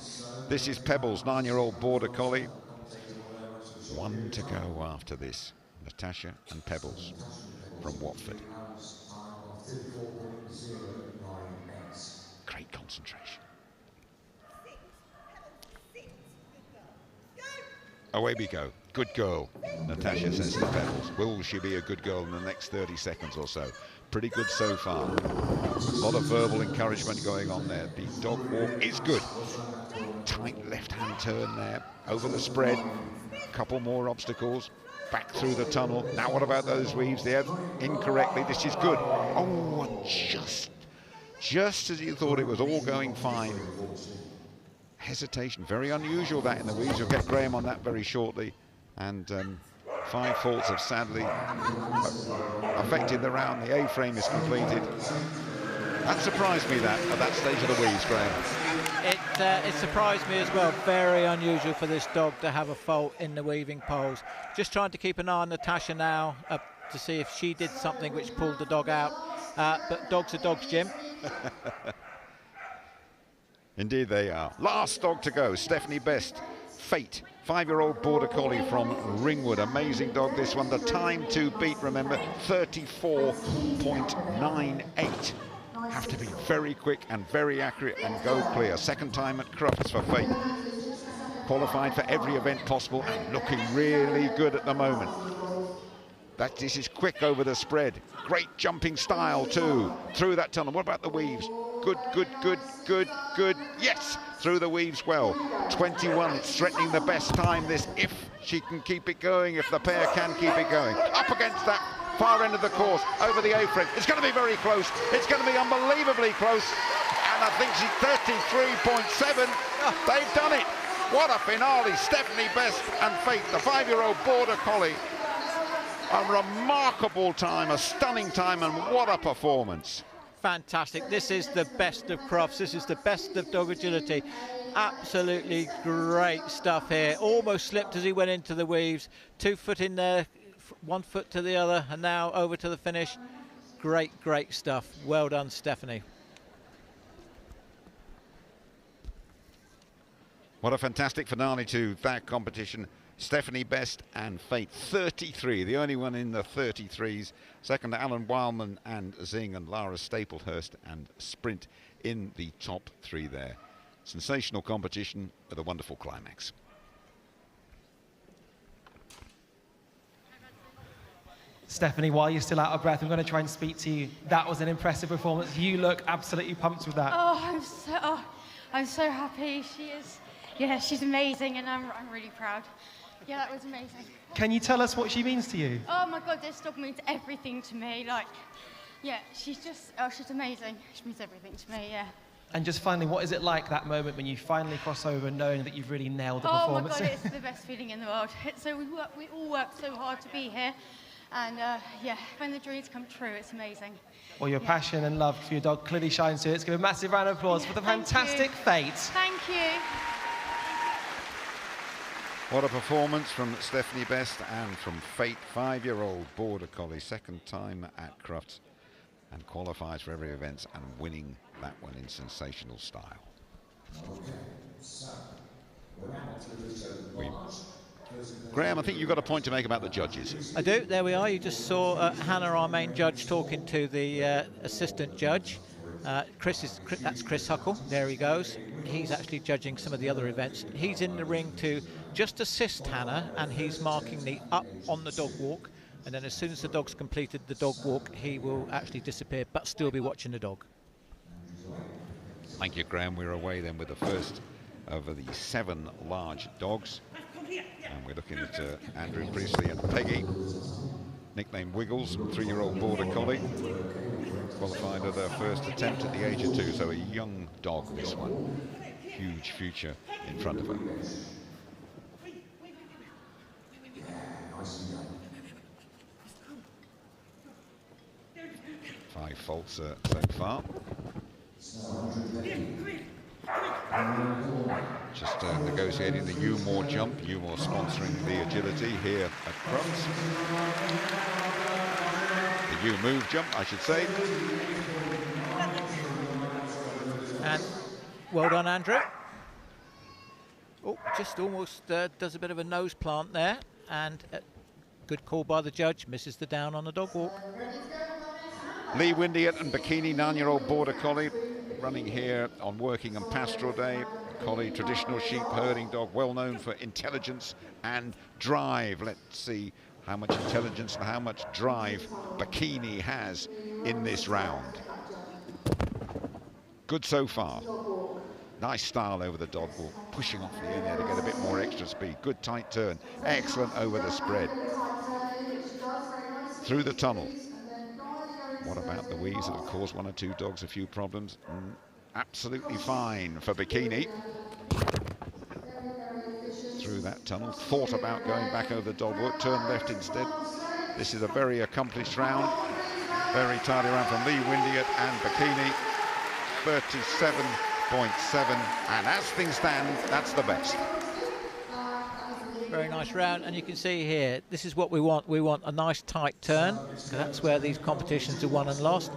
This is Pebbles, 9-year-old border collie. 1 to go after this. Natasha and Pebbles from Watford. Great concentration. Away we go. Good girl, Natasha says to Pebbles. Will she be a good girl in the next 30 seconds or so? Pretty good so far. A lot of verbal encouragement going on there. The dog walk is good. Tight left-hand turn there. Over the spread. A couple more obstacles. Back through the tunnel. Now what about those weaves there? Incorrectly. This is good. Oh, and just as you thought it was all going fine. Hesitation. Very unusual that in the weaves. You'll get Graham on that very shortly. And 5 faults have sadly affected the round. The A-frame is completed. That surprised me, that at that stage of the weaves, Graham. It surprised me as well. Very unusual for this dog to have a fault in the weaving poles. Just trying to keep an eye on Natasha now to see if she did something which pulled the dog out. But dogs are dogs, Jim. Indeed they are. Last dog to go, Stephanie Best, Fate, 5-year-old border collie from Ringwood. Amazing dog, this one. The time to beat, remember, 34.98. Have to be very quick and very accurate and go clear. Second time at Crufts for Fate. Qualified for every event possible and looking really good at the moment. This is quick over the spread. Great jumping style too. Through that tunnel. What about the weaves? Good, good, good, good, good. Yes, through the weaves well. 21, it's threatening the best time this, if she can keep it going, if the pair can keep it going. Up against that far end of the course, over the A-frame. It's going to be very close. It's going to be unbelievably close. And I think she's 33.7. They've done it. What a finale. Stephanie Best and Fate, the 5-year-old border collie. A remarkable time, a stunning time, and what a performance. fantastic. This is the best of Crufts. This is the best of dog agility. Absolutely great stuff here. Almost slipped as he went into the weaves. 2 foot in there, 1 foot to the other, and now over to the finish. Great, great stuff. Well done, Stephanie. What a fantastic finale to that competition. Stephanie Best and Fate 33, the only one in the 33s. Second to Alan Wildman and Zing, and Lara Staplehurst and Sprint in the top 3 there. Sensational competition with a wonderful climax. Stephanie, while you're still out of breath, I'm going to try and speak to you. That was an impressive performance. You look absolutely pumped with that. Oh, I'm so happy. She is, yeah, she's amazing, and I'm really proud. Yeah, that was amazing. Can you tell us what she means to you? Oh my God, this dog means everything to me. Like, yeah, she's amazing. She means everything to me, yeah. And just finally, what is it like, that moment when you finally cross over, knowing that you've really nailed the performance? Oh my God, it's the best feeling in the world. So we all work so hard to be here, and yeah, when the dreams come true, it's amazing. Well, your passion and love for your dog clearly shines through. Let's give a massive round of applause for the fantastic Fate. Thank you. What a performance from Stephanie Best and from Fate, 5-year-old Border Collie, second time at Crufts, and qualifies for every event and winning that one in sensational style. Graham, I think you've got a point to make about the judges. I do. There we are. You just saw Hannah, our main judge, talking to the assistant judge. That's Chris Huckle. There he goes. He's actually judging some of the other events. He's in the ring to just assist Hannah, and he's marking the up on the dog walk. And then as soon as the dog's completed the dog walk, he will actually disappear, but still be watching the dog. Thank you, Graham. We're away then with the first of the 7 large dogs. And we're looking at Andrew Priestley and Peggy, nicknamed Wiggles, 3-year-old Border Collie. Qualified at her first attempt at the age of 2, so a young dog, this one. Huge future in front of her. Five faults so far. Just negotiating the U-More jump, U-More sponsoring the agility here at Crufts. The U-Move jump, I should say. And well done, Andrew. Oh, just almost does a bit of a nose plant there, and good call by the judge, misses the down on the dog walk. Lee Windiot and Bikini, 9-year-old Border Collie, running here on Working and Pastoral Day. Collie, traditional sheep herding dog, well known for intelligence and drive. Let's see how much intelligence and how much drive Bikini has in this round. Good so far. Nice style over the dog walk, pushing off the end there to get a bit more extra speed. Good tight turn, excellent over the spread. Through the tunnel. What about the weaves that have caused 1 or 2 dogs a few problems? Absolutely fine for Bikini. Through that tunnel, thought about going back over the dog walk, turned left instead. This is a very accomplished round. Very tidy round from Lee Windiot and Bikini. 37.7, and as things stand, that's the best. Very nice round, and you can see here, this is what we want. We want a nice tight turn, because that's where these competitions are won and lost.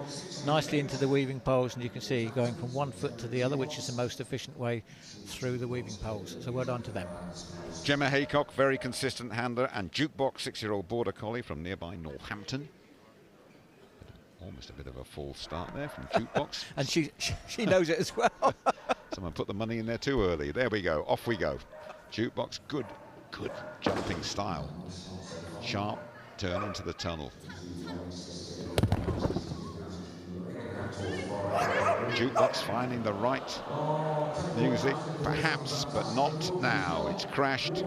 Nicely into the weaving poles, and you can see going from 1 foot to the other, which is the most efficient way through the weaving poles. So well done to them. Gemma Haycock, very consistent handler, and Jukebox, 6-year-old Border Collie from nearby Northampton. Almost a bit of a false start there from Jukebox. And she knows it as well. Someone put the money in there too early. There we go, off we go. Jukebox, good jumping style. Sharp turn into the tunnel. Jukebox finding the right music, perhaps, but not now. It's crashed.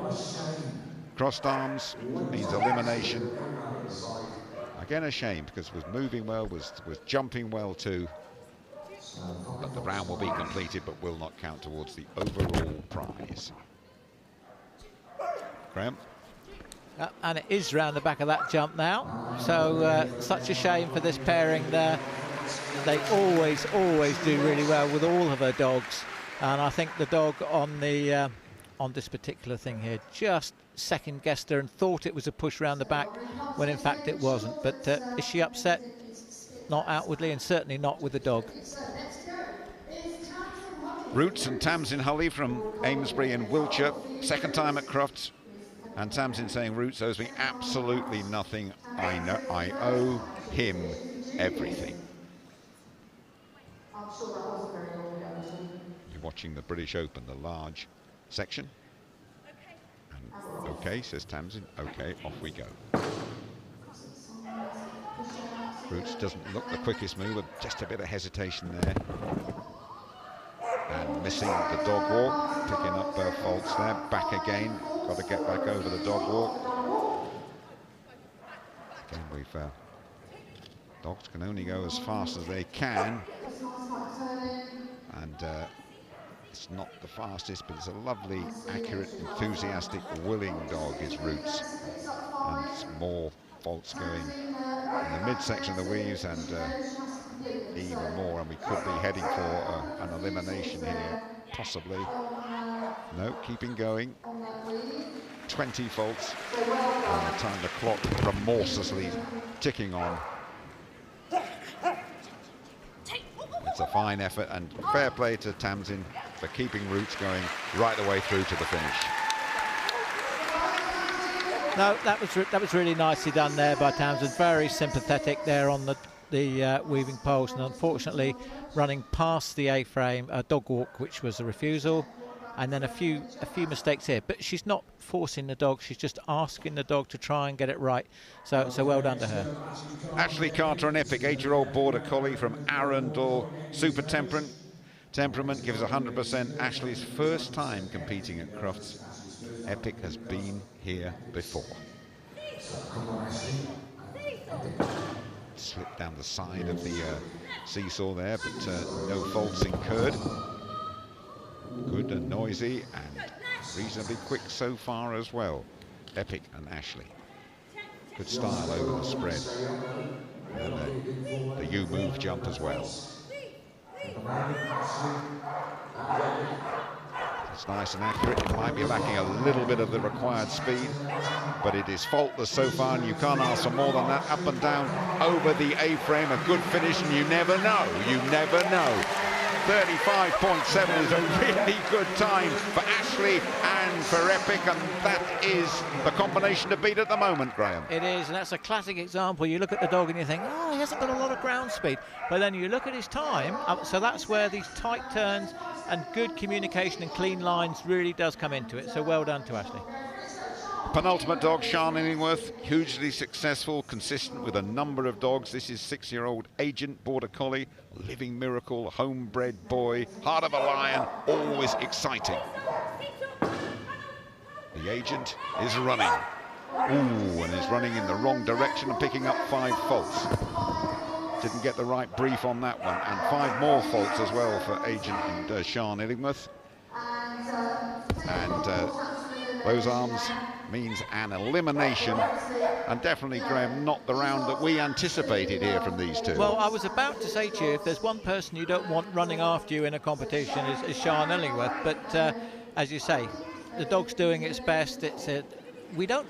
Crossed arms means elimination. Again, a shame, because was moving well, was jumping well too. But the round will be completed, but will not count towards the overall prize. Graham? And it is round the back of that jump now. So such a shame for this pairing there. they always do really well with all of her dogs. And I think the dog on the on this particular thing here just second guessed her and thought it was a push round the back when in fact it wasn't. But is she upset? Not outwardly, and certainly not with the dog. Roots and Tamsin Hulley from Amesbury in Wiltshire, second time at Crufts. And Tamsin saying, Roots owes me absolutely nothing. I know I owe him everything. You're watching the British Open, the large section. And okay, says Tamsin. Okay, off we go. Roots doesn't look the quickest mover, just a bit of hesitation there. And missing the dog walk, picking up faults there. Back again, got to get back over the dog walk. Again, dogs can only go as fast as they can. And it's not the fastest, but it's a lovely, accurate, enthusiastic, willing dog is Roots. And more faults going in the midsection of the weaves, and even more, and we could be heading for an elimination here, possibly. No, keeping going. 20 faults, and the time the clock remorselessly ticking on. It's a fine effort, and fair play to Tamsin for keeping Roots going right the way through to the finish. No, that was really nicely done there by Tamsin. Very sympathetic there on the weaving poles, and unfortunately running past the A-frame, a dog walk, which was a refusal, and then a few mistakes here. But she's not forcing the dog; she's just asking the dog to try and get it right. So well done to her. Ashley Carter, an Epic 8-year-old border collie from Arundel, super temperament, gives 100%. Ashley's first time competing at Crufts. Epic has been here before. Slipped down the side of the seesaw there, but no faults incurred. Good and noisy and reasonably quick so far as well. Epic and Ashley. Good style over the spread. And the U-move jump as well. It's nice and accurate. It might be lacking a little bit of the required speed, but it is faultless so far, and you can't ask for more than that. Up and down over the A-frame, a good finish, and you never know. You never know. 35.7 is a really good time for Ashley and for Epic, and that is the combination to beat at the moment, Graham. It is, and that's a classic example. You look at the dog and you think, oh, he hasn't got a lot of ground speed. But then you look at his time, so that's where these tight turns and good communication and clean lines really does come into it. So well done to Ashley. Penultimate dog, Sean Illingworth, hugely successful, consistent with a number of dogs. This is 6-year-old Agent Border Collie, living miracle, homebred boy, heart of a lion, always exciting. The Agent is running. Ooh, and is running in the wrong direction and picking up 5 faults. Didn't get the right brief on that one, and 5 more faults as well for Agent and Sean Illingworth. And those arms means an elimination, and definitely, Graham, not the round that we anticipated here from these two. Well, I was about to say to you, if there's one person you don't want running after you in a competition is Sean Illingworth, but as you say, the dog's doing its best. We don't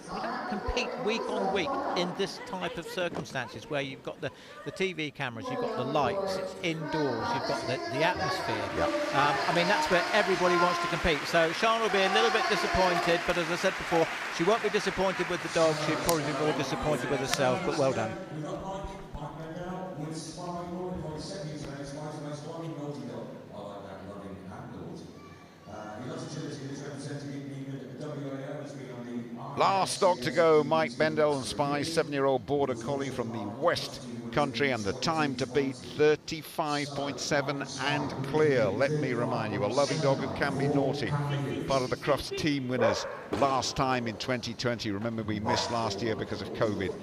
compete week on week in this type of circumstances where you've got the TV cameras, you've got the lights, it's indoors, you've got the atmosphere. Yep. I mean, that's where everybody wants to compete. So Sean will be a little bit disappointed, but as I said before, she won't be disappointed with the dog, she'll probably be more disappointed with herself, but well done. Last dog to go, Mike Bendel and Spy, 7-year-old border collie from the West Country, and the time to beat 35.7 and clear. Let me remind you, a loving dog who can be naughty. Part of the Crufts team winners last time in 2020. Remember, we missed last year because of COVID.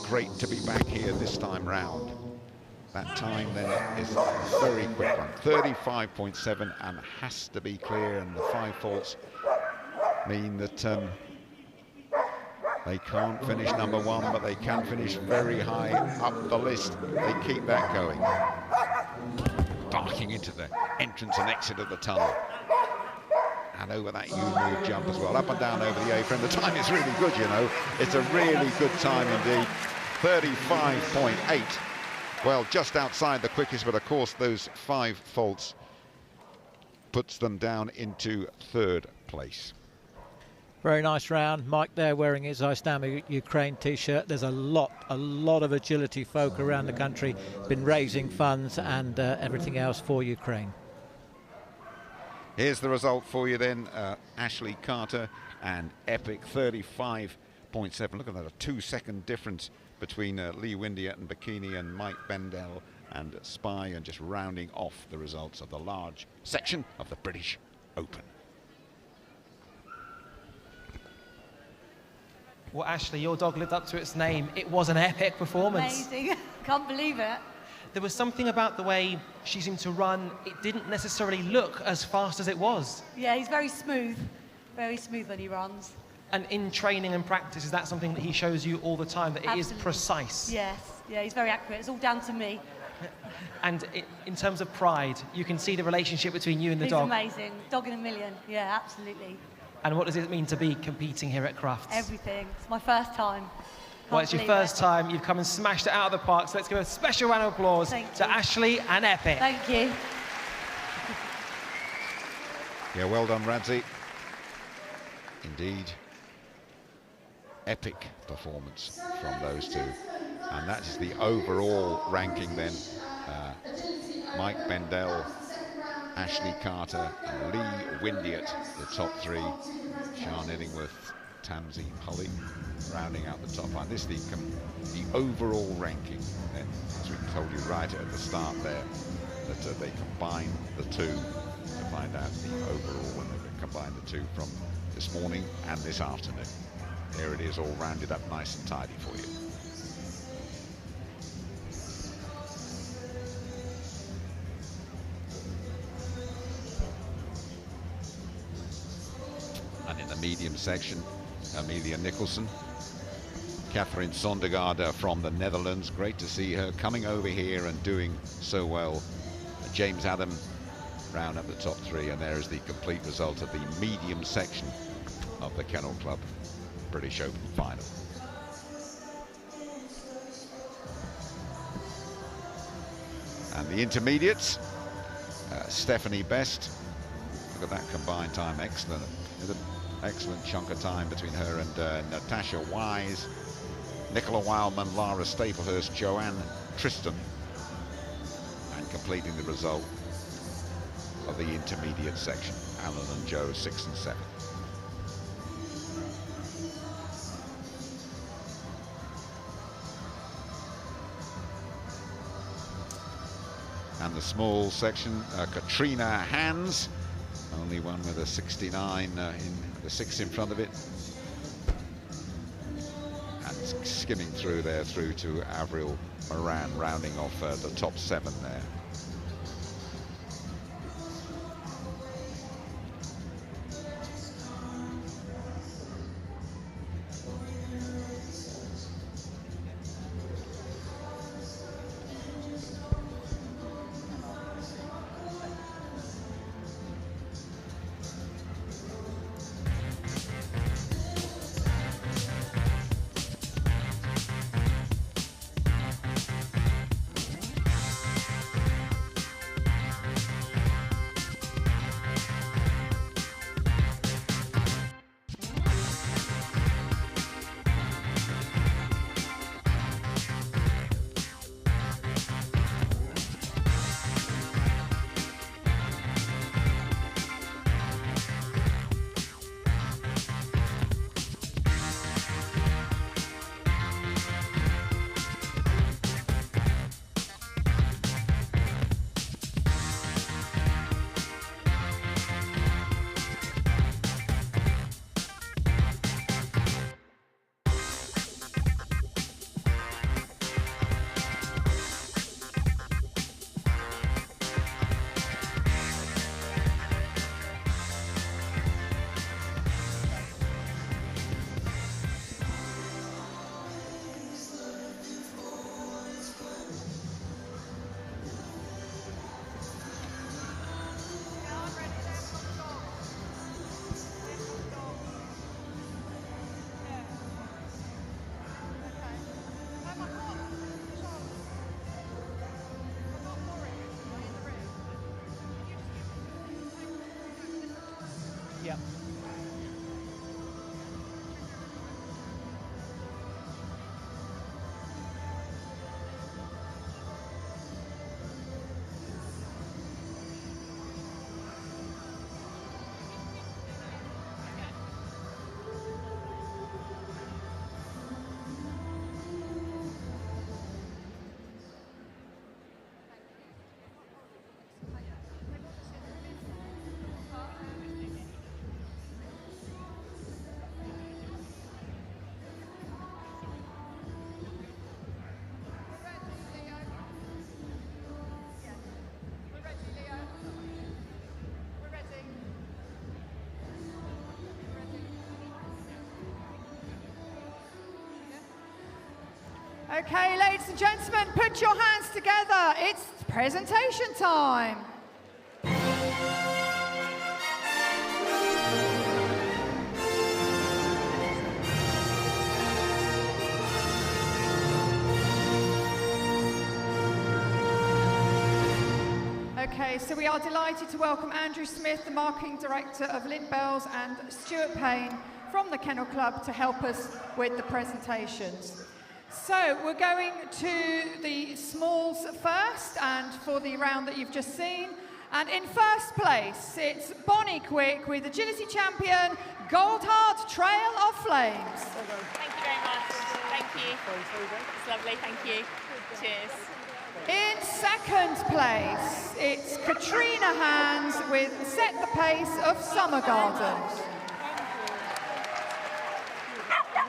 Great to be back here this time round. That time then is a very quick one, 35.7, and has to be clear, and the 5 faults mean that They can't finish number one, but they can finish very high up the list. They keep that going. Barking into the entrance and exit of the tunnel. And over that U-move jump as well, up and down over the apron. The time is really good, you know. It's a really good time indeed. 35.8. Well, just outside the quickest, but of course those 5 faults puts them down into 3rd place. Very nice round. Mike there wearing his I Stand With Ukraine t-shirt. There's a lot of agility folk around the country been raising funds and everything else for Ukraine. Here's the result for you then. Ashley Carter and Epic, 35.7. Look at that, a 2-second difference between Lee Windiett and Bikini and Mike Bendell and Spy, and just rounding off the results of the large section of the British Open. Well, Ashley, your dog lived up to its name. It was an epic performance. Amazing. Can't believe it. There was something about the way she seemed to run. It didn't necessarily look as fast as it was. Yeah, he's very smooth when he runs. And in training and practice, is that something that he shows you all the time, that it is precise? Yes, yeah, he's very accurate. It's all down to me. And in terms of pride, you can see the relationship between you and the dog. He's amazing. Dog in a million. Yeah, absolutely. And what does it mean to be competing here at Crufts? Everything. It's my first time. Well, it's your first time. You've come and smashed it out of the park. So let's give a special round of applause to Ashley and Epic. Thank you. Yeah, well done, Radzi. Indeed. Epic performance from those two. And that is the overall ranking then. Mike Bendell, Ashley Carter and Lee Windiett, the top 3. Sian Illingworth, Tamsin Pulley rounding out the top line. This is the overall ranking. And as we told you right at the start there, that they combine the two to find out the overall, when they combine the two from this morning and this afternoon. There it is, all rounded up nice and tidy for you. And in the medium section, Amelia Nicholson, Catherine Sondergaard from the Netherlands. Great to see her coming over here and doing so well. James Adam round up the top 3, and there is the complete result of the medium section of the Kennel Club British Open final. And the intermediates, Stephanie Best. Look at that combined time, excellent. Excellent chunk of time between her and Natasha Wise, Nicola Wildman, Lara Staplehurst, Joanne Tristan, and completing the result of the intermediate section, Alan and Joe 6 and 7. And the small section, Katrina Hans, only one with a 69 in the 6 in front of it. And skimming through there through to Avril Moran, rounding off the top 7 there. Yeah. Okay, ladies and gentlemen, put your hands together. It's presentation time. Okay, so we are delighted to welcome Andrew Smith, the Marketing Director of Lint Bells, and Stuart Payne from the Kennel Club to help us with the presentations. So we're going to the smalls first, and for the round that you've just seen. And in first place, it's Bonnie Quick with Agility Champion, Goldheart Trail of Flames. Thank you very much. Thank you. It's lovely, thank you. Cheers. In second place, it's Katrina Hands with Set the Pace of Summer Gardens.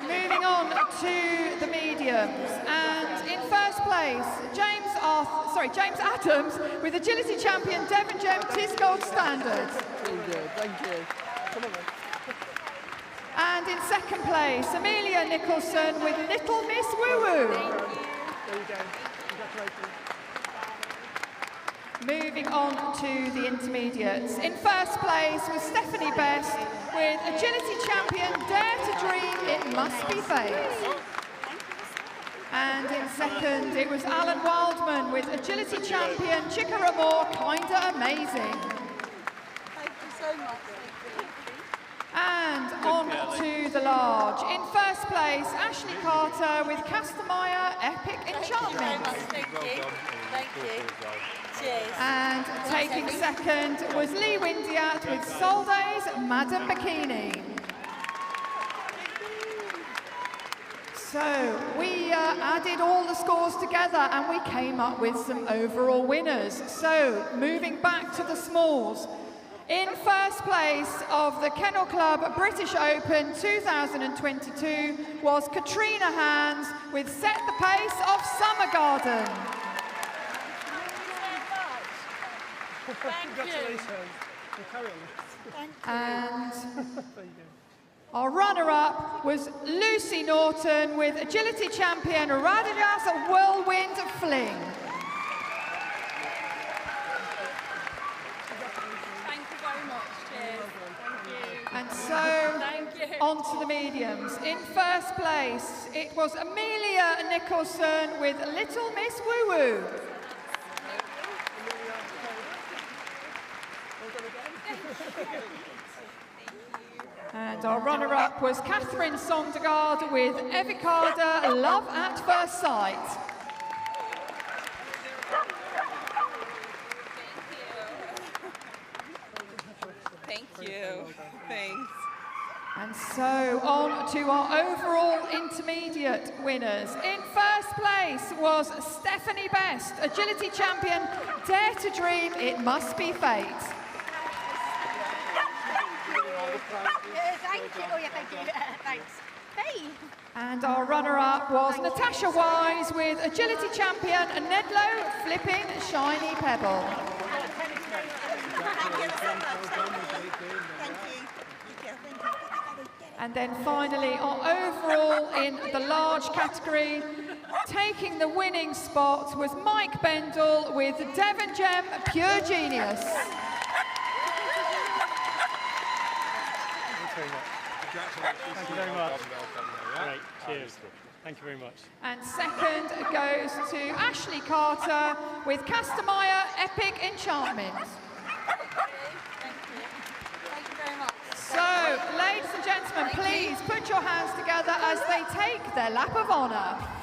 Moving on to the mediums, and in first place, James Adams with Agility Champion Devon Gem Tis Gold Standard. Thank you. Come on, then. And in second place, Amelia Nicholson with Little Miss Woo Woo. There you go. Congratulations. Moving on to the intermediates. In first place was Stephanie Best with Agility Champion Dare to Dream, It Must Be Fate. And in second, it was Alan Wildman with Agility Champion Chickara Moore, Kinda Amazing. Thank you so much. And on to the large. In first place, Ashley Carter with Castermeyer Epic Enchantment. Thank you. Thank you. Cheers. And taking second was Lee Windiat with Solday's Madam Bikini. So we added all the scores together and we came up with some overall winners. So moving back to the smalls. In first place of the Kennel Club British Open 2022 was Katrina Hands with Set the Pace of Summer Garden. Congratulations. Carry on. And our runner-up was Lucy Norton with Agility Champion Radajas Whirlwind Fling. Thank you very much. Cheers. Thank you. And so, Thank you. on to the mediums. In first place, it was Amelia Nicholson with Little Miss Woo Woo. And our runner-up was Catherine Sondergaard with Evicarda Love at First Sight. Thank you. Thanks. And so on to our overall intermediate winners. In first place was Stephanie Best, Agility Champion, Dare to Dream, It Must Be Fate. Thank you. Oh, yeah, thank you. Thanks. Hey. And our runner-up was Natasha Wise with Agility Champion, Nedlow Flipping Shiny Pebble. And then finally, our overall in the large category, taking the winning spot was Mike Bendel with Devon Gem Pure Genius. Thank you very much. Great, cheers. Thank you very much. And second goes to Ashley Carter with Castermeyer Epic Enchantment. Thank you very much. So ladies and gentlemen, please put your hands together as they take their lap of honour.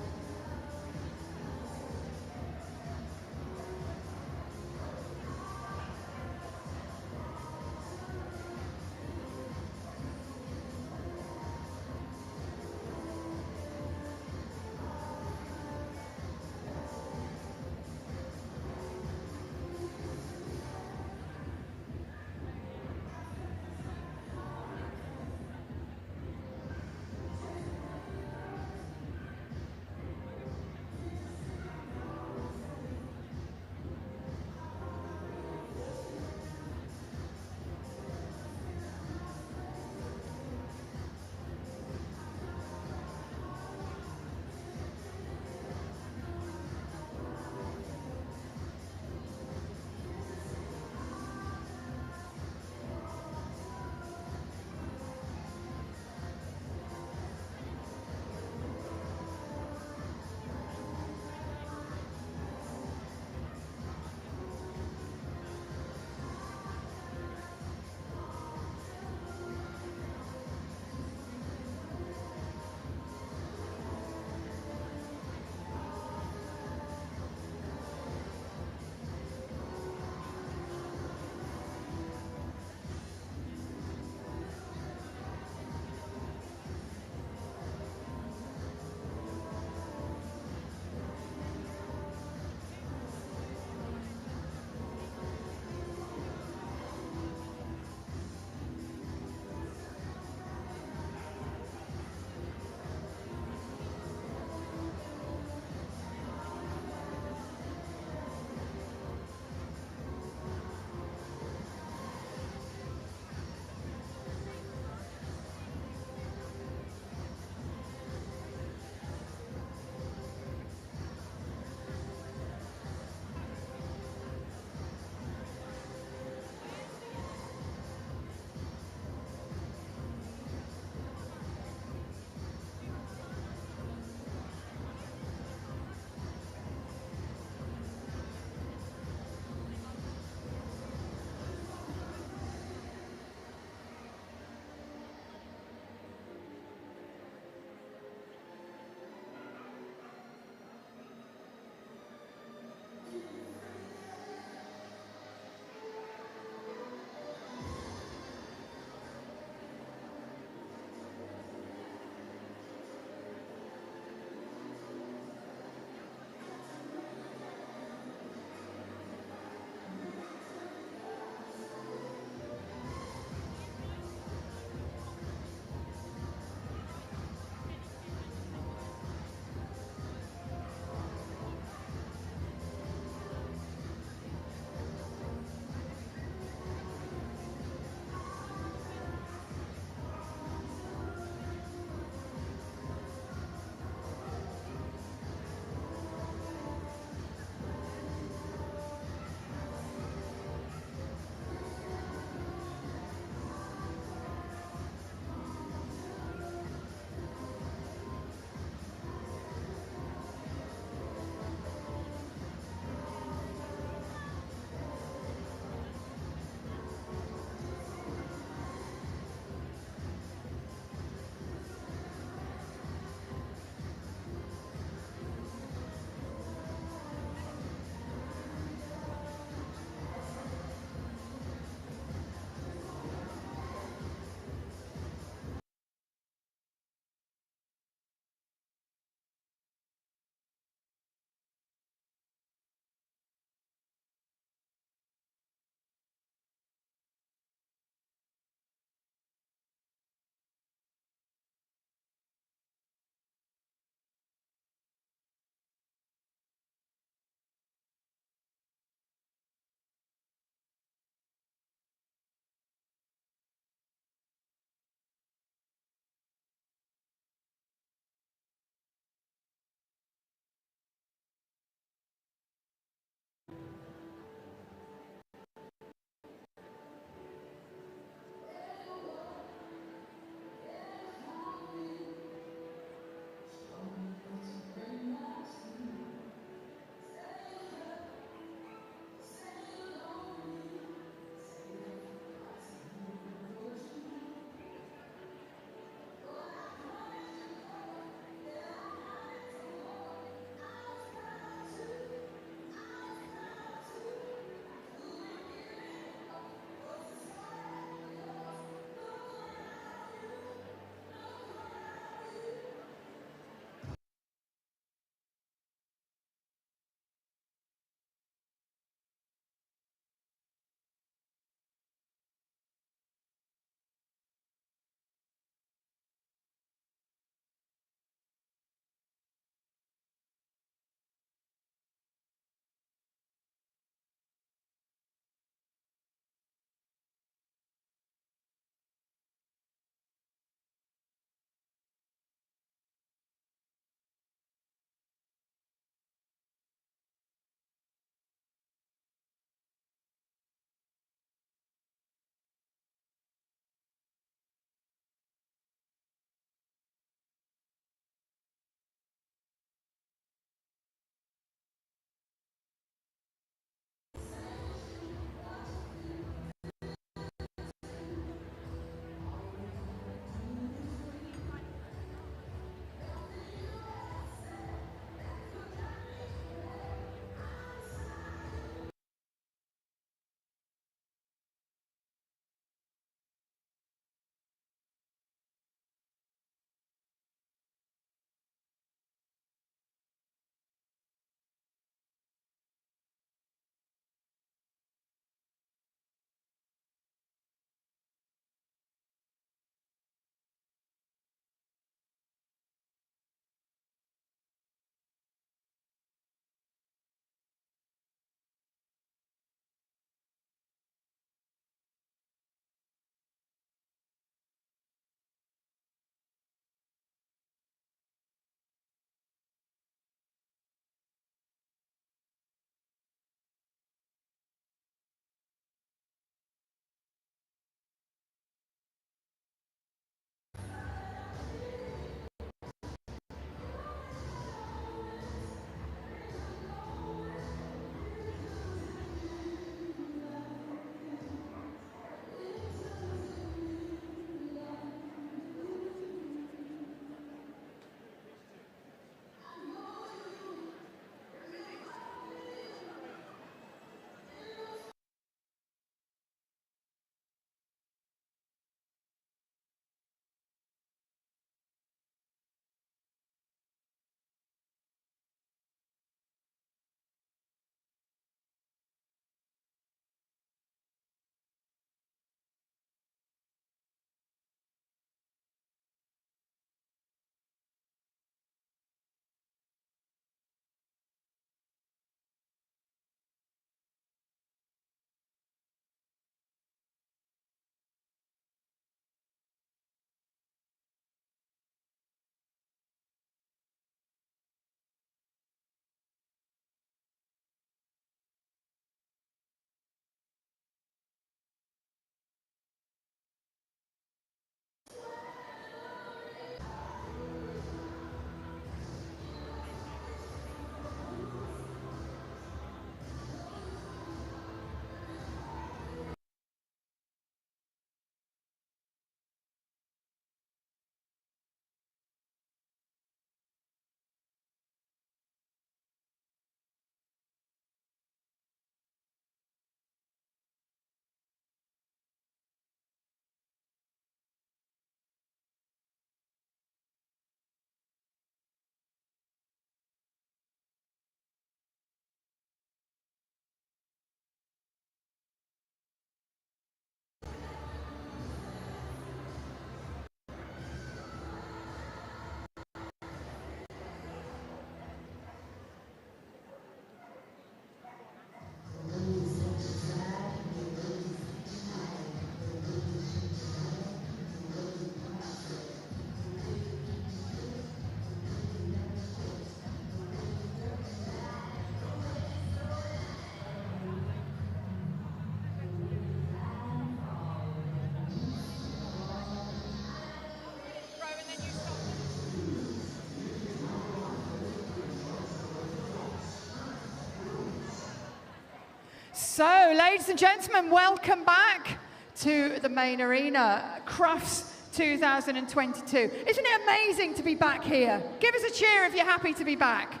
So, ladies and gentlemen, welcome back to the main arena, Crufts 2022. Isn't it amazing to be back here? Give us a cheer if you're happy to be back.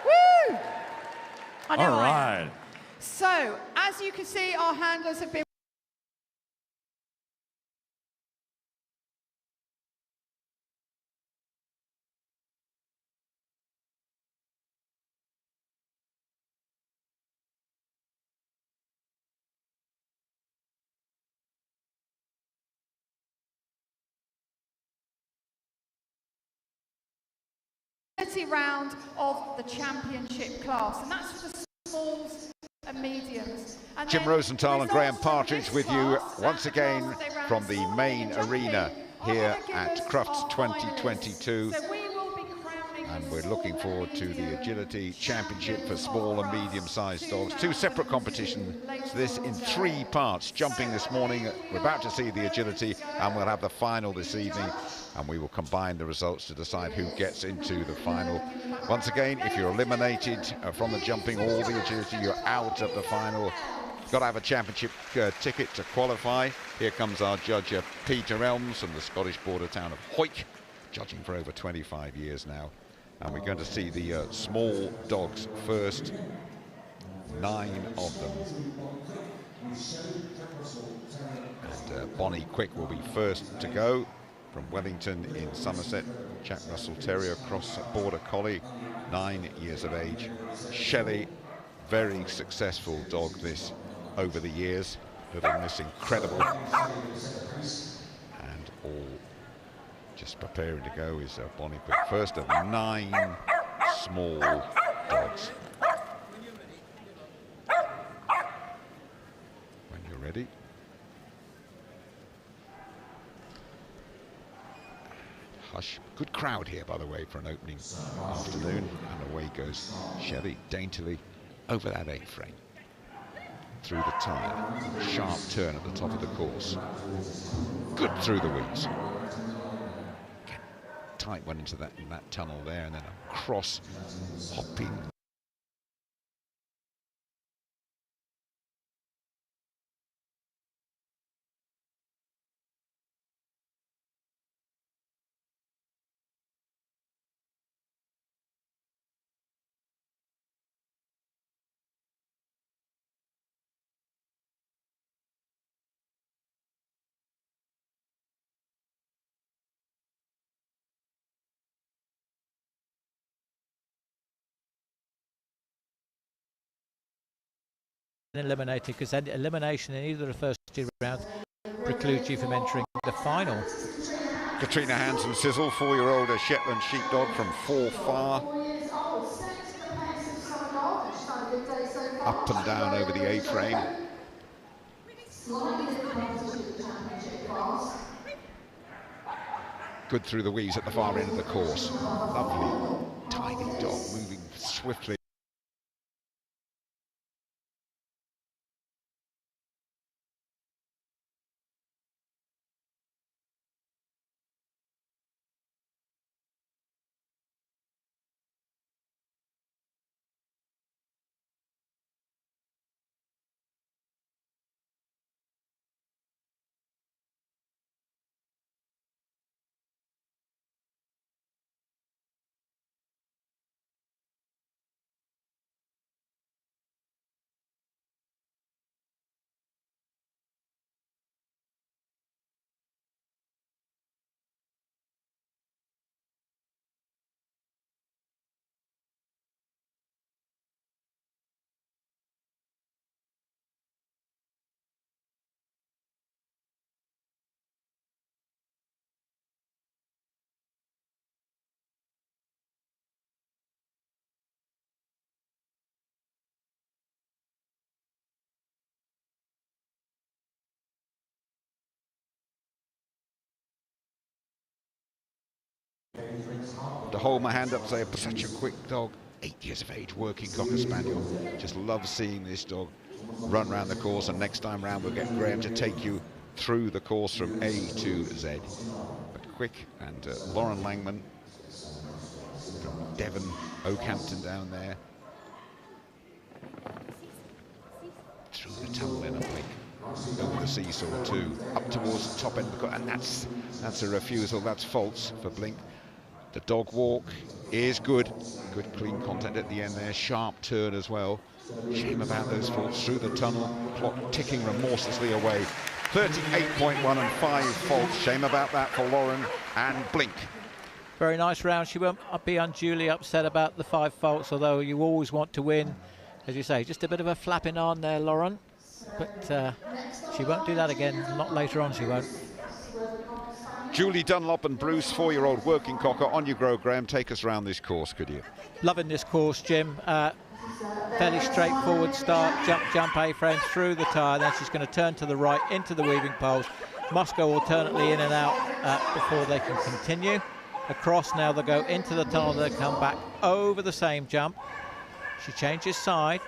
Woo! I know All I right. am. So, as you can see, our handlers have been round of the championship class, and that's for the smalls and mediums. And Jim Rosenthal and Graham Partridge with you once again from the main arena here at Crufts 2022. And we're looking forward to the Agility Championship for small and medium-sized dogs. Two separate competitions, this in 3 parts. Jumping this morning, we're about to see the Agility, and we'll have the final this evening. And we will combine the results to decide who gets into the final. Once again, if you're eliminated from the jumping or the Agility, you're out of the final. You've got to have a championship ticket to qualify. Here comes our judge, Peter Elms from the Scottish border town of Hoyk, judging for over 25 years now. And we're going to see the small dogs first, 9 of them. And Bonnie Quick will be first to go. From Wellington in Somerset, Jack Russell Terrier, cross border collie, 9 years of age. Shelley, very successful dog this over the years. Little Miss Incredible. And all just preparing to go is Bonnie Quick, first of 9 small dogs. When you're ready. Hush. Good crowd here, by the way, for an opening afternoon. And away goes Shelley daintily over that A-frame. Through the tyre. Sharp turn at the top of the course. Good through the weeds. Again, tight went into that tunnel there, and then a cross hopping. Eliminated, because elimination in either of the first 2 rounds precludes you from entering the final. Katrina Hansen Sizzle, 4-year-old Shetland sheepdog from Forfar. Up and down over the A-frame. Good through the weeds at the far end of the course. Lovely, tiny dog moving swiftly. To hold my hand up, say, such a quick dog, 8 years of age, working Cocker Spaniel. Just love seeing this dog run around the course, and next time round we'll get Graham to take you through the course from A to Z. But quick, and Lauren Langman from Devon, Oakhampton down there. seesaw too, up towards the top end of the court, and that's a refusal. That's false for Blink. The dog walk is good. Good clean contact at the end there. Sharp turn as well. Shame about those faults through the tunnel. Clock ticking remorselessly away. 38.1 and 5 faults. Shame about that for Lauren and Blink. Very nice round. She won't be unduly upset about the 5 faults, although you always want to win. As you say, just a bit of a flapping on there, Lauren. But she won't do that again. Not later on, she won't. Julie Dunlop and Bruce, 4-year-old working cocker. On you grow, Graham. Take us round this course, could you? Loving this course, Jim. Fairly straightforward start. Jump A-frame through the tyre. Then she's going to turn to the right into the weaving poles. Must go alternately in and out before they can continue. Across now, they'll go into the tunnel. They'll come back over the same jump. She changes side.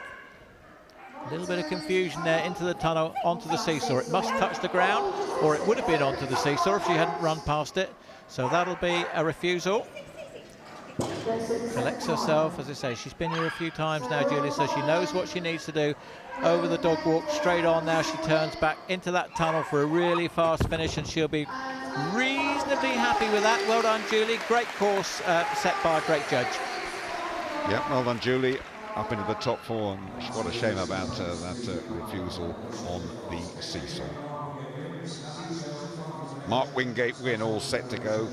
A little bit of confusion there, into the tunnel, onto the seesaw. It must touch the ground, or it would have been onto the seesaw if she hadn't run past it. So that'll be a refusal. Collects herself, as I say, she's been here a few times now, Julie, so she knows what she needs to do. Over the dog walk, straight on now, she turns back into that tunnel for a really fast finish, and she'll be reasonably happy with that. Well done, Julie. Great course set by a great judge. Yeah, well done, Julie. Up into the top 4, and what a shame about that refusal on the seesaw. Mark Wingate win, all set to go.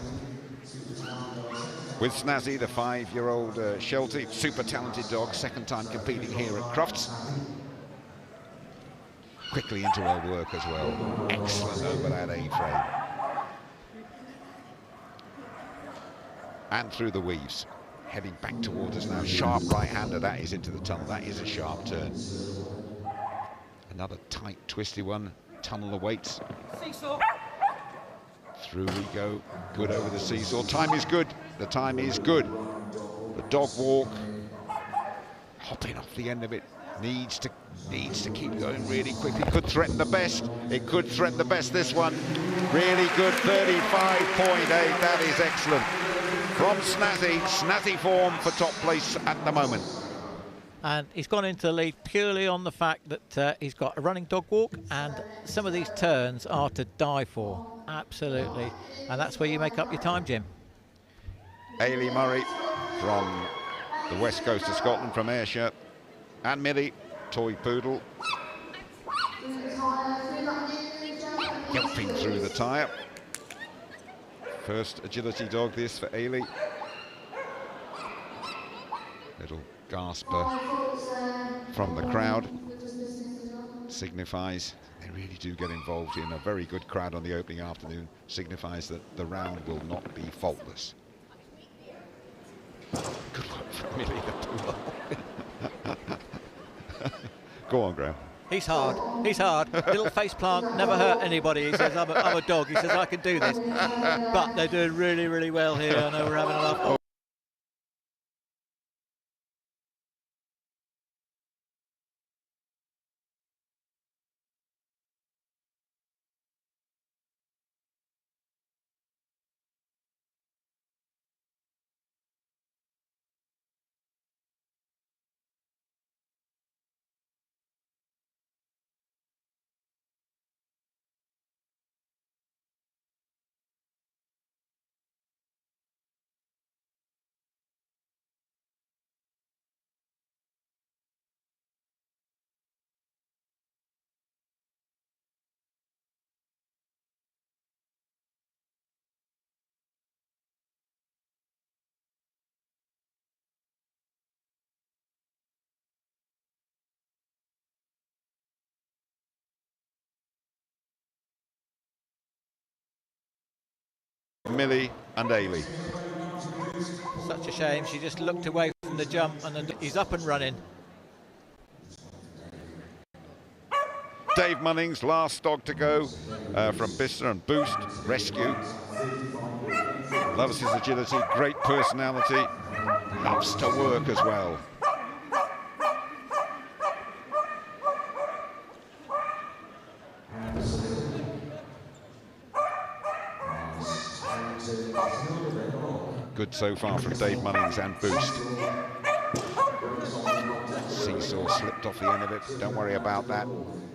With Snazzy, the 5-year-old Sheltie, super talented dog, second time competing here at Crufts. Quickly into her work as well. Excellent over that A-frame. And through the weaves. Heading back towards us now. Sharp right-hander, that is into the tunnel. That is a sharp turn. Another tight, twisty one. Tunnel awaits. Seesaw. Through we go. Good over the seesaw. Time is good. The time is good. The dog walk. Hopping off the end of it. Needs to keep going really quickly. Could threaten the best. It could threaten the best, this one. Really good, 35.8. That is excellent. From Snazzy form for top place at the moment. And he's gone into the lead purely on the fact that he's got a running dog walk, and some of these turns are to die for. Absolutely. And that's where you make up your time, Jim. Ailey Murray from the west coast of Scotland, from Ayrshire. And Millie, toy poodle. Yelping through the tyre. First agility dog this for Ailey. Little gasper from the crowd. Signifies they really do get involved in a very good crowd on the opening afternoon. Signifies that the round will not be faultless. Good work from Millie the poodle. Go on, Graham. He's hard. He's hard. Little face plant, never hurt anybody. He says, I'm a dog. He says, I can do this. But they're doing really, really well here. I know we're having a laugh. Millie and Ailey. Such a shame. She just looked away from the jump, and he's up and running. Dave Munnings, last dog to go from Bicester and Boost Rescue. Loves his agility, great personality, loves to work as well. Good so far from Dave Munnings and Boost. seesaw slipped off the end of it. Don't worry about that.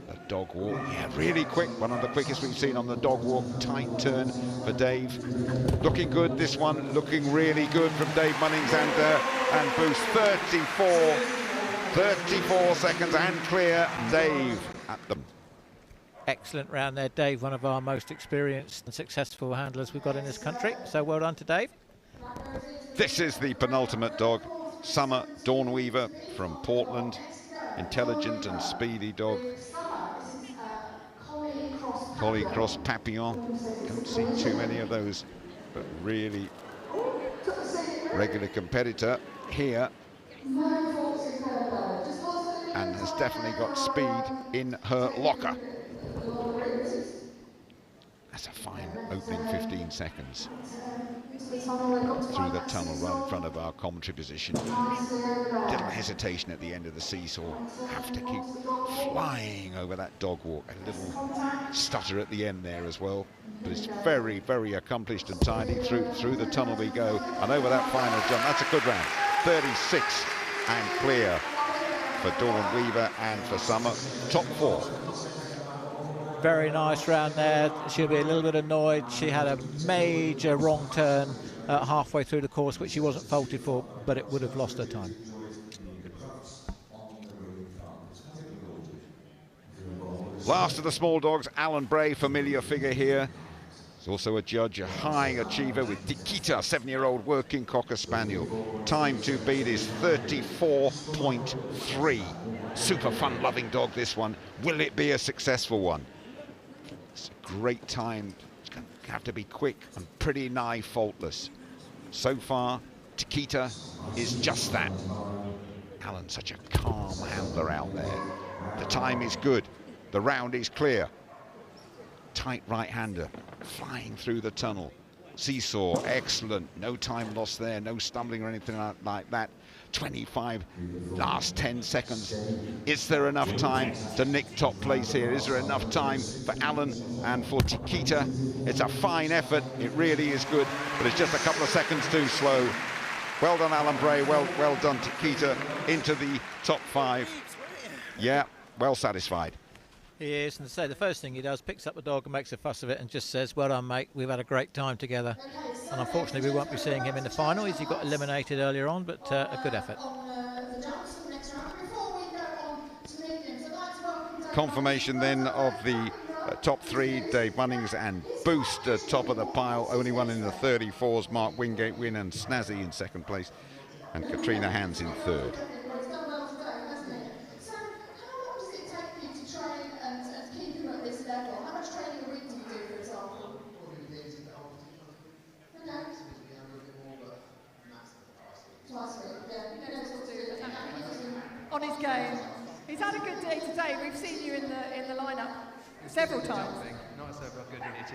The dog walk, yeah, really quick. One of the quickest we've seen on the dog walk. Tight turn for Dave. Looking good, this one. Looking really good from Dave Munnings and Boost. 34 seconds and clear. Dave at them. Excellent round there, Dave, one of our most experienced and successful handlers we've got in this country. So well done to Dave. This is the penultimate dog, Summer Dawnweaver from Portland. Intelligent and speedy dog. Collie Cross Papillon. Don't see too many of those, but really regular competitor here. And has definitely got speed in her locker. That's a fine opening 15 seconds. Through the tunnel right in front of our commentary position. Little hesitation at the end of the seesaw. Have to keep flying over that dog walk. A little stutter at the end there as well. But it's very, very accomplished and tidy. Through the tunnel we go. And over that final jump. That's a good round. 36 and clear for Dawn Weaver and for Summer. Top 4. Very nice round there. She'll be a little bit annoyed. She had a major wrong turn halfway through the course, which she wasn't faulted for, but it would have lost her time. Last of the small dogs, Alan Bray, familiar figure here. He's also a judge, a high achiever with Tikita, 7-year-old working Cocker Spaniel. Time to beat is 34.3. Super fun-loving dog, this one. Will it be a successful one? It's a great time. It's going to have to be quick and pretty nigh faultless. So far, Tikita is just that. Alan's such a calm handler out there. The time is good. The round is clear. Tight right-hander, flying through the tunnel. Seesaw, excellent. No time lost there, no stumbling or anything like that. 25, last 10 seconds. Is there enough time to nick top place here? Is there enough time for Alan and for Tikita? It's a fine effort, it really is good, but it's just a couple of seconds too slow. Well done, Alan Bray, well done, Tikita, into the top 5. Yeah, well satisfied. He is, and to say the first thing he does, picks up the dog and makes a fuss of it and just says, well done, mate, we've had a great time together. And unfortunately, we won't be seeing him in the final as he got eliminated earlier on, but a good effort. Confirmation then of the top 3, Dave Munnings and Boost top of the pile. Only one in the 34s, Mark Wingate win and Snazzy in 2nd place, and Katrina Hans in 3rd. On his game. He's had a good day today. We've seen you in the lineup several times. Not so good in it.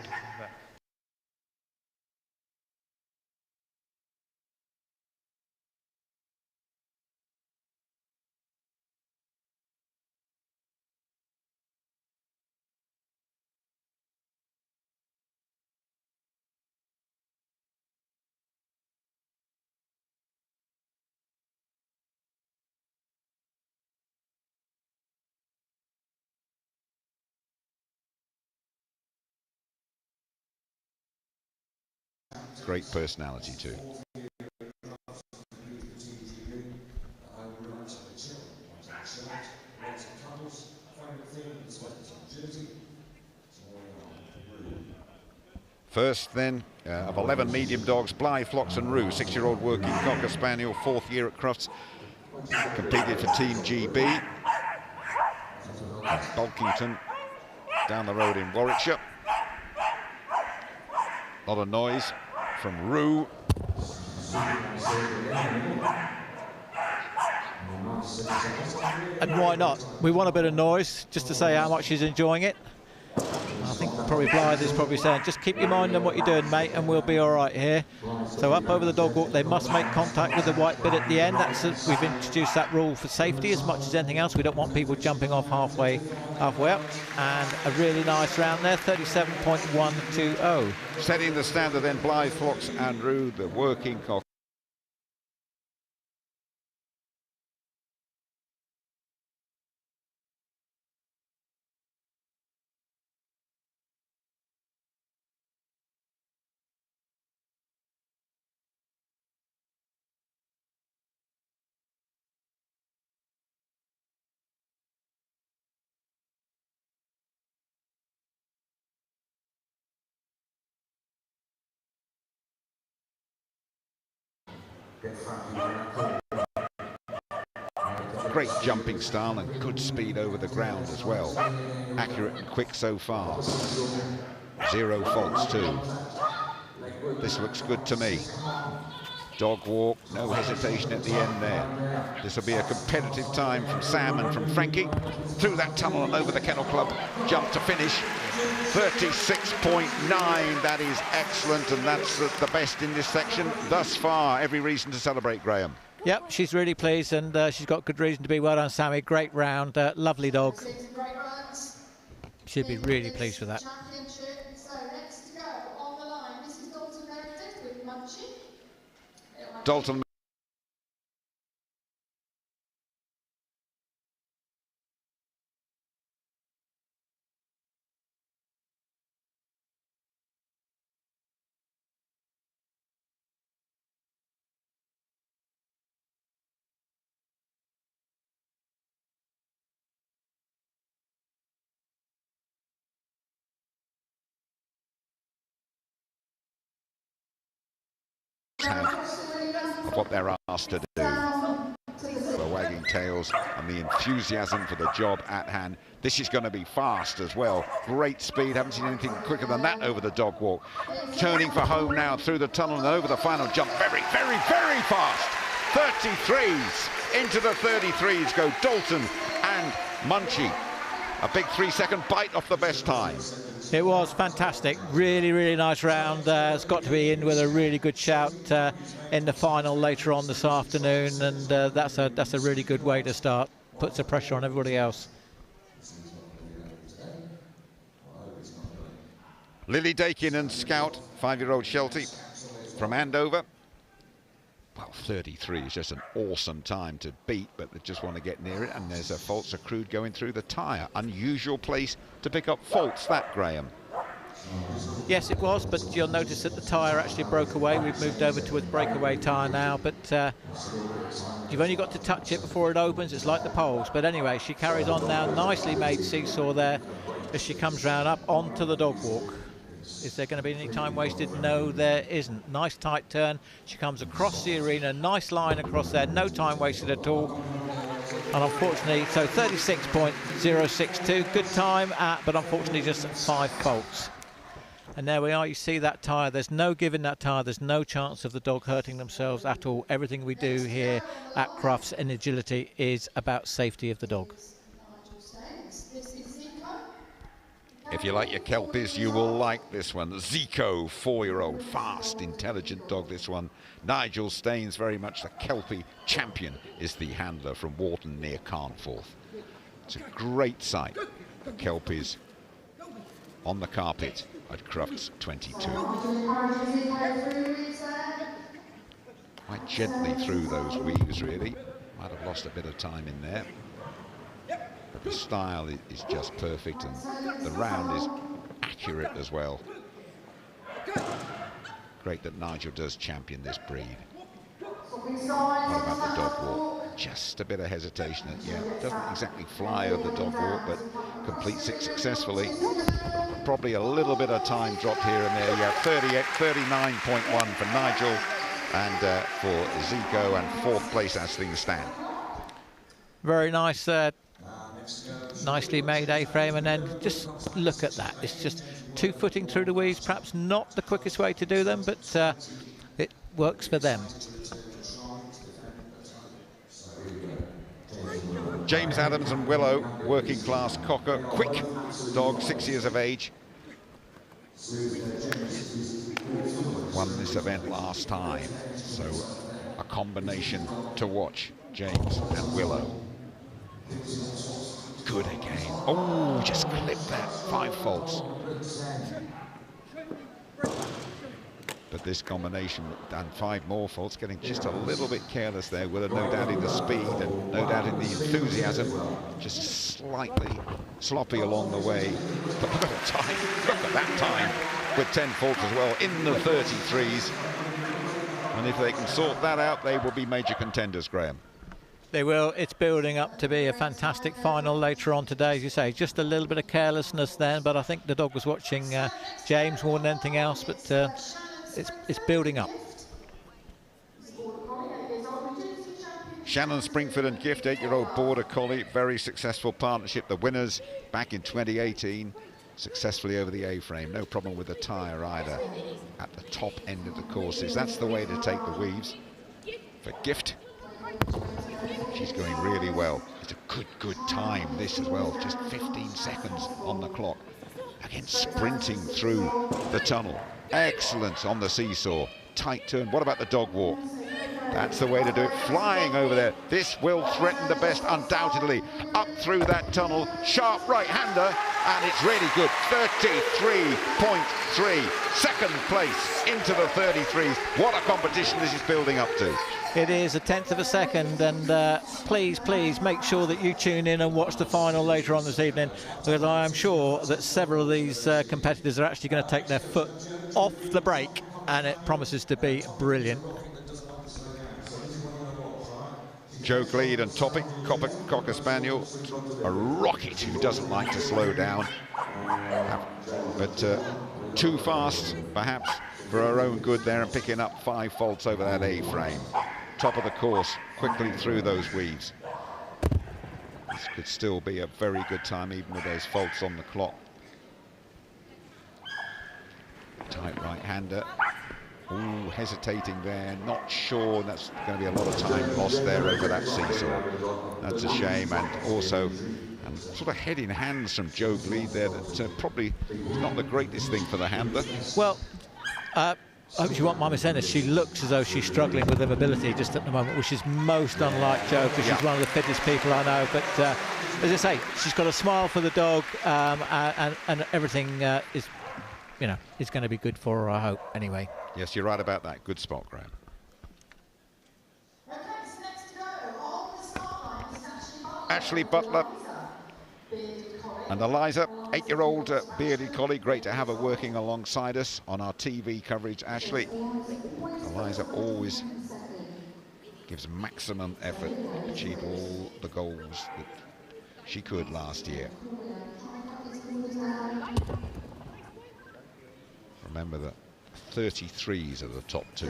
Great personality too. First then of 11 medium dogs, Blythe, Flocks and Roo, 6-year-old working Cocker Spaniel, 4th year at Crufts, competed for Team GB. And Bulkington down the road in Warwickshire. A lot of noise from Roo. And why not? We want a bit of noise just to say how much he's enjoying it. I think probably Blythe is probably saying, just keep your mind on what you're doing, mate, and we'll be all right here. So up over the dog walk, they must make contact with the white bit at the end. We've introduced that rule for safety as much as anything else. We don't want people jumping off halfway up. And a really nice round there, 37.120. Setting the standard then, Blythe, Flocks and Roo, the working Cocker. Great jumping style and good speed over the ground as well. Accurate and quick so far. 0 faults too. This looks good to me. Dog walk, no hesitation at the end there. This will be a competitive time from Sam and from Frankie. Through that tunnel and over the Kennel Club jump to finish. 36.9, that is excellent, and that's the best in this section thus far. Every reason to celebrate, Graham. Yep, she's really pleased, and she's got good reason to be. Well done, Sammy. Great round, lovely dog. She'd be really pleased with that. Dalton. Of what they're asked to do. The wagging tails and the enthusiasm for the job at hand. This is going to be fast as well. Great speed, haven't seen anything quicker than that over the dog walk. Turning for home now through the tunnel and over the final jump. Very, very, very fast. 33s. Into the 33s go Dalton and Munchie. A big 3-second bite off the best time. It was fantastic, really, really nice round. It's got to be in with a really good shout in the final later on this afternoon, and that's a really good way to start. Puts the pressure on everybody else. Lily Dakin and Scout, 5-year-old Sheltie from Andover. Well, 33 is just an awesome time to beat, but they just want to get near it, and there's a faults accrued going through the tyre. Unusual place to pick up faults, that, Graham. Yes, it was, but you'll notice that the tyre actually broke away. We've moved over to a breakaway tyre now, but you've only got to touch it before it opens. It's like the poles. But anyway, she carries on now. Nicely made seesaw there as she comes round up onto the dog walk. Is there going to be any time wasted? No, there isn't. Nice tight turn. She comes across the arena. Nice line across there. No time wasted at all. And unfortunately, so 36.062. Good time, but unfortunately just 5 faults. And there we are. You see that tyre. There's no give in that tyre. There's no chance of the dog hurting themselves at all. Everything we do here at Crufts in agility is about safety of the dog. If you like your Kelpies, you will like this one. Zico, 4-year-old, fast, intelligent dog, this one. Nigel Staines, very much the Kelpie champion, is the handler from Wharton near Carnforth. It's a great sight. Kelpies on the carpet at Crufts 22. Quite gently through those weaves, really. Might have lost a bit of time in there. But the style is just perfect, and the round is accurate as well. Great that Nigel does champion this breed. What about the dog walk? Just a bit of hesitation. Yeah, doesn't exactly fly over the dog walk, but completes it successfully. Probably a little bit of time dropped here and there. Yeah, 39.1 for Nigel, and for Zico, and 4th place as things stand. Very nice. Nicely made A-frame, and then just look at that. It's just 2-footing through the weaves, perhaps not the quickest way to do them, but it works for them. James Adams and Willow, working class cocker, quick dog, 6 years of age. Won this event last time, so a combination to watch, James and Willow. Good again. Oh, just clipped that. 5 faults. But this combination and 5 more faults, getting just a little bit careless there, with no doubt in the speed and no doubt in the enthusiasm. Just slightly sloppy along the way. But look at the time. Look at that time with 10 faults as well in the 33s. And if they can sort that out, they will be major contenders, Graham. They will. It's building up to be a fantastic final later on today, as you say. Just a little bit of carelessness then, but I think the dog was watching James more than anything else, but it's building up. Shannon Springford and Gift, 8-year-old Border Collie, very successful partnership. The winners back in 2018, successfully over the A-frame. No problem with the tyre either at the top end of the courses. That's the way to take the weaves. For Gift, she's going really well. It's a good time, this as well. Just 15 seconds on the clock. Again, sprinting through the tunnel. Excellent on the seesaw. Tight turn. What about the dog walk? That's the way to do it. Flying over there. This will threaten the best, undoubtedly. Up through that tunnel. Sharp right-hander. And it's really good. 33.3. Second place into the 33s. What a competition this is building up to. It is a 1/10 of a second, and please make sure that you tune in and watch the final later on this evening, because I am sure that several of these competitors are actually going to take their foot off the brake, and it promises to be brilliant. Joe Gleed and Topic, Cocker Spaniel, a rocket who doesn't like to slow down, but too fast perhaps for her own good there, and picking up 5 faults over that A-frame. Top of the course, quickly through those weaves. This could still be a very good time, even with those faults on the clock. Tight right-hander. Ooh, hesitating there, not sure. That's going to be a lot of time lost there over that seesaw. That's a shame, and also sort of head in hands from Joe Gleed there. That probably is not the greatest thing for the handler. Well, I hope you won't mind me saying this, she looks as though she's struggling with her mobility just at the moment, which is most unlike Joe, because she's one of the fittest people I know. But as I say, she's got a smile for the dog, and everything is, you know, is going to be good for her, I hope, anyway. Yes, you're right about that. Good spot, Graham. Ashley Butler and Eliza, 8-year-old bearded collie. Great to have her working alongside us on our TV coverage. Ashley, Eliza always gives maximum effort to achieve all the goals that she could last year. Remember that 33s are the top 2.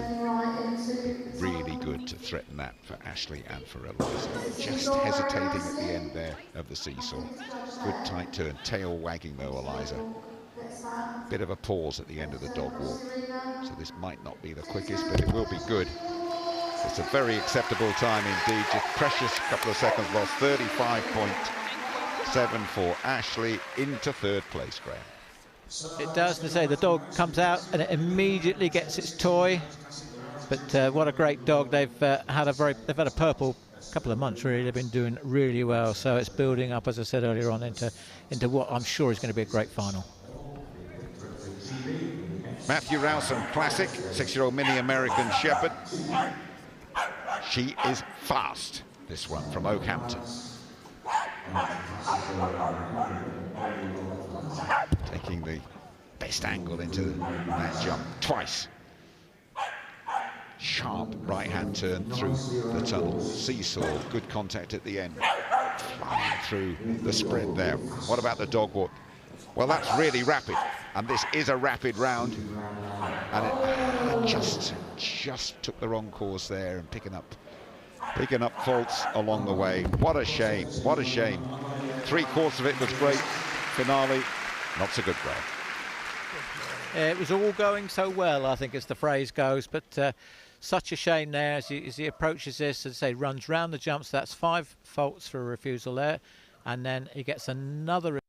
Really good to threaten that for Ashley and for Eliza. Just hesitating at the end there of the seesaw. Good tight turn, tail wagging though, Eliza. Bit of a pause at the end of the dog walk. So this might not be the quickest, but it will be good. It's a very acceptable time indeed. Just precious couple of seconds lost. 35.7 for Ashley, into 3rd place, Graham. It does, to say the dog comes out and it immediately gets its toy. But what a great dog. They've had a purple couple of months, really. They've been doing really well, so it's building up, as I said earlier on, into what I'm sure is going to be a great final. Matthew Rowson Classic, 6-year-old mini American Shepherd. She is fast, this one from Oakhampton. Taking the best angle into that jump twice. Sharp right-hand turn through the tunnel. Seesaw, good contact at the end. Flying through the spread there. What about the dog walk? Well, that's really rapid, and this is a rapid round. And it just took the wrong course there, and picking up faults along the way. What a shame, what a shame. 3/4 of it was great. Finale, not so good, Graham. It was all going so well, I think, as the phrase goes, but such a shame there as he approaches this, as I say, runs round the jumps. That's 5 faults for a refusal there, and then he gets another.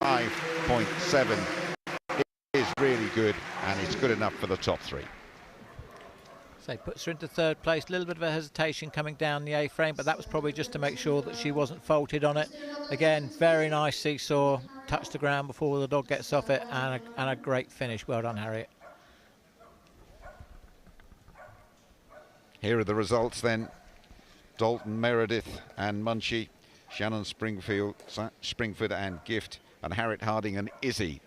.7 is really good, and it's good enough for the top 3. So puts her into 3rd place. A little bit of a hesitation coming down the A-frame, but that was probably just to make sure that she wasn't faulted on it. Again, very nice seesaw. Touch the ground before the dog gets off it, and a great finish. Well done, Harriet. Here are the results then. Dalton, Meredith and Munchie, Shannon Springford and Gift, and Harriet Harding and Izzy,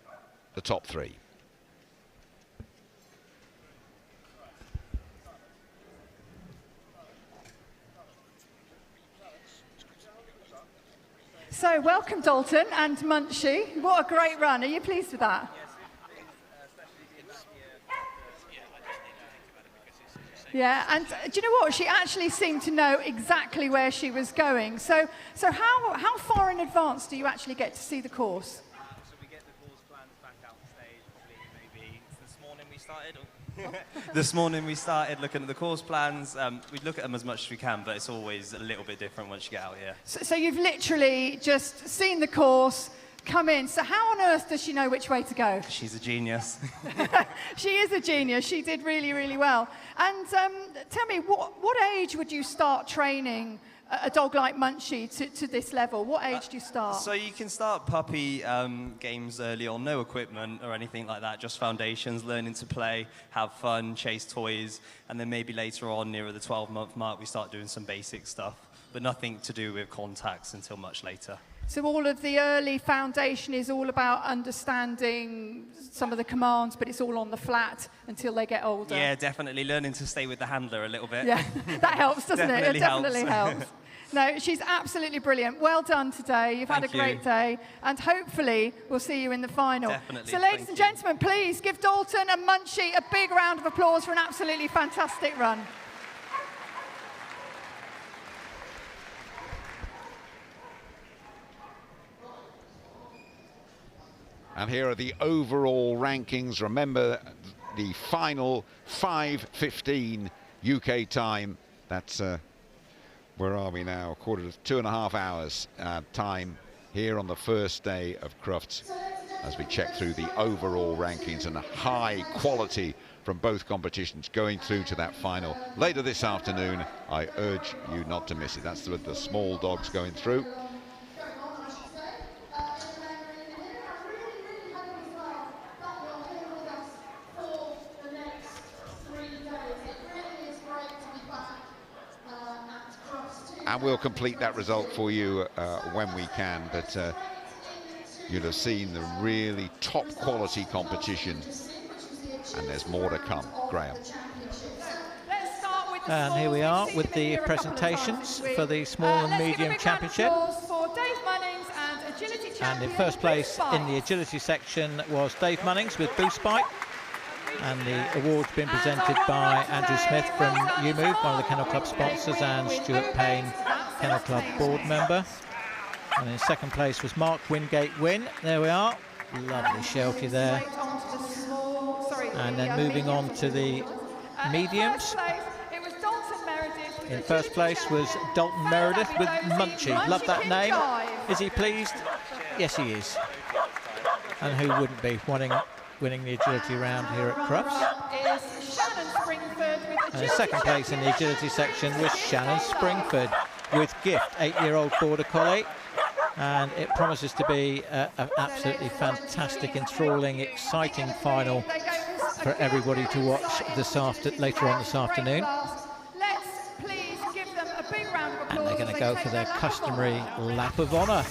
the top 3. So welcome Dalton and Munchie. What a great run. Are you pleased with that? Yeah, and do you know what? She actually seemed to know exactly where she was going. So how far in advance do you actually get to see the course? So we get the course plans back out on stage probably maybe this morning we started. This morning we started looking at the course plans. We look at them as much as we can, but it's always a little bit different once you get out here. So you've literally just seen the course, come in. So how on earth does she know which way to go? She's a genius. She is a genius. She did really, really well. And tell me, what age would you start training a dog like Munchie to this level? What age do you start? So you can start puppy games early on, no equipment or anything like that, just foundations, learning to play, have fun, chase toys, and then maybe later on, nearer the 12-month mark, we start doing some basic stuff, but nothing to do with contacts until much later. So all of the early foundation is all about understanding some of the commands, but it's all on the flat until they get older. Yeah, definitely learning to stay with the handler a little bit. Yeah, that helps, doesn't it? It definitely helps. No, she's absolutely brilliant. Well done today. You've had a great day, and hopefully we'll see you in the final. Definitely. So ladies and gentlemen, please give Dalton and Munchie a big round of applause for an absolutely fantastic run. And here are the overall rankings. Remember, the final 5:15 UK time. That's, where are we now? 2.5 hours time here on the first day of Crufts, as we check through the overall rankings and the high quality from both competitions going through to that final later this afternoon. I urge you not to miss it. That's with the small dogs going through. And we'll complete that result for you when we can, but you'll have seen the really top quality competition, and there's more to come. Graham. And here we are with the presentations for the small and medium championship. And in first place in the agility section was Dave Munnings with Boost Bite. And the award's been presented by Andrew Smith from UMove, one of the Kennel Club sponsors, and Stuart Payne, Kennel Club board member. And in second place was Mark Wingate Wynn. There we are. Lovely Sheltie there. And then moving on to the mediums. In first place was Dalton Meredith with Munchie. Love that name. Is he pleased? Yes, he is. And who wouldn't be winning the agility round here at Crufts? And in second place in the agility section was Shannon Springford with Gift, 8-year-old Border Collie. And it promises to be an absolutely fantastic, enthralling, exciting final for everybody to watch later on this afternoon. And they're going to go for their customary lap of honour.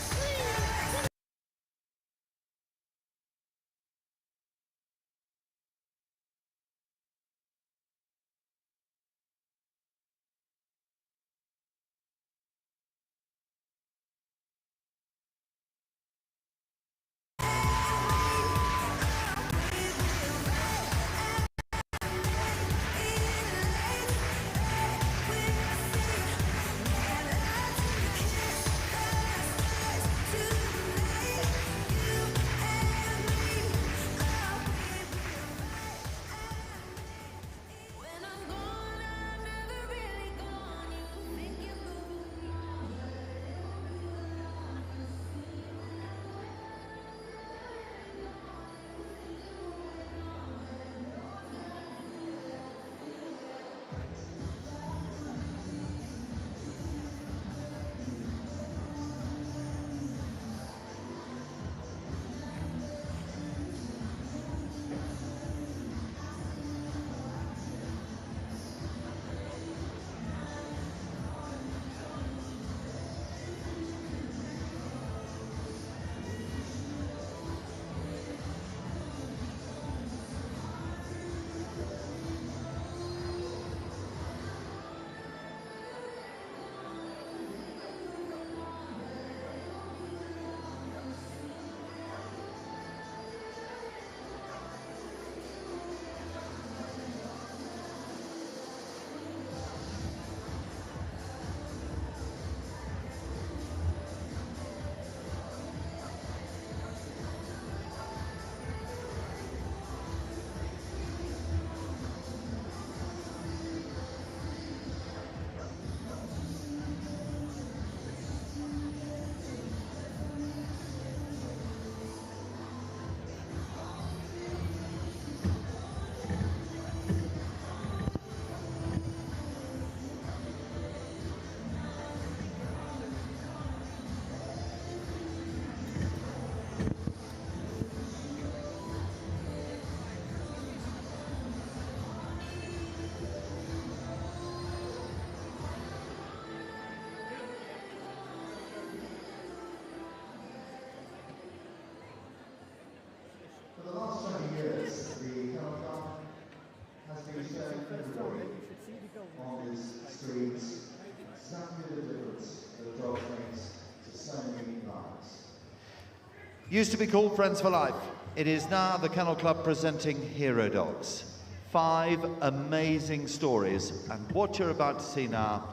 Used to be called Friends for Life. It is now the Kennel Club presenting Hero Dogs. 5 amazing stories, and what you're about to see now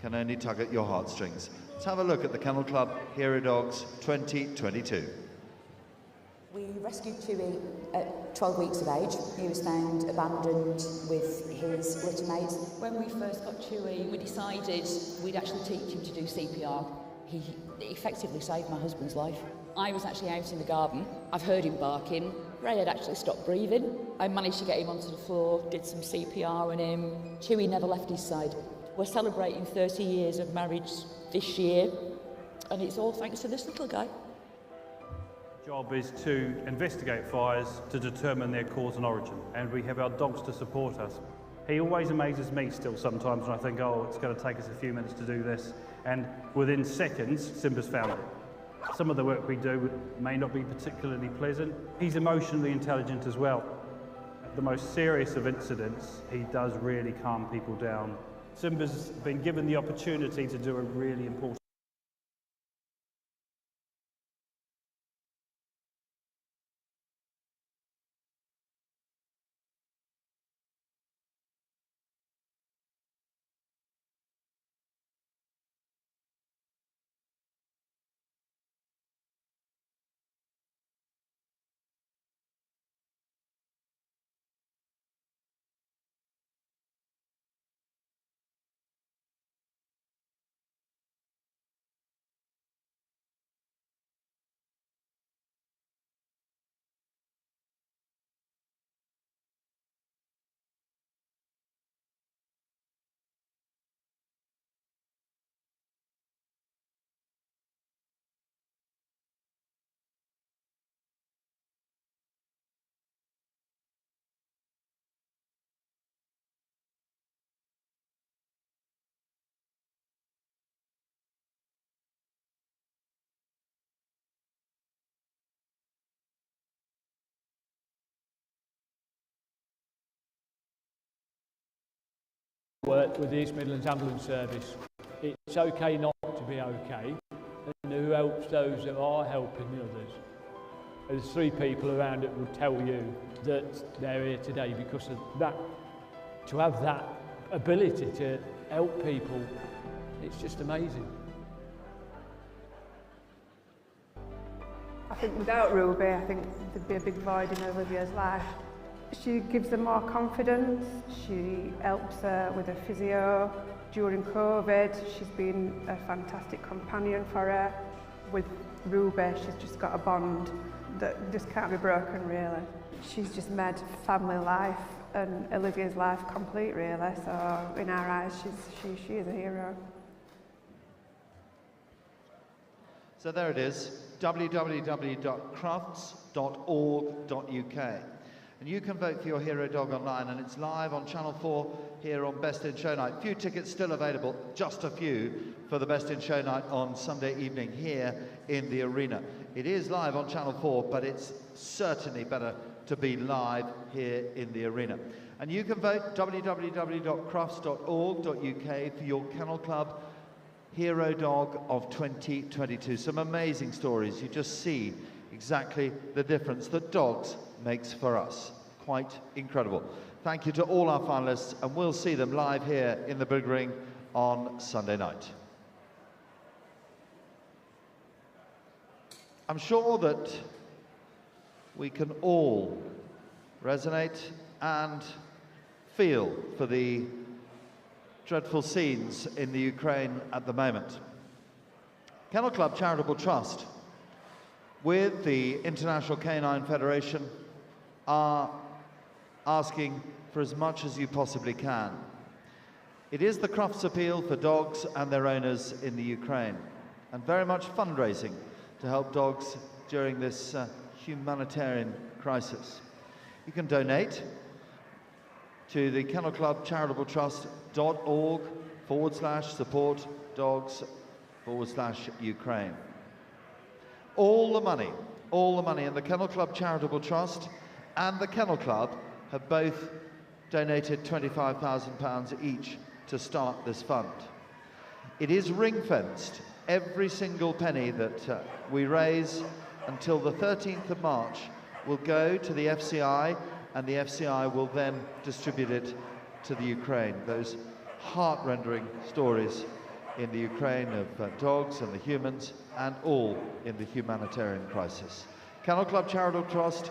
can only tug at your heartstrings. Let's have a look at the Kennel Club Hero Dogs 2022. We rescued Chewy at 12 weeks of age. He was found abandoned with his litter mates. When we first got Chewy, we decided we'd actually teach him to do CPR. He effectively saved my husband's life. I was actually out in the garden. I've heard him barking. Ray had actually stopped breathing. I managed to get him onto the floor, did some CPR on him. Chewy never left his side. We're celebrating 30 years of marriage this year, and it's all thanks to this little guy. Job is to investigate fires to determine their cause and origin, and we have our dogs to support us. He always amazes me still sometimes when I think, oh, it's going to take us a few minutes to do this, and within seconds, Simba's found it. Some of the work we do may not be particularly pleasant. He's emotionally intelligent as well. At the most serious of incidents, he does really calm people down. Simba's been given the opportunity to do a really important work with the East Midlands Ambulance Service. It's okay not to be okay, and who helps those that are helping the others. There's 3 people around that will tell you that they're here today because of that. To have that ability to help people, it's just amazing. I think without Ruby, I think there'd be a big void in Olivia's life. She gives her more confidence, she helps her with her physio. During COVID, she's been a fantastic companion for her. With Ruby, she's just got a bond that just can't be broken, really. She's just made family life and Olivia's life complete, really. So in our eyes, she is a hero. So there it is, www.crufts.org.uk. And you can vote for your hero dog online, and it's live on Channel 4 here on Best in Show Night. Few tickets still available, just a few, for the Best in Show Night on Sunday evening here in the arena. It is live on Channel 4, but it's certainly better to be live here in the arena. And you can vote www.crufts.org.uk for your Kennel Club Hero Dog of 2022. Some amazing stories. You just see exactly the difference that dogs makes for us. Quite incredible. Thank you to all our finalists, and we'll see them live here in the Big Ring on Sunday night. I'm sure that we can all resonate and feel for the dreadful scenes in the Ukraine at the moment. Kennel Club Charitable Trust with the International Canine Federation are asking for as much as you possibly can. It is the Crufts appeal for dogs and their owners in the Ukraine, and very much fundraising to help dogs during this humanitarian crisis. You can donate to the Kennel Club Charitable Trust.org/support dogs/Ukraine. All the money in the Kennel Club Charitable Trust and the Kennel Club have both donated £25,000 each to start this fund. It is ring-fenced. Every single penny that we raise until the 13th of March will go to the FCI, and the FCI will then distribute it to the Ukraine. Those heart-rendering stories in the Ukraine of dogs and the humans, and all in the humanitarian crisis. Kennel Club Charitable Trust.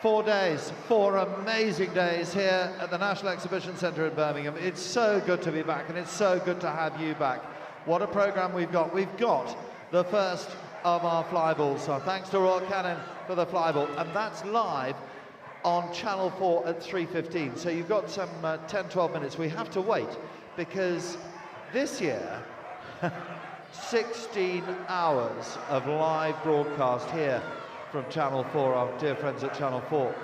Four days, 4 amazing days here at the National Exhibition Centre in Birmingham. It's so good to be back, and it's so good to have you back. What a programme we've got. We've got the first of our flyballs. So thanks to Royal Canin for the flyball, and that's live on Channel 4 at 3:15. So you've got some 10, 12 minutes. We have to wait because this year, 16 hours of live broadcast here from Channel 4, our dear friends at Channel 4.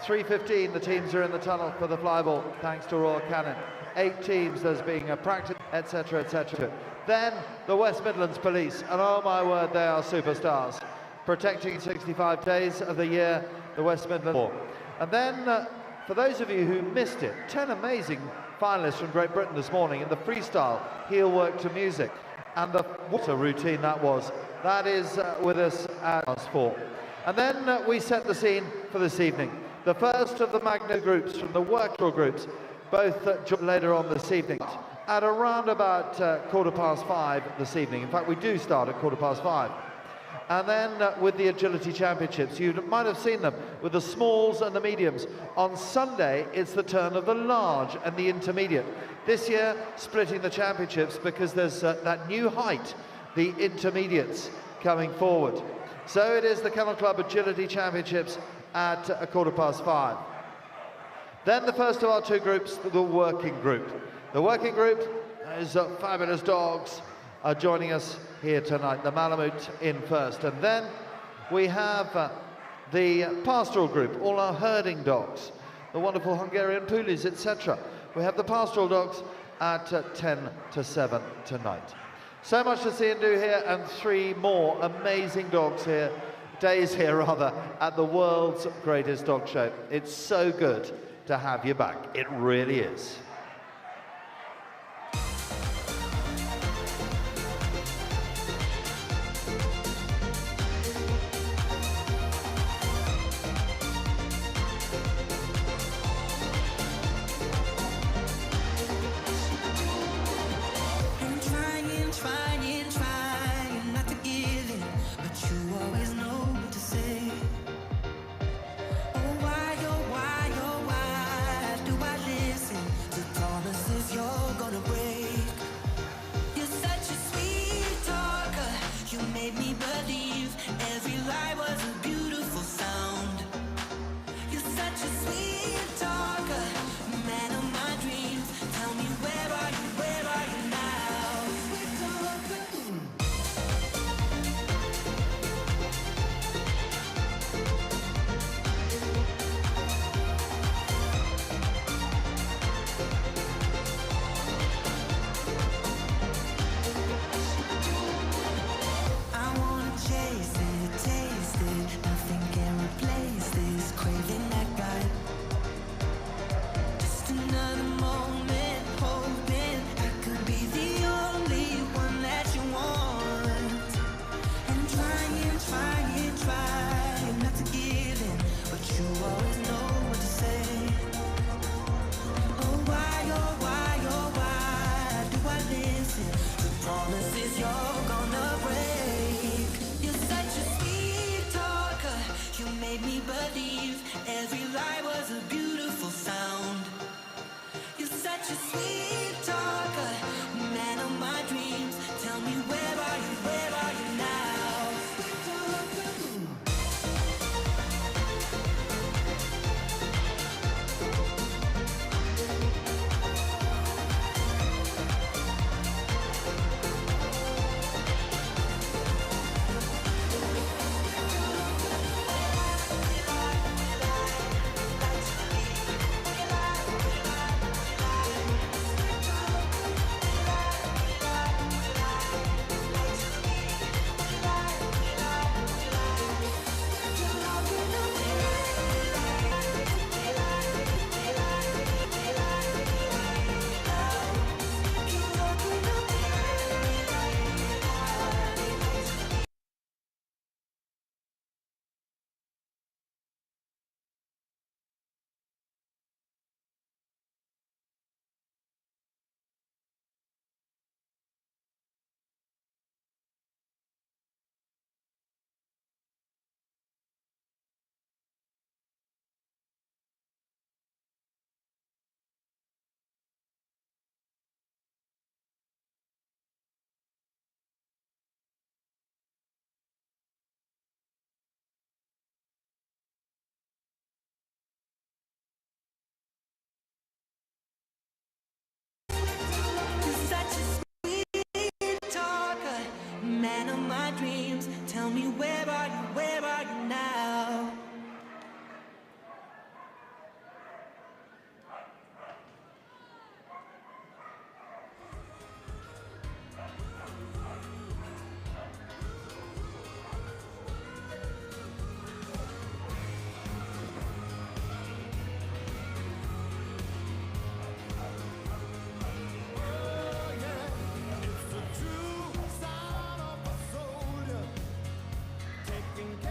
3:15, the teams are in the tunnel for the flyball, thanks to Royal Canin. 8 teams, there's being a practice, etc., etc. Then the West Midlands Police, and oh my word, they are superstars. Protecting 65 days of the year, the West Midlands War. And then, for those of you who missed it, 10 amazing finalists from Great Britain this morning in the freestyle Heelwork to music. And what a routine that was. That is with us at sport. And then we set the scene for this evening. The first of the Magna groups from the workshop groups, both later on this evening, at around about 5:15 this evening. In fact, we do start at 5:15. And then with the Agility Championships, you might have seen them with the smalls and the mediums. On Sunday, it's the turn of the large and the intermediate. This year, splitting the championships because there's that new height, the intermediates, coming forward. So it is the Kennel Club Agility Championships at 5:15. Then the first of our two groups, the working group. The working group is fabulous dogs are joining us here tonight. The Malamute in first, and then we have the Pastoral group, all our herding dogs, the wonderful Hungarian poolies, etc. We have the Pastoral dogs at 6:50 tonight. So much to see and do here, and 3 more amazing days here rather, at the world's greatest dog show. It's so good to have you back. It really is. Trying not to give in, but you always know what to say. Oh why do I listen to promises you're gonna break? You're such a sweet talker, you made me believe every lie was a beautiful sound. You're such a sweet talker, man of my dreams. Tell me where are you now? Promises you're gonna break. You're such a sweet talker, you made me believe every lie was a beautiful sound. You're such a sweet talker, man of my dreams. Tell me where are you now? Man of my dreams, tell me where are you now? Taking care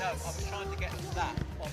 No, I was trying to get that on.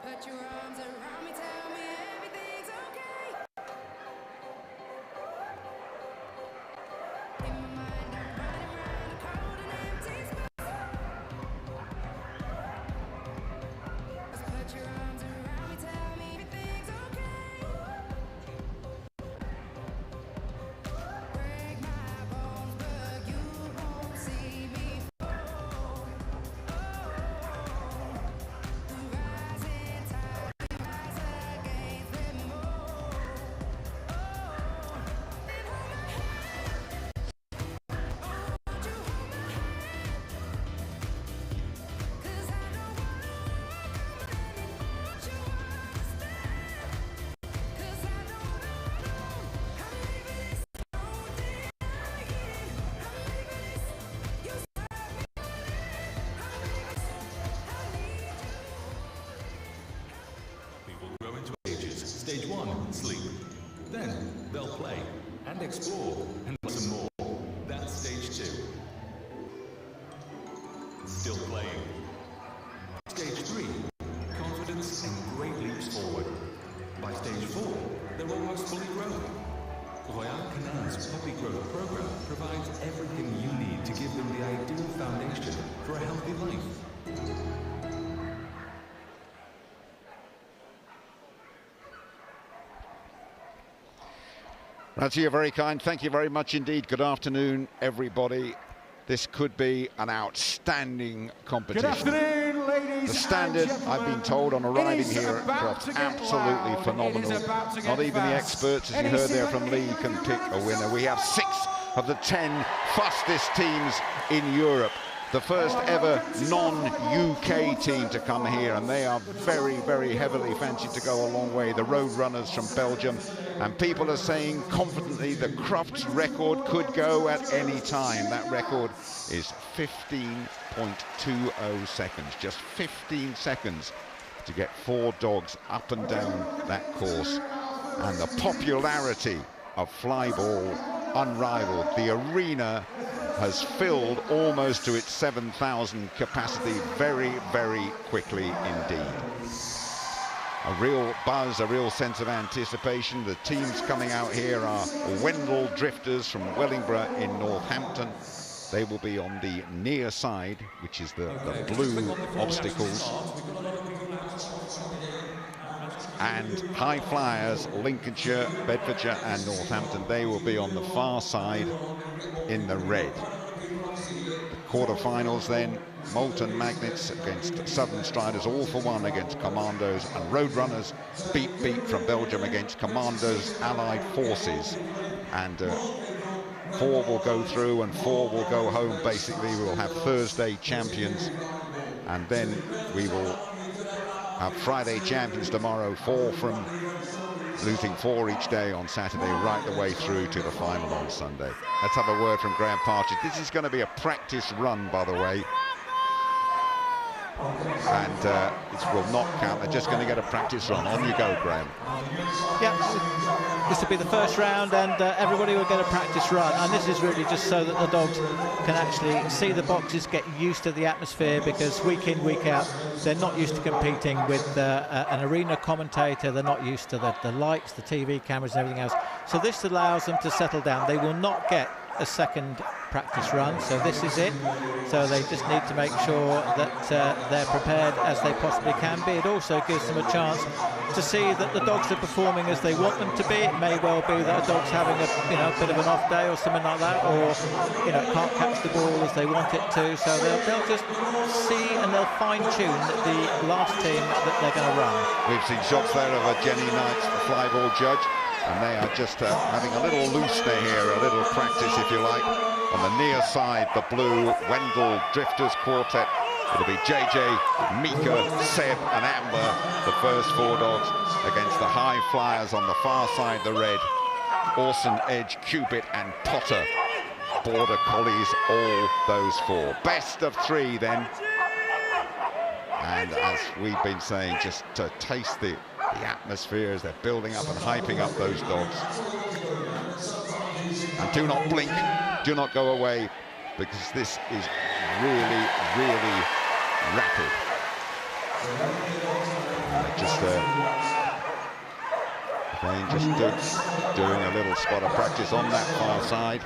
Put your arms around me, tell me everything's okay. In my mind, I'm running around a cold and empty space. Put your arms around me, tell me everything's okay. Break my bones, but you won't see me fall. Stage 1, sleep. Then they'll play and explore and some more. That's stage 2. Still playing. Stage 3, confidence and great leaps forward. By stage 4, they're almost fully grown. Royal Canin's Puppy Growth Program provides everything you need to give them the ideal foundation for a healthy life. Nancy, you're very kind. Thank you very much indeed. Good afternoon, everybody. This could be an outstanding competition. Good afternoon, ladies. The standard, and I've been told on arriving here at Crufts, absolutely phenomenal. Not even the experts, as you heard there from Lee, can pick a winner. We have 6 of the 10 fastest teams in Europe. The first ever non-UK team to come here, and they are very, very heavily fancied to go a long way. The Road Runners from Belgium, and people are saying confidently the Crufts record could go at any time. That record is 15.20 seconds, just 15 seconds to get 4 dogs up and down that course. And the popularity of Flyball unrivaled. The arena has filled almost to its 7,000 capacity very, very quickly indeed. A real buzz, a real sense of anticipation. The teams coming out here are Wendell Drifters from Wellingborough in Northampton, They will be on the near side, which is the blue obstacles. And High Flyers, Lincolnshire, Bedfordshire and Northampton, they will be on the far side in the red. The quarter-finals then, Molten Magnets against Southern Striders, All for One against Commandos, and Roadrunners, Beat from Belgium against Commandos Allied Forces. And 4 will go through and 4 will go home. Basically, we will have Thursday champions, and then we will have Friday champions tomorrow, 4 from losing 4 each day on Saturday, right the way through to the final on Sunday. Let's have a word from Graham Partridge. This is going to be a practice run, by the way. And it will not count. They're just going to get a practice run. On you go, Graham. Yeah, this will be the first round, and everybody will get a practice run. And this is really just so that the dogs can actually see the boxes, get used to the atmosphere, because week in, week out, they're not used to competing with an arena commentator. They're not used to the lights, the TV cameras and everything else. So this allows them to settle down. They will not get a second practice run, so this is it. So they just need to make sure that they're prepared as they possibly can be. It also gives them a chance to see that the dogs are performing as they want them to be. It may well be that a dog's having a bit of an off day or something like that, or can't catch the ball as they want it to. So they'll just see and they'll fine-tune the last team that they're going to run. We've seen shots there of Jenny Knight, the flyball judge, and they are just having a little loosener here, a little practice, if you like. On the near side, the blue Wendell Drifters quartet. It'll be JJ, Mika, Seb and Amber, the first 4 dogs, against the High Flyers on the far side, the red. Orson, Edge, Cubit and Potter. Border Collies, all those 4. Best of 3 then. And as we've been saying, just to taste the atmosphere as they're building up and hyping up those dogs. And do not blink, do not go away, because this is really, really rapid. Just doing a little spot of practice on that far side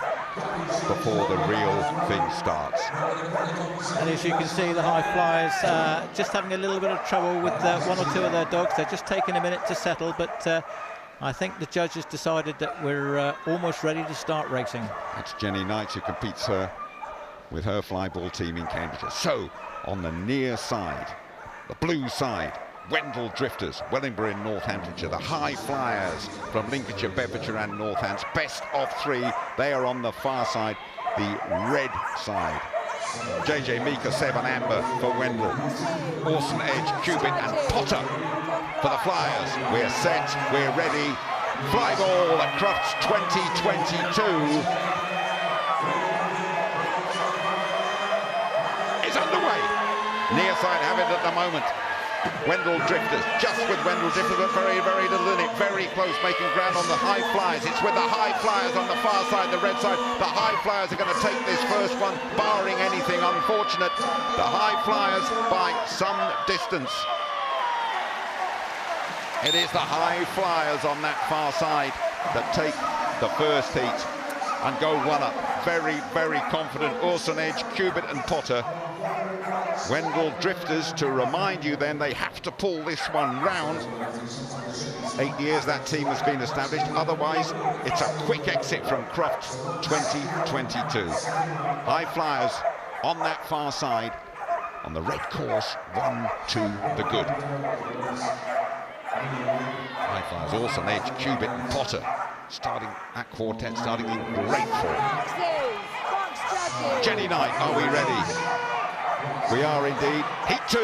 before the real thing starts. And as you can see, the High Flyers just having a little bit of trouble with 1 or 2 of their dogs. They're just taking a minute to settle, but I think the judges decided that we're almost ready to start racing. That's Jenny Knight, who competes with her flyball team in Cambridgeshire. So, on the near side, the blue side, Wendell Drifters, Wellingborough in Northamptonshire, the High Flyers from Lincolnshire, Bedfordshire and Northants. Best of 3, they are on the far side, the red side. JJ, Mika, Seb and Amber for Wendell. Orson, Edge, Cubit and Potter for the Flyers. We're set, we're ready. Flyball at Crufts 2022 is underway. Near side have it at the moment. Wendell Drifters, just with Wendell Drifters, but very, very little in it. Very close, making ground on the High Flyers. It's with the High Flyers on the far side, the red side. The High Flyers are going to take this first one, barring anything unfortunate. The High Flyers by some distance. It is the High Flyers on that far side that take the first heat and go 1-up. Very, very confident. Orson, Edge, Cubit and Potter. Wendell Drifters, to remind you then, they have to pull this one round. 8 years that team has been established. Otherwise, it's a quick exit from Crufts 2022. High Flyers on that far side, on the red course, 1 to the good. High Flyers, Orson, Edge, Cubit and Potter. Starting that quartet, starting in great form. Jenny Knight, are we ready? We are indeed. Heat 2.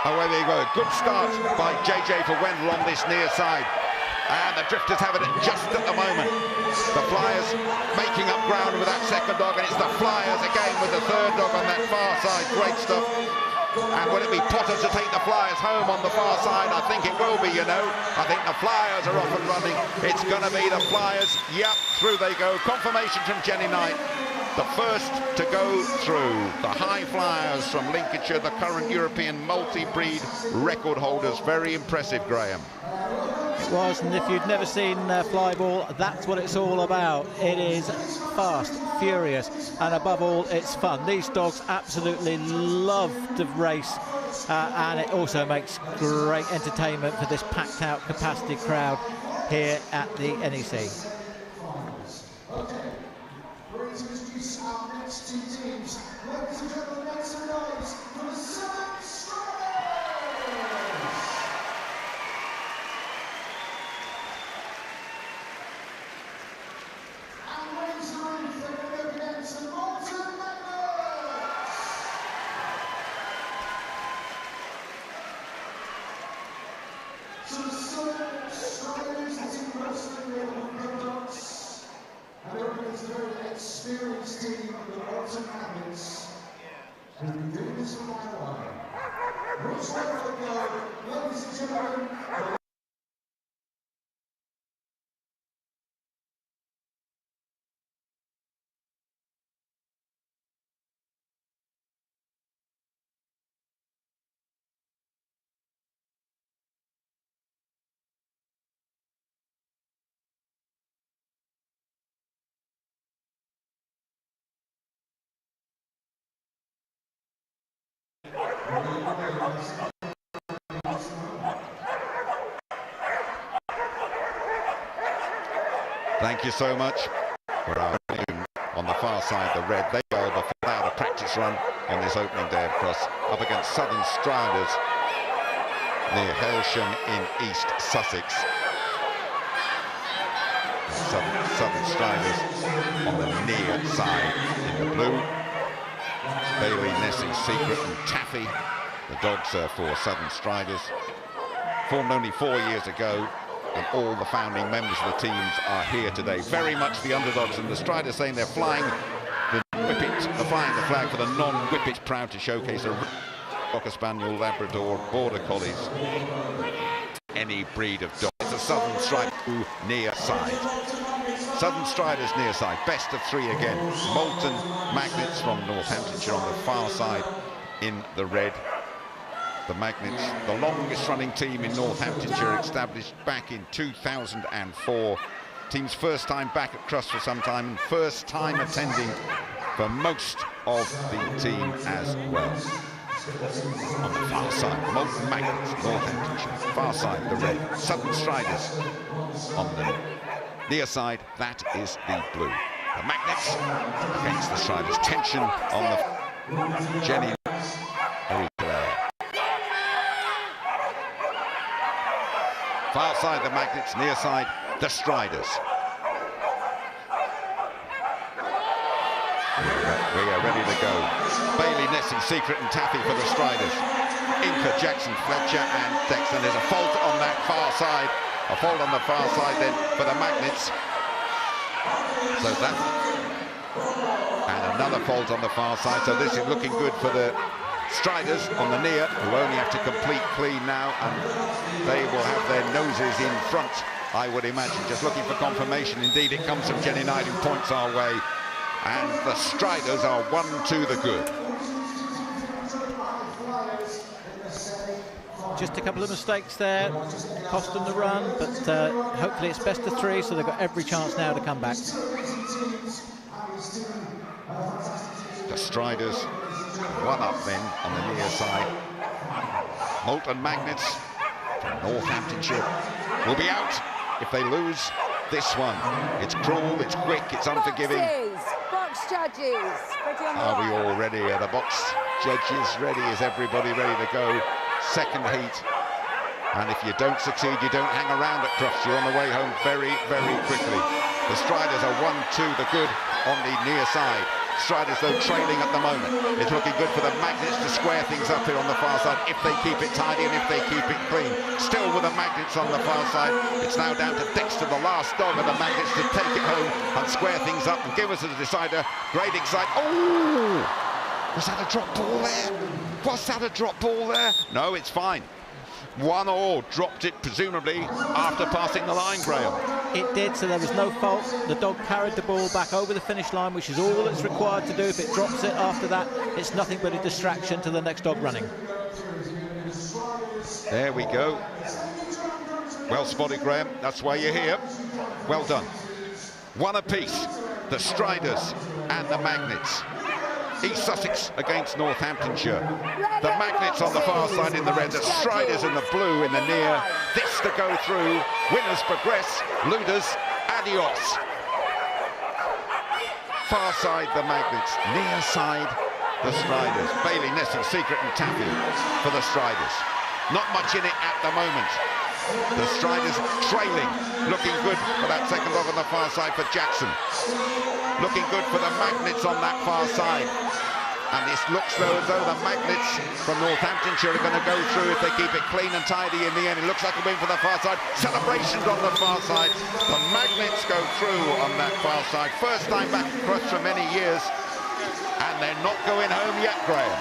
Away they go. Good start by JJ for Wendell on this near side. And the Drifters have it just at the moment. The Flyers making up ground with that second dog, and it's the Flyers again with the third dog on that far side. Great stuff. And will it be Potter to take the Flyers home on the far side? I think it will be, you know. I think the Flyers are off and running. It's going to be the Flyers. Yep, through they go. Confirmation from Jenny Knight. The first to go through. The High Flyers from Lincolnshire, the current European multi-breed record holders. Very impressive, Graham. was, and if you've never seen Flyball, that's what it's all about. It is fast, furious, and above all, it's fun. These dogs absolutely love to race, and it also makes great entertainment for this packed out capacity crowd here at the NEC. Experienced team of the Bolton Magnets has been doing this for quite a while. Which way will it go, ladies and gentlemen? Thank you so much for our team on the far side, the red. They go without a practice run on this opening day of Crufts, up against Southern Striders near Hailsham in East Sussex. Southern Striders on the near side in the blue. Bailey, Nessie, Secret and Taffy, the dogs for Southern Striders. Formed only 4 years ago, and all the founding members of the teams are here today. Very much the underdogs, and the Striders saying they're flying the whippet, flying the flag for the non-whippets, proud to showcase a Cocker Spaniel, Labrador, Border Collies, any breed of dog. It's a Southern Strider near side. Southern Striders near side, best of 3 again. Molten Magnets from Northamptonshire on the far side in the red. The Magnets, the longest running team in Northamptonshire, established back in 2004. Team's first time back at Crufts for some time, and first time attending for most of the team as well. On the far side, Molten Magnets, Northamptonshire. Far side, the red. Southern Striders on the near side, that is the blue. The Magnets against the Striders. Tension on the Jenny. Far side, the Magnets. Near side, the Striders. We are ready to go. Bailey, Nessie, Secret and Taffy for the Striders. Inca, Jackson, Fletcher and Dexter. There's a fault on that far side. A fault on the far side then for the Magnets. So that, and another fault on the far side. So this is looking good for the Striders on the near, who only have to complete clean now, and they will have their noses in front, I would imagine. Just looking for confirmation. Indeed, it comes from Jenny Knight, who points our way, and the Striders are 1 to the good. Just a couple of mistakes there, cost them the run, but hopefully it's best of 3, so they've got every chance now to come back. The Striders 1 up then on the near side. Molten Magnets from Northamptonshire will be out if they lose this one. It's cruel, it's quick, it's unforgiving. Box judges, Are we all ready? Are the box judges ready? Is everybody ready to go? Second heat. And if you don't succeed, you don't hang around at Crufts. You're on the way home very, very quickly. The Striders are 1 to the good on the near side. Striders, though, trailing at the moment. It's looking good for the Magnets to square things up here on the far side if they keep it tidy and if they keep it clean. Still with the Magnets on the far side. It's now down to Dexter, the last dog of the Magnets, to take it home and square things up and give us a decider. Great excitement. Oh! Was that a drop ball there? Was that a drop ball there? No, it's fine. 1-1, dropped it presumably after passing the line, Graham. It did, so there was no fault. The dog carried the ball back over the finish line, which is all it's required to do. If it drops it after that, it's nothing but a distraction to the next dog running. There we go. Well spotted, Graham. That's why you're here. Well done. One apiece. The Striders and the Magnets. East Sussex against Northamptonshire. The Magnets on the far side in the red, the Striders in the blue in the near. This to go through. Winners progress. Luders, adios. Far side, the Magnets. Near side, the Striders. Bailey, Nesson, Secret and Taffy for the Striders. Not much in it at the moment. The Striders trailing, looking good for that second dog on the far side for Jackson. Looking good for the Magnets on that far side. And this looks though as though the Magnets from Northamptonshire are going to go through if they keep it clean and tidy in the end. It looks like a win for the far side. Celebrations on the far side. The Magnets go through on that far side. First time back across for many years. And they're not going home yet, Graham.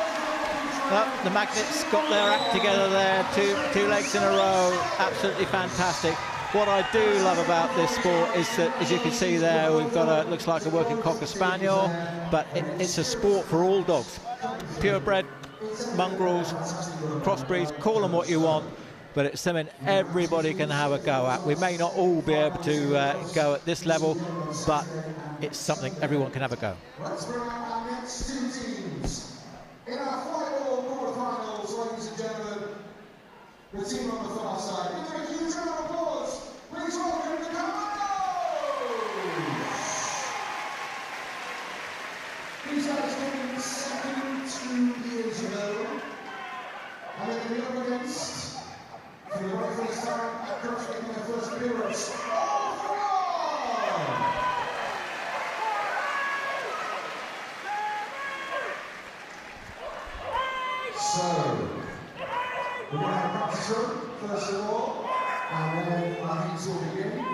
Well, the Magnets got their act together there, two legs in a row, absolutely fantastic. What I do love about this sport is that, as you can see there, we've got looks like a working Cocker Spaniel, but it's a sport for all dogs. Purebred, mongrels, crossbreeds, call them what you want, but it's something everybody can have a go at. We may not all be able to go at this level, but it's something everyone can have a go. Let's bring out our next two teams. In our Flyball Quarter Finals, ladies and gentlemen, the team on the far side. Give them a huge round of applause. Please welcome the Commandos! These guys came second 2 years ago, and they're going to be up against, for the very first time at Crufts making their first appearance, all for one! So, we're going to have Pastoral first of all, and then our heats will begin.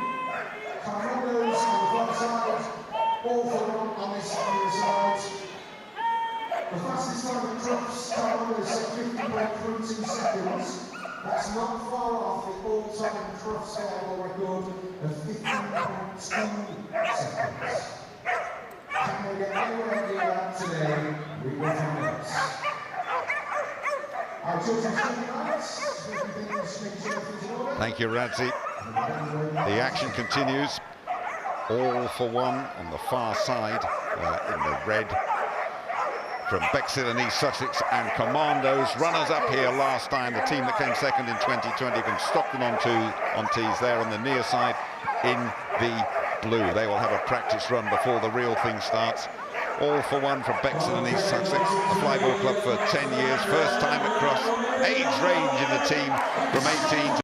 Commandos on the far side, all for one on this side. The fastest time at Crufts, Commandos set 50.32 seconds. That's not far off the all-time Crufts Flyball record of 15.2 seconds. Can they get anywhere near that today? We will find out. Thank you, Radzi. The action continues. All for one on the far side in the red from Bexhill and East Sussex and Commandos. Runners up here last time, the team that came second in 2020 from Stockton on tees there on the near side in the blue. They will have a practice run before the real thing starts. All for one from Bexhill and East Sussex, the Flyball Club for 10 years, first time at Crufts, age range in the team from 18 to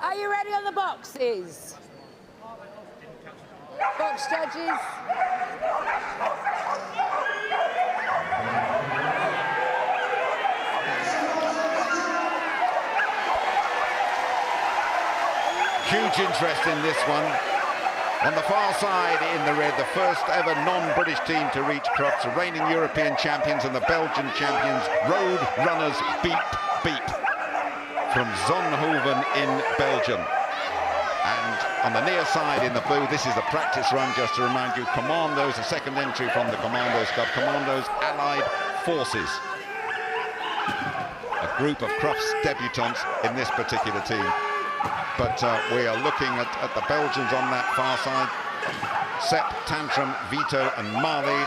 Are you ready on the boxes? Box judges. Huge interest in this one. On the far side in the red, the first ever non-British team to reach Crufts, the reigning European champions and the Belgian champions, Road Runners Beep Beep from Zonhoven in Belgium. And on the near side in the blue, this is the practice run, just to remind you, Commandos, a second entry from the Commandos Club, Commandos Allied Forces. A group of Crufts debutants in this particular team. But we are looking at the Belgians on that far side. Sepp, Tantrum, Vito and Marley.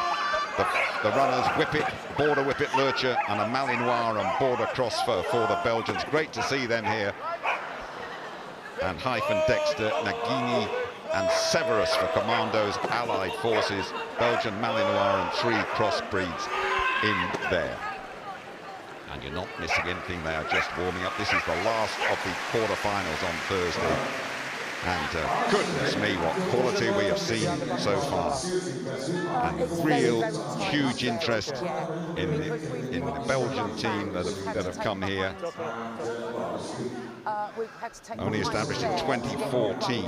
The runners, Whippet, Border Whippet Lurcher and a Malinois and Border Crossfur for the Belgians. Great to see them here. And Hyphen, Dexter, Nagini and Severus for Commandos, Allied Forces, Belgian Malinois and 3 crossbreeds in there. And you're not missing anything, they are just warming up. This is the last of the quarterfinals on Thursday. And goodness me, what quality we have seen so far. And real huge interest in the Belgian team that have come here. Only established in 2014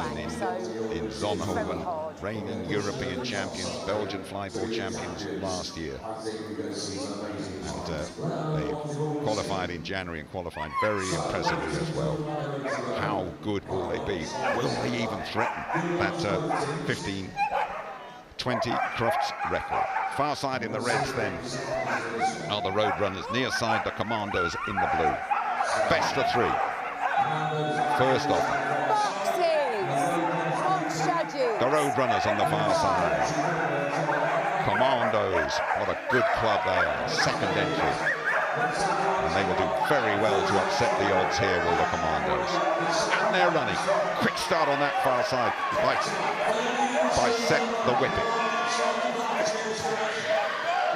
in Zonhoven, reigning European champions, Belgian flyball champions last year. And they qualified in January and qualified very impressively as well. How good will they be? Will they even threaten that 15-20 Crufts record? Far side in the reds then are the Road Runners, near side the Commandos in the blue. Best of 3. First off, the Road Runners on the far side. Commandos, what a good club they are, second entry. And they will do very well to upset the odds here, will the Commandos. And they're running. Quick start on that far side by Sepp the Whippet.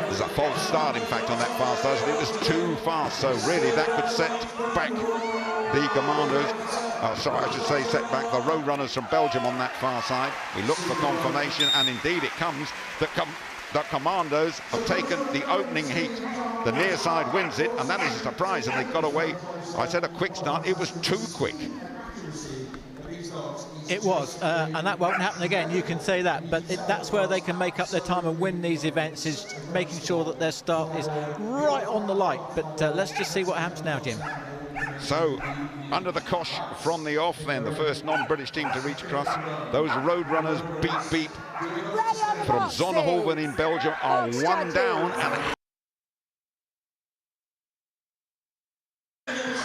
There's a false start, in fact, on that far side. It was too fast, so really that could set back the Commandos. Sorry, I should say set back the Road Runners from Belgium on that far side. We look for confirmation, and indeed it comes. The Commandos have taken the opening heat. The near side wins it, and that is a surprise, and they got away. I said a quick start, it was too quick. It was, and that won't happen again, you can say that, but that's where they can make up their time and win these events, is making sure that their start is right on the light. But let's just see what happens now, Jim. So, under the cosh from the off then, the first non-British team to reach Crufts, those Road Runners Beep Beep from Zonhoven in Belgium are 1 down, and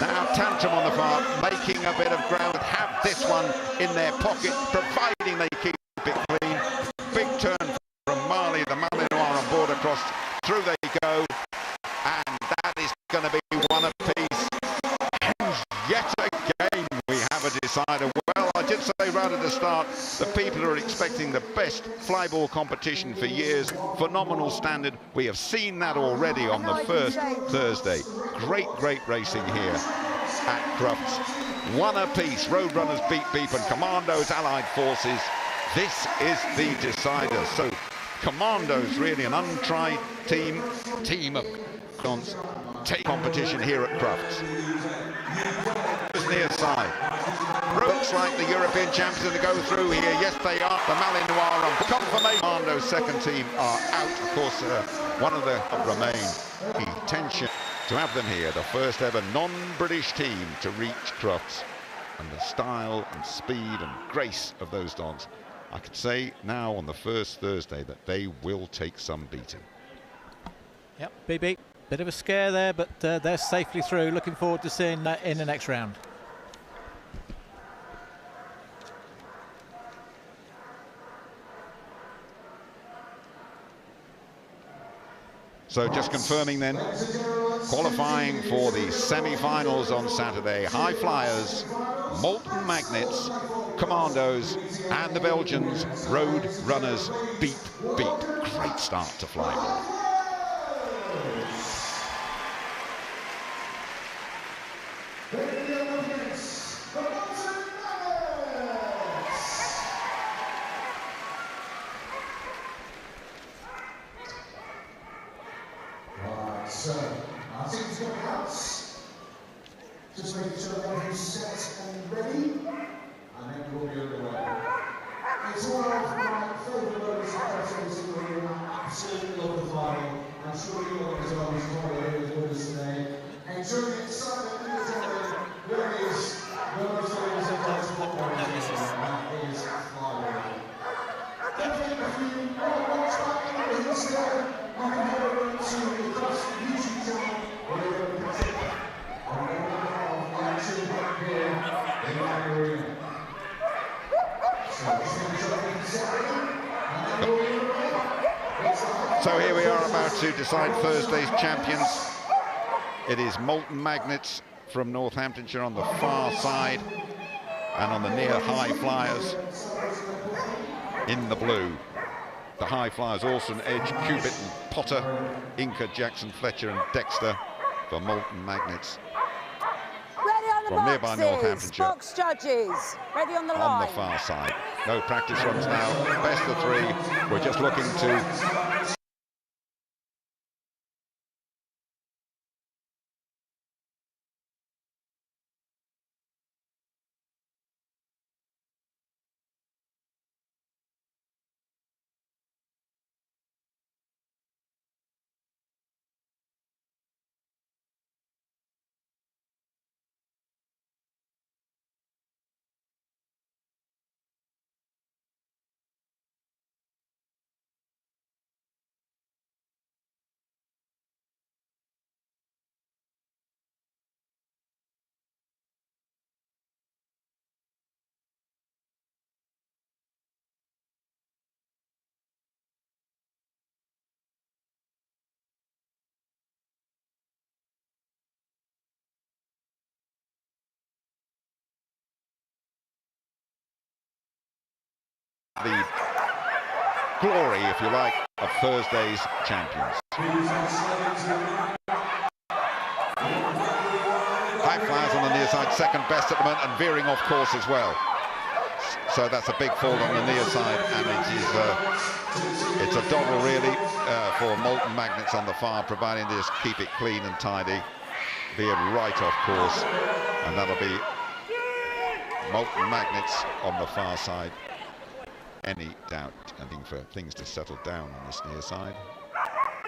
now Tantrum on the far, making a bit of ground, have this one in their pocket, providing they keep it clean. Big turn from Marley, the Malinois on board across, through they go, and that is going to be one apiece. Yet again we have a decider. Well, I did say right at the start, the people are expecting the best flyball competition for years. Phenomenal standard. We have seen that already on the first Thursday. Great racing here at Crufts. 1 apiece. Road Runners Beep Beep and Commandos Allied Forces. This is the decider. So Commandos, really an untried team of cons, take competition here at Crufts. Near side. Looks like the European champions to go through here. Yes, they are. The Malinois on confirmation. Commando's second team are out. Of course, one of the remain. Intention to have them here. The first ever non-British team to reach Crufts. And the style and speed and grace of those dogs. I could say now on the first Thursday that they will take some beating. Yep, BB. Bit of a scare there, but they're safely through. Looking forward to seeing that in the next round. So just confirming then, Qualifying for the semi-finals on Saturday, High Flyers, Molten Magnets, Commandos, and the Belgians, Road Runners, Beat Beat. Great start to Flyball. Right, so I think it's got counts. Just making sure everybody's set and ready, and then we'll be underway. It's one of my favourite moments of practice in I absolutely love the final. I'm sure you all as well as here with us today. Enjoy the excitement in the time. There it is. The most famous of those football and that is Flyball. Definitely a few watch back in the history. You can hear it to across the YouTube channel. We're going to pick it. I'm going to have the action back here in the arena. So here we are about to decide Thursday's champions. It is Molten Magnets from Northamptonshire on the far side, and on the near High Flyers in the blue. The High Flyers, Orson, Edge, Cubitt and Potter, Inca, Jackson, Fletcher and Dexter for Molten Magnets. Ready on the From nearby boxes. Northamptonshire. Box judges. Ready on the line. On the far side. No practice runs now. Best of three. We're just looking to the glory, if you like, of Thursday's champions. High Flyers on the near side, second best at the moment, and veering off course as well. So that's a big fault on the near side, and it's a doggle really for Molten Magnets on the far, providing they just keep it clean and tidy, veered right off course, and that'll be Molten Magnets on the far side. Any doubt, I think, for things to settle down on this near side.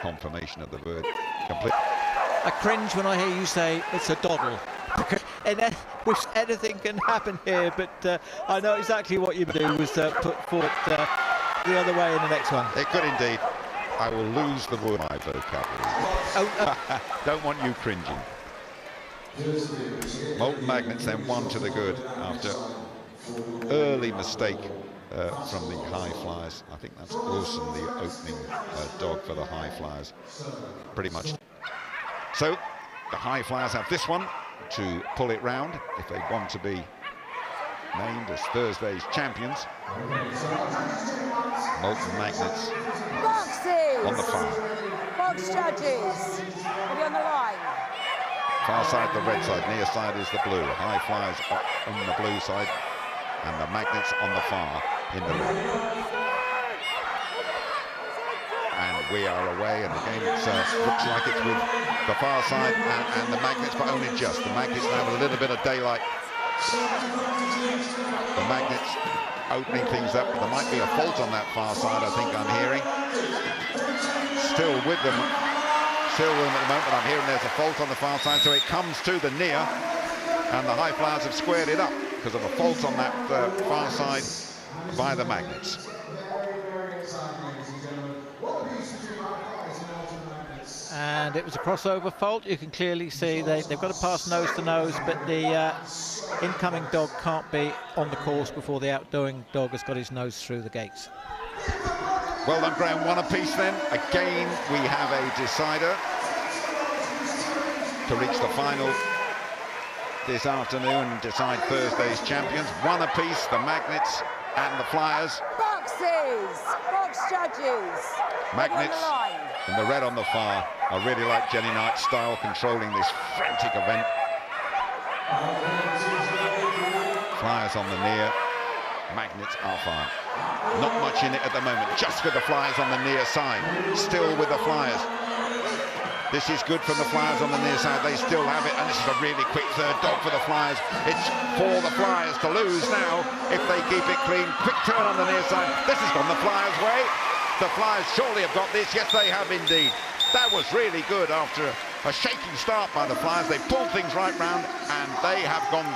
Confirmation of the word complete. I cringe when I hear you say it's a doddle. Which anything can happen here, but I know exactly what you do was put forward the other way in the next one. It could indeed. I will lose the word my vocabulary. Don't want you cringing. Molten Magnets then one to the good after early mistake from the High Flyers. I think that's Wilson, the opening dog for the High Flyers. Pretty much. So the High Flyers have this one to pull it round if they want to be named as Thursday's champions. Molten Magnets Boxes. on the far. Box judges. Ready on the line. Far side, the red side. Near side is the blue. High Flyers on the blue side, and the Magnets on the far in the red. And we are away, and again it looks like it's with the far side and the Magnets, but only just. The Magnets now have a little bit of daylight. The Magnets opening things up, but there might be a fault on that far side, I think I'm hearing. Still with them at the moment, but I'm hearing there's a fault on the far side, so it comes to the near, and the High Flyers have squared it up because of a fault on that far side by the Magnets. And it was a crossover fault. You can clearly see they've got to pass nose to nose, but the incoming dog can't be on the course before the outgoing dog has got his nose through the gates. Well done, Graham. One apiece then. Again, we have a decider. to reach the final this afternoon and decide Thursday's champions. One apiece, the Magnets and the Flyers. Boxes! Box judges! Magnets and the red on the far. I really like Jenny Knight's style controlling this frantic event. Flyers on the near, Magnets are far. Not much in it at the moment, just with the Flyers on the near side. Still with the Flyers. This is good from the Flyers on the near side. They still have it, and this is a really quick third dog for the Flyers. It's for the Flyers to lose now if they keep it clean. Quick turn on the near side. This has gone the Flyers' way. The Flyers surely have got this. Yes, they have indeed. That was really good after a shaky start by the Flyers. They pulled things right round, and they have gone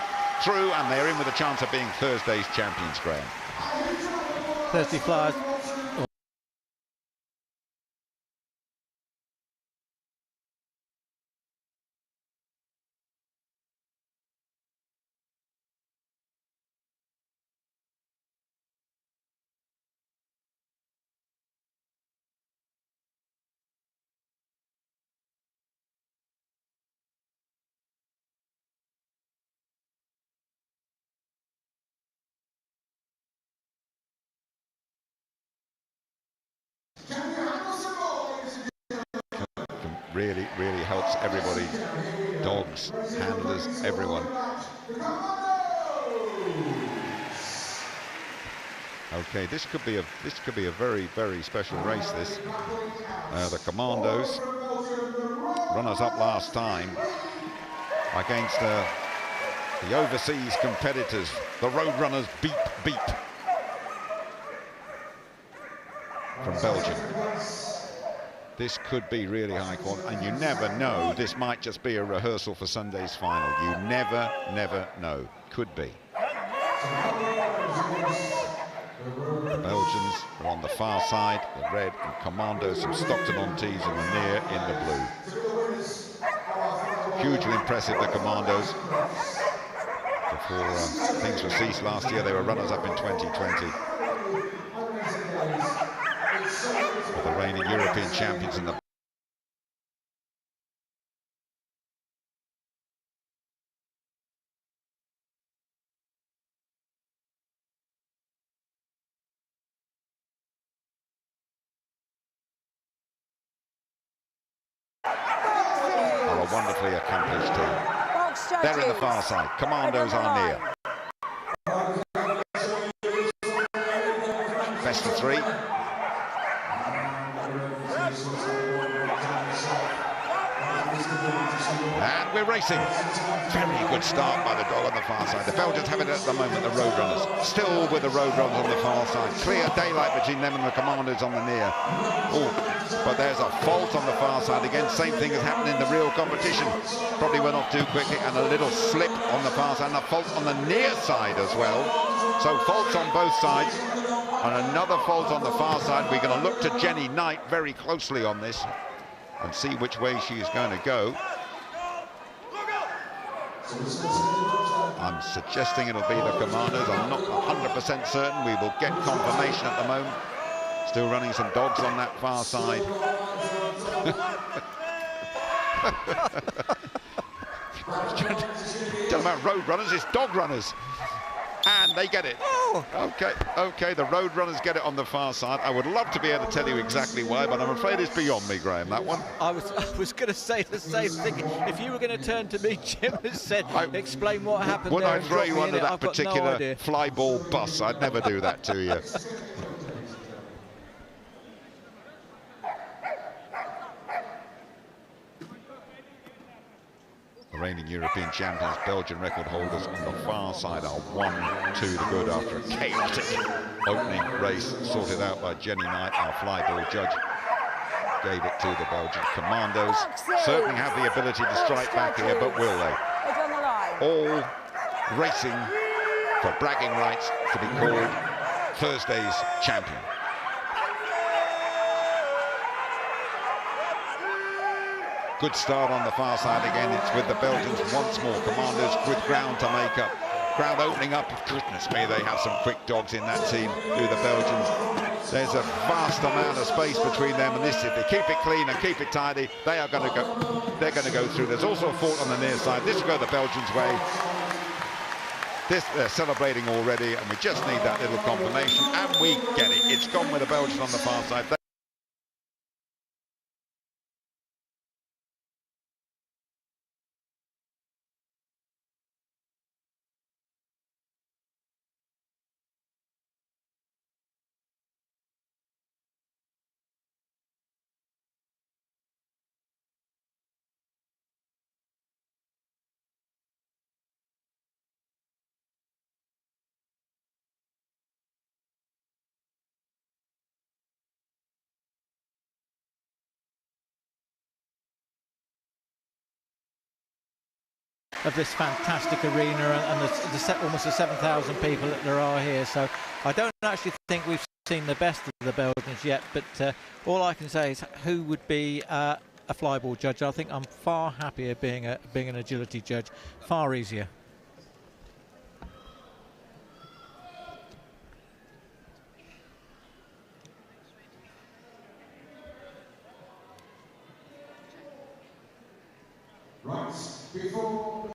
through, and they're in with a chance of being Thursday's champions, Graham. Thursday Flyers. Really, really helps everybody, dogs, handlers, everyone. Okay, this could be a very, very special race. This, the Commandos, runners up last time against the overseas competitors, the Roadrunners Beep Beep from Belgium. This could be really high quality, and you never know. This might just be a rehearsal for Sunday's final. You never, never know. Could be. The Belgians are on the far side, the red, and Commandos from Stockton-on-Tees in the near in the blue. Hugely impressive, the Commandos. Before things were ceased last year, they were runners-up in 2020. With the reigning European champions in the are a wonderfully accomplished team. They're in the far side. Commandos are near. Best of three. And we're racing. Very good start by the dog on the far side. The Belgians have it at the moment, the Roadrunners. Still with the Roadrunners on the far side. Clear daylight between them and the Commandos on the near. Oh, but there's a fault on the far side. Again, same thing has happened in the real competition. Probably went off too quickly, and a little slip on the far side, and a fault on the near side as well. So faults on both sides, and another fault on the far side. We're going to look to Jenny Knight very closely on this and see which way she is going to go. I'm suggesting it'll be the Commandos. I'm not 100% certain. We will get confirmation at the moment. Still running some dogs on that far side. Tell about road runners, it's dog runners. And they get it. Okay, the Roadrunners get it on the far side. I would love to be able to tell you exactly why, but I'm afraid it's beyond me, Graham, that one. I was going to say the same thing. If you were going to turn to me, Jim, and said, explain what happened Would there. I throw you under that particular no flyball bus? I'd never do that to you. The reigning European champions, Belgian record holders on the far side are 1-2 the good after a chaotic opening race sorted out by Jenny Knight, our flyball judge. Gave it to the Belgian Commandos. Certainly have the ability to strike back here, but will they? All racing for bragging rights to be called Thursday's champion. Good start on the far side again. It's with the Belgians once more. Commandos with ground to make up. Ground opening up. Goodness me, they have some quick dogs in that team, do the Belgians. There's a vast amount of space between them, and this, if they keep it clean and keep it tidy, they are going to go. They're going to go through. There's also a fault on the near side. This will go the Belgians' way. This they're celebrating already, and we just need that little confirmation, and we get it. It's gone with the Belgians on the far side. Of this fantastic arena and almost the 7,000 people that there are here. So I don't actually think we've seen the best of the Belgians yet, but all I can say is who would be a flyball judge. I think I'm far happier being an agility judge, far easier. Right, before...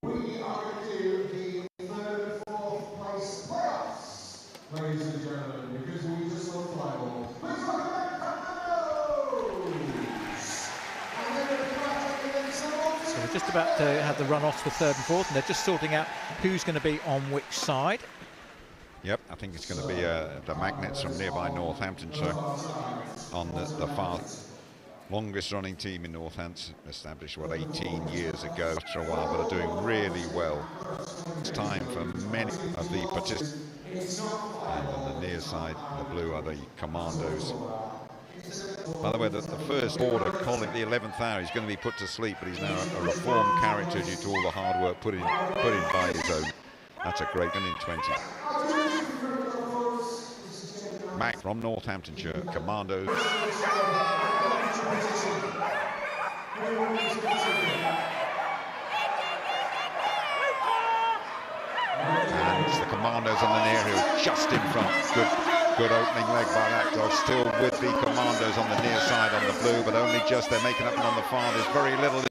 We are going to do the third and fourth place playoffs, ladies and gentlemen, because we just love flyball. Please welcome So we're just about to have the run-offs for third and fourth, and they're just sorting out who's going to be on which side. Yep, I think it's going to be the Magnets from nearby Northamptonshire on the far longest running team in Northampton, established, what, 18 years ago, after a while, but are doing really well. It's time for many of the participants. And on the near side, the blue, are the Commandos. By the way, the first order, Colin, the 11th hour, he's going to be put to sleep, but he's now a reformed character due to all the hard work put in by his own. That's a great one in 20. Mac from Northamptonshire, Commandos. And it's the Commandos on the near hill, just in front. Good opening leg by that dog. Still with the Commandos on the near side on the blue, but only just. They're making up on the far. There's very little.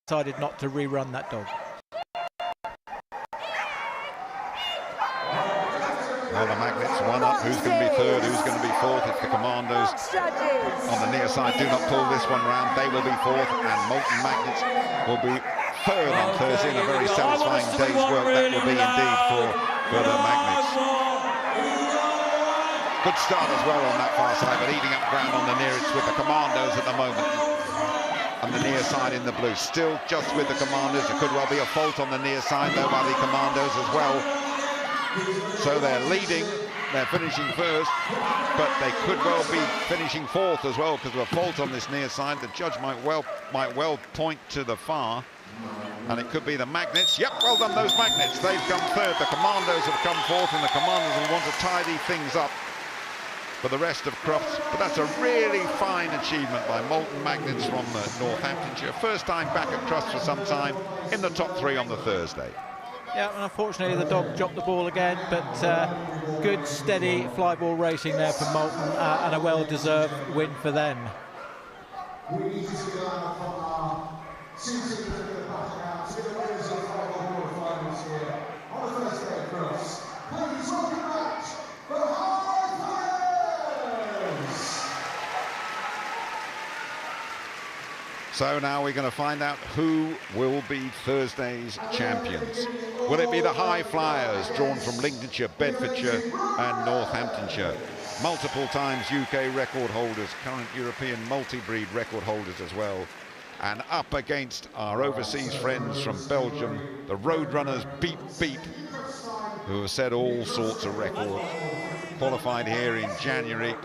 Decided not to rerun that dog. Well, the Magnets one up. Who's going to be third? Who's going to be fourth? If the Commandos on the near side do not pull this one round, they will be fourth, and Molten Magnets will be third on Thursday in a very satisfying day's work. That will be indeed for the Magnets. Good start as well on that far side, but eating up ground on the nearest with the Commandos at the moment. on the near side in the blue. Still just with the Commandos. It could well be a fault on the near side, though, by the Commandos as well. So they're leading. They're finishing first, but they could well be finishing fourth as well because of a fault on this near side. The judge might well point to the far, and it could be the Magnets. Yep, well done, those Magnets. They've come third. The Commandos have come fourth, and the Commandos will want to tidy things up for the rest of Crufts. But that's a really fine achievement by Molten Magnets from Northamptonshire. First time back at Crufts for some time, in the top 3 on the Thursday. Yeah, and unfortunately the dog dropped the ball again, but good, steady fly ball racing there for Molten, and a well-deserved win for them. We need to go out from our season to the back out to the winners of Flyball Quarter Finals here on the first day of Crufts. Please welcome back the High Flyers! So now we're going to find out who will be Thursday's champions. Will it be the High Flyers, drawn from Lincolnshire, Bedfordshire and Northamptonshire? Multiple times UK record holders, current European multi-breed record holders as well. And up against our overseas friends from Belgium, the Roadrunners Beep Beep, who have set all sorts of records. Qualified here in January,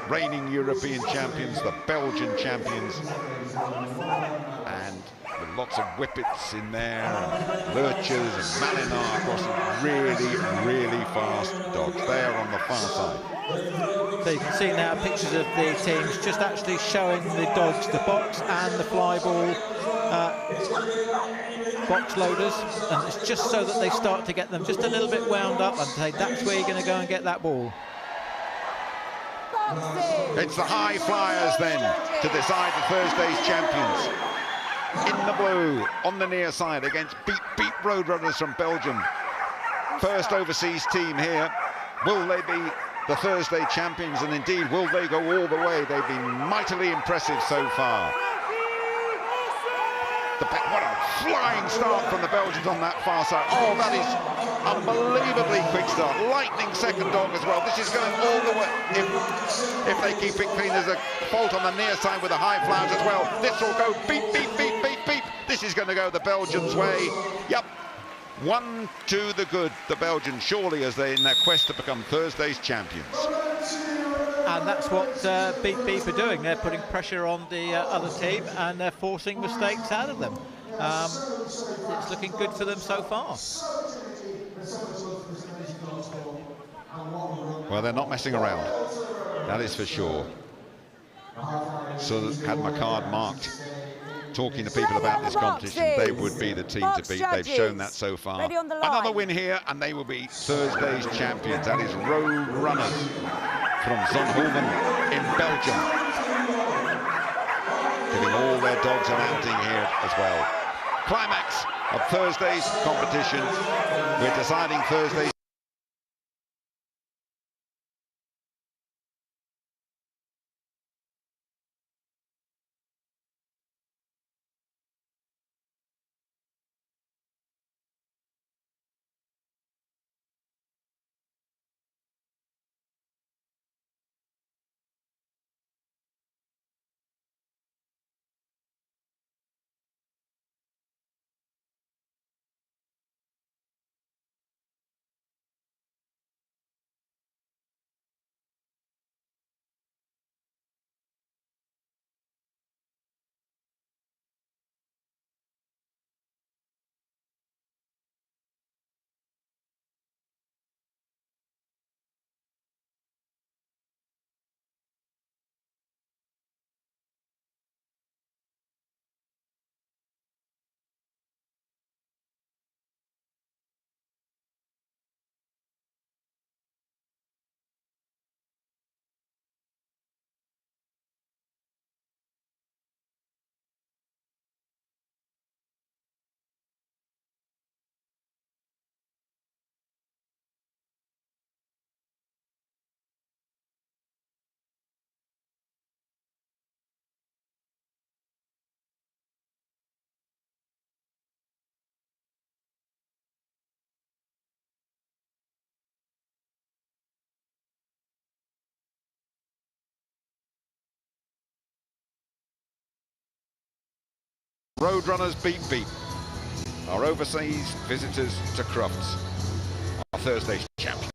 reigning European champions, the Belgian champions, and with lots of whippets in there, and lurchers and Malinar crossing, really fast dogs. They are on the far side. So you can see now pictures of the teams just actually showing the dogs the box and the fly ball box loaders, and it's just so that they start to get them just a little bit wound up and say that's where you're going to go and get that ball. It's the High Flyers then to decide the Thursday's champions. In the blue, on the near side against Beep Beep Roadrunners from Belgium. First overseas team here. Will they be the Thursday champions, and indeed will they go all the way? They've been mightily impressive so far. What a flying start from the Belgians on that far side. Oh, that is unbelievably quick start. Lightning second dog as well. This is going all the way. If they keep it clean, there's a fault on the near side with the High Flyers as well. This will go beep, beep, beep, beep, beep. This is going to go the Belgians' way. Yep. 1 to the good, the Belgians, surely, as they're in their quest to become Thursday's champions. And that's what Beep Beep are doing. They're putting pressure on the other team, and they're forcing mistakes out of them. It's looking good for them so far. Well, they're not messing around, that is for sure. So had my card marked, talking to people about this competition, they would be the team to beat. They've shown that so far. Another win here, and they will be Thursday's champions. That is Road Runners from Zonhoven in Belgium, giving all their dogs an outing here as well. Climax of Thursday's competition. We're deciding Thursday's Roadrunners beep beep. Our overseas visitors to Crufts. Our Thursday's champions.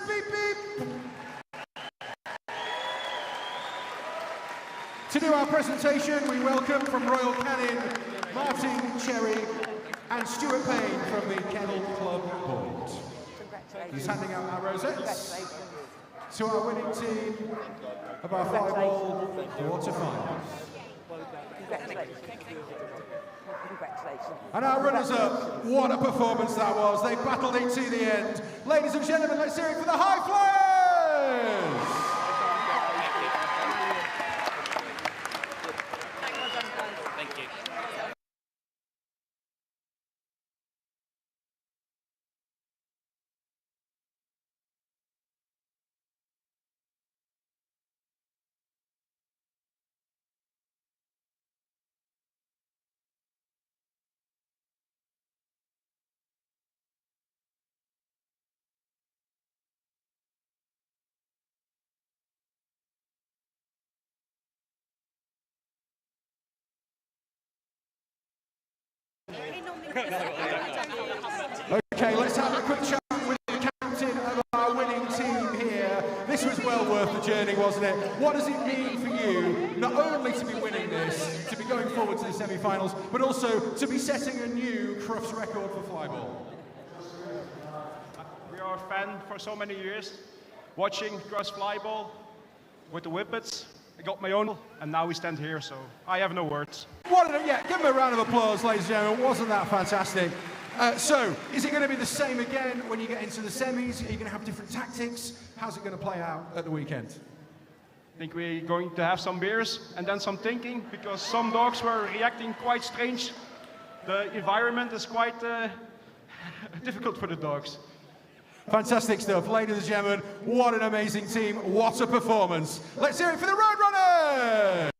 Beep, beep. To do our presentation, we welcome from Royal Canin, Martin Cherry and Stuart Payne from the Kennel Club Board. He's handing out our rosettes to our winning team of our Flyball Quarter Finals. And our runners-up, what a performance that was. They battled it to the end. Ladies and gentlemen, let's hear it for the High Flyers! Thank you. Okay, let's have a quick chat with the captain of our winning team here. This was well worth the journey, wasn't it? What does it mean for you, not only to be winning this, to be going forward to the semi-finals, but also to be setting a new Crufts record for Flyball? We are a fan for so many years, watching Crufts Flyball with the Whippets. I got my own, and now we stand here, so I have no words. Yeah, give them a round of applause, ladies and gentlemen. Wasn't that fantastic? So, is it going to be the same again when you get into the semis? Are you going to have different tactics? How's it going to play out at the weekend? I think we're going to have some beers and then some thinking, because some dogs were reacting quite strange. The environment is quite difficult for the dogs. Fantastic stuff. Ladies and gentlemen, what an amazing team. What a performance. Let's hear it for the Roadrunners!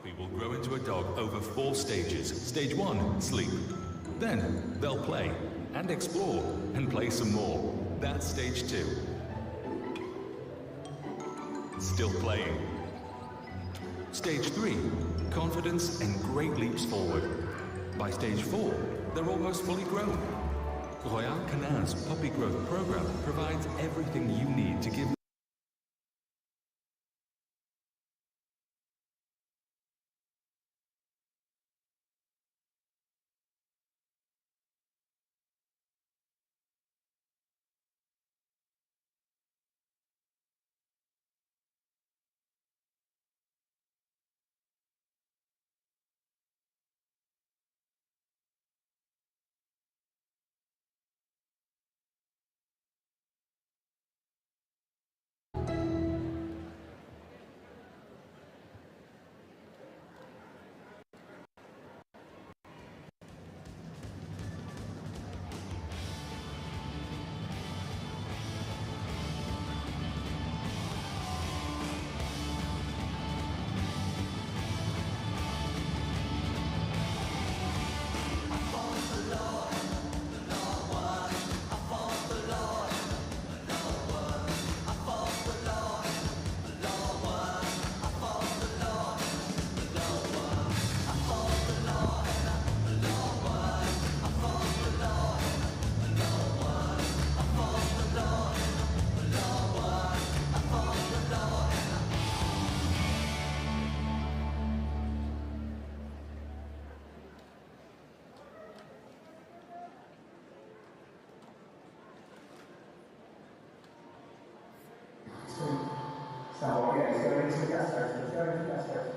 puppy will grow into a dog over 4 stages. Stage 1, sleep. Then they'll play and explore and play some more. That's stage 2. Still playing. Stage 3, confidence and great leaps forward. By stage 4, they're almost fully grown. Royal Canin's puppy growth program provides everything you need to give Now, yeah, he's going into the gas station. He's going into the gas station.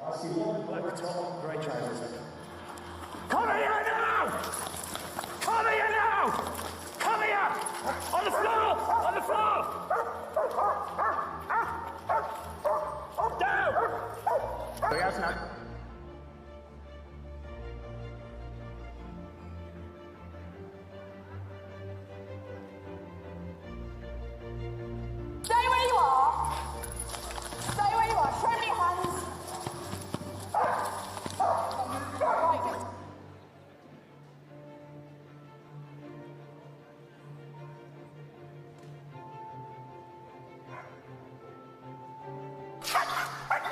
I see one black top, grey trousers. Come here now! Come here now! Come here! On the floor! On the floor! Down! Stay out now. Stay where you are! Stay where you are! Show me your hands! Right, good.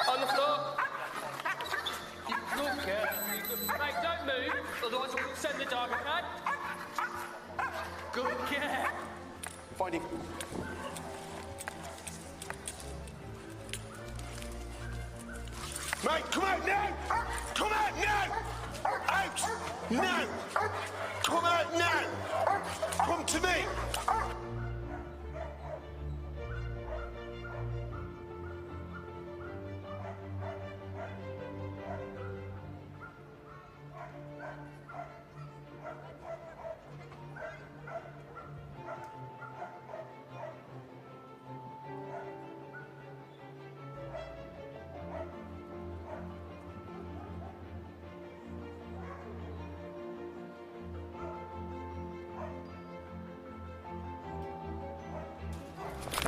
On the floor. Good girl. Mate, don't move, otherwise we'll send the dog, okay? Good girl. Find him. Mate, come out now! Come out now! Out! Now! Come out now! Come to me!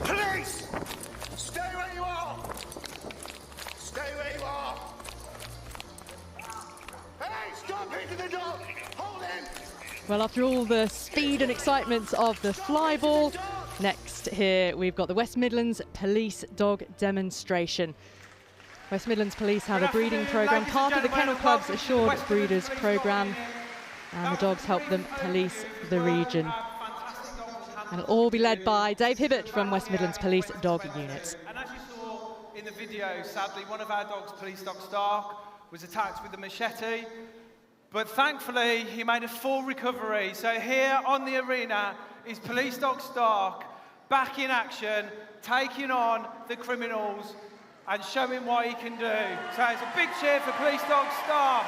Police! Stay where you are! Stay where you are! Hey, stop hitting the dog! Hold him! Well, after all the speed and excitement of the flyball, next here we've got the West Midlands Police Dog Demonstration. West Midlands Police have a breeding programme, part of the Kennel Club's Assured Breeders programme, and the dogs help them police the region. And it'll all be led by Dave Hibbert from West Midlands Police Dog Unit. And as you saw in the video, sadly, one of our dogs, Police Dog Stark, was attacked with a machete. But thankfully, he made a full recovery. So here on the arena is Police Dog Stark, back in action, taking on the criminals and showing what he can do. So it's a big cheer for Police Dog Stark.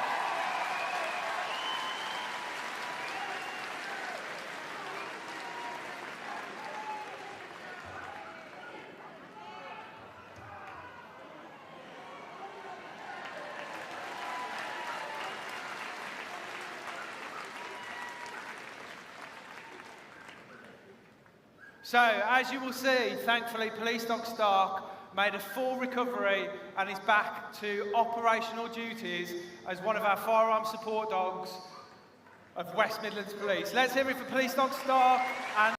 So, as you will see, thankfully, Police Dog Stark made a full recovery and is back to operational duties as one of our firearm support dogs of West Midlands Police. Let's hear it for Police Dog Stark and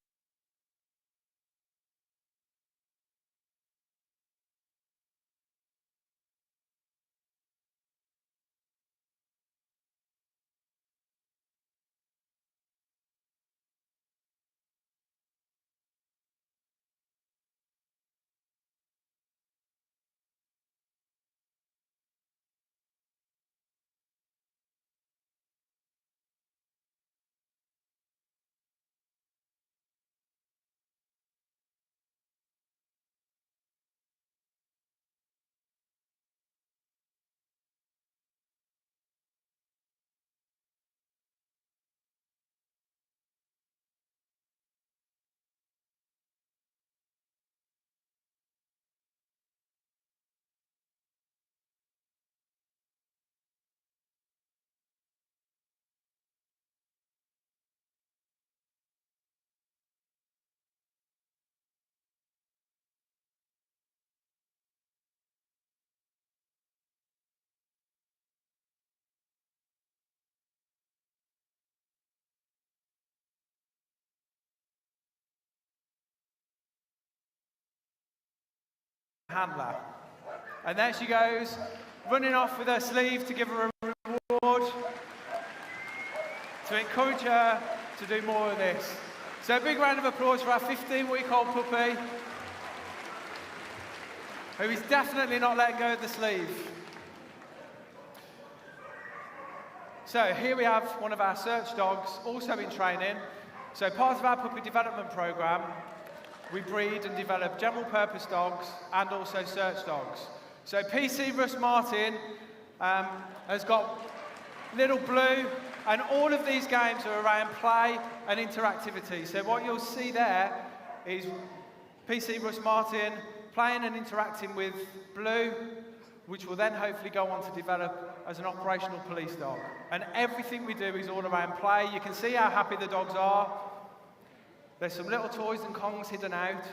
handler. And there she goes, running off with her sleeve to give her a reward, to encourage her to do more of this. So a big round of applause for our 15-week-old puppy, who is definitely not letting go of the sleeve. So here we have one of our search dogs, also in training. So part of our puppy development program, we breed and develop general purpose dogs and also search dogs. So PC Russ Martin has got Little Blue, and all of these games are around play and interactivity. So what you'll see there is PC Russ Martin playing and interacting with Blue, which will then hopefully go on to develop as an operational police dog. And everything we do is all around play. You can see how happy the dogs are. There's some little toys and Kongs hidden out.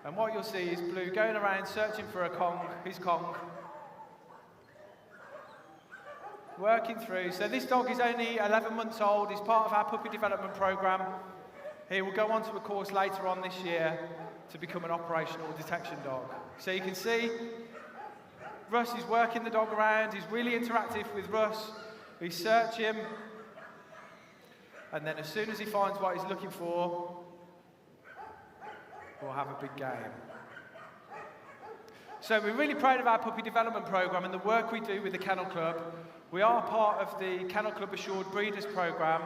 And what you'll see is Blue going around searching for a Kong, his Kong. Working through. So this dog is only 11 months old. He's part of our puppy development program. He will go on to a course later on this year to become an operational detection dog. So you can see Russ is working the dog around. He's really interactive with Russ. He's searching. And then as soon as he finds what he's looking for, we'll have a big game. So we're really proud of our puppy development program and the work we do with the Kennel Club. We are part of the Kennel Club Assured Breeders program,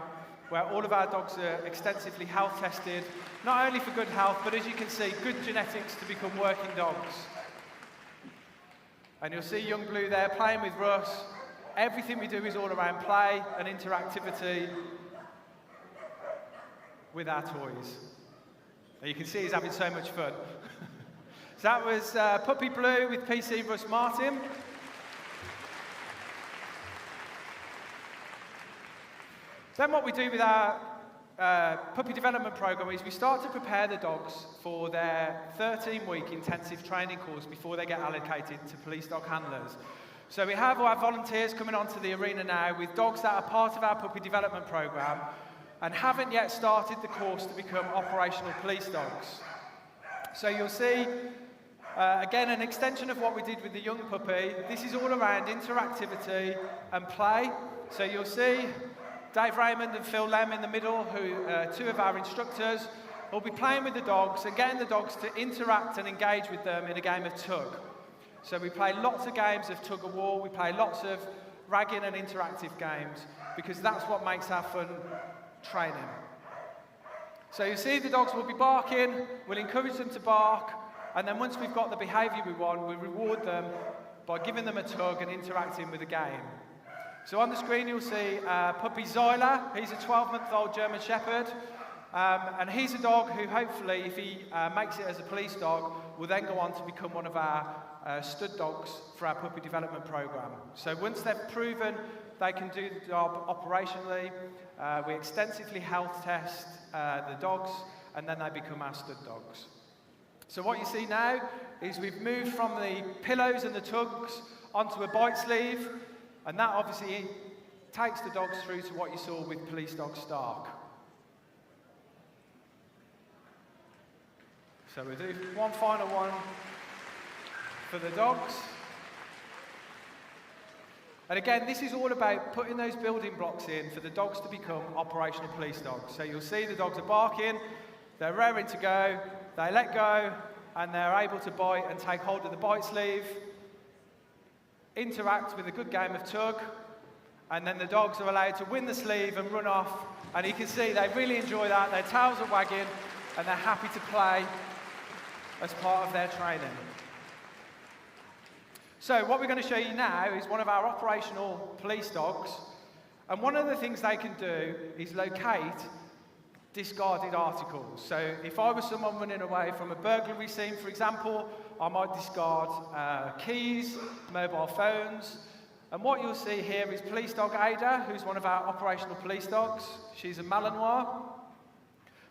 where all of our dogs are extensively health tested, not only for good health, but as you can see, good genetics to become working dogs. And you'll see young Blue there playing with Russ. Everything we do is all around play and interactivity with our toys. And you can see he's having so much fun. So that was Puppy Blue with PC Russ Martin. Then what we do with our puppy development program is we start to prepare the dogs for their 13-week intensive training course before they get allocated to police dog handlers. So we have our volunteers coming onto the arena now with dogs that are part of our puppy development program and haven't yet started the course to become operational police dogs. So you'll see, again, an extension of what we did with the young puppy. This is all around interactivity and play. So you'll see Dave Raymond and Phil Lem in the middle, who two of our instructors, will be playing with the dogs and getting the dogs to interact and engage with them in a game of tug. So we play lots of games of tug of war, we play lots of ragging and interactive games, because that's what makes our fun training. So you see the dogs will be barking, we'll encourage them to bark, and then once we've got the behaviour we want, we reward them by giving them a tug and interacting with the game. So on the screen you'll see puppy Zyla. He's a 12-month-old German Shepherd, and he's a dog who hopefully, if he makes it as a police dog, will then go on to become one of our stud dogs for our puppy development program. So once they've proven they can do the job operationally, we extensively health test the dogs, and then they become our stud dogs. So what you see now is we've moved from the pillows and the tugs onto a bite sleeve, and that obviously takes the dogs through to what you saw with Police Dog Stark. So we'll do one final one for the dogs. And again, this is all about putting those building blocks in for the dogs to become operational police dogs. So you'll see the dogs are barking, they're raring to go, they let go, and they're able to bite and take hold of the bite sleeve, interact with a good game of tug, and then the dogs are allowed to win the sleeve and run off. And you can see they really enjoy that, their tails are wagging, and they're happy to play as part of their training. So what we're going to show you now is one of our operational police dogs, and one of the things they can do is locate discarded articles. So if I was someone running away from a burglary scene, for example, I might discard keys, mobile phones, and what you'll see here is police dog Ada, who's one of our operational police dogs. She's a Malinois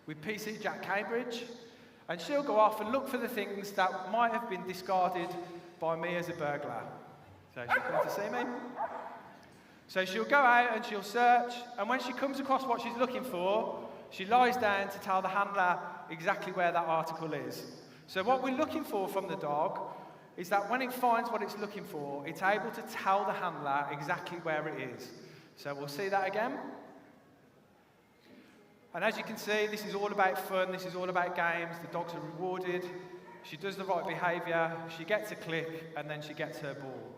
with PC Jack Cambridge, and she'll go off and look for the things that might have been discarded by me as a burglar. So she'll come to see me. So she'll go out and she'll search, and when she comes across what she's looking for, she lies down to tell the handler exactly where that article is. So what we're looking for from the dog is that when it finds what it's looking for, it's able to tell the handler exactly where it is. So we'll see that again. And as you can see, this is all about fun, this is all about games, the dogs are rewarded, she does the right behaviour, she gets a click, and then she gets her ball.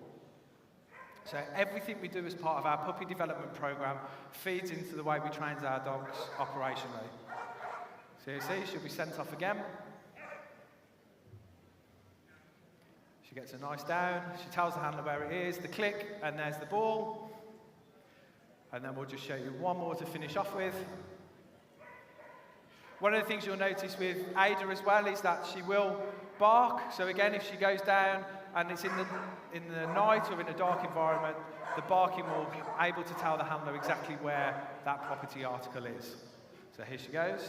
So everything we do as part of our puppy development programme feeds into the way we train our dogs operationally. So you see, she'll be sent off again. She gets a nice down, she tells the handler where it is, the click, and there's the ball. And then we'll just show you one more to finish off with. One of the things you'll notice with Ada as well is that she will bark. So again, if she goes down and it's in the night or in a dark environment, the barking will be able to tell the handler exactly where that property article is. So here she goes.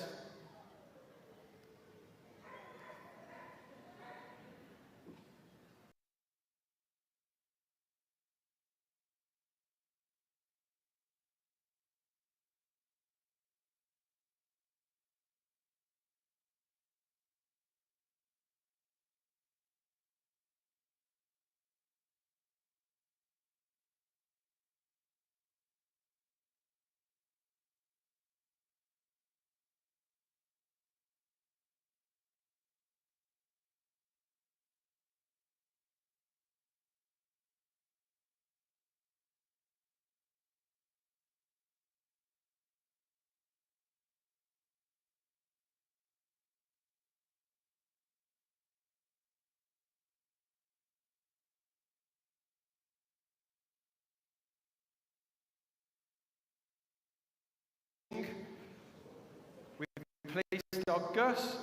With police dog Gus,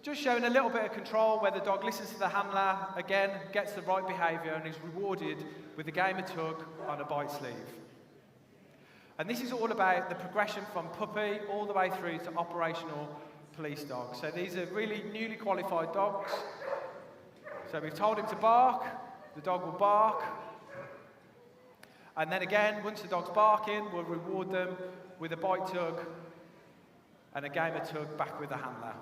just showing a little bit of control where the dog listens to the handler, again, gets the right behaviour and is rewarded with a game of tug on a bite sleeve. And this is all about the progression from puppy all the way through to operational police dogs. So these are really newly qualified dogs. So we've told him to bark, the dog will bark. And then again, once the dog's barking, we'll reward them with a bite tug and a game of tug back with the handler.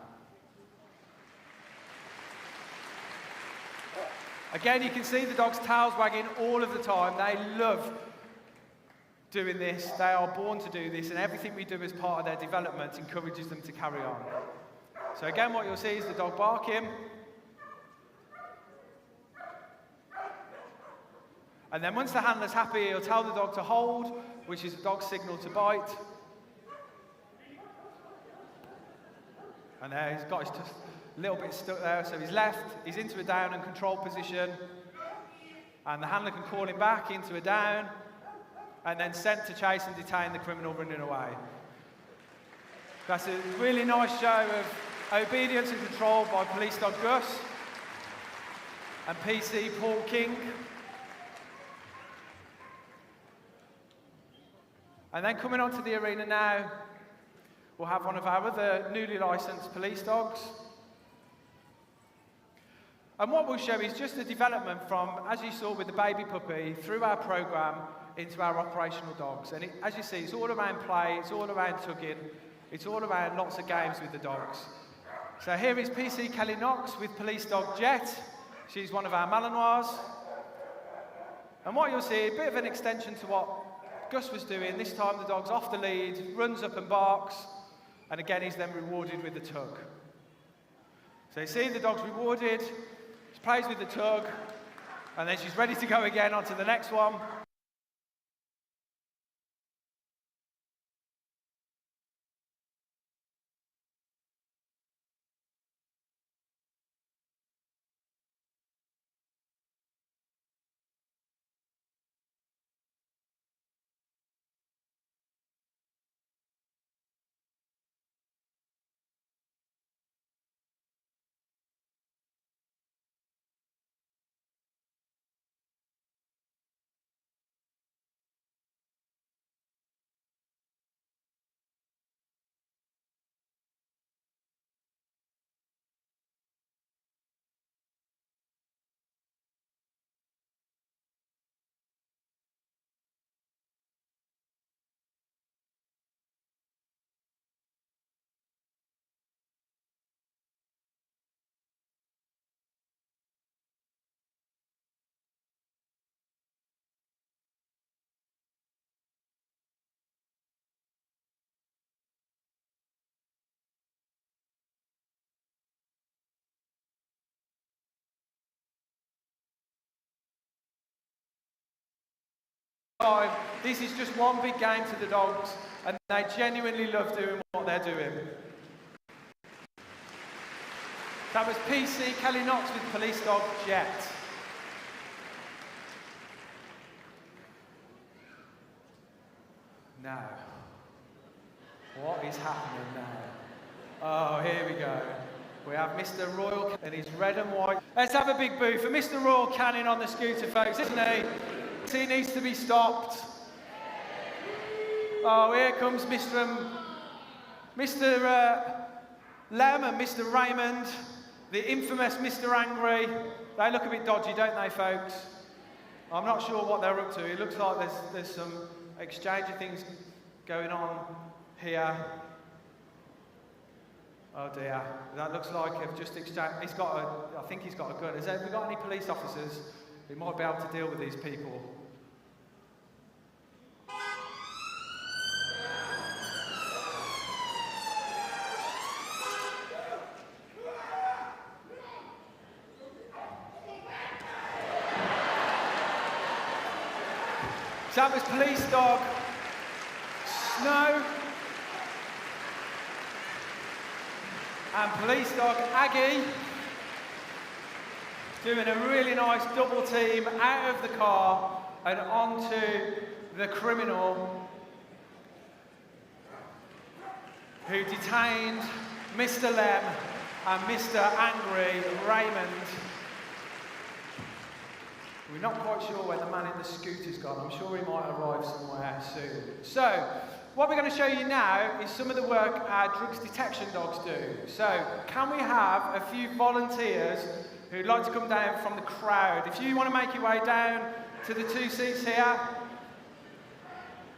Again, you can see the dog's tails wagging all of the time. They love doing this. They are born to do this, and everything we do as part of their development encourages them to carry on. So again, what you'll see is the dog barking. And then once the handler's happy, he'll tell the dog to hold, which is the dog's signal to bite. And there, he's got his just a little bit stuck there, so he's left, he's into a down and control position, and the handler can call him back into a down, and then sent to chase and detain the criminal running away. That's a really nice show of obedience and control by police dog Gus and PC Paul King. And then coming onto the arena now, we'll have one of our other newly licensed police dogs. And what we'll show is just the development from, as you saw with the baby puppy, through our programme into our operational dogs. And as you see, it's all around play, it's all around tugging, it's all around lots of games with the dogs. So here is PC Kelly Knox with police dog Jet. She's one of our Malinois. And what you'll see, a bit of an extension to what Gus was doing. This time the dog's off the lead, runs up and barks, and again he's then rewarded with the tug. So you see the dog's rewarded, she plays with the tug, and then she's ready to go again onto the next one. This is just one big game to the dogs, and they genuinely love doing what they're doing. That was PC Kelly Knox with police dog Jet. Now, what is happening now? Oh, here we go. We have Mr. Royal and his red and white. Let's have a big boo for Mr. Royal Canning on the scooter, folks, isn't he? He needs to be stopped. Oh, here comes Mr. Lem and Mr. Raymond, the infamous Mr. Angry. They look a bit dodgy, don't they, folks? I'm not sure what they're up to. It looks like there's some exchange of things going on here. Oh dear, that looks like they've just exchanged. I think he's got a gun. Have we got any police officers who might be able to deal with these people? So that was police dog Snow and police dog Aggie doing a really nice double team out of the car and onto the criminal who detained Mr. Lem and Mr. Angry Raymond. We're not quite sure where the man in the scooter's gone. I'm sure he might arrive somewhere soon. So, what we're going to show you now is some of the work our drugs detection dogs do. So, can we have a few volunteers who'd like to come down from the crowd? If you want to make your way down to the 2 seats here,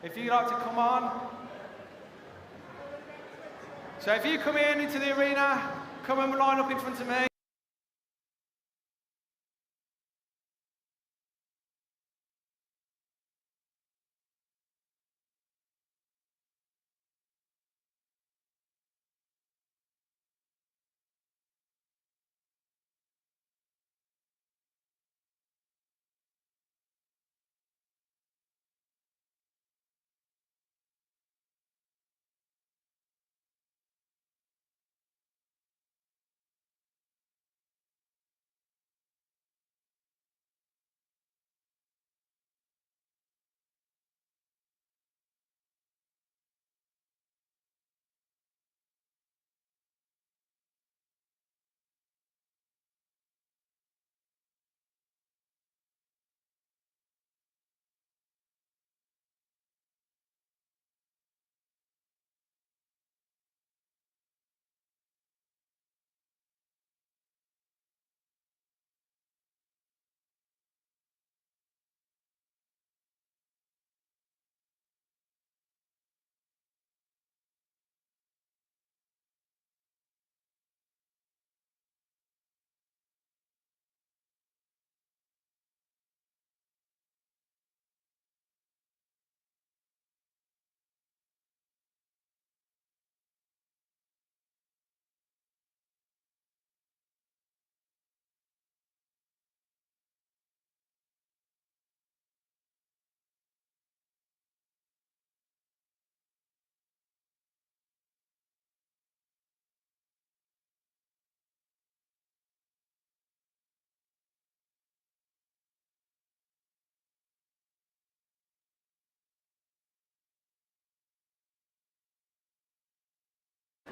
if you'd like to come on. So, if you come in into the arena, come and line up in front of me.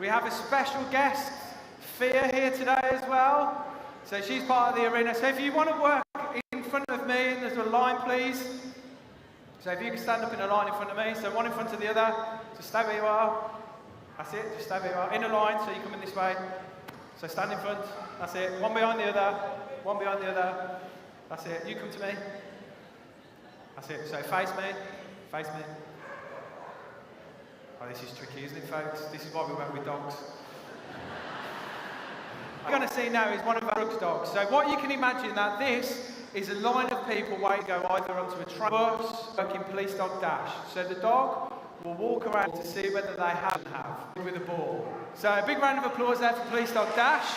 We have a special guest, Fia, here today as well. So she's part of the arena. So if you want to work in front of me, and there's a line, please. So if you can stand up in a line in front of me, so one in front of the other, just stay where you are. That's it, just stay where you are. In a line, so you come in this way. So stand in front, that's it. One behind the other, one behind the other. That's it, you come to me. That's it, so face me, face me. Oh, this is tricky, isn't it, folks? This is why we work with dogs. What you're going to see now is one of our drugs dogs. So what you can imagine that this is a line of people waiting to go either onto a train, bus, working police dog dash. So the dog will walk around to see whether they have with a ball. So a big round of applause there for Police Dog Dash.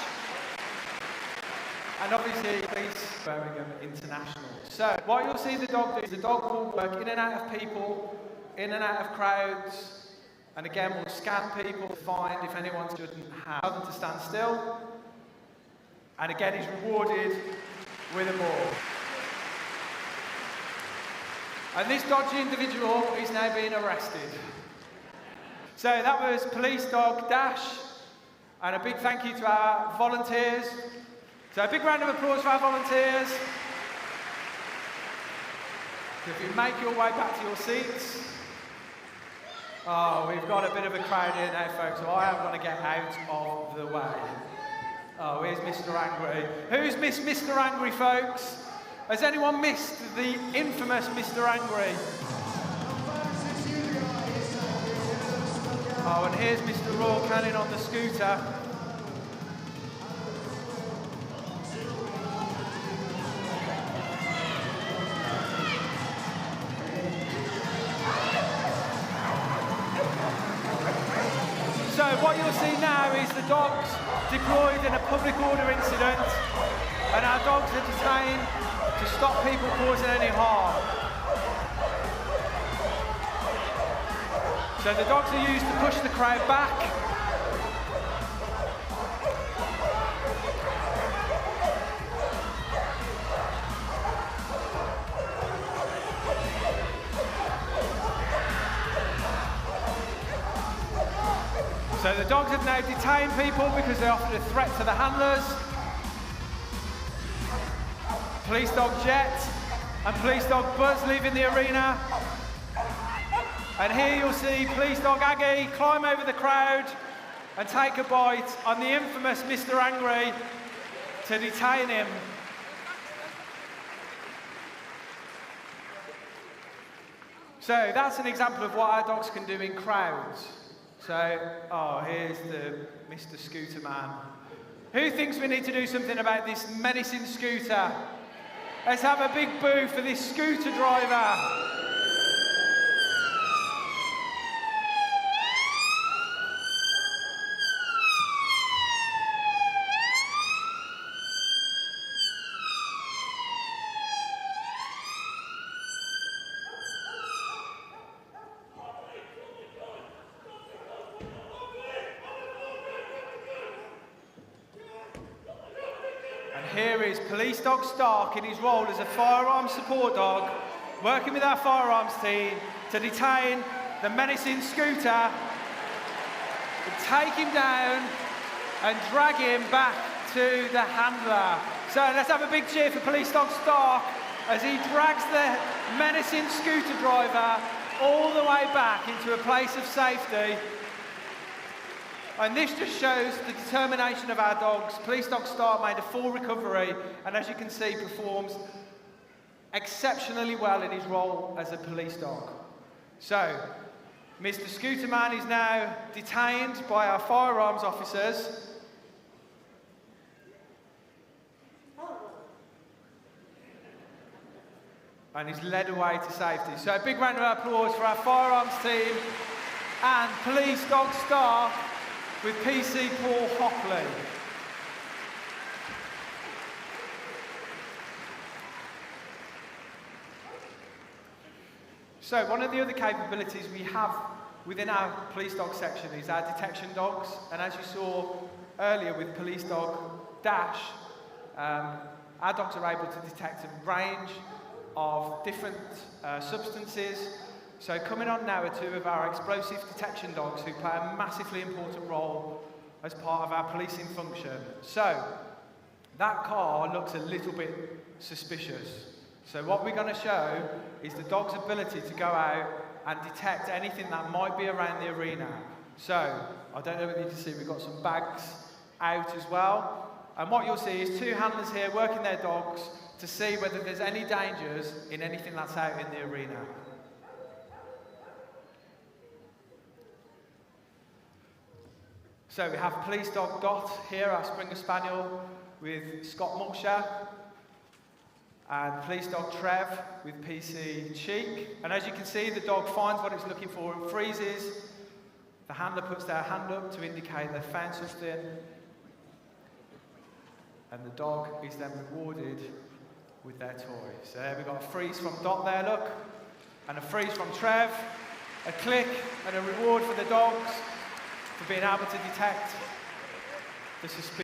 And obviously, Police Birmingham International. So what you'll see the dog do is the dog will work in and out of people, in and out of crowds, and again will scan people to find if anyone shouldn't have them to stand still. And again, he's rewarded with a ball. And this dodgy individual is now being arrested. So that was Police Dog Dash, and a big thank you to our volunteers. So a big round of applause for our volunteers. If you make your way back to your seats. Oh, we've got a bit of a crowd here now, folks, so I am going to get out of the way. Oh, here's Mr. Angry. Who's missed Mr. Angry, folks? Has anyone missed the infamous Mr. Angry? Oh, and here's Mr. Royal Cannon on the scooter. So what you'll see now is the dogs deployed in a public order incident, and our dogs are detained to stop people causing any harm. So the dogs are used to push the crowd back. So the dogs have now detained people because they offered a threat to the handlers. Police Dog Jet and Police Dog Buzz leaving the arena. And here you'll see Police Dog Aggie climb over the crowd and take a bite on the infamous Mr. Angry to detain him. So that's an example of what our dogs can do in crowds. So, oh, here's the Mr. Scooter Man. Who thinks we need to do something about this menacing scooter? Let's have a big boo for this scooter driver. Here is Police Dog Stark in his role as a firearms support dog, working with our firearms team to detain the menacing scooter, take him down and drag him back to the handler. So let's have a big cheer for Police Dog Stark as he drags the menacing scooter driver all the way back into a place of safety. And this just shows the determination of our dogs. Police Dog Stark made a full recovery and, as you can see, performs exceptionally well in his role as a police dog. So, Mr. Scooter Man is now detained by our firearms officers. And he's led away to safety. So a big round of applause for our firearms team and Police Dog Stark with PC Paul Hockley. So one of the other capabilities we have within our police dog section is our detection dogs. And as you saw earlier with Police Dog Dash, our dogs are able to detect a range of different substances. So coming on now are two of our explosive detection dogs who play a massively important role as part of our policing function. So that car looks a little bit suspicious. So what we're going to show is the dog's ability to go out and detect anything that might be around the arena. So I don't know whether you can see we've got some bags out as well. And what you'll see is two handlers here working their dogs to see whether there's any dangers in anything that's out in the arena. So we have police dog Dot here, our Springer Spaniel with Scott Mulsher, and police dog Trev with PC Cheek. And as you can see, the dog finds what it's looking for and freezes. The handler puts their hand up to indicate they've found something. And the dog is then rewarded with their toy. So there we've got a freeze from Dot there, look, and a freeze from Trev, a click and a reward for the dogs for being able to detect the suspicion.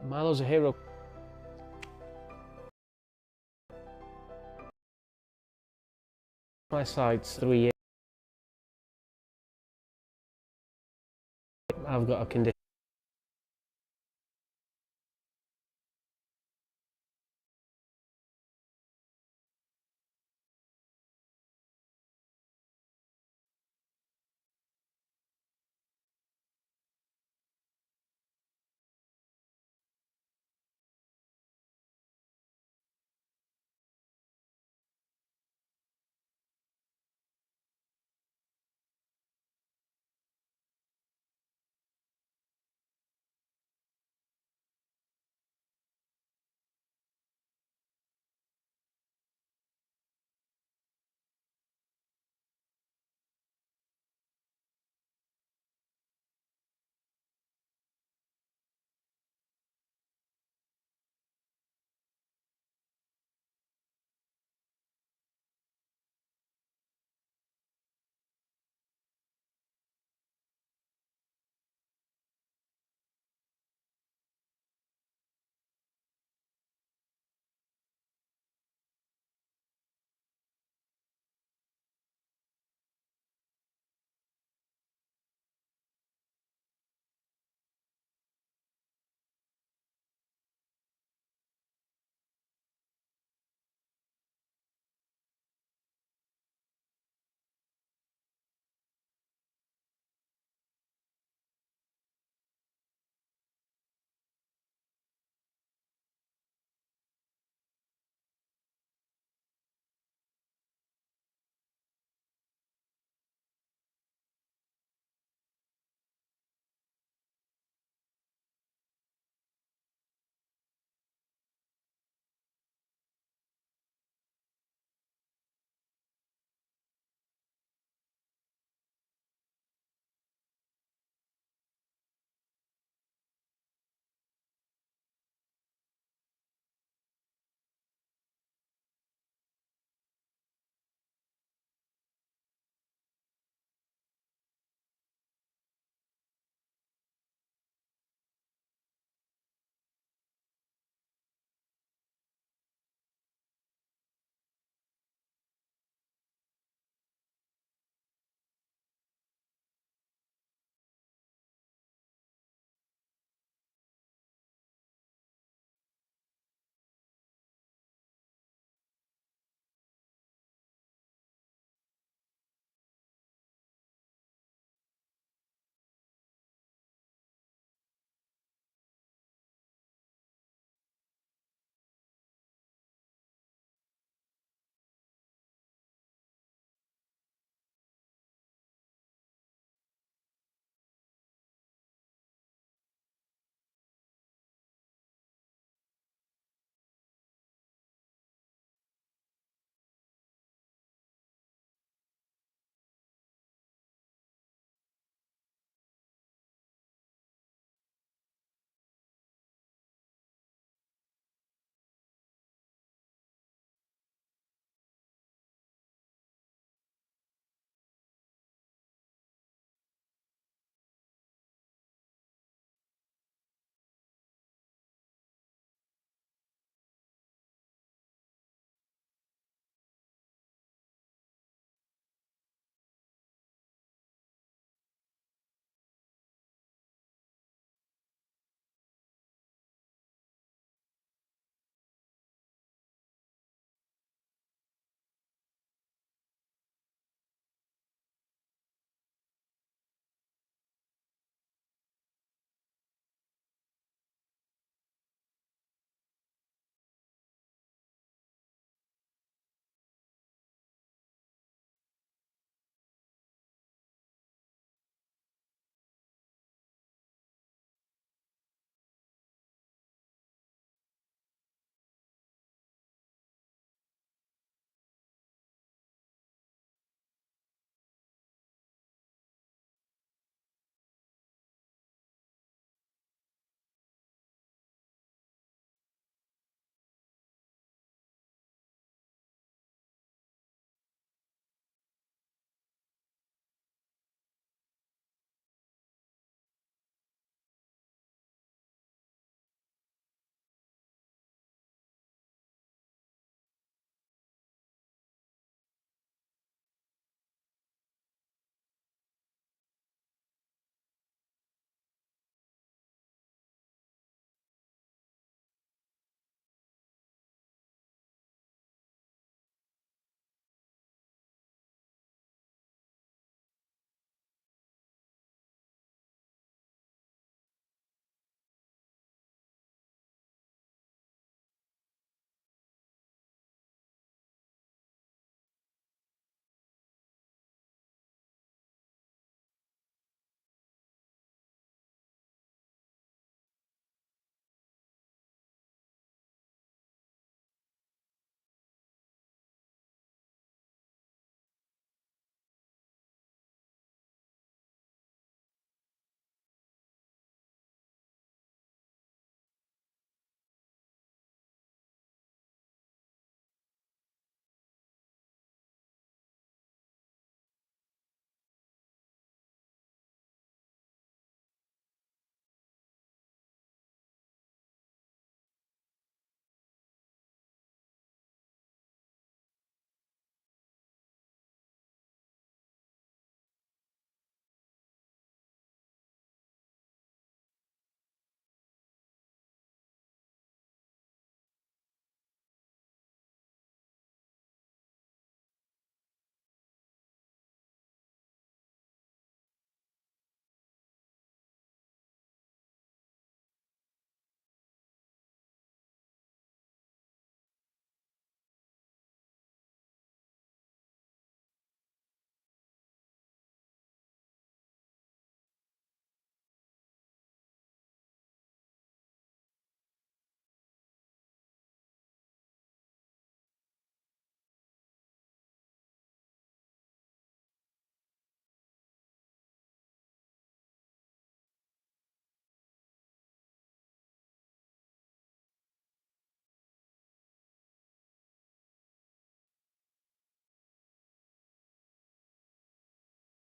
Milo's a hero. My sight's 3 years. I've got a condition.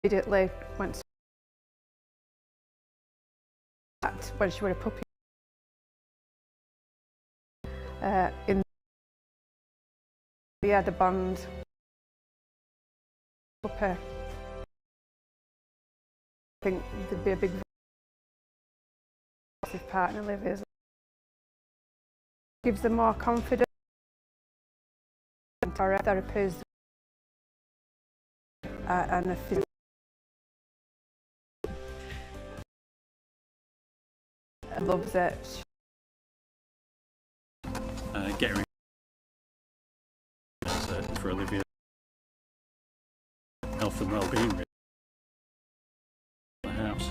Immediately went to when she was a puppy. We had a bond. Puppy. I think there'd be a big if partner lives. Gives them more confidence. Therapies and a physical. Loves it. Getting for Olivia's health and well-being in the house.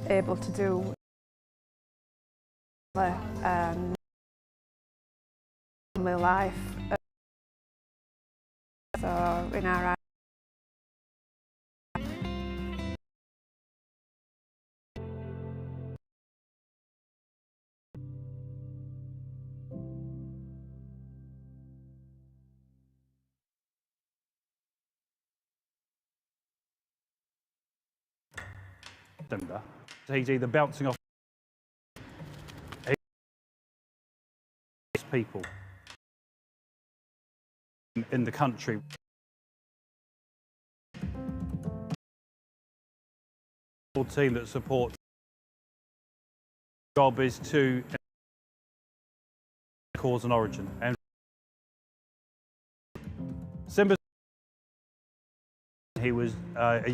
Able to do family life. So in our He's either bouncing off people in the country. Team that supports. Job is to cause and origin, and Simba. He was a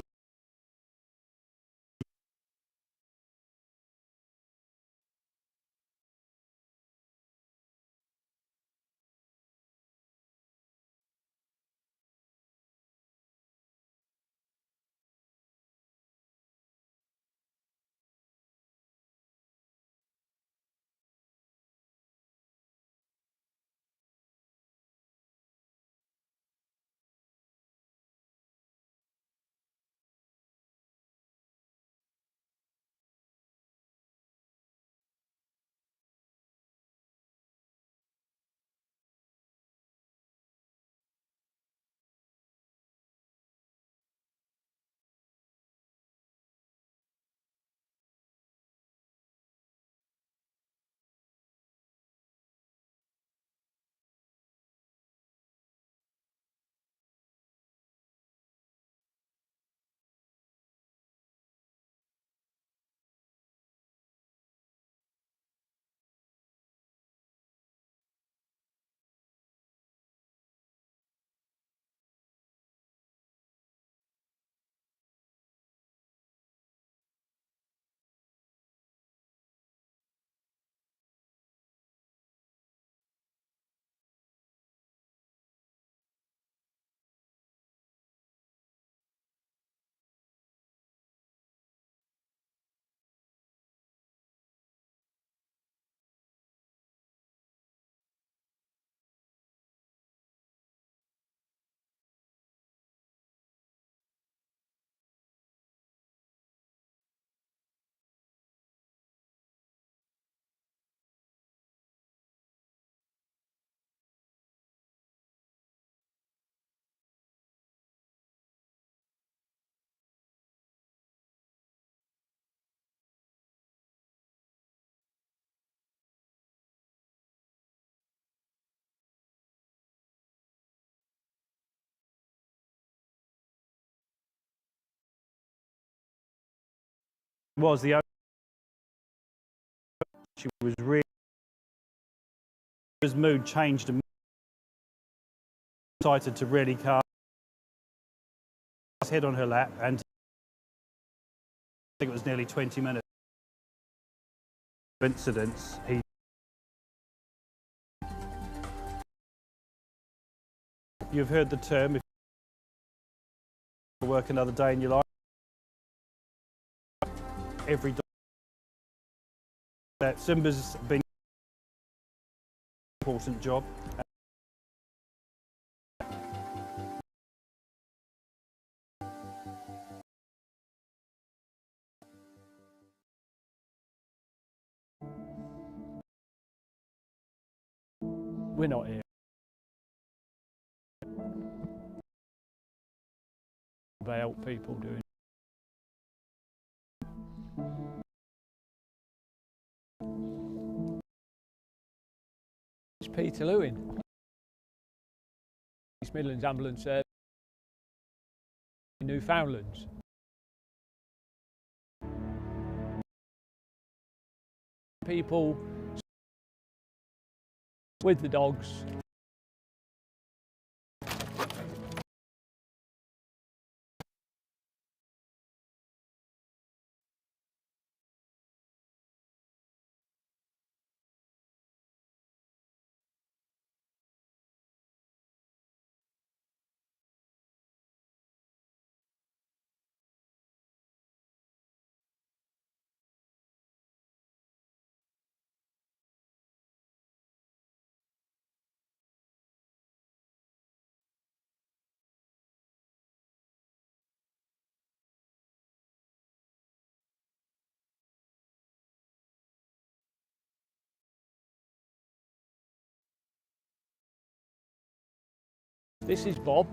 was the she was really his mood changed and excited to really cast his head on her lap, and I think it was nearly 20 minutes of incidents. You've heard the term. work another day in your life. Every dog that Simba's been an important job. We're not here. They help people doing. It's Peter Lewin. East Midlands Ambulance Service in Newfoundlands. People with the dogs. This is Bob,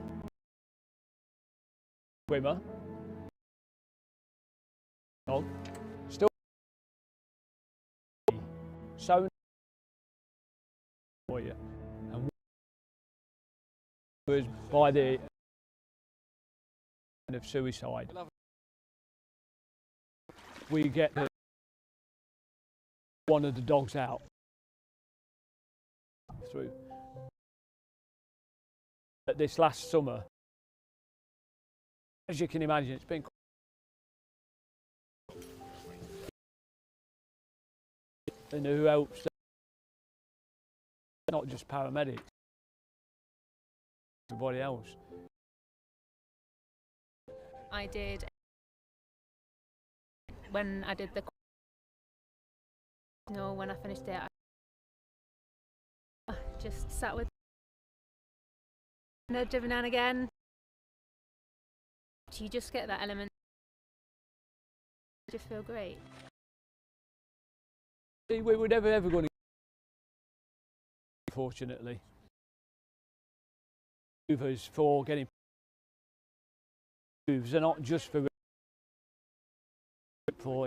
swimmer, dog, still so for you, and was by the end of suicide. We get one of the dogs out through. This last summer, as you can imagine, it's been and who helps, not just paramedics, everybody else. I did when I did the when I finished it, I just sat with every now and again. You just get that element. You just feel great. We were never ever going to, unfortunately. Movers for getting moves are not just for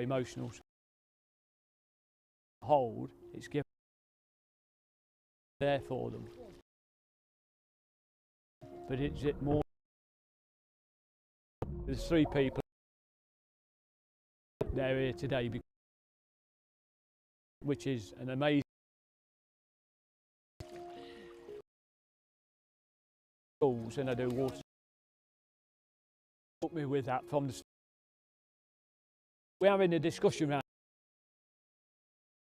emotional hold, it's given there for them. But is it more? There's 3 people. They're here today, which is an amazing schools, and I do water. Put me with that from the. We're having a discussion around.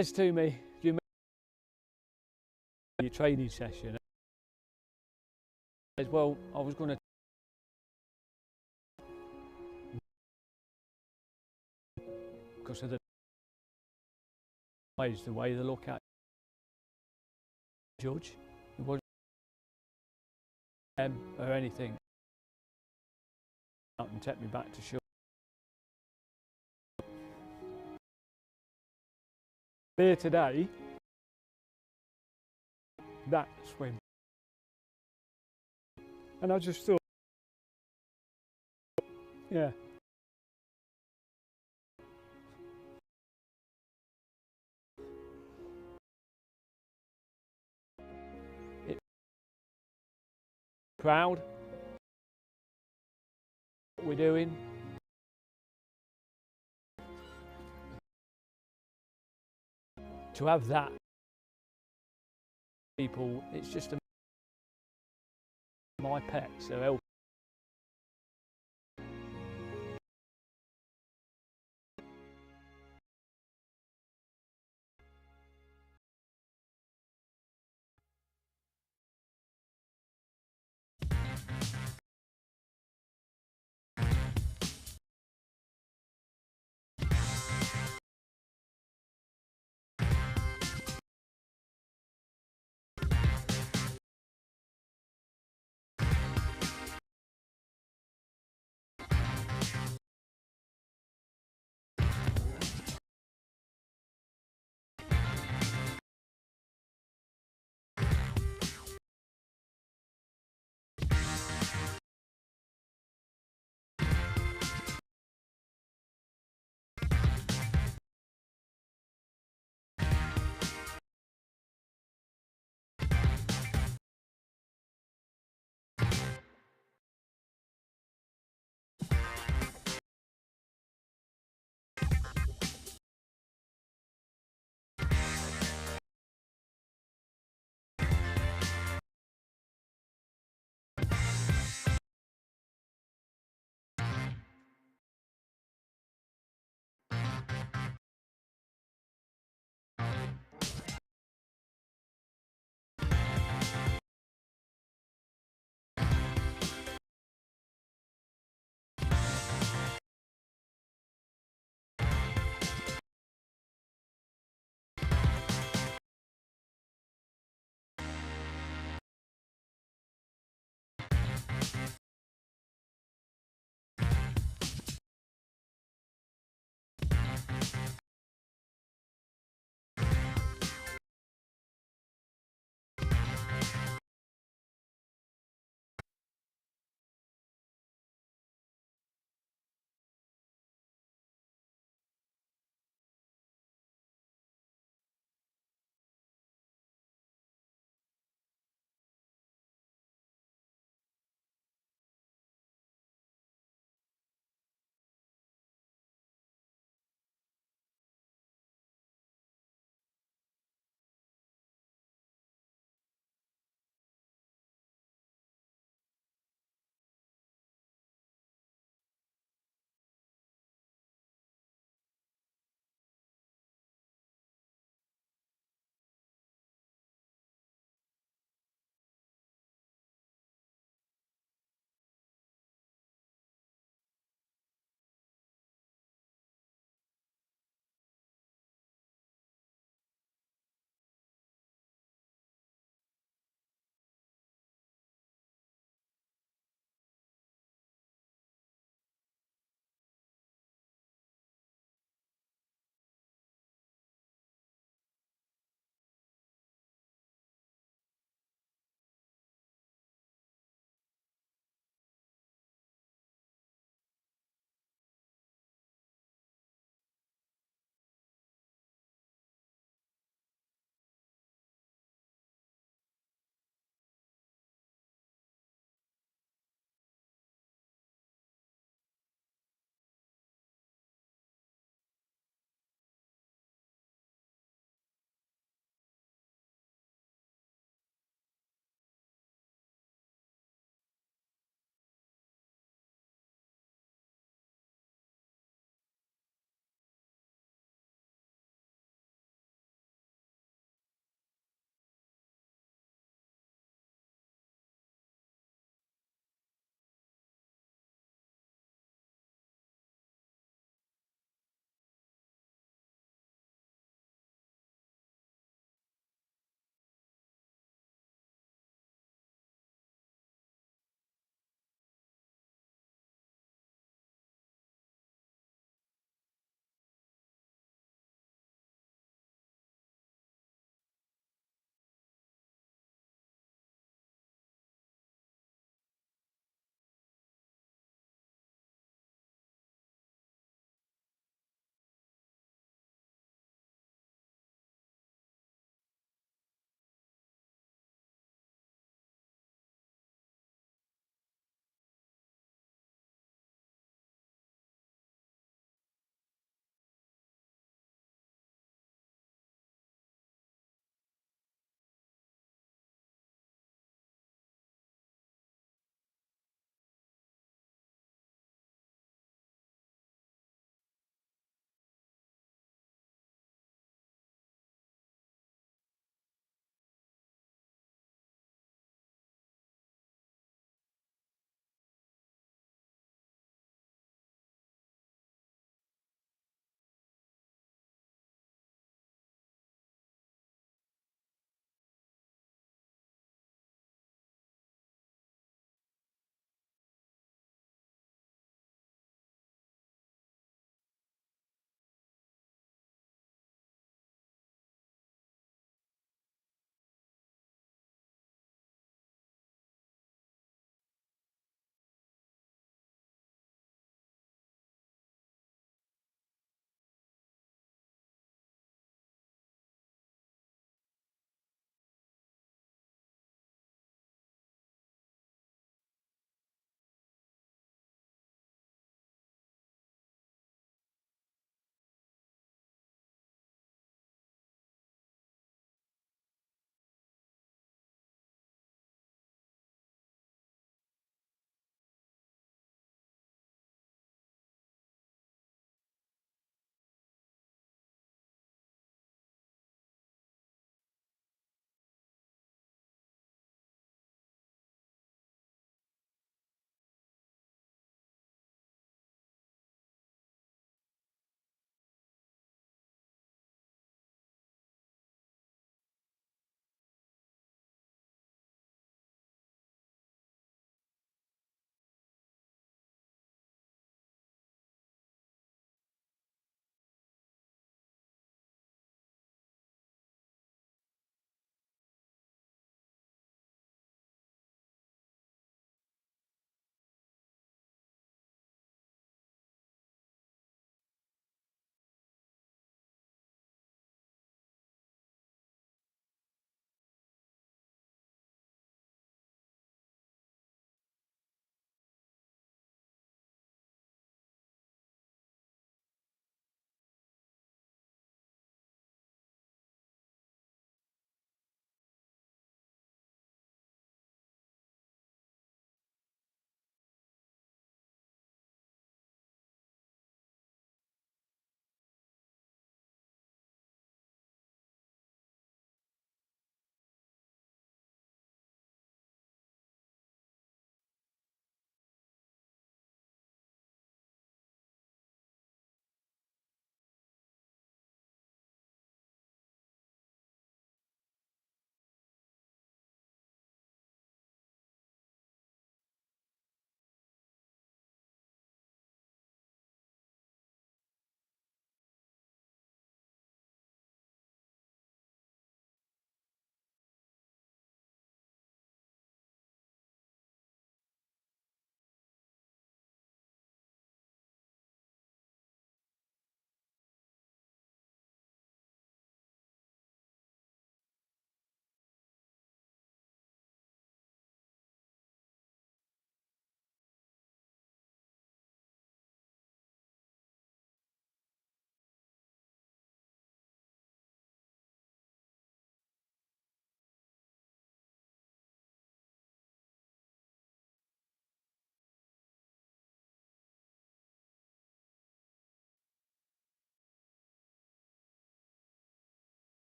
Says to me, "Do you remember your training session?" Says, "Well, I was going to." Because of the way they look at judge, it wasn't them or anything. And take me back to shore. Here today, that swim, and I just thought, yeah. Proud what we're doing. To have that people, it's just my pets, they're helping.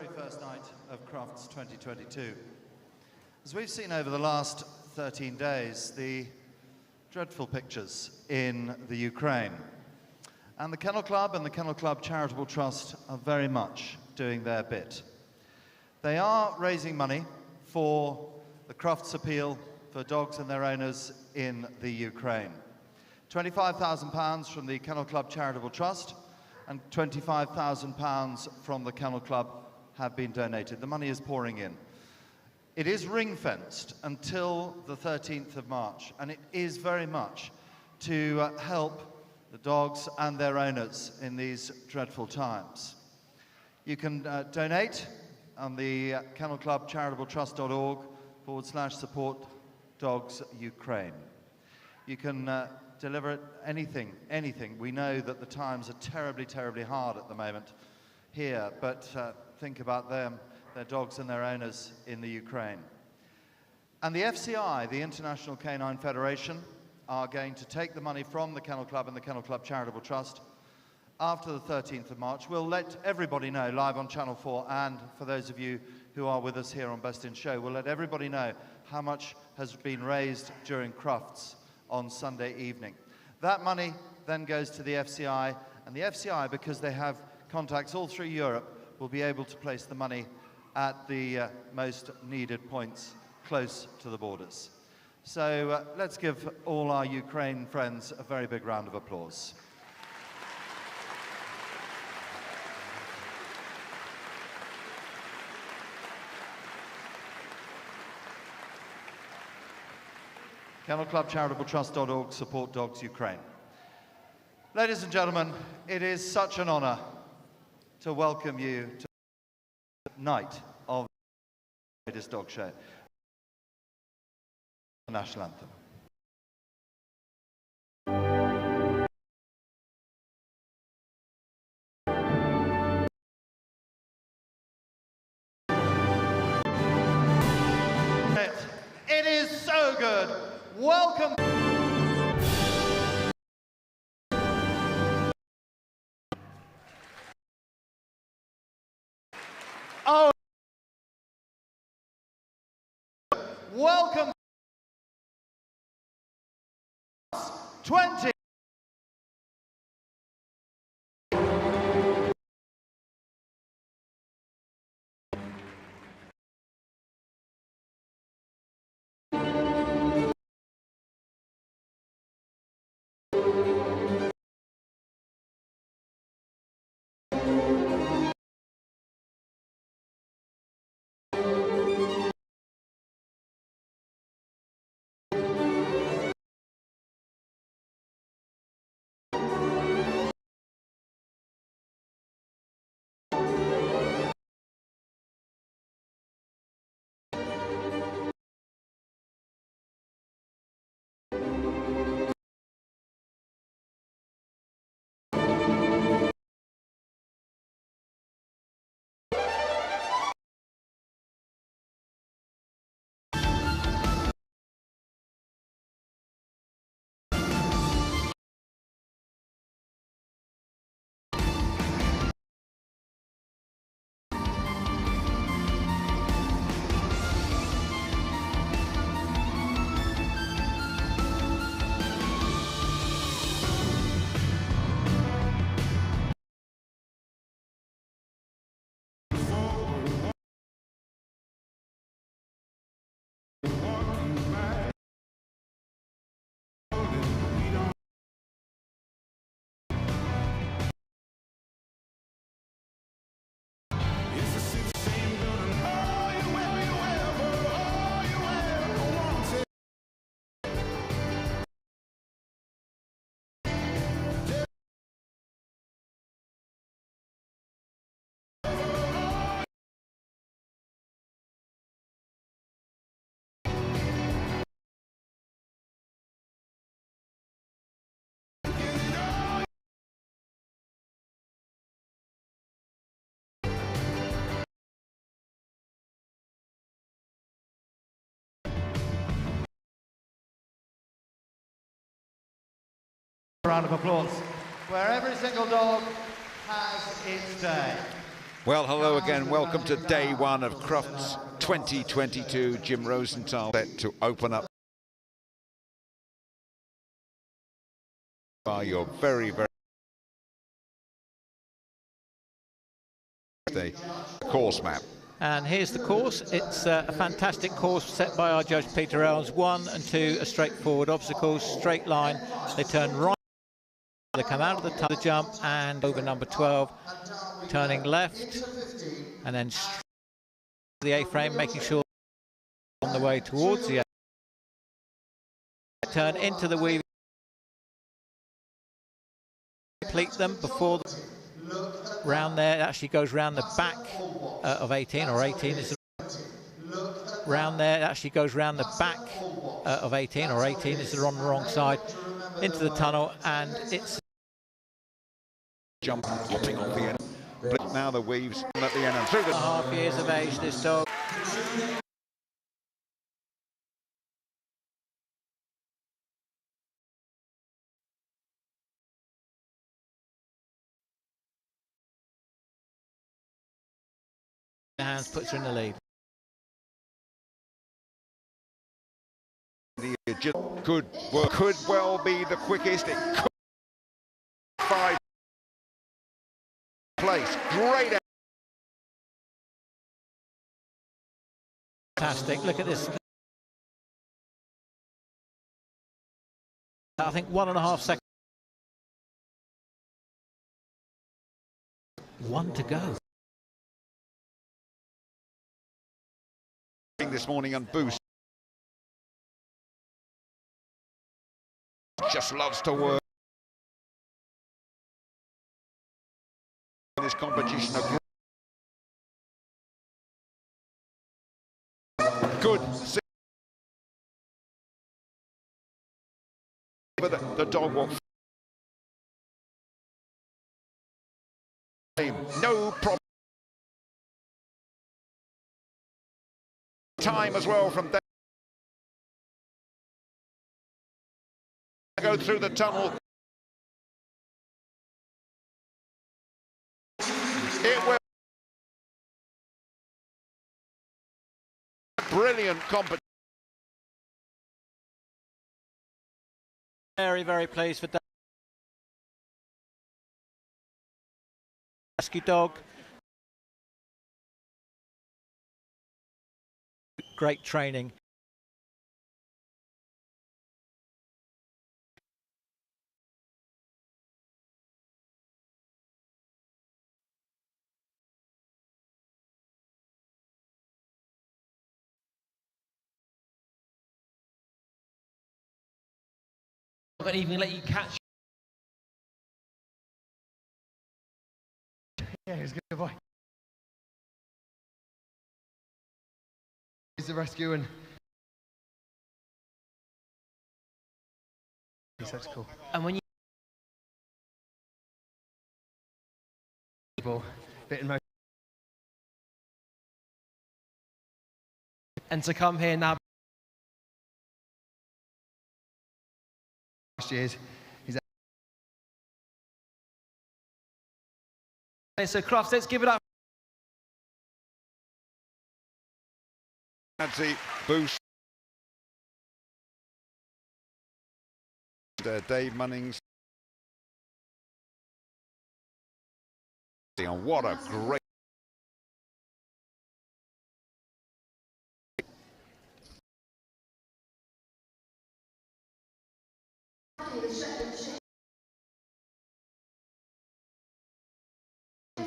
very first night of Crufts 2022. As we've seen over the last 13 days, the dreadful pictures in the Ukraine. And the Kennel Club and the Kennel Club Charitable Trust are very much doing their bit. They are raising money for the Crufts appeal for dogs and their owners in the Ukraine. £25,000 from the Kennel Club Charitable Trust and £25,000 from the Kennel Club have been donated. The money is pouring in. It is ring-fenced until the 13th of March, and it is very much to help the dogs and their owners in these dreadful times. You can donate on the Kennel Club charitabletrust.org/support dogs Ukraine. You can deliver anything. We know that the times are terribly, terribly hard at the moment here, but think about them, their dogs and their owners in the Ukraine. And the FCI, the International Canine Federation, are going to take the money from the Kennel Club and the Kennel Club Charitable Trust after the 13th of March. We'll let everybody know live on Channel 4, and for those of you who are with us here on Best in Show, we'll let everybody know how much has been raised during Crufts on Sunday evening. That money then goes to the FCI, and the FCI, because they have contacts all through Europe, will be able to place the money at the most needed points close to the borders. So let's give all our Ukraine friends a very big round of applause. Kennel Club charitabletrust.org, support dogs Ukraine. Ladies and gentlemen, it is such an honor to welcome you to the night of the greatest dog show, the national anthem. It is so good. Welcome. Oh, welcome. 20. A round of applause, where every single dog has its day. Well, hello again. Welcome to day one of Crufts 2022. Jim Rosenthal set to open up by your very, very course map. And here's the course. It's a fantastic course set by our judge Peter Ells. 1 and 2 are straightforward obstacles, straight line. They turn right, they come out of the jump and over number 12, turning left, and then the A-frame, making sure on the way towards the A. Turn into the weave. Complete them before the round there. It actually goes round the back of 18, or 18 is the round there. It actually goes round the back of 18, or 18 is on the wrong side, into the tunnel, and it's jump hopping off the end. But now the weaves at the end and through the 2.5 years of age, this dog. Hands puts her in the lead. Could well be the quickest. It could 5 place. Great. Fantastic. Look at this. I think 1.5 seconds. 1 to go. This morning on Boost. Just loves to work in this competition. Good. But the dog won't. No problem. Time as well from there. Go through the tunnel. It will. Brilliant competition. Very, very pleased for that. Rescue dog. Great training. I'm not even let you catch. Yeah, he's a good boy. He's the rescue and that's cool. And when you bit in motion. And to come here now. Years. He's so Crufts, let's give it up. Nancy Boost. Dave Munnings. And what a great.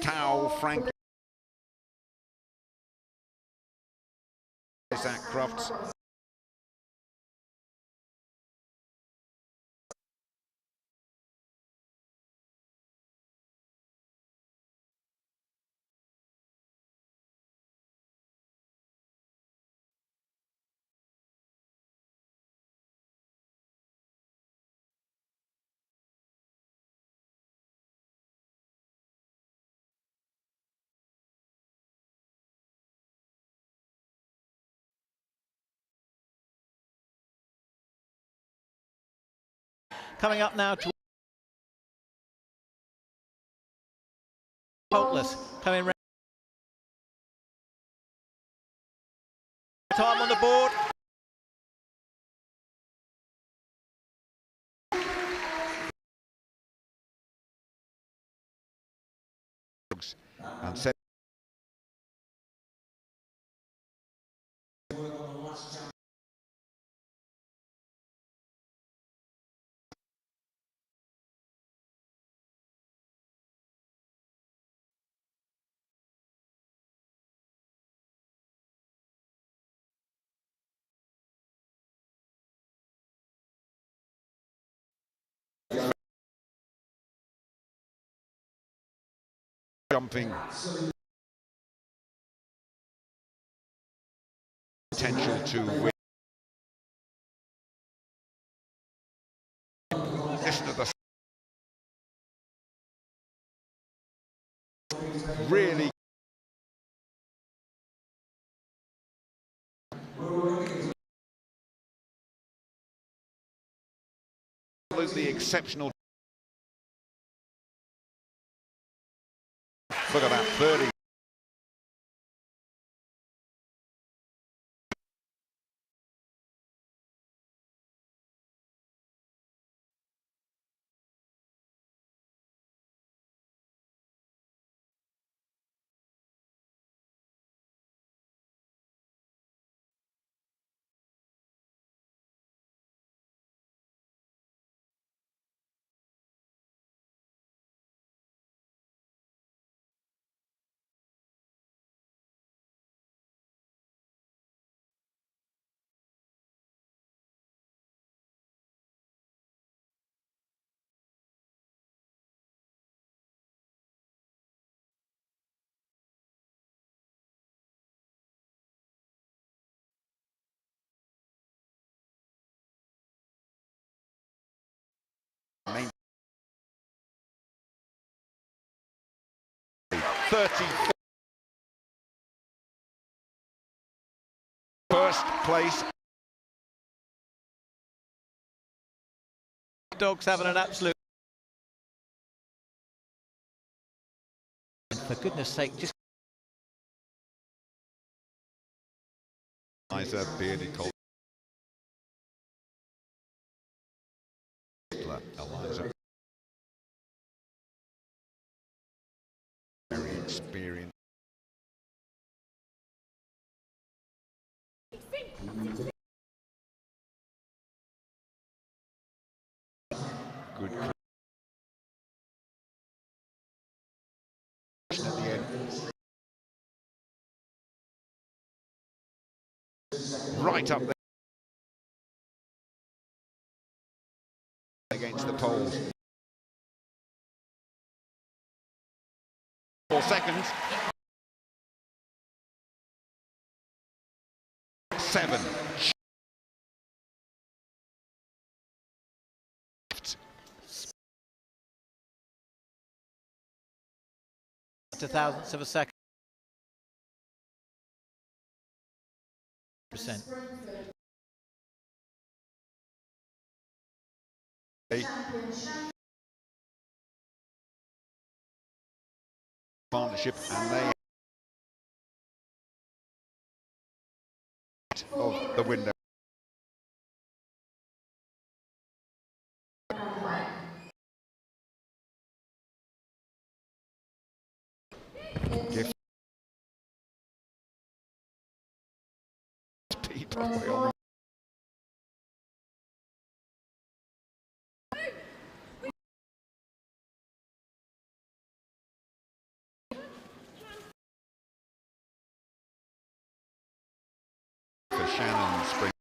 Towel, Frank. Is that Crufts? Coming up now to Hopeless, coming round. Time on the board. And set jumping potential to win. Listen to the really absolutely exceptional. Look at that 30. Main 30. First place. Dog's having an absolute... For goodness sake, just... Eliza Beardy Cole. Eliza. Very experienced. Good at the end. Right up there against the poles. 4 seconds. 7. To thousandths of a second. Percent. Partnership, and they of the window. Gift. Speed probably on for Shannon Spring.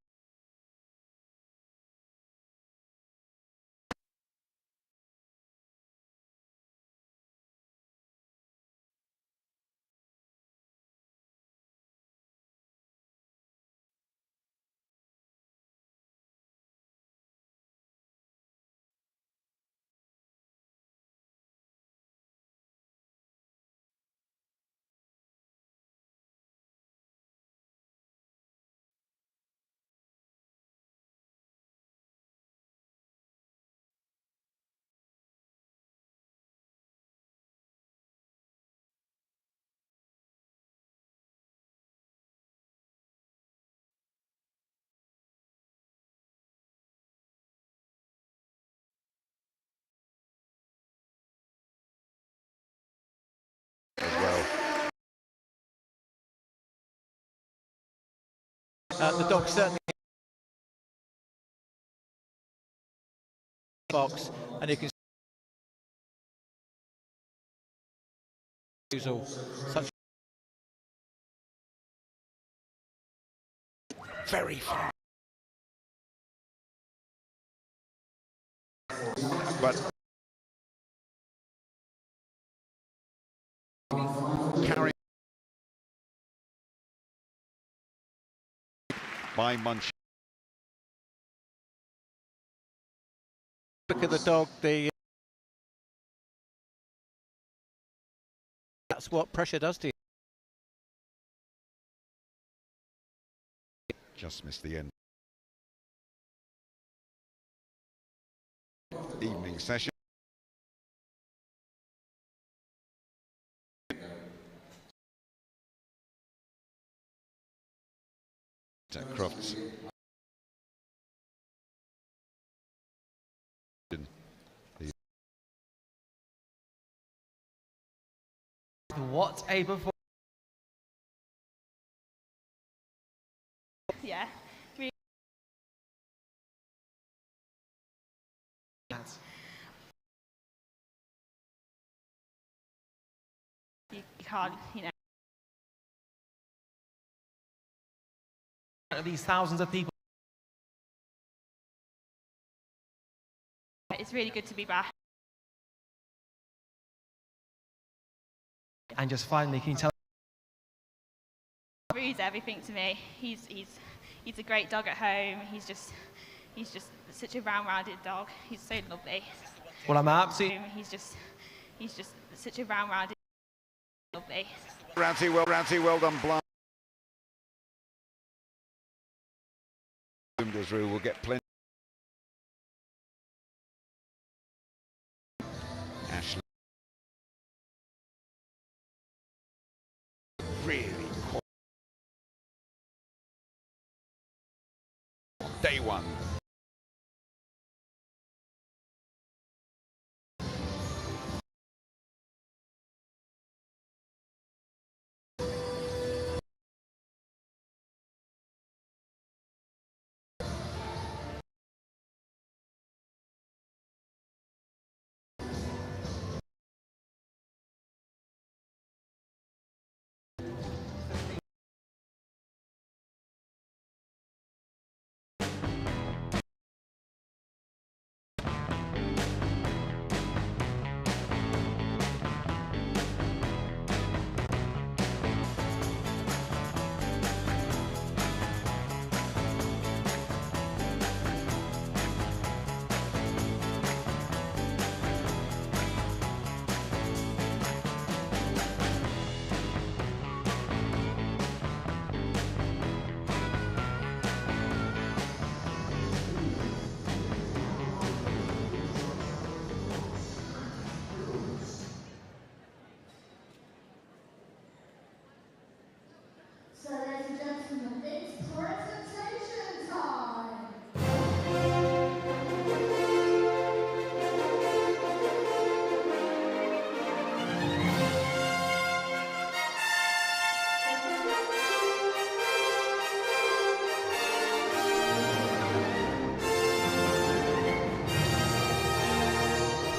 The dog certainly box, and you can see such very fun. But carry by Munch. Look at the dog. That's what pressure does to you. Just missed the end. Evening session. Crufts. What a performance! Yeah. You can't, you know. These thousands of people. It's really good to be back. And just finally, can you tell? Rue's everything to me. He's a great dog at home. He's just such a round-rounded dog. He's so lovely. Well, I'm absolutely. He's just such a round-rounded lovely. Ramsey, well done, blind. Rue will get plenty. Ashley. Really cool. Day one.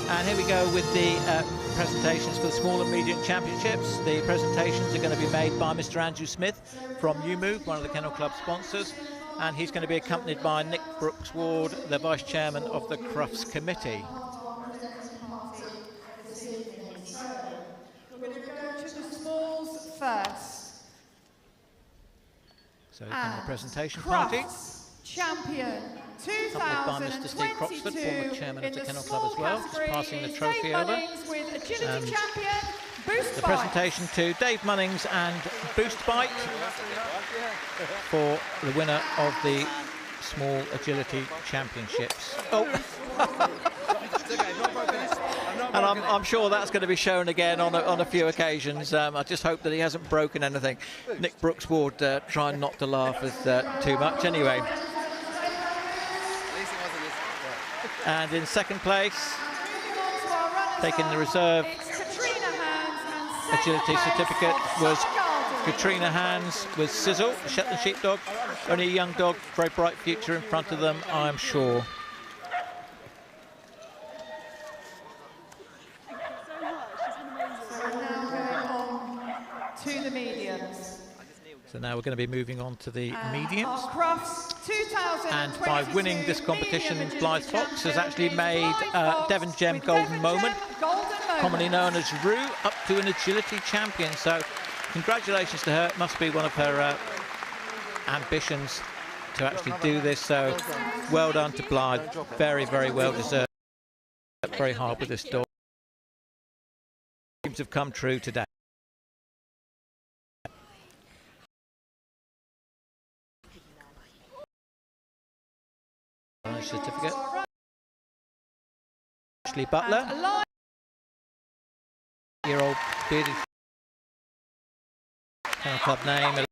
And here we go with the presentations for the small and medium championships. The presentations are going to be made by Mr. Andrew Smith from UMove, one of the Kennel Club sponsors, and he's going to be accompanied by Nick Brooks-Ward, the vice chairman of the Crufts committee. We're going to go to the smalls first. So the presentation Crufts party. Champion By Mr. Steve Croxford, former chairman of the Kennel Club as well, just passing the trophy over. The presentation to Dave Munnings and Boost Bite for the winner of the Small Agility Championships. Oh. And I'm sure that's going to be shown again on a few occasions. I just hope that he hasn't broken anything. Nick Brooks-Ward trying not to laugh too much anyway. And in second place, taking the reserve agility certificate, was Katrina Hands with Sizzle, the Shetland Sheepdog. Only a young dog, very bright future in front of them, I'm sure. To the mediums. So now we're going to be moving on to the mediums. Our Crufts 2022 And by winning this competition, Blythe Fox has actually made Devon Gem Golden Moment, commonly known as Roo, up to an agility champion. So congratulations to her. It must be one of her ambitions to actually do this. So well done to Blythe. Very, very well deserved. Very hard with this dog. Dreams have come true today. Certificate. Ashley Butler, year-old bearded Kennel Club name.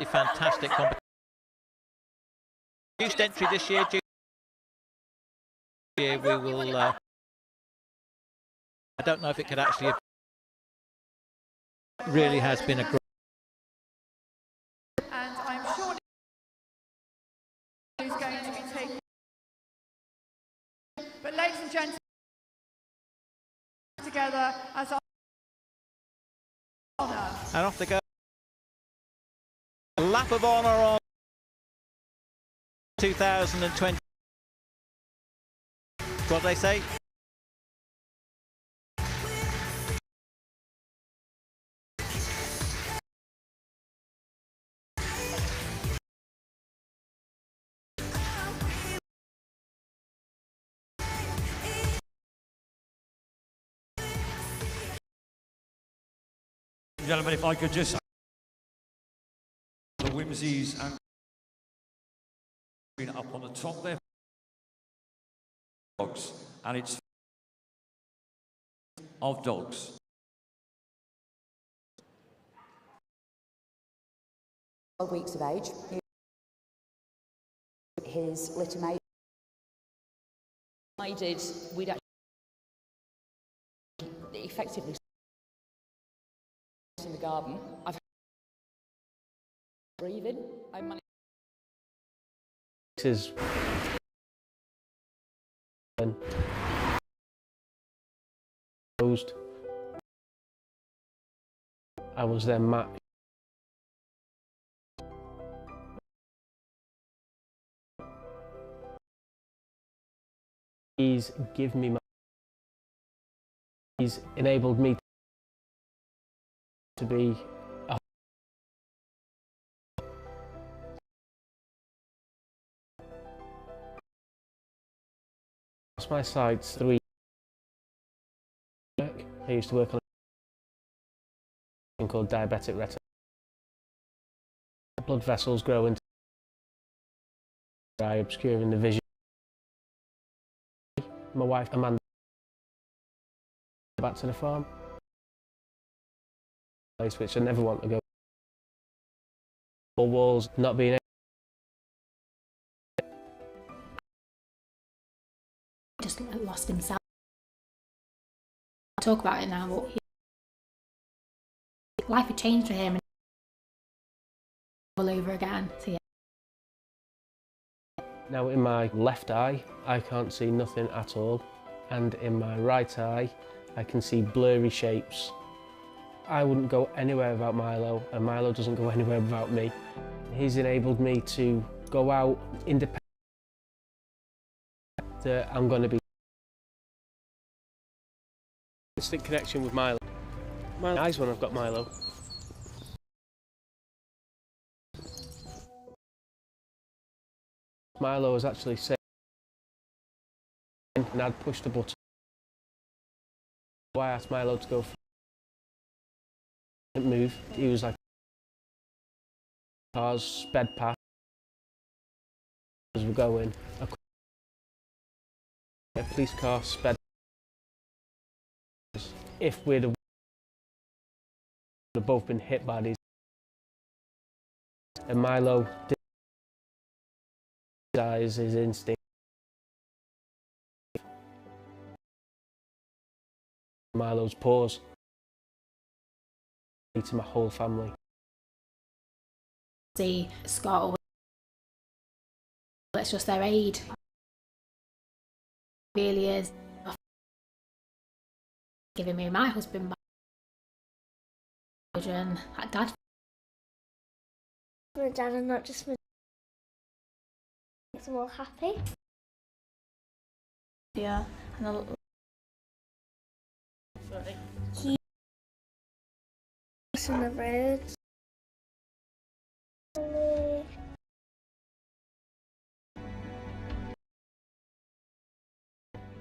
Fantastic competition. Reduced entry this year. We will. I don't know if it could actually have. Really has been a great. And I'm sure who's going to be taking. But ladies and gentlemen, together as our honour. And off they go. A lap of honour on 2020. What do they say? Gentlemen, if I could just the Whimsies and up on the top there, dogs, and it's of dogs. Weeks of age. His litter mate decided we'd actually effectively in the garden. I've breathing. I managed. This is closed. I was then matched. He's given me he's enabled me to be my side's 3. I used to work on a thing called diabetic retinopathy. Blood vessels grow into eye, obscuring the vision. My wife Amanda back to the farm, place which I never want to go. Walls not being just lost himself. I'll talk about it now, but life had changed for him and all over again. So yeah. Now in my left eye, I can't see nothing at all, and in my right eye, I can see blurry shapes. I wouldn't go anywhere without Milo, and Milo doesn't go anywhere without me. He's enabled me to go out independently. That I'm going to be instant connection with Milo. My eyes when I've got Milo. Milo was actually saying, and I'd pushed the button. I asked Milo to go. Didn't move. He was like cars sped past as we're going. A police car sped. If we'd have both been hit by these, and Milo dies his instinct. Milo's paws to my whole family. See Scott, it's just their aid. Really is giving me my husband, my children, dad. My dad and not just my makes them all happy. Yeah, and a little. He on the roads.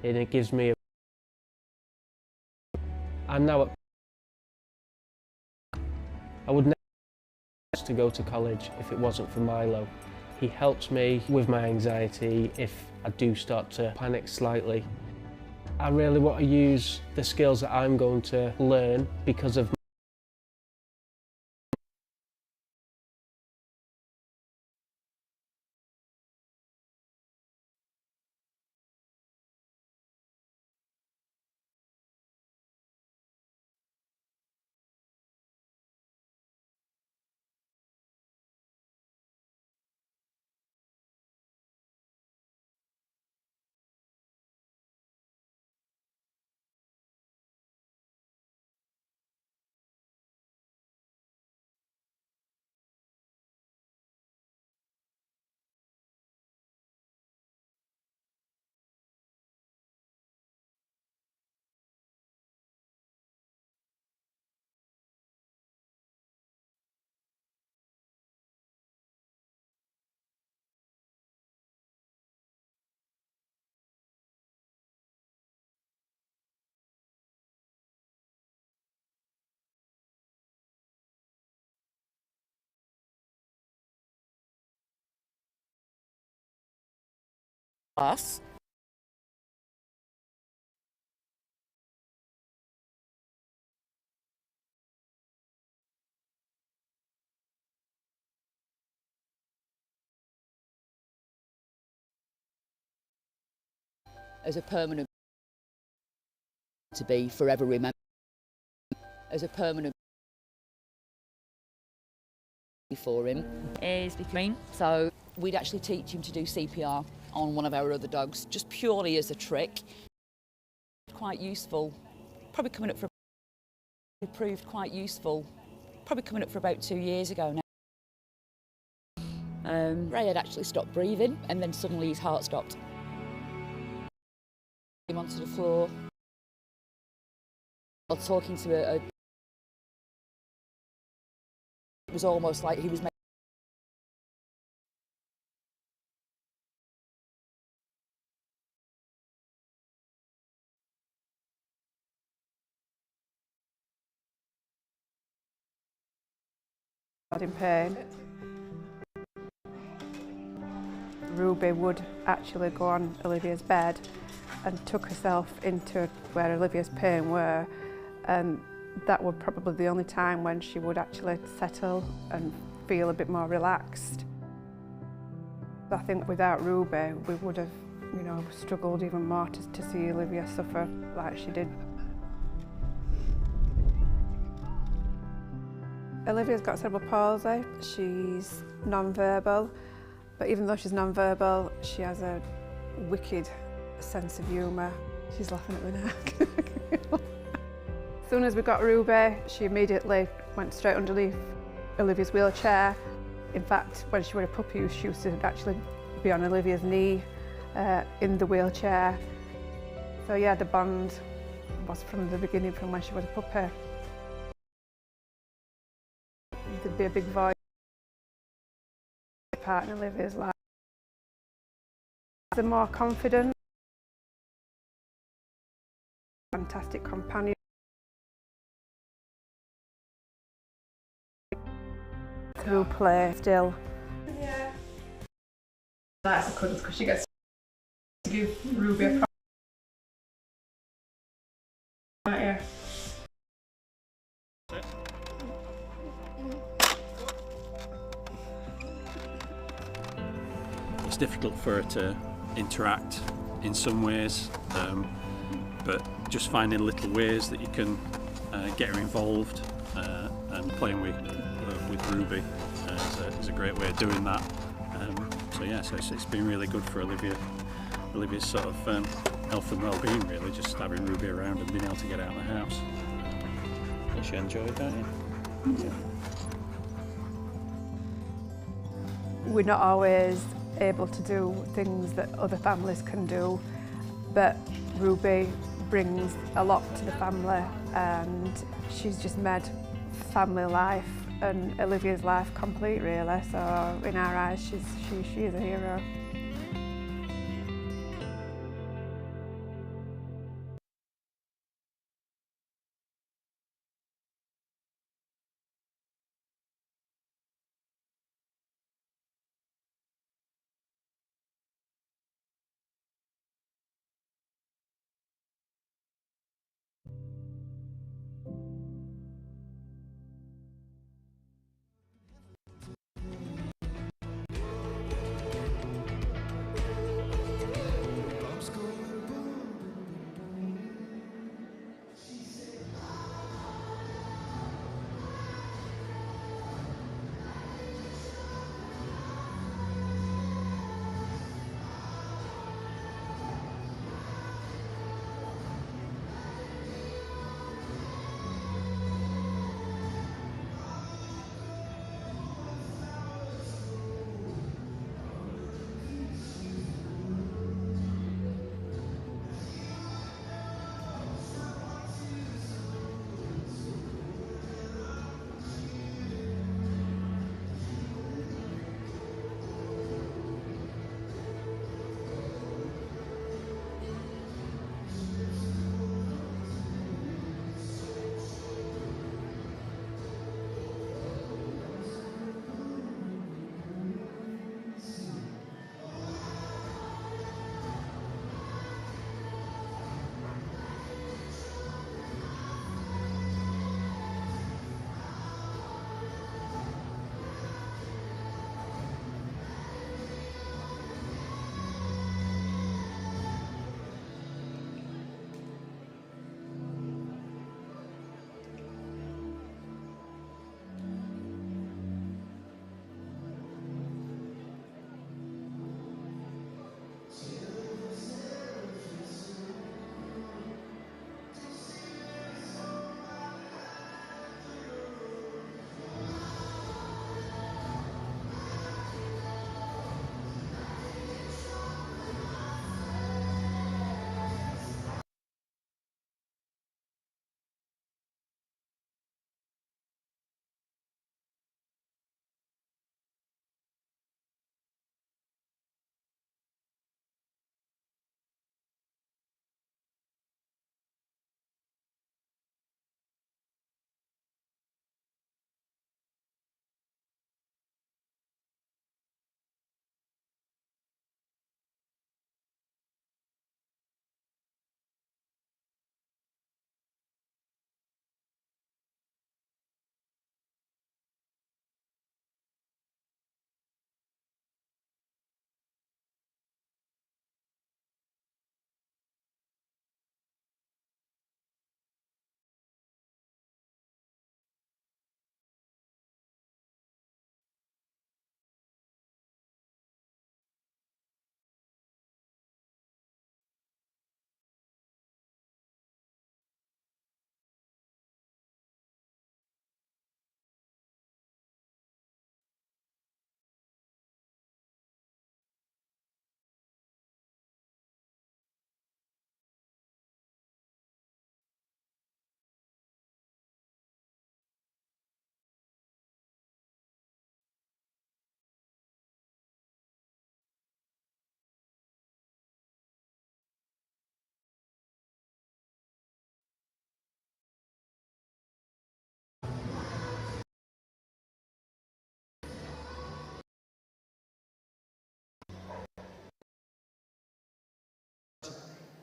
And it gives me I'm now at I would never to go to college if it wasn't for Milo. He helps me with my anxiety if I do start to panic slightly. I really want to use the skills that I'm going to learn because of us. As a permanent to be forever remembered. As a permanent for him is becoming. So we'd actually teach him to do CPR on one of our other dogs, just purely as a trick. Quite useful. Probably coming up for. It proved quite useful. Probably coming up for about 2 years ago now. Ray had actually stopped breathing, and then suddenly his heart stopped. Him onto the floor. Or talking to it was almost like he was making. In pain. Ruby would actually go on Olivia's bed and took herself into where Olivia's pain were, and that would probably be the only time when she would actually settle and feel a bit more relaxed. I think without Ruby we would have, you know, struggled even more to see Olivia suffer like she did. Olivia's got cerebral palsy. She's non-verbal, but even though she's non-verbal, she has a wicked sense of humour. She's laughing at me now. As soon as we got Ruby, she immediately went straight underneath Olivia's wheelchair. In fact, when she was a puppy, she used to actually be on Olivia's knee in the wheelchair. So yeah, the bond was from the beginning, from when she was a puppy. There'd be a big voice. Partner Olivia's like. They're more confident. Fantastic companion. Through play still. Yeah. That's a cuddle because she gets to give Ruby a right here. It's difficult for her to interact in some ways, but just finding little ways that you can get her involved, and playing with Ruby is a great way of doing that. So yeah, so it's been really good for Olivia's sort of health and well-being, really, just having Ruby around and being able to get out of the house. Which you enjoy, don't you? Yeah. We're not always able to do things that other families can do, but Ruby brings a lot to the family, and she's just made family life and Olivia's life complete, really. So in our eyes, she is a hero.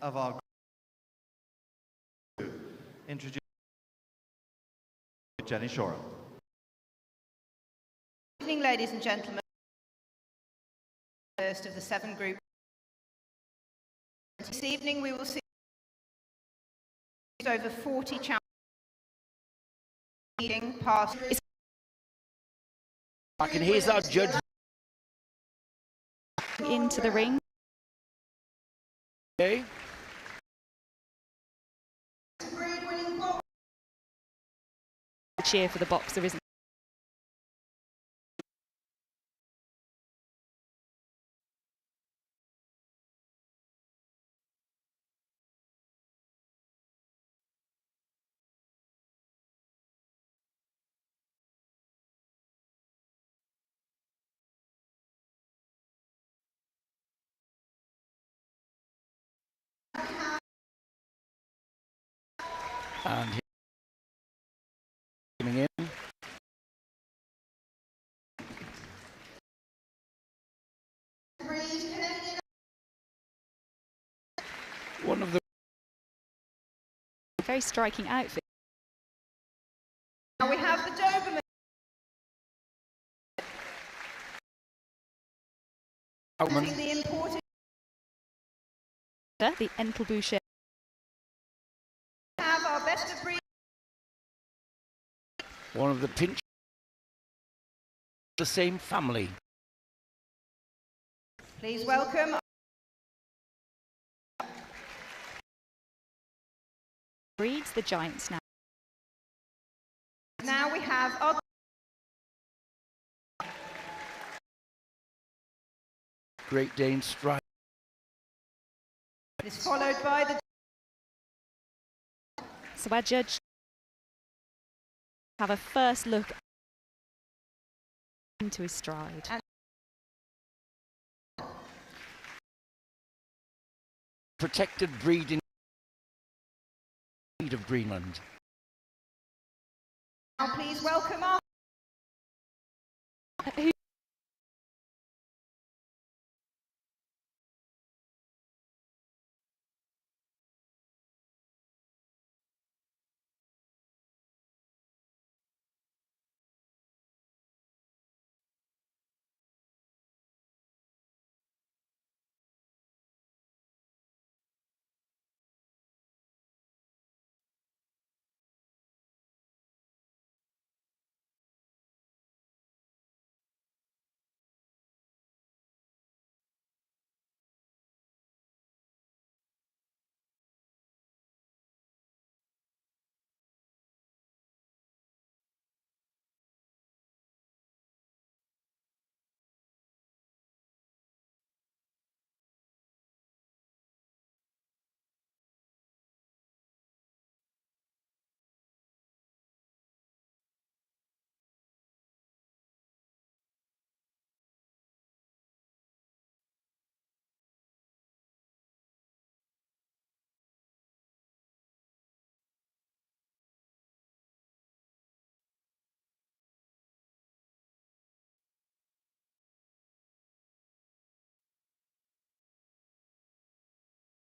Of our introduce Jenny Shoreham. Good evening, ladies and gentlemen. First of the 7 groups. This evening we will see over 40 challenges leading past. I can hear that judge into the ring. Okay. The cheer for the boxer isn't. And coming in. One of the Very striking outfit. Now we have the Doberman. The imported. The Entelboucher. Have our best of breed. one of the pinch the same family. Please welcome. Breeds the Giants now. Now we have our Great Dane Stride. This followed by the. So our judge have a first look into his stride. Protected breeding of Greenland. Now please welcome our.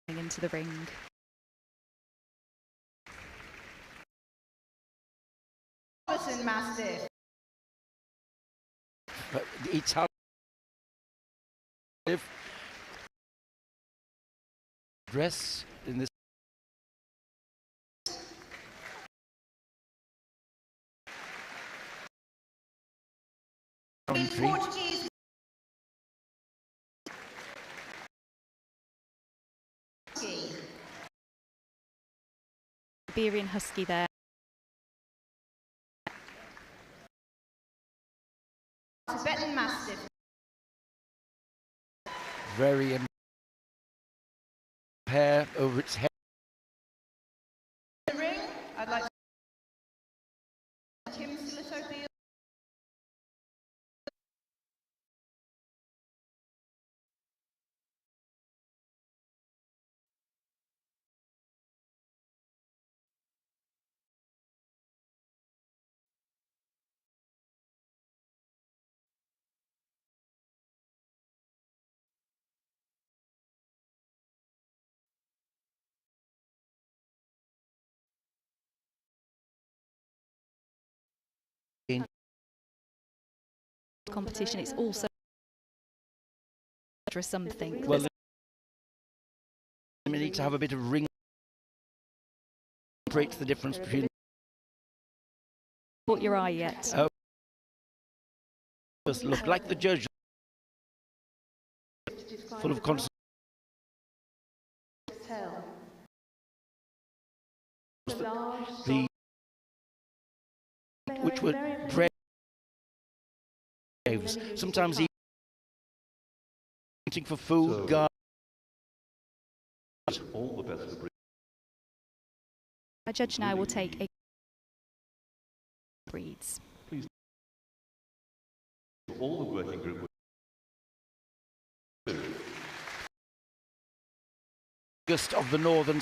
Into the ring. Listen, Mastiff. It's how dress in this country. Portuguese. Iberian Husky there. Tibetan Mastiff. Very hair over its head. The ring. I'd like to Tim Silitobi. Competition, it's also something. Well, we need to have a bit of ring separates the difference between. Caught your eye yet? Just look like the judge, full of concentration. Which were bred. Sometimes even waiting for food, guard. All the best for Our judge now will take a breeds. Please. All the working group. August of the northern.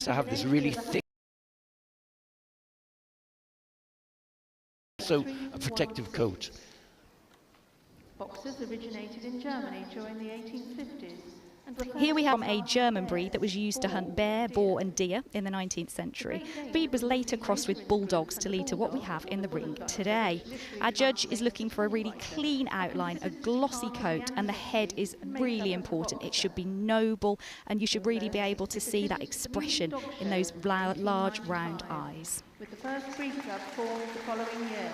To have this really thick, so a protective coat. Boxers originated in Germany during the 1850s. Here we have a German breed that was used to hunt bear, boar and deer in the 19th century. The breed was later crossed with bulldogs to lead to what we have in the ring today. Our judge is looking for a really clean outline, a glossy coat, and the head is really important. It should be noble, and you should really be able to see that expression in those large round eyes. With the first breed club formed the following year.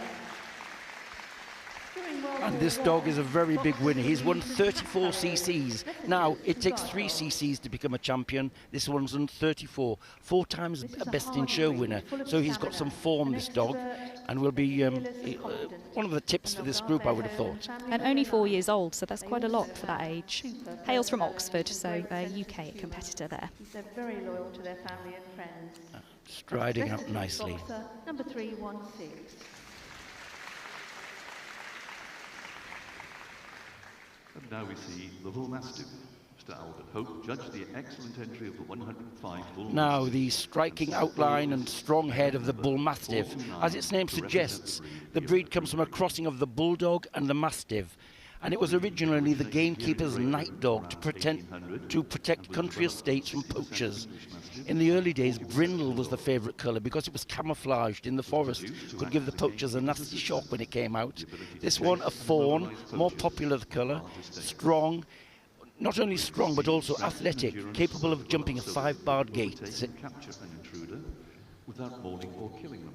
And this dog is a very big winner. He's won 34 cc's. Now, it takes 3 cc's to become a champion. This one's won 34. 4 times a best in show winner. So he's got some form, this dog, and will be one of the tips for this group, I would have thought. And only 4 years old, so that's quite a lot for that age. Hails from Oxford, so a UK competitor there. They're very loyal to their family and friends. Striding up nicely. Boxer, number 316. now we see the Bull Mastiff. Mr. Albert Hope judged the excellent entry of the 105 Bull Now the striking outline and strong head of the Bull Mastiff. As its name suggests, the breed comes from a crossing of the Bulldog and the Mastiff. And it was originally the gamekeeper's night dog to protect country estates from poachers. In the early days, brindle was the favourite colour because it was camouflaged in the forest, could give the poachers a nasty shock when it came out. This one, a fawn, more popular colour, strong, not only strong but also athletic, capable of jumping a 5-barred gate. Capture an intruder without mauling or killing them.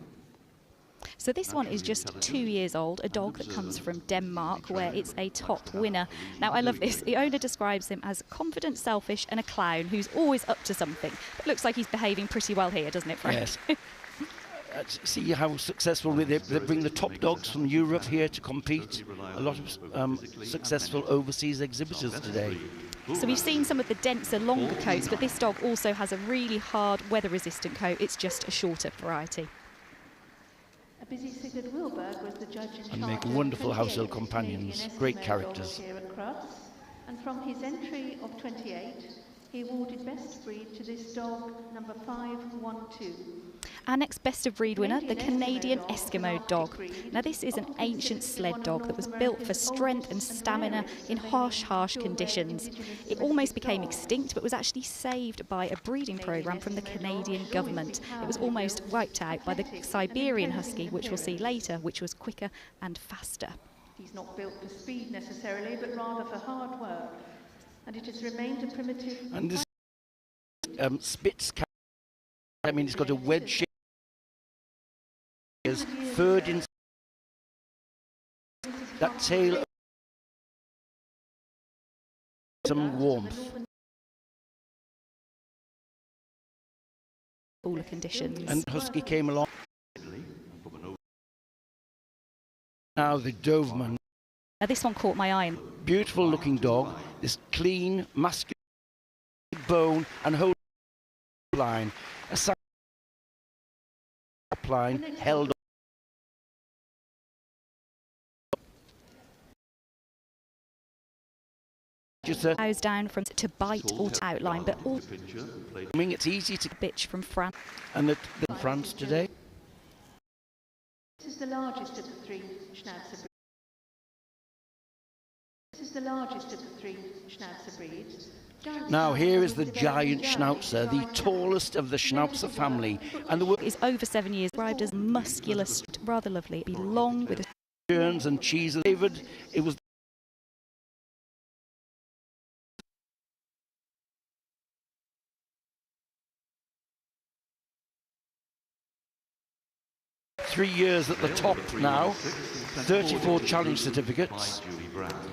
So this one is just 2 years old, a dog that comes from Denmark, where it's a top winner. Now, I love this. The owner describes him as confident, selfish, and a clown who's always up to something. But looks like he's behaving pretty well here, doesn't it, Frank? Yes. See how successful they bring the top dogs from Europe here to compete. A lot of successful overseas exhibitors today. So we've seen some of the denser, longer coats, but this dog also has a really hard, weather-resistant coat. It's just a shorter variety. A busy Sigurd Wilberg was the judge in And charge make of wonderful 28 household companions, Canadian great Eskimo characters. dogs here at Crufts. And from his entry of 28, he awarded best breed to this dog, number 512. Our next best of breed winner, the Canadian Eskimo dog. Now this is an ancient sled dog that was built for strength and stamina in harsh conditions. It almost became extinct but was actually saved by a breeding programme from the Canadian government. It was almost wiped out by the Siberian Husky, which we'll see later, which was quicker and faster. He's not built for speed necessarily, but rather for hard work. And it has remained a primitive... And this Spitz, I mean, it's got a wedge shape. Third in that tail, some warmth. Cooler conditions. And Husky came along. Now the Doberman. Now this one caught my eye. Beautiful looking dog. This clean, masculine bone and whole line. A side line held. Bows down from to bite or to outline, but all it's easy to bitch from France. And the France today. This is the largest of the three Schnauzer breeds. This is the largest of the three Schnauzer breeds. Now here is the giant Schnauzer, the tallest of the Schnauzer family, and the work is over 7 years. Described as muscular, rather lovely. It'd be long with turns and cheeses. David, it was. Three years at the top now, 34 challenge certificates.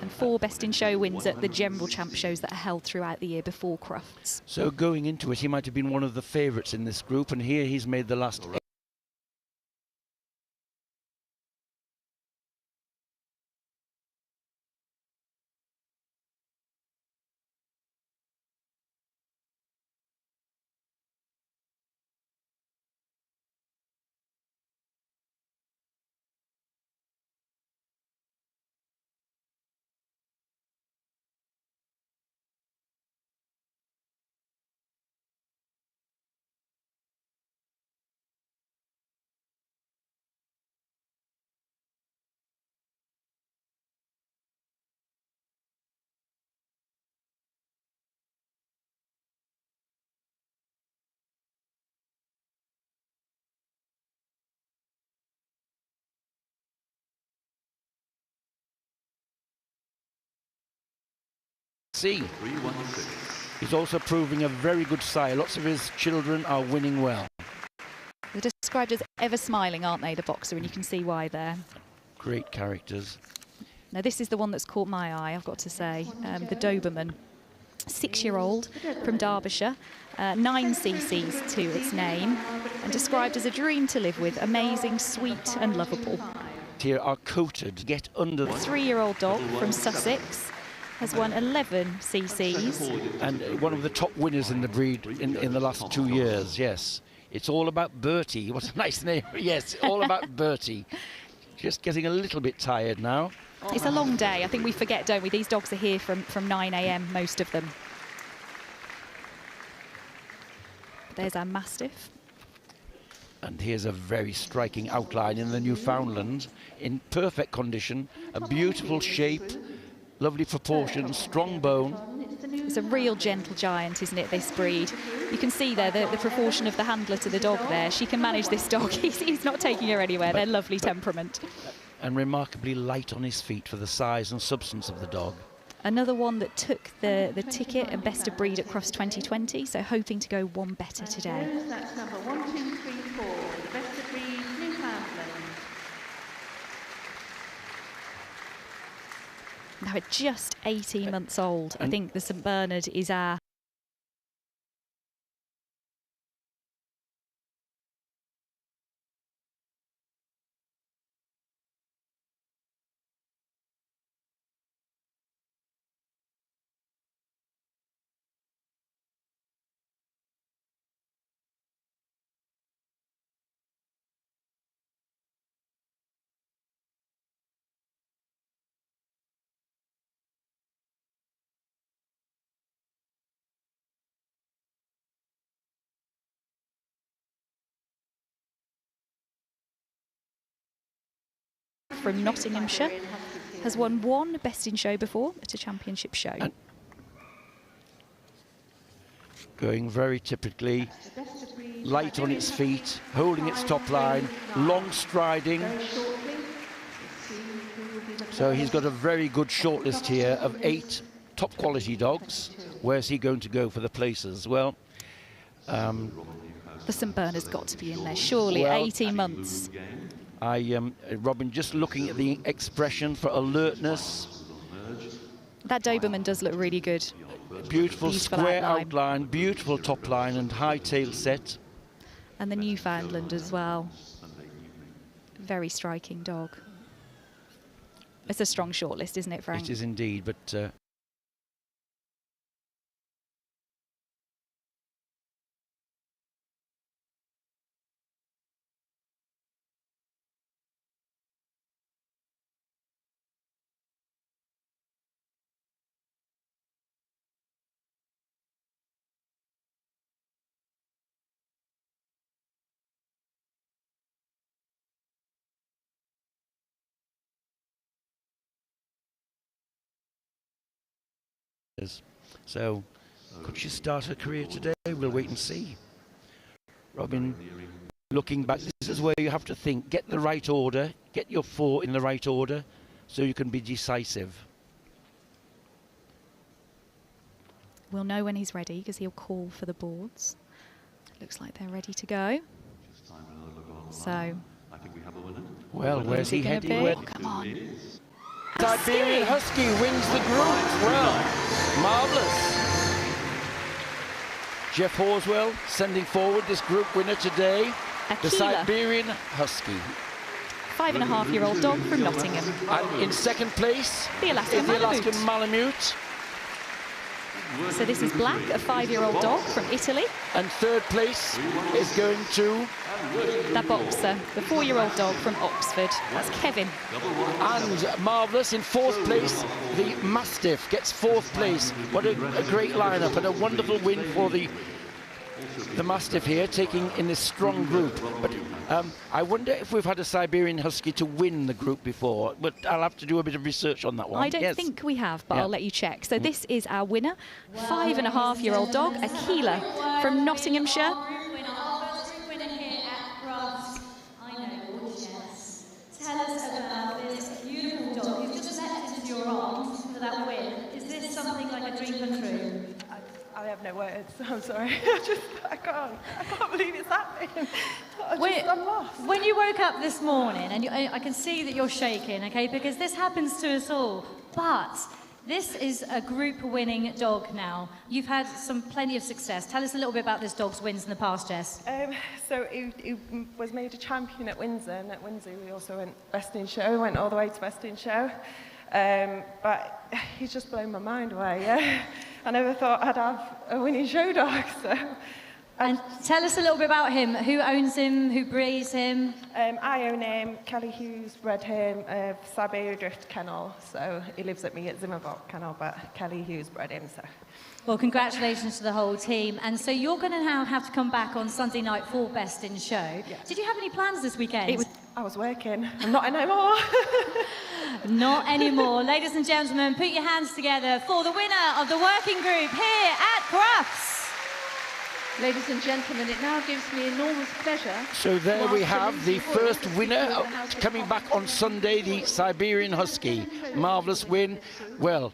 And 4 best in show wins at the general champ shows that are held throughout the year before Crufts. So going into it, he might have been one of the favourites in this group, and here he's made the last 8. He's also proving a very good sire. Lots of his children are winning well. They're described as ever smiling, aren't they, the boxer, and you can see why there. Great characters. Now this is the one that's caught my eye, I've got to say, the Doberman. 6-year-old from Derbyshire, 9 cc's to its name, and described as a dream to live with, amazing, sweet and lovable. Here are coated, get under. 3-year-old dog from Sussex. Has won 11 cc's. And one of the top winners in the breed in the last 2 years, yes. It's all about Bertie. What a nice name. Yes, all about Bertie. Just getting a little bit tired now. It's a long day. I think we forget, don't we? These dogs are here from 9 a.m, most of them. There's our Mastiff. And here's a very striking outline in the Newfoundland, in perfect condition, a beautiful shape, lovely proportions, strong bone. It's a real gentle giant, isn't it, this breed? You can see there the proportion of the handler to the dog there. She can manage this dog. He's not taking her anywhere. They're lovely temperament. And remarkably light on his feet for the size and substance of the dog. Another one that took the ticket and best of breed at Crufts 2020, so hoping to go one better today. That's number 1, 2, 3, 4, the best of breed, Newfoundland. Now at just 18 months old, I think the St Bernard is our from Nottinghamshire, has won one Best in Show before at a championship show. And going very typically, light on its feet, holding its top line, long striding. So he's got a very good shortlist here of 8 top quality dogs. Where's he going to go for the places? Well, the St Bernard's got to be in there, surely, well, 18 months. Robin, just looking at the expression for alertness. That Doberman does look really good. Beautiful square outline, beautiful top line and high tail set. And the Newfoundland as well. Very striking dog. It's a strong shortlist, isn't it, Frank? It is indeed, but so could she start her career today? We'll wait and see. Robin, looking back, this is where you have to think, get the right order, get your 4 in the right order so you can be decisive. We'll know when he's ready because he'll call for the boards. It looks like they're ready to go. So, well, where's he heading? Oh, come on. Siberian Husky wins the group. Well, marvellous. Jeff Horswell sending forward this group winner today. The Siberian Husky. 5.5-year-old dog from Nottingham. And in second place the Alaskan Malamute. So this is Black, a 5-year-old dog from Italy. And third place is going to that Boxer, the 4-year-old dog from Oxford. That's Kevin. And marvellous, in 4th place, the Mastiff gets 4th place. What a great lineup and a wonderful win for the Mastiff here, taking in this strong group. But I wonder if we've had a Siberian Husky to win the group before, but I'll have to do a bit of research on that one. I don't think we have, but I'll let you check. So this is our winner, 5.5-year-old dog, Aquila from Nottinghamshire. Tell us about this beautiful dog. You've just leapt into your arms for that win. Is this something like a dream come true? I have no words. I'm sorry. I can't believe it's happening. I'm lost. When you woke up this morning, and I can see that you're shaking, okay, because this happens to us all. But this is a group-winning dog now. You've had plenty of success. Tell us a little bit about this dog's wins in the past, Jess. So he was made a champion at Windsor, and at Windsor we also went Best in Show, went all the way to Best in Show. But he's just blown my mind away, yeah. I never thought I'd have a winning show dog, so And tell us a little bit about him. Who owns him? Who breeds him? I own him. Kelly Hughes bred him of Siberia Drift Kennel. So he lives at me at Zimmerbach Kennel, but Kelly Hughes bred him. So. Well, congratulations to the whole team. And so you're going to now have to come back on Sunday night for Best in Show. Yes. Did you have any plans this weekend? I was working. I'm not anymore. Not anymore. Ladies and gentlemen, put your hands together for the winner of the working group here at Crufts. Ladies and gentlemen, it now gives me enormous pleasure. So there we have the first winner coming back on Sunday, the Siberian Husky. Marvellous win. Well,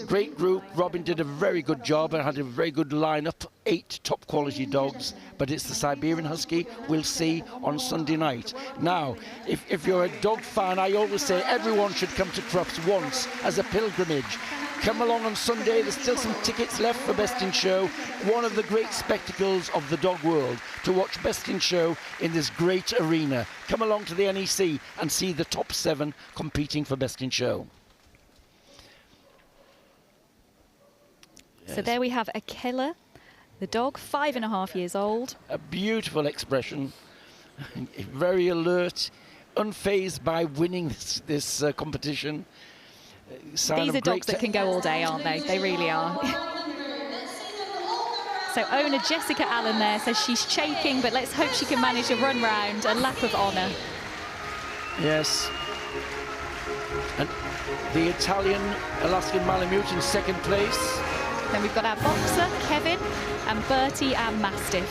great group. Robin did a very good job and had a very good lineup. 8 top quality dogs, but it's the Siberian Husky we'll see on Sunday night. Now, if you're a dog fan, I always say everyone should come to Crufts once as a pilgrimage. Come along on Sunday, there's still some tickets left for Best in Show, one of the great spectacles of the dog world, to watch Best in Show in this great arena. Come along to the NEC and see the top 7 competing for Best in Show. So there we have a killer, the dog, 5.5 years old. A beautiful expression, very alert, unfazed by winning this competition. These are dogs that can go all day, aren't they? They really are. So owner Jessica Allen there says she's shaking, but let's hope she can manage a run round, a lap of honour. Yes. And the Italian Alaskan Malamute in 2nd place. Then we've got our boxer, Kevin, and Bertie, our Mastiff.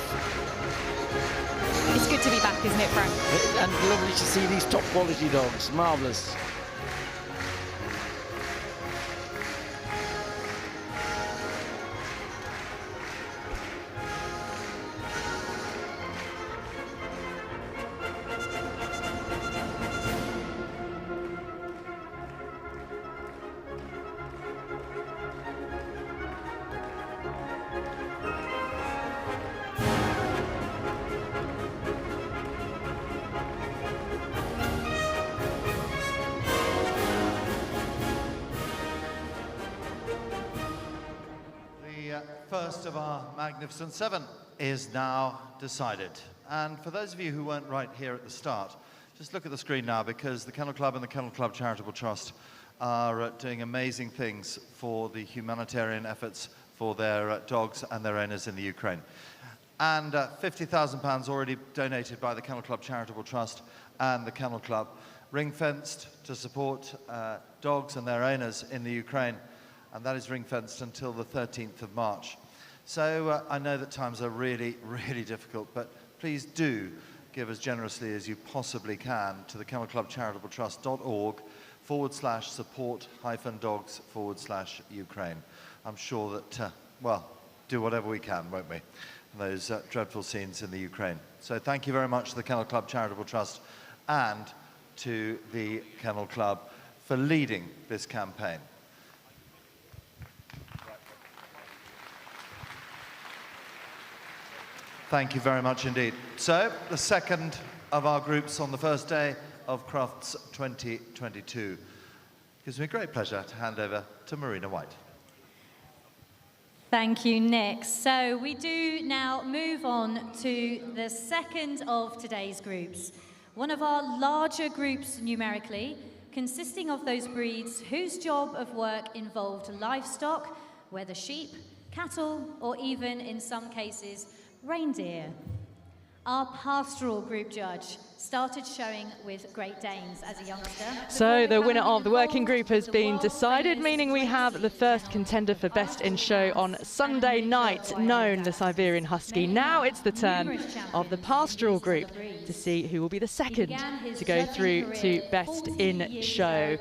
It's good to be back, isn't it, Frank? And lovely to see these top quality dogs. Marvellous. First of our Magnificent 7 is now decided. And for those of you who weren't right here at the start, just look at the screen now, because the Kennel Club and the Kennel Club Charitable Trust are doing amazing things for the humanitarian efforts for their dogs and their owners in the Ukraine. And £50,000 already donated by the Kennel Club Charitable Trust and the Kennel Club, ring-fenced to support dogs and their owners in the Ukraine. And that is ring-fenced until the 13th of March. So I know that times are really, really difficult, but please do give as generously as you possibly can to the Kennel Club Charitable Trust.org/support-dogs/Ukraine. I'm sure that, well, do whatever we can, won't we? Those dreadful scenes in the Ukraine. So thank you very much to the Kennel Club Charitable Trust and to the Kennel Club for leading this campaign. Thank you very much indeed. So, the second of our groups on the first day of Crufts 2022. It gives me great pleasure to hand over to Marina White. Thank you, Nick. So we do now move on to the second of today's groups. One of our larger groups numerically, consisting of those breeds whose job of work involved livestock, whether sheep, cattle, or even in some cases, reindeer. Our pastoral group judge started showing with Great Danes as a youngster. So the winner of the working group has been decided, meaning we have the first contender for Best in Show on Sunday night, known the Siberian Husky. Now it's the turn of the pastoral group to see who will be the second to go through to Best in Show.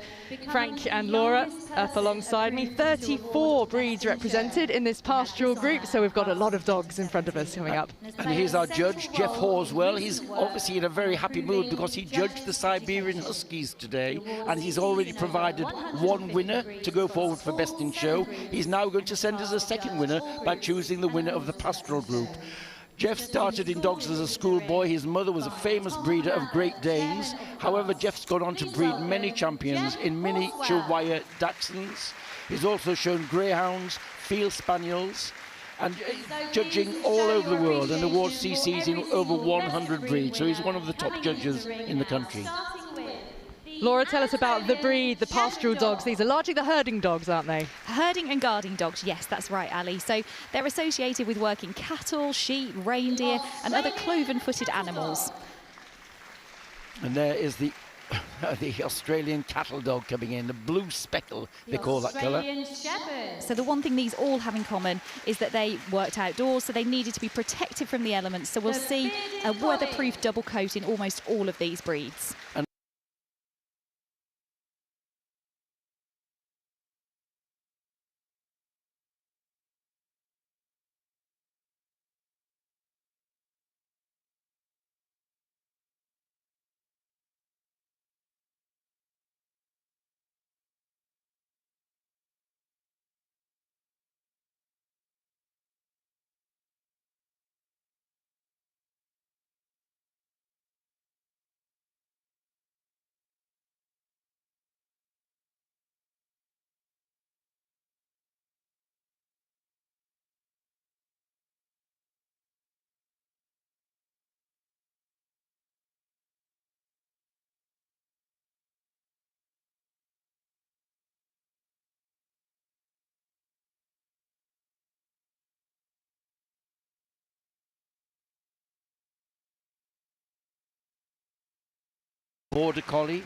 Frank and Laura up alongside me, 34 breeds represented in this pastoral group, so we've got a lot of dogs in front of us coming up. And here's our judge, Jeff Horswell. He's obviously in a very happy mood because he judged the Siberian Huskies today, and he's already provided one winner to go forward for Best in Show. He's now going to send us a second winner by choosing the winner of the pastoral group. Jeff started in dogs as a schoolboy. His mother was a famous breeder of Great Danes. However, Jeff's gone on to breed many champions in miniature wire Dachshunds. He's also shown greyhounds, field spaniels, and judging all over the world and awards CCs in over 100 breeds. So he's one of the top judges in the country. Laura, tell us about the breed, the pastoral dogs. These are largely the herding dogs, aren't they? Herding and guarding dogs, yes, that's right, Ali. So they're associated with working cattle, sheep, reindeer and other cloven-footed animals. And there is the Australian cattle dog coming in, the blue speckle, they call that colour. So the one thing these all have in common is that they worked outdoors, so they needed to be protected from the elements. So we'll see a weatherproof double coat in almost all of these breeds. And Border Collie.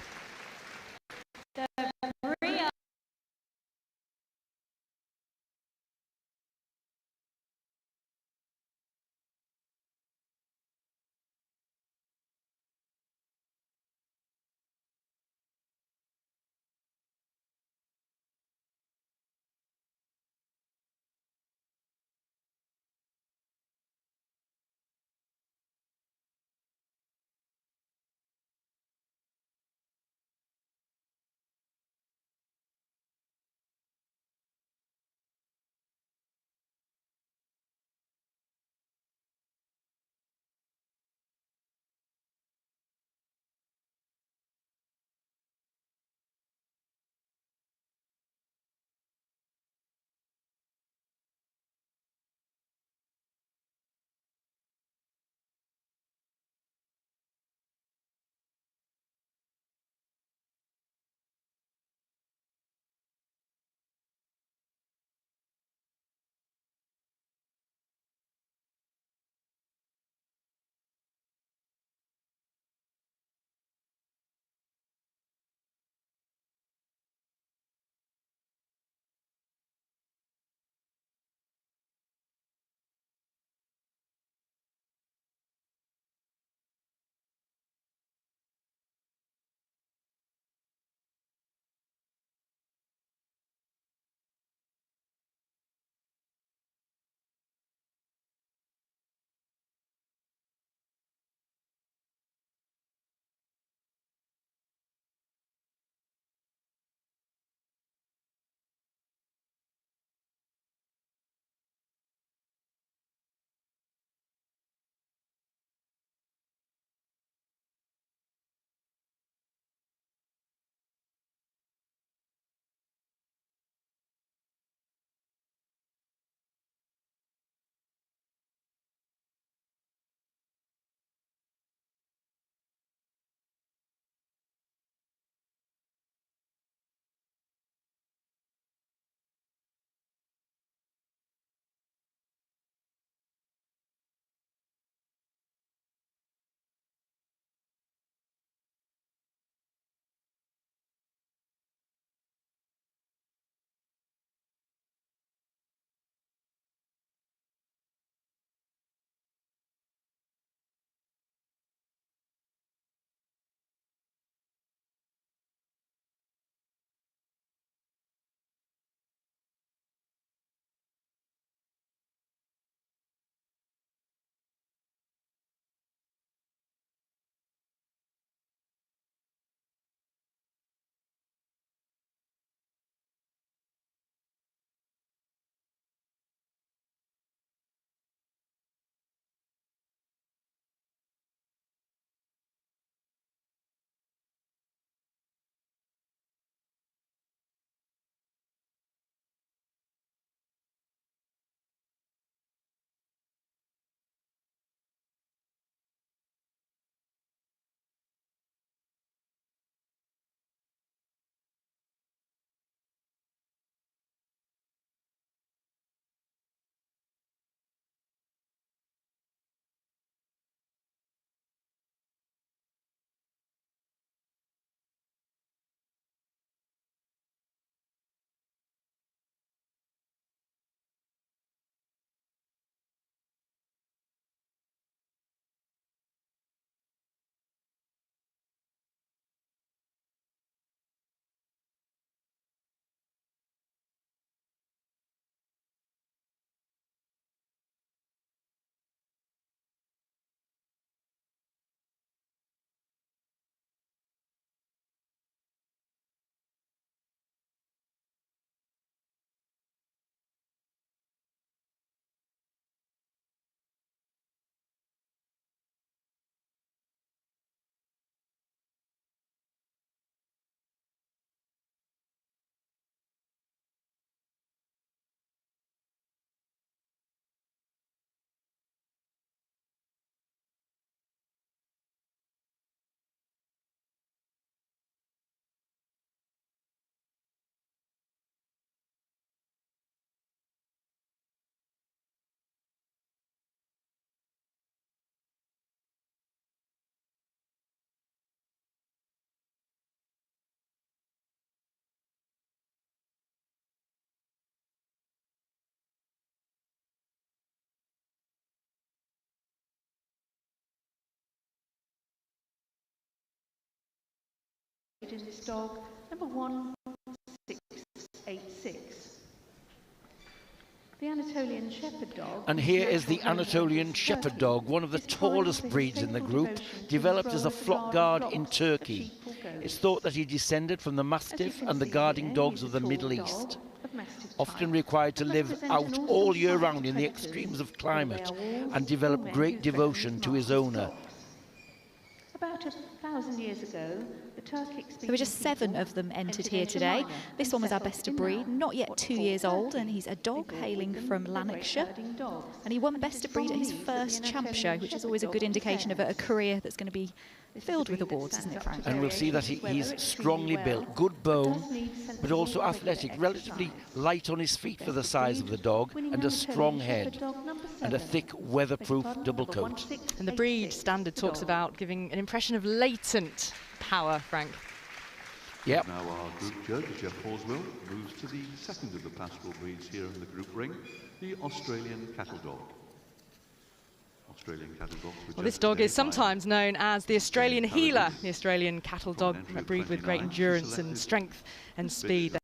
in this dog, number 1686. The Anatolian Shepherd dog. And here is the Anatolian Shepherd dog, one of the tallest breeds in the group, developed as a flock guard in Turkey. It's thought that he descended from the Mastiff and the guarding dogs of the Middle East, often required to live out all year round in the extremes of climate and develop great devotion to his owner. About 1,000 years ago, the Turkic There were just 7 of them entered here today. This one was our best of breed, not yet 2 years old, and he's a dog hailing from Lanarkshire. And he won best of breed at his first champ show, which is always a good indication of a career that's going to be filled with awards, isn't it, Frank? And we'll see that he's strongly built, good bone, but also athletic, relatively light on his feet for the size of the dog, and a strong head, and a thick weatherproof double coat. And the breed standard talks about giving an impression of latent power, Frank. Yep. Now our group judge, Jeff Horswell, moves to the second of the pastoral breeds here in the group ring, the Australian cattle dog. Well, this dog is sometimes known as the Australian Heeler, the Australian cattle dog breed with great endurance and strength and speed.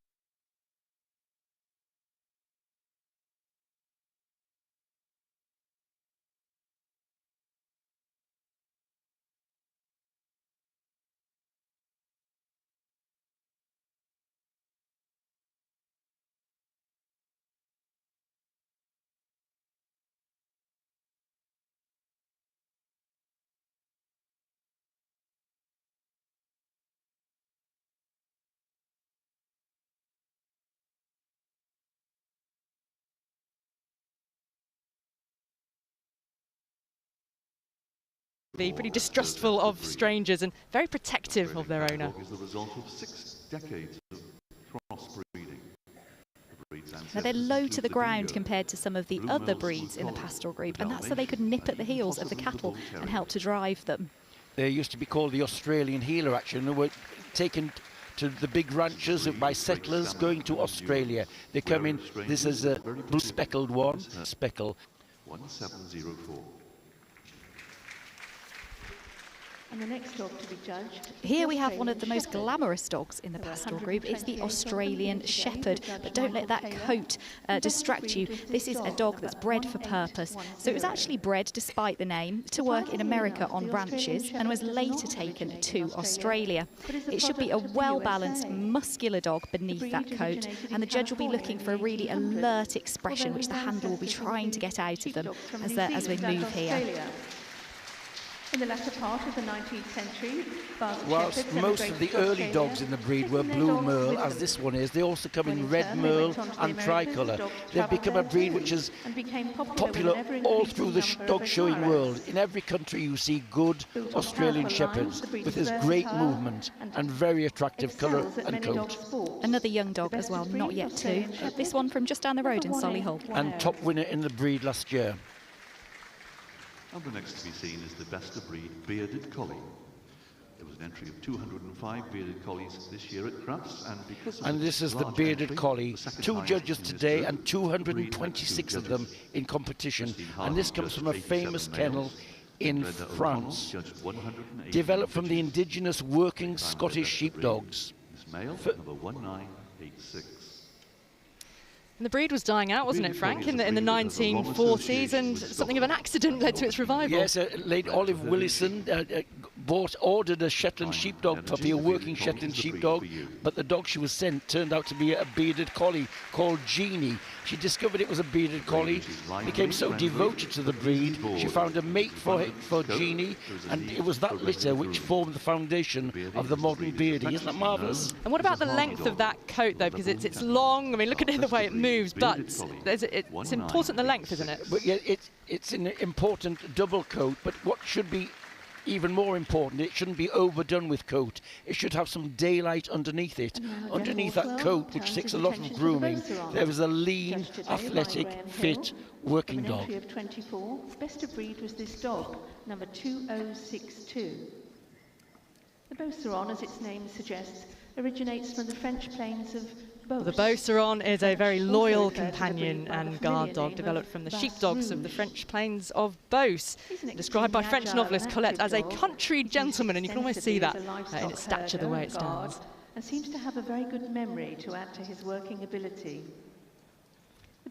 Pretty distrustful of strangers and very protective of their owner. Is the result of 6 decades of crossbreeding. Now they're low to the ground compared to some of the other breeds in the pastoral group, and that's so they could nip at the heels of the cattle and help to drive them. They used to be called the Australian Heeler, actually, and they were taken to the big ranches by settlers going to Australia. They come in, this is a blue speckled one, speckle. 1704. And the next dog to be judged. Here we have one of the most glamorous dogs in the pastoral group. It's the Australian Shepherd, but don't let that coat distract you. This is a dog that's bred for purpose. So it was actually bred, despite the name, to work in America on ranches and was later taken to Australia. It should be a well-balanced, muscular dog beneath that coat, and the judge will be looking for a really alert expression, which the handler will be trying to get out of them as we move here. In the latter part of the 19th century, whilst most of the early dogs in the breed were blue merle, as this one is, they also come in red merle and tricolour. They've become a breed which is popular all through the dog showing world. In every country you see good Australian Shepherds with this great movement and very attractive colour and coat. Another young dog as well, not yet 2. This one from just down the road in Solihull. And top winner in the breed last year. And the next to be seen is the best of breed bearded collie. There was an entry of 205 bearded collies this year at Crufts, and because of this is the bearded collie. 2 judges today and 226 of them in competition. And this comes from a famous kennel in France, developed from the indigenous working Scottish sheepdogs. This male, number 1986. And the breed was dying out, wasn't it, Frank, in the 1940s, and something of an accident led to its revival. Yes, late Olive Willison ordered a Shetland sheepdog puppy, a working Shetland sheepdog, but the dog she was sent turned out to be a bearded collie called Jeannie. She discovered it was a bearded collie, became so devoted to the breed, she found a mate for Jeannie, and it was that litter which formed the foundation of the modern beardie. Isn't that marvellous? And what about the length of that coat, though, because it's long. I mean, look at the way it moves, but it's important, the length, isn't it? But yeah, it's an important double coat, but what should be even more important, it shouldn't be overdone with coat. It should have some daylight underneath it. Underneath that coat, which takes a lot of grooming, there is a lean, athletic, fit working dog. Of 24, best of breed was this dog, number 2062. The Beauceron, as its name suggests, originates from the French plains of The Beauceron is a very loyal companion and guard dog developed from the sheepdogs of the French plains of Beauce, described by French novelist Colette as a country gentleman, and you can almost see that in its stature, the way it stands. And seems to have a very good memory to add to his working ability.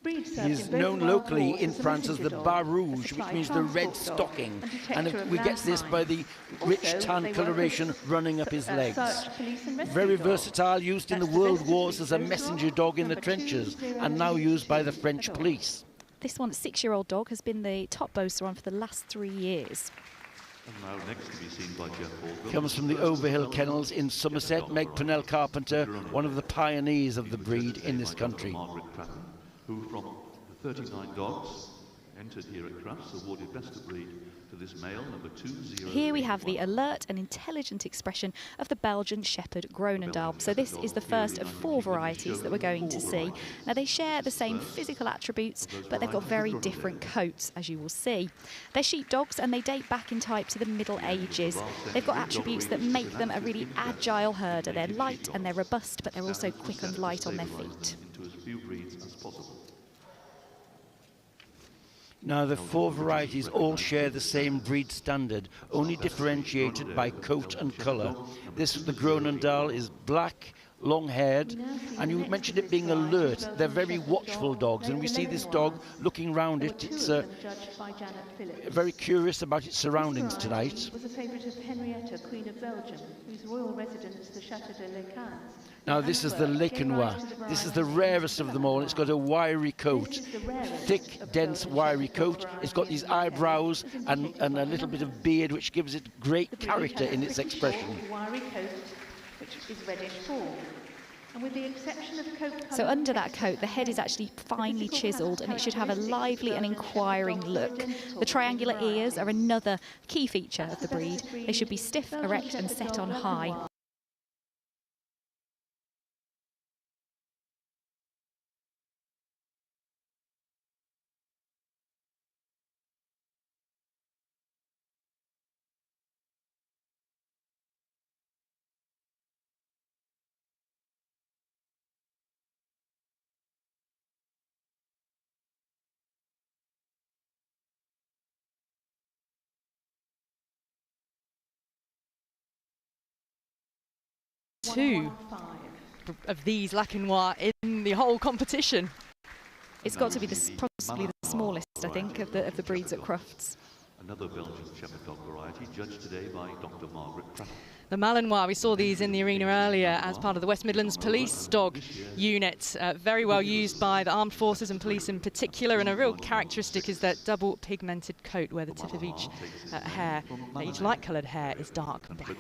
He is known locally in France as the Bar Rouge, which means the red stocking, and we get this by the rich tan coloration running up his legs. Very versatile, used in the World Wars as a messenger dog in the trenches, and now used by the French police. This one, 6-year-old dog, has been the top Beauceron for the last 3 years. And now next to be seen by Jeff Baldwin. Comes from the Overhill Kennels in Somerset. Meg Purnell Carpenter, one of the pioneers of the breed in this country. Who from the 39 dogs entered here at Crufts awarded best of breed to this male, number 20. Here we have the alert and intelligent expression of the Belgian Shepherd Groenendael. So this is the first of 4 varieties that we're going to see. Now they share the same physical attributes, but they've got very different coats, as you will see. They're sheepdogs and they date back in type to the Middle Ages. They've got attributes that make them a really agile herder. They're light and they're robust, but they're also quick and light on their feet. Into as few breeds as possible. Now the 4 varieties all share the same breed standard, only differentiated by coat and colour. This, the Groenendael, is black, long-haired, and you mentioned it being alert. They're very watchful dogs, and we see this dog looking round it. It's very curious about its surroundings tonight. Was a favourite of Henrietta, Queen of Belgium, whose royal residence, the Château de l'Équin. Now this is the Lekenois. This is the rarest of them all. It's got a wiry coat, thick, dense, wiry coat. It's got these eyebrows and a little bit of beard, which gives it great character in its expression. Wiry coat, which is reddish fawn. And with the exception of coat So under that coat, the head is actually finely chiselled and it should have a lively and inquiring look. The triangular ears are another key feature of the breed. They should be stiff, erect and set on high. Two of these Lekenois in the whole competition. It's got to be possibly the smallest, I think, of the breeds at Crufts. Another Belgian Shepherd dog variety judged today by Dr. Margaret Crufts. The Malinois, we saw these in the arena earlier as part of the West Midlands Police Dog Unit. Very well used by the armed forces and police in particular, and a real characteristic is that double pigmented coat where the tip of each hair, each light-coloured hair is dark black.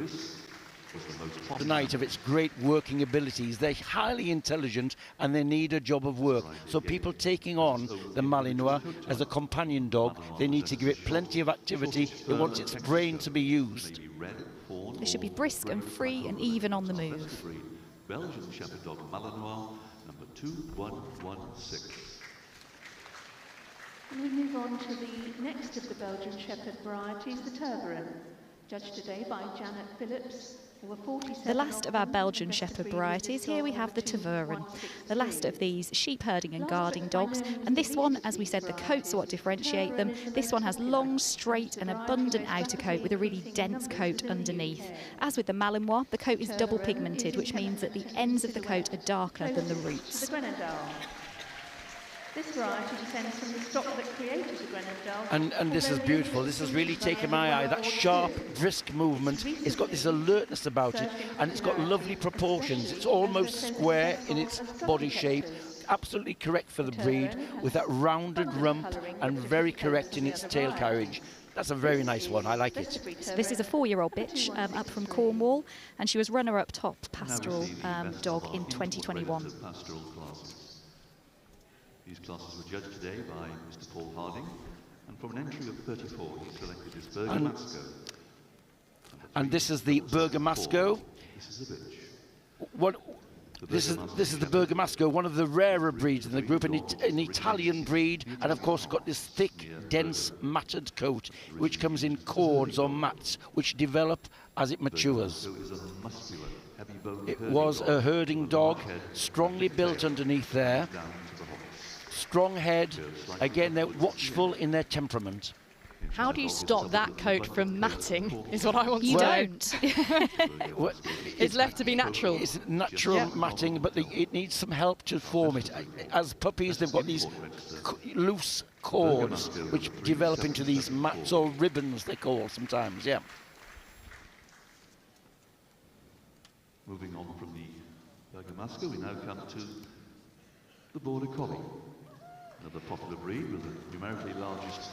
Tonight of its great working abilities. They're highly intelligent and they need a job of work. So people taking on the Malinois as a companion dog, they need to give it plenty of activity. It wants its brain to be used. It should be brisk and free and even on the move. Belgian Shepherd dog Malinois, number 2116. And we move on to the next of the Belgian Shepherd varieties, the Tervuren, judged today by Janet Phillips. The last of our Belgian Shepherd varieties, here we have the Tervuren, the last of these sheep herding and guarding dogs. And this one, as we said, the coats are what differentiate them. This one has long, straight and abundant outer coat with a really dense coat underneath. As with the Malinois, the coat is double pigmented, which means that the ends of the coat are darker than the roots. This variety descends from the stock that created the Groenendael. And this is beautiful. This has really taken my eye. That sharp, brisk movement. It's got this alertness about it, and it's got lovely proportions. It's almost square in its body shape. Absolutely correct for the breed, with that rounded rump and very correct in its tail carriage. That's a very nice one. I like it. So this is a 4-year-old bitch up from Cornwall, and she was runner-up top Pastoral dog in 2021. These classes were judged today by Mr. Paul Harding, and from an entry of 34, he selected his Bergamasco. And this is the Bergamasco. This is a bitch. This is the Bergamasco, one of the rarer breeds in the group, an Italian breed, and of course got this thick, dense, matted coat, which comes in cords or mats, which develop as it matures. Bergamasco is a muscular, It was a herding dog, strongly built underneath there. Strong head. Again, they're watchful in their temperament. How do you stop that coat from matting, is what I want to know. You don't. It's left to be natural. It's natural matting, but it needs some help to form it. As puppies, they've got these loose cords which develop into these mats or ribbons, they call sometimes, yeah. Moving on from the Bergamasco, we now come to the Border Collie, another popular breed with the numerically largest.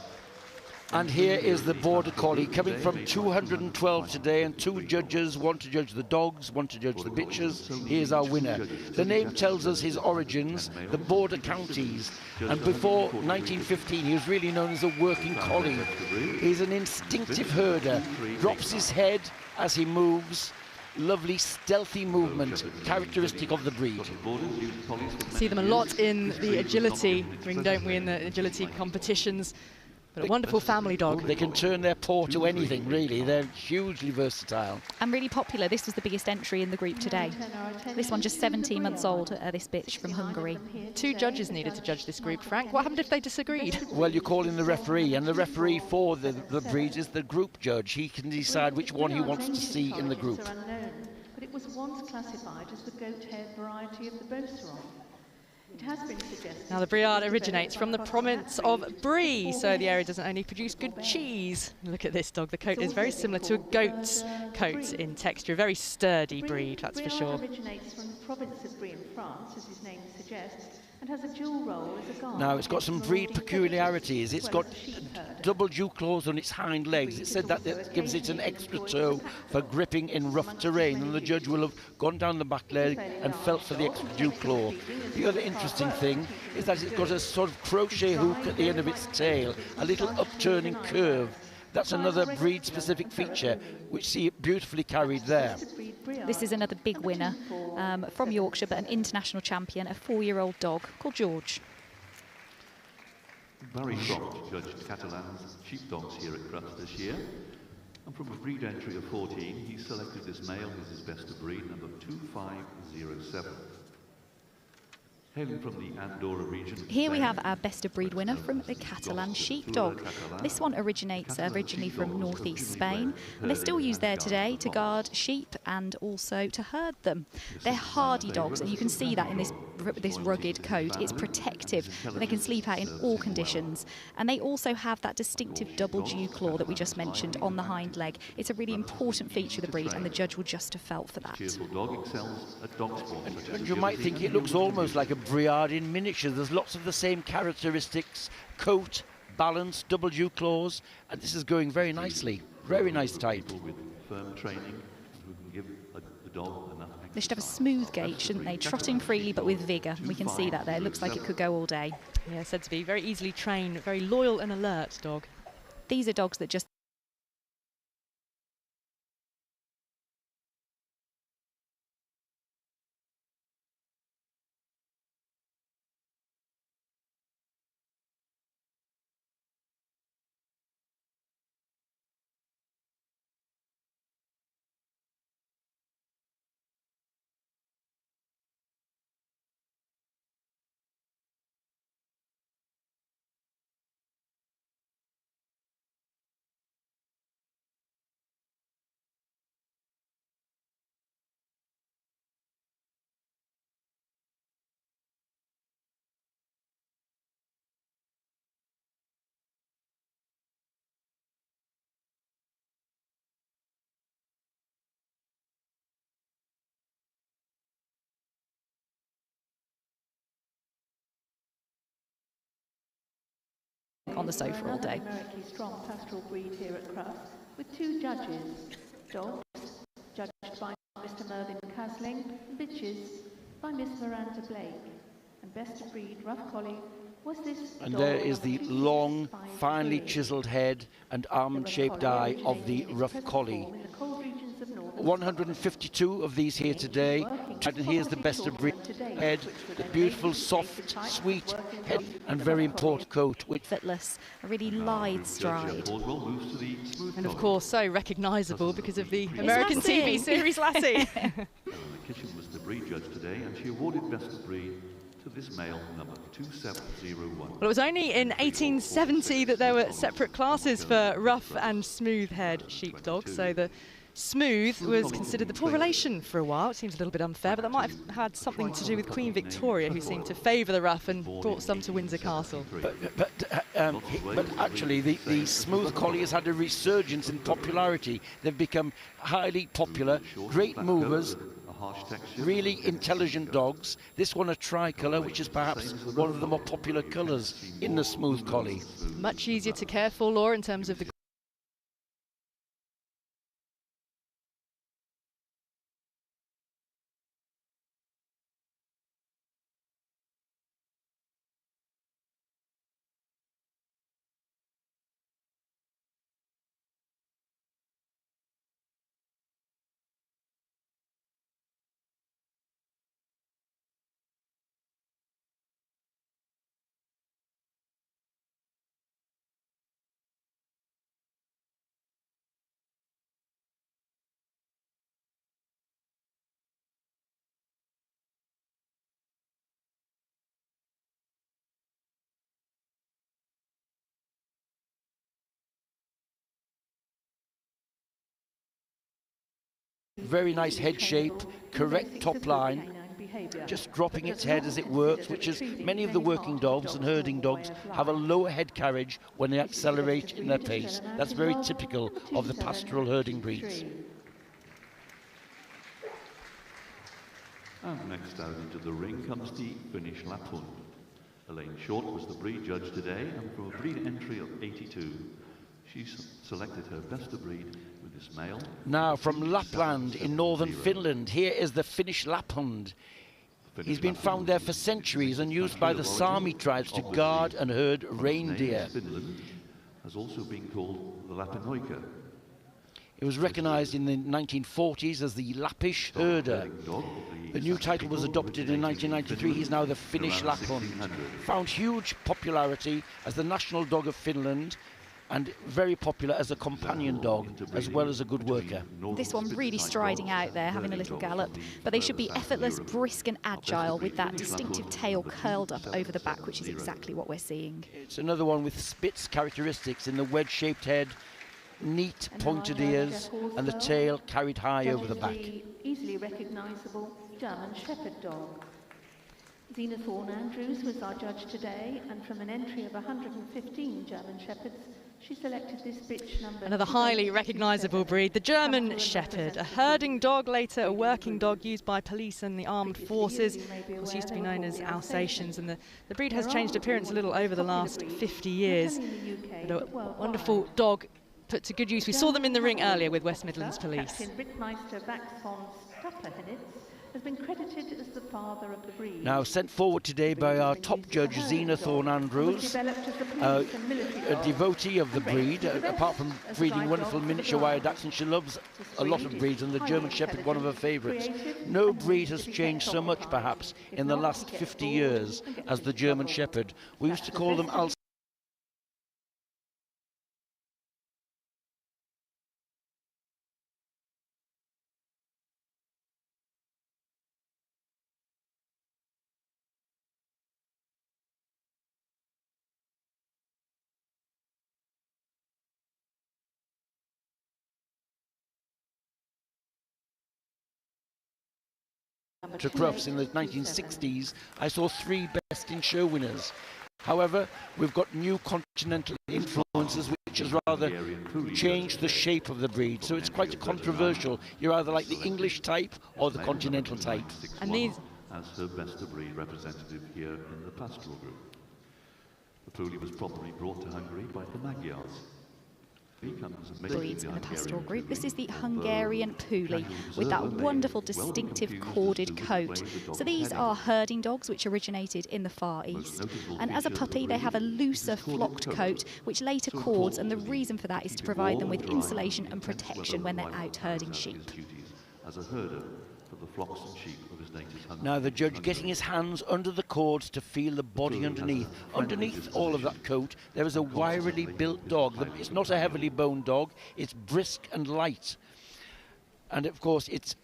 And here is the Border Collie coming from 212 today, and 2 judges, one to judge the dogs, one to judge the bitches. Here's our winner. The name tells us his origins, the Border Counties, and before 1915 he was really known as a working collie. He's an instinctive herder, drops his head as he moves. Lovely stealthy movement, characteristic of the breed. See them a lot in the agility ring, don't we, in the agility competitions. But a wonderful family dog. They can turn their paw to anything, really. They're hugely versatile. And really popular. This was the biggest entry in the group today. This one just 17 months old, this bitch from Hungary. 2 judges needed to judge this group, Frank. What happened if they disagreed? Well, you call in the referee, and the referee for the breeds is the group judge. He can decide which one he wants to see in the group. But it was once classified as the goat-haired variety of the Pastoral. It has been suggested. Now the Briard originates from the province of Brie, so the area doesn't only produce good cheese. Look at this dog. The coat is very similar to a goat's coat in texture. A very sturdy breed, that's for sure. Originates from the province of Brie in France, as his name suggests, and has a dual role as a guard. Now, it's got some breed peculiarities. It's got double dew claws on its hind legs. It said that gives it an extra toe for gripping in rough terrain, and the judge will have gone down the back leg and felt for the extra dew claw. The other interesting thing is that it's got a sort of crochet hook at the end of its tail, a little upturning curve. That's another breed-specific feature, which see it beautifully carried there. This is another big winner from Yorkshire, but an international champion, a 4-year-old dog called George. Barry Crufts judged Catalan's sheepdogs here at Crufts this year. And from a breed entry of 14, he selected this male as his best of breed, number 2507. Hailing from the Andorra region. Here we have our best of breed winner from the Catalan sheepdog. This one originates originally from northeast Spain, and they're still used there today to guard sheep and also to herd them. They're hardy dogs, and you can see that in this rugged coat. It's protective, and they can sleep out in all conditions. And they also have that distinctive double dew claw that we just mentioned on the hind leg. It's a really important feature of the breed, and the judge will just have felt for that. And you might think it looks almost like a Briard in miniature. There's lots of the same characteristics: coat, balance, double dew claws, and this is going very nicely. Very nice type. With firm training, who can give the dog enough. They should have a smooth gait, shouldn't they? Trotting freely but with vigour. We can see that there. It looks like it could go all day. Yeah, said to be very easily trained, very loyal and alert dog. These are dogs that just on the sofa all day. Another numerically strong pastoral breed here at Crufts, with 2 judges. Dogs, judged by Mr. Mervyn Casling, and bitches by Miss Miranda Blake. And best of breed rough collie was this. And there is the long, finely chiselled head and almond-shaped eye of the rough collie. 152 of these here today. And here's the best of breed head, the beautiful, soft, sweet head, and very important coat. Effortless, a really lithe stride. And of course, so recognisable because of the American TV series Lassie. Kitchen was the breed judge today, and she awarded best of breed to this male, number 2701. Well, it was only in 1870 that there were separate classes for rough and smooth-haired sheepdogs. So the smooth was considered the poor relation for a while. It seems a little bit unfair, but that might have had something to do with Queen Victoria, who seemed to favour the rough and brought some to Windsor Castle. But actually, the smooth collie has had a resurgence in popularity. They've become highly popular, great movers, really intelligent dogs. This one a tricolour, which is perhaps one of the more popular colours in the smooth collie. Much easier to care for, Laura, in terms of the Very nice head shape, correct top line, just dropping its head as it works, which is many of the working dogs and herding dogs have a lower head carriage when they accelerate in their pace. That's very typical of the pastoral herding breeds. And next out into the ring comes the Finnish Lapphund. Elaine Short was the breed judge today, and from a breed entry of 82, she selected her best of breed with this male. Now from Lapland in northern Finland, here is the Finnish Lapphund. He's been found there for centuries and used by the Sami tribes to guard and herd reindeer. Finland has also been called the Lapinoika. It was recognised in the 1940s as the Lappish herder. The new title was adopted in 1993. He's now the Finnish Lapphund. Found huge popularity as the national dog of Finland, and very popular as a companion dog, as well as a good worker. This one really striding out there, having a little gallop, but they should be effortless, brisk and agile with that distinctive tail curled up over the back, which is exactly what we're seeing. It's another one with Spitz characteristics in the wedge-shaped head, neat pointed ears, and the tail carried high over the back. Easily recognisable German Shepherd dog. Zena Thorne-Andrews was our judge today, and from an entry of 115 German Shepherds, she selected this bitch number. Another highly recognisable breed, the German Shepherd, a herding dog, later a working dog used by police and the armed forces. Of course, used to be known as Alsatians, and the breed has changed appearance a little over the last 50 years. But a wonderful dog put to good use. We saw them in the ring earlier with West Midlands Police. Captain Rittmeister Vaxfon's Staplerhenitz has been credited as the father of the breed. Now sent forward today by our top judge, Zena Thorne-Andrews, a devotee of the breed. Apart from breeding wonderful miniature wire dachshunds, she loves a lot of breeds, and the German Shepherd, one of her favourites. No breed has changed so much, perhaps, in the last 50 years as the German Shepherd. We used to call them Alsatians. To Crufts in the 1960s, I saw 3 best in show winners. However, we've got new continental influences which has rather changed the shape of the breed, so it's quite controversial. You're either like the English type or the continental type. And these as her best of breed representative here in the pastoral group. The Puli was properly brought to Hungary by the Magyars. Breeds in the pastoral group. This is the Hungarian Puli with that wonderful distinctive corded coat. So these are herding dogs which originated in the Far East, and as a puppy they have a looser flocked coat which later cords, and the reason for that is to provide them with insulation and protection when they're out herding sheep. As a herder for of the flocks and sheep of his native country. Now the judge getting his hands under the cords to feel the body underneath. Underneath all of that coat, there is a wirily built dog. It's not a heavily boned dog, it's brisk and light. And of course, it's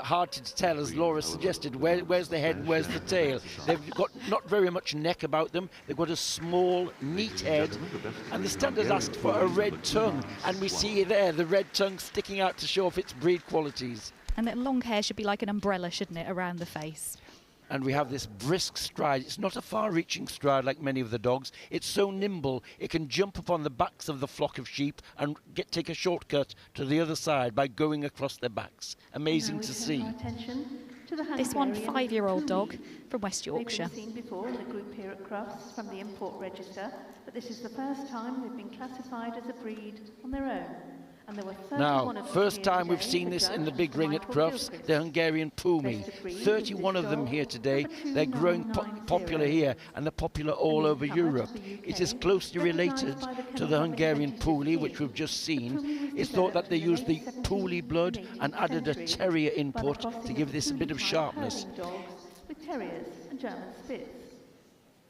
hard to tell, as Laura suggested, where's the head, where's the tail. They've got not very much neck about them. They've got a small, neat head, and the standard asked for a red tongue, and we see there the red tongue sticking out to show off its breed qualities. And that long hair should be like an umbrella, shouldn't it, around the face? And we have this brisk stride. It's not a far-reaching stride like many of the dogs. It's so nimble, it can jump upon the backs of the flock of sheep and take a shortcut to the other side by going across their backs. Amazing to see. This one, 5-year-old dog from West Yorkshire. They've been seen before in the group here at Crufts from the import register, but this is the first time they've been classified as a breed on their own. And there were 31 Now, of them first here time we've today. seen this in the big ring at Crufts, the Hungarian Pumi. 31 of them here today. They're growing popular here, and they're popular all over Europe. It is closely related to the Hungarian Puli, which we've just seen. It's thought that they used the Puli blood and added a terrier input to give this a bit of sharpness. With terriers and German Spitz.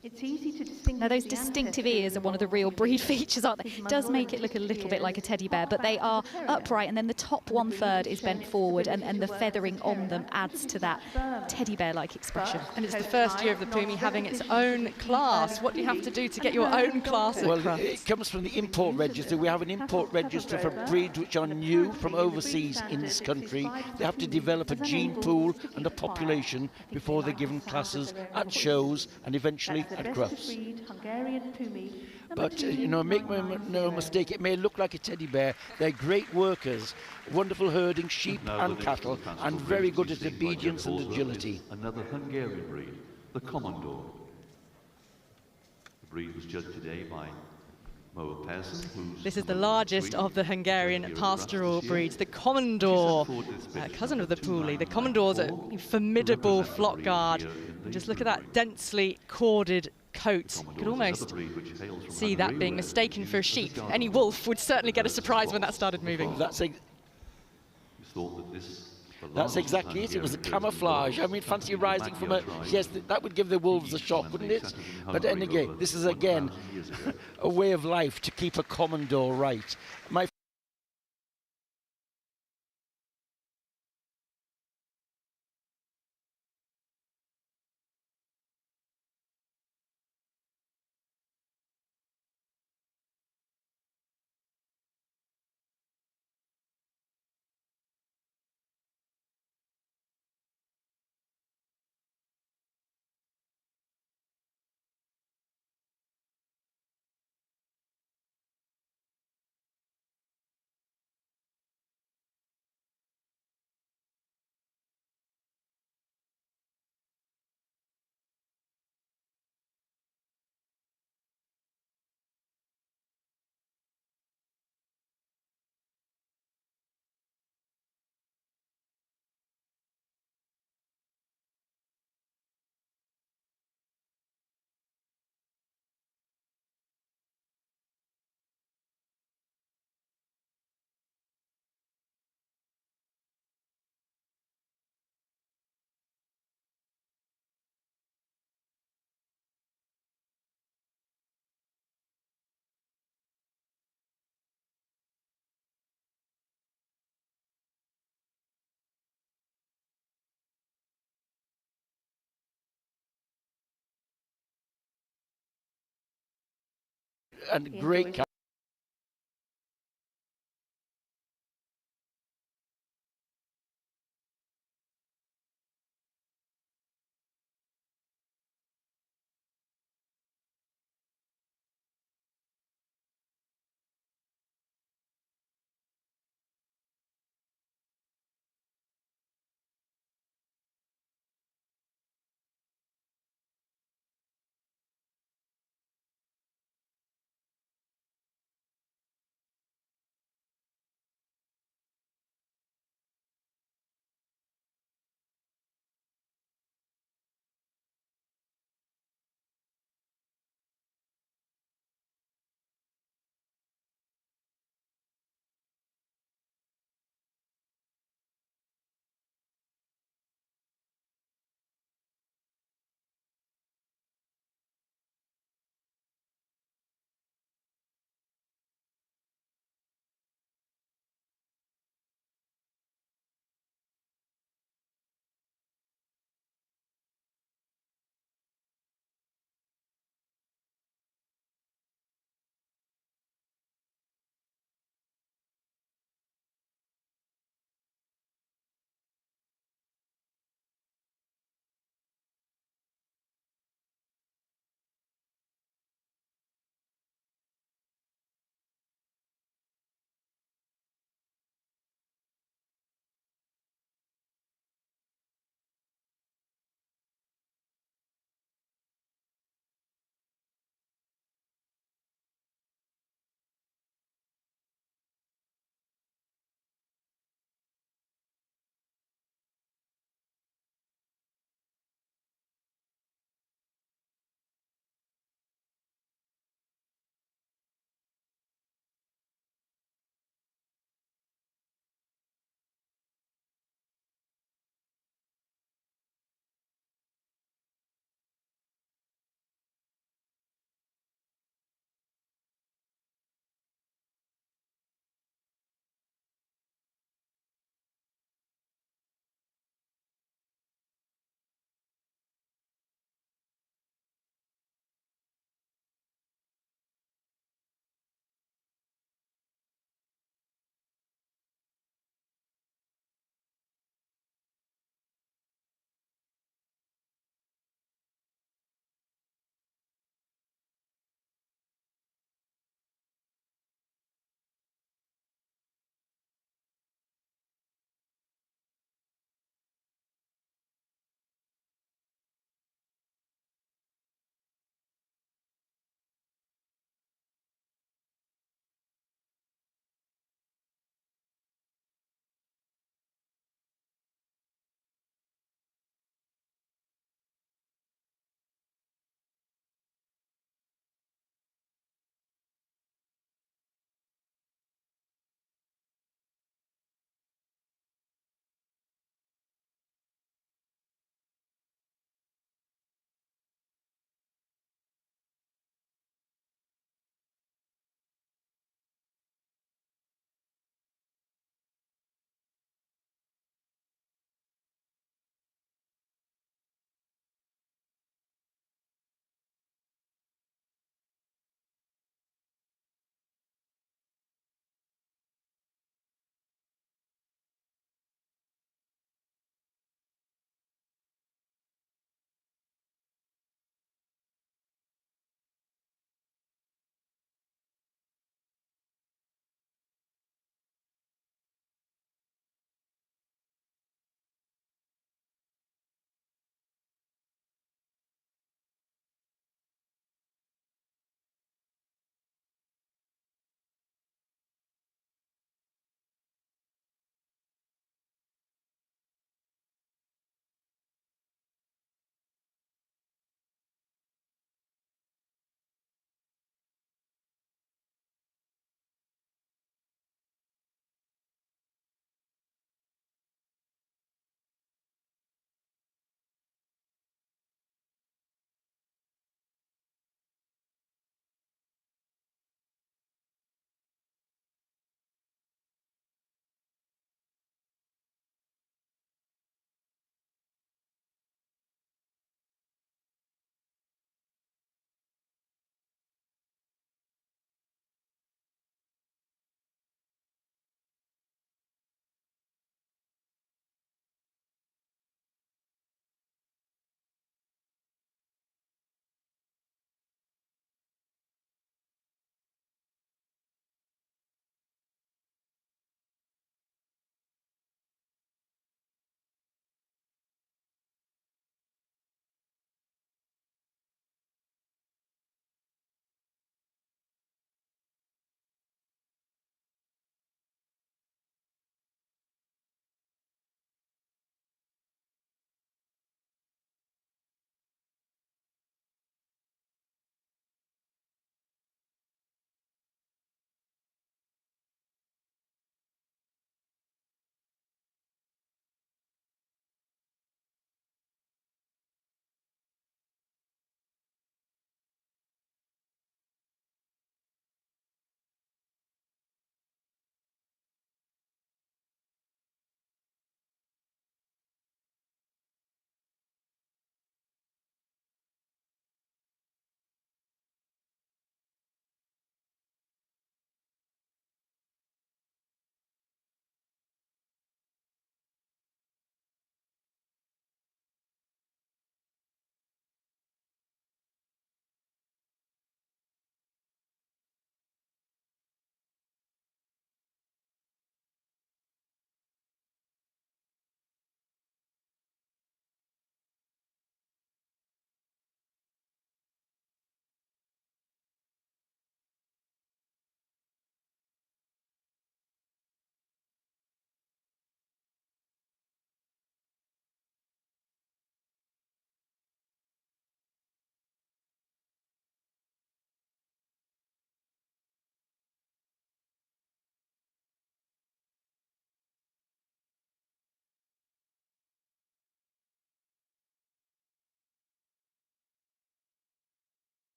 It's easy to distinguish. Now, those distinctive ears are one of the real breed features, aren't they? It does make it look a little bit like a teddy bear, but they are upright, and then the top 1/3 is bent forward, and the feathering on them adds to that teddy bear-like expression. And it's the first year of the Pumi having its own class. What do you have to do to get your own class at Crufts? It comes from the import register. We have an import register for breeds which are new from overseas in this country. They have to develop a gene pool and a population before they're given classes at shows and eventually at Crufts. But, you know, make no mistake, it may look like a teddy bear. They're great workers, wonderful herding sheep and cattle, and very good at obedience and agility. Another Hungarian breed, the Commodore. The breed was judged today by This is the largest of the Hungarian pastoral breeds, the Commodore, cousin of the Puli. The Commodore's a formidable flock guard. And just look at that densely corded coat. You could almost see that being mistaken for a sheep. Any wolf would certainly get a surprise when that started moving. That's exactly it. It was a camouflage. I mean, fancy rising from a... Yes, that would give the wolves a shock, wouldn't it? But then again, this is again a way of life to keep a Commodore right. And great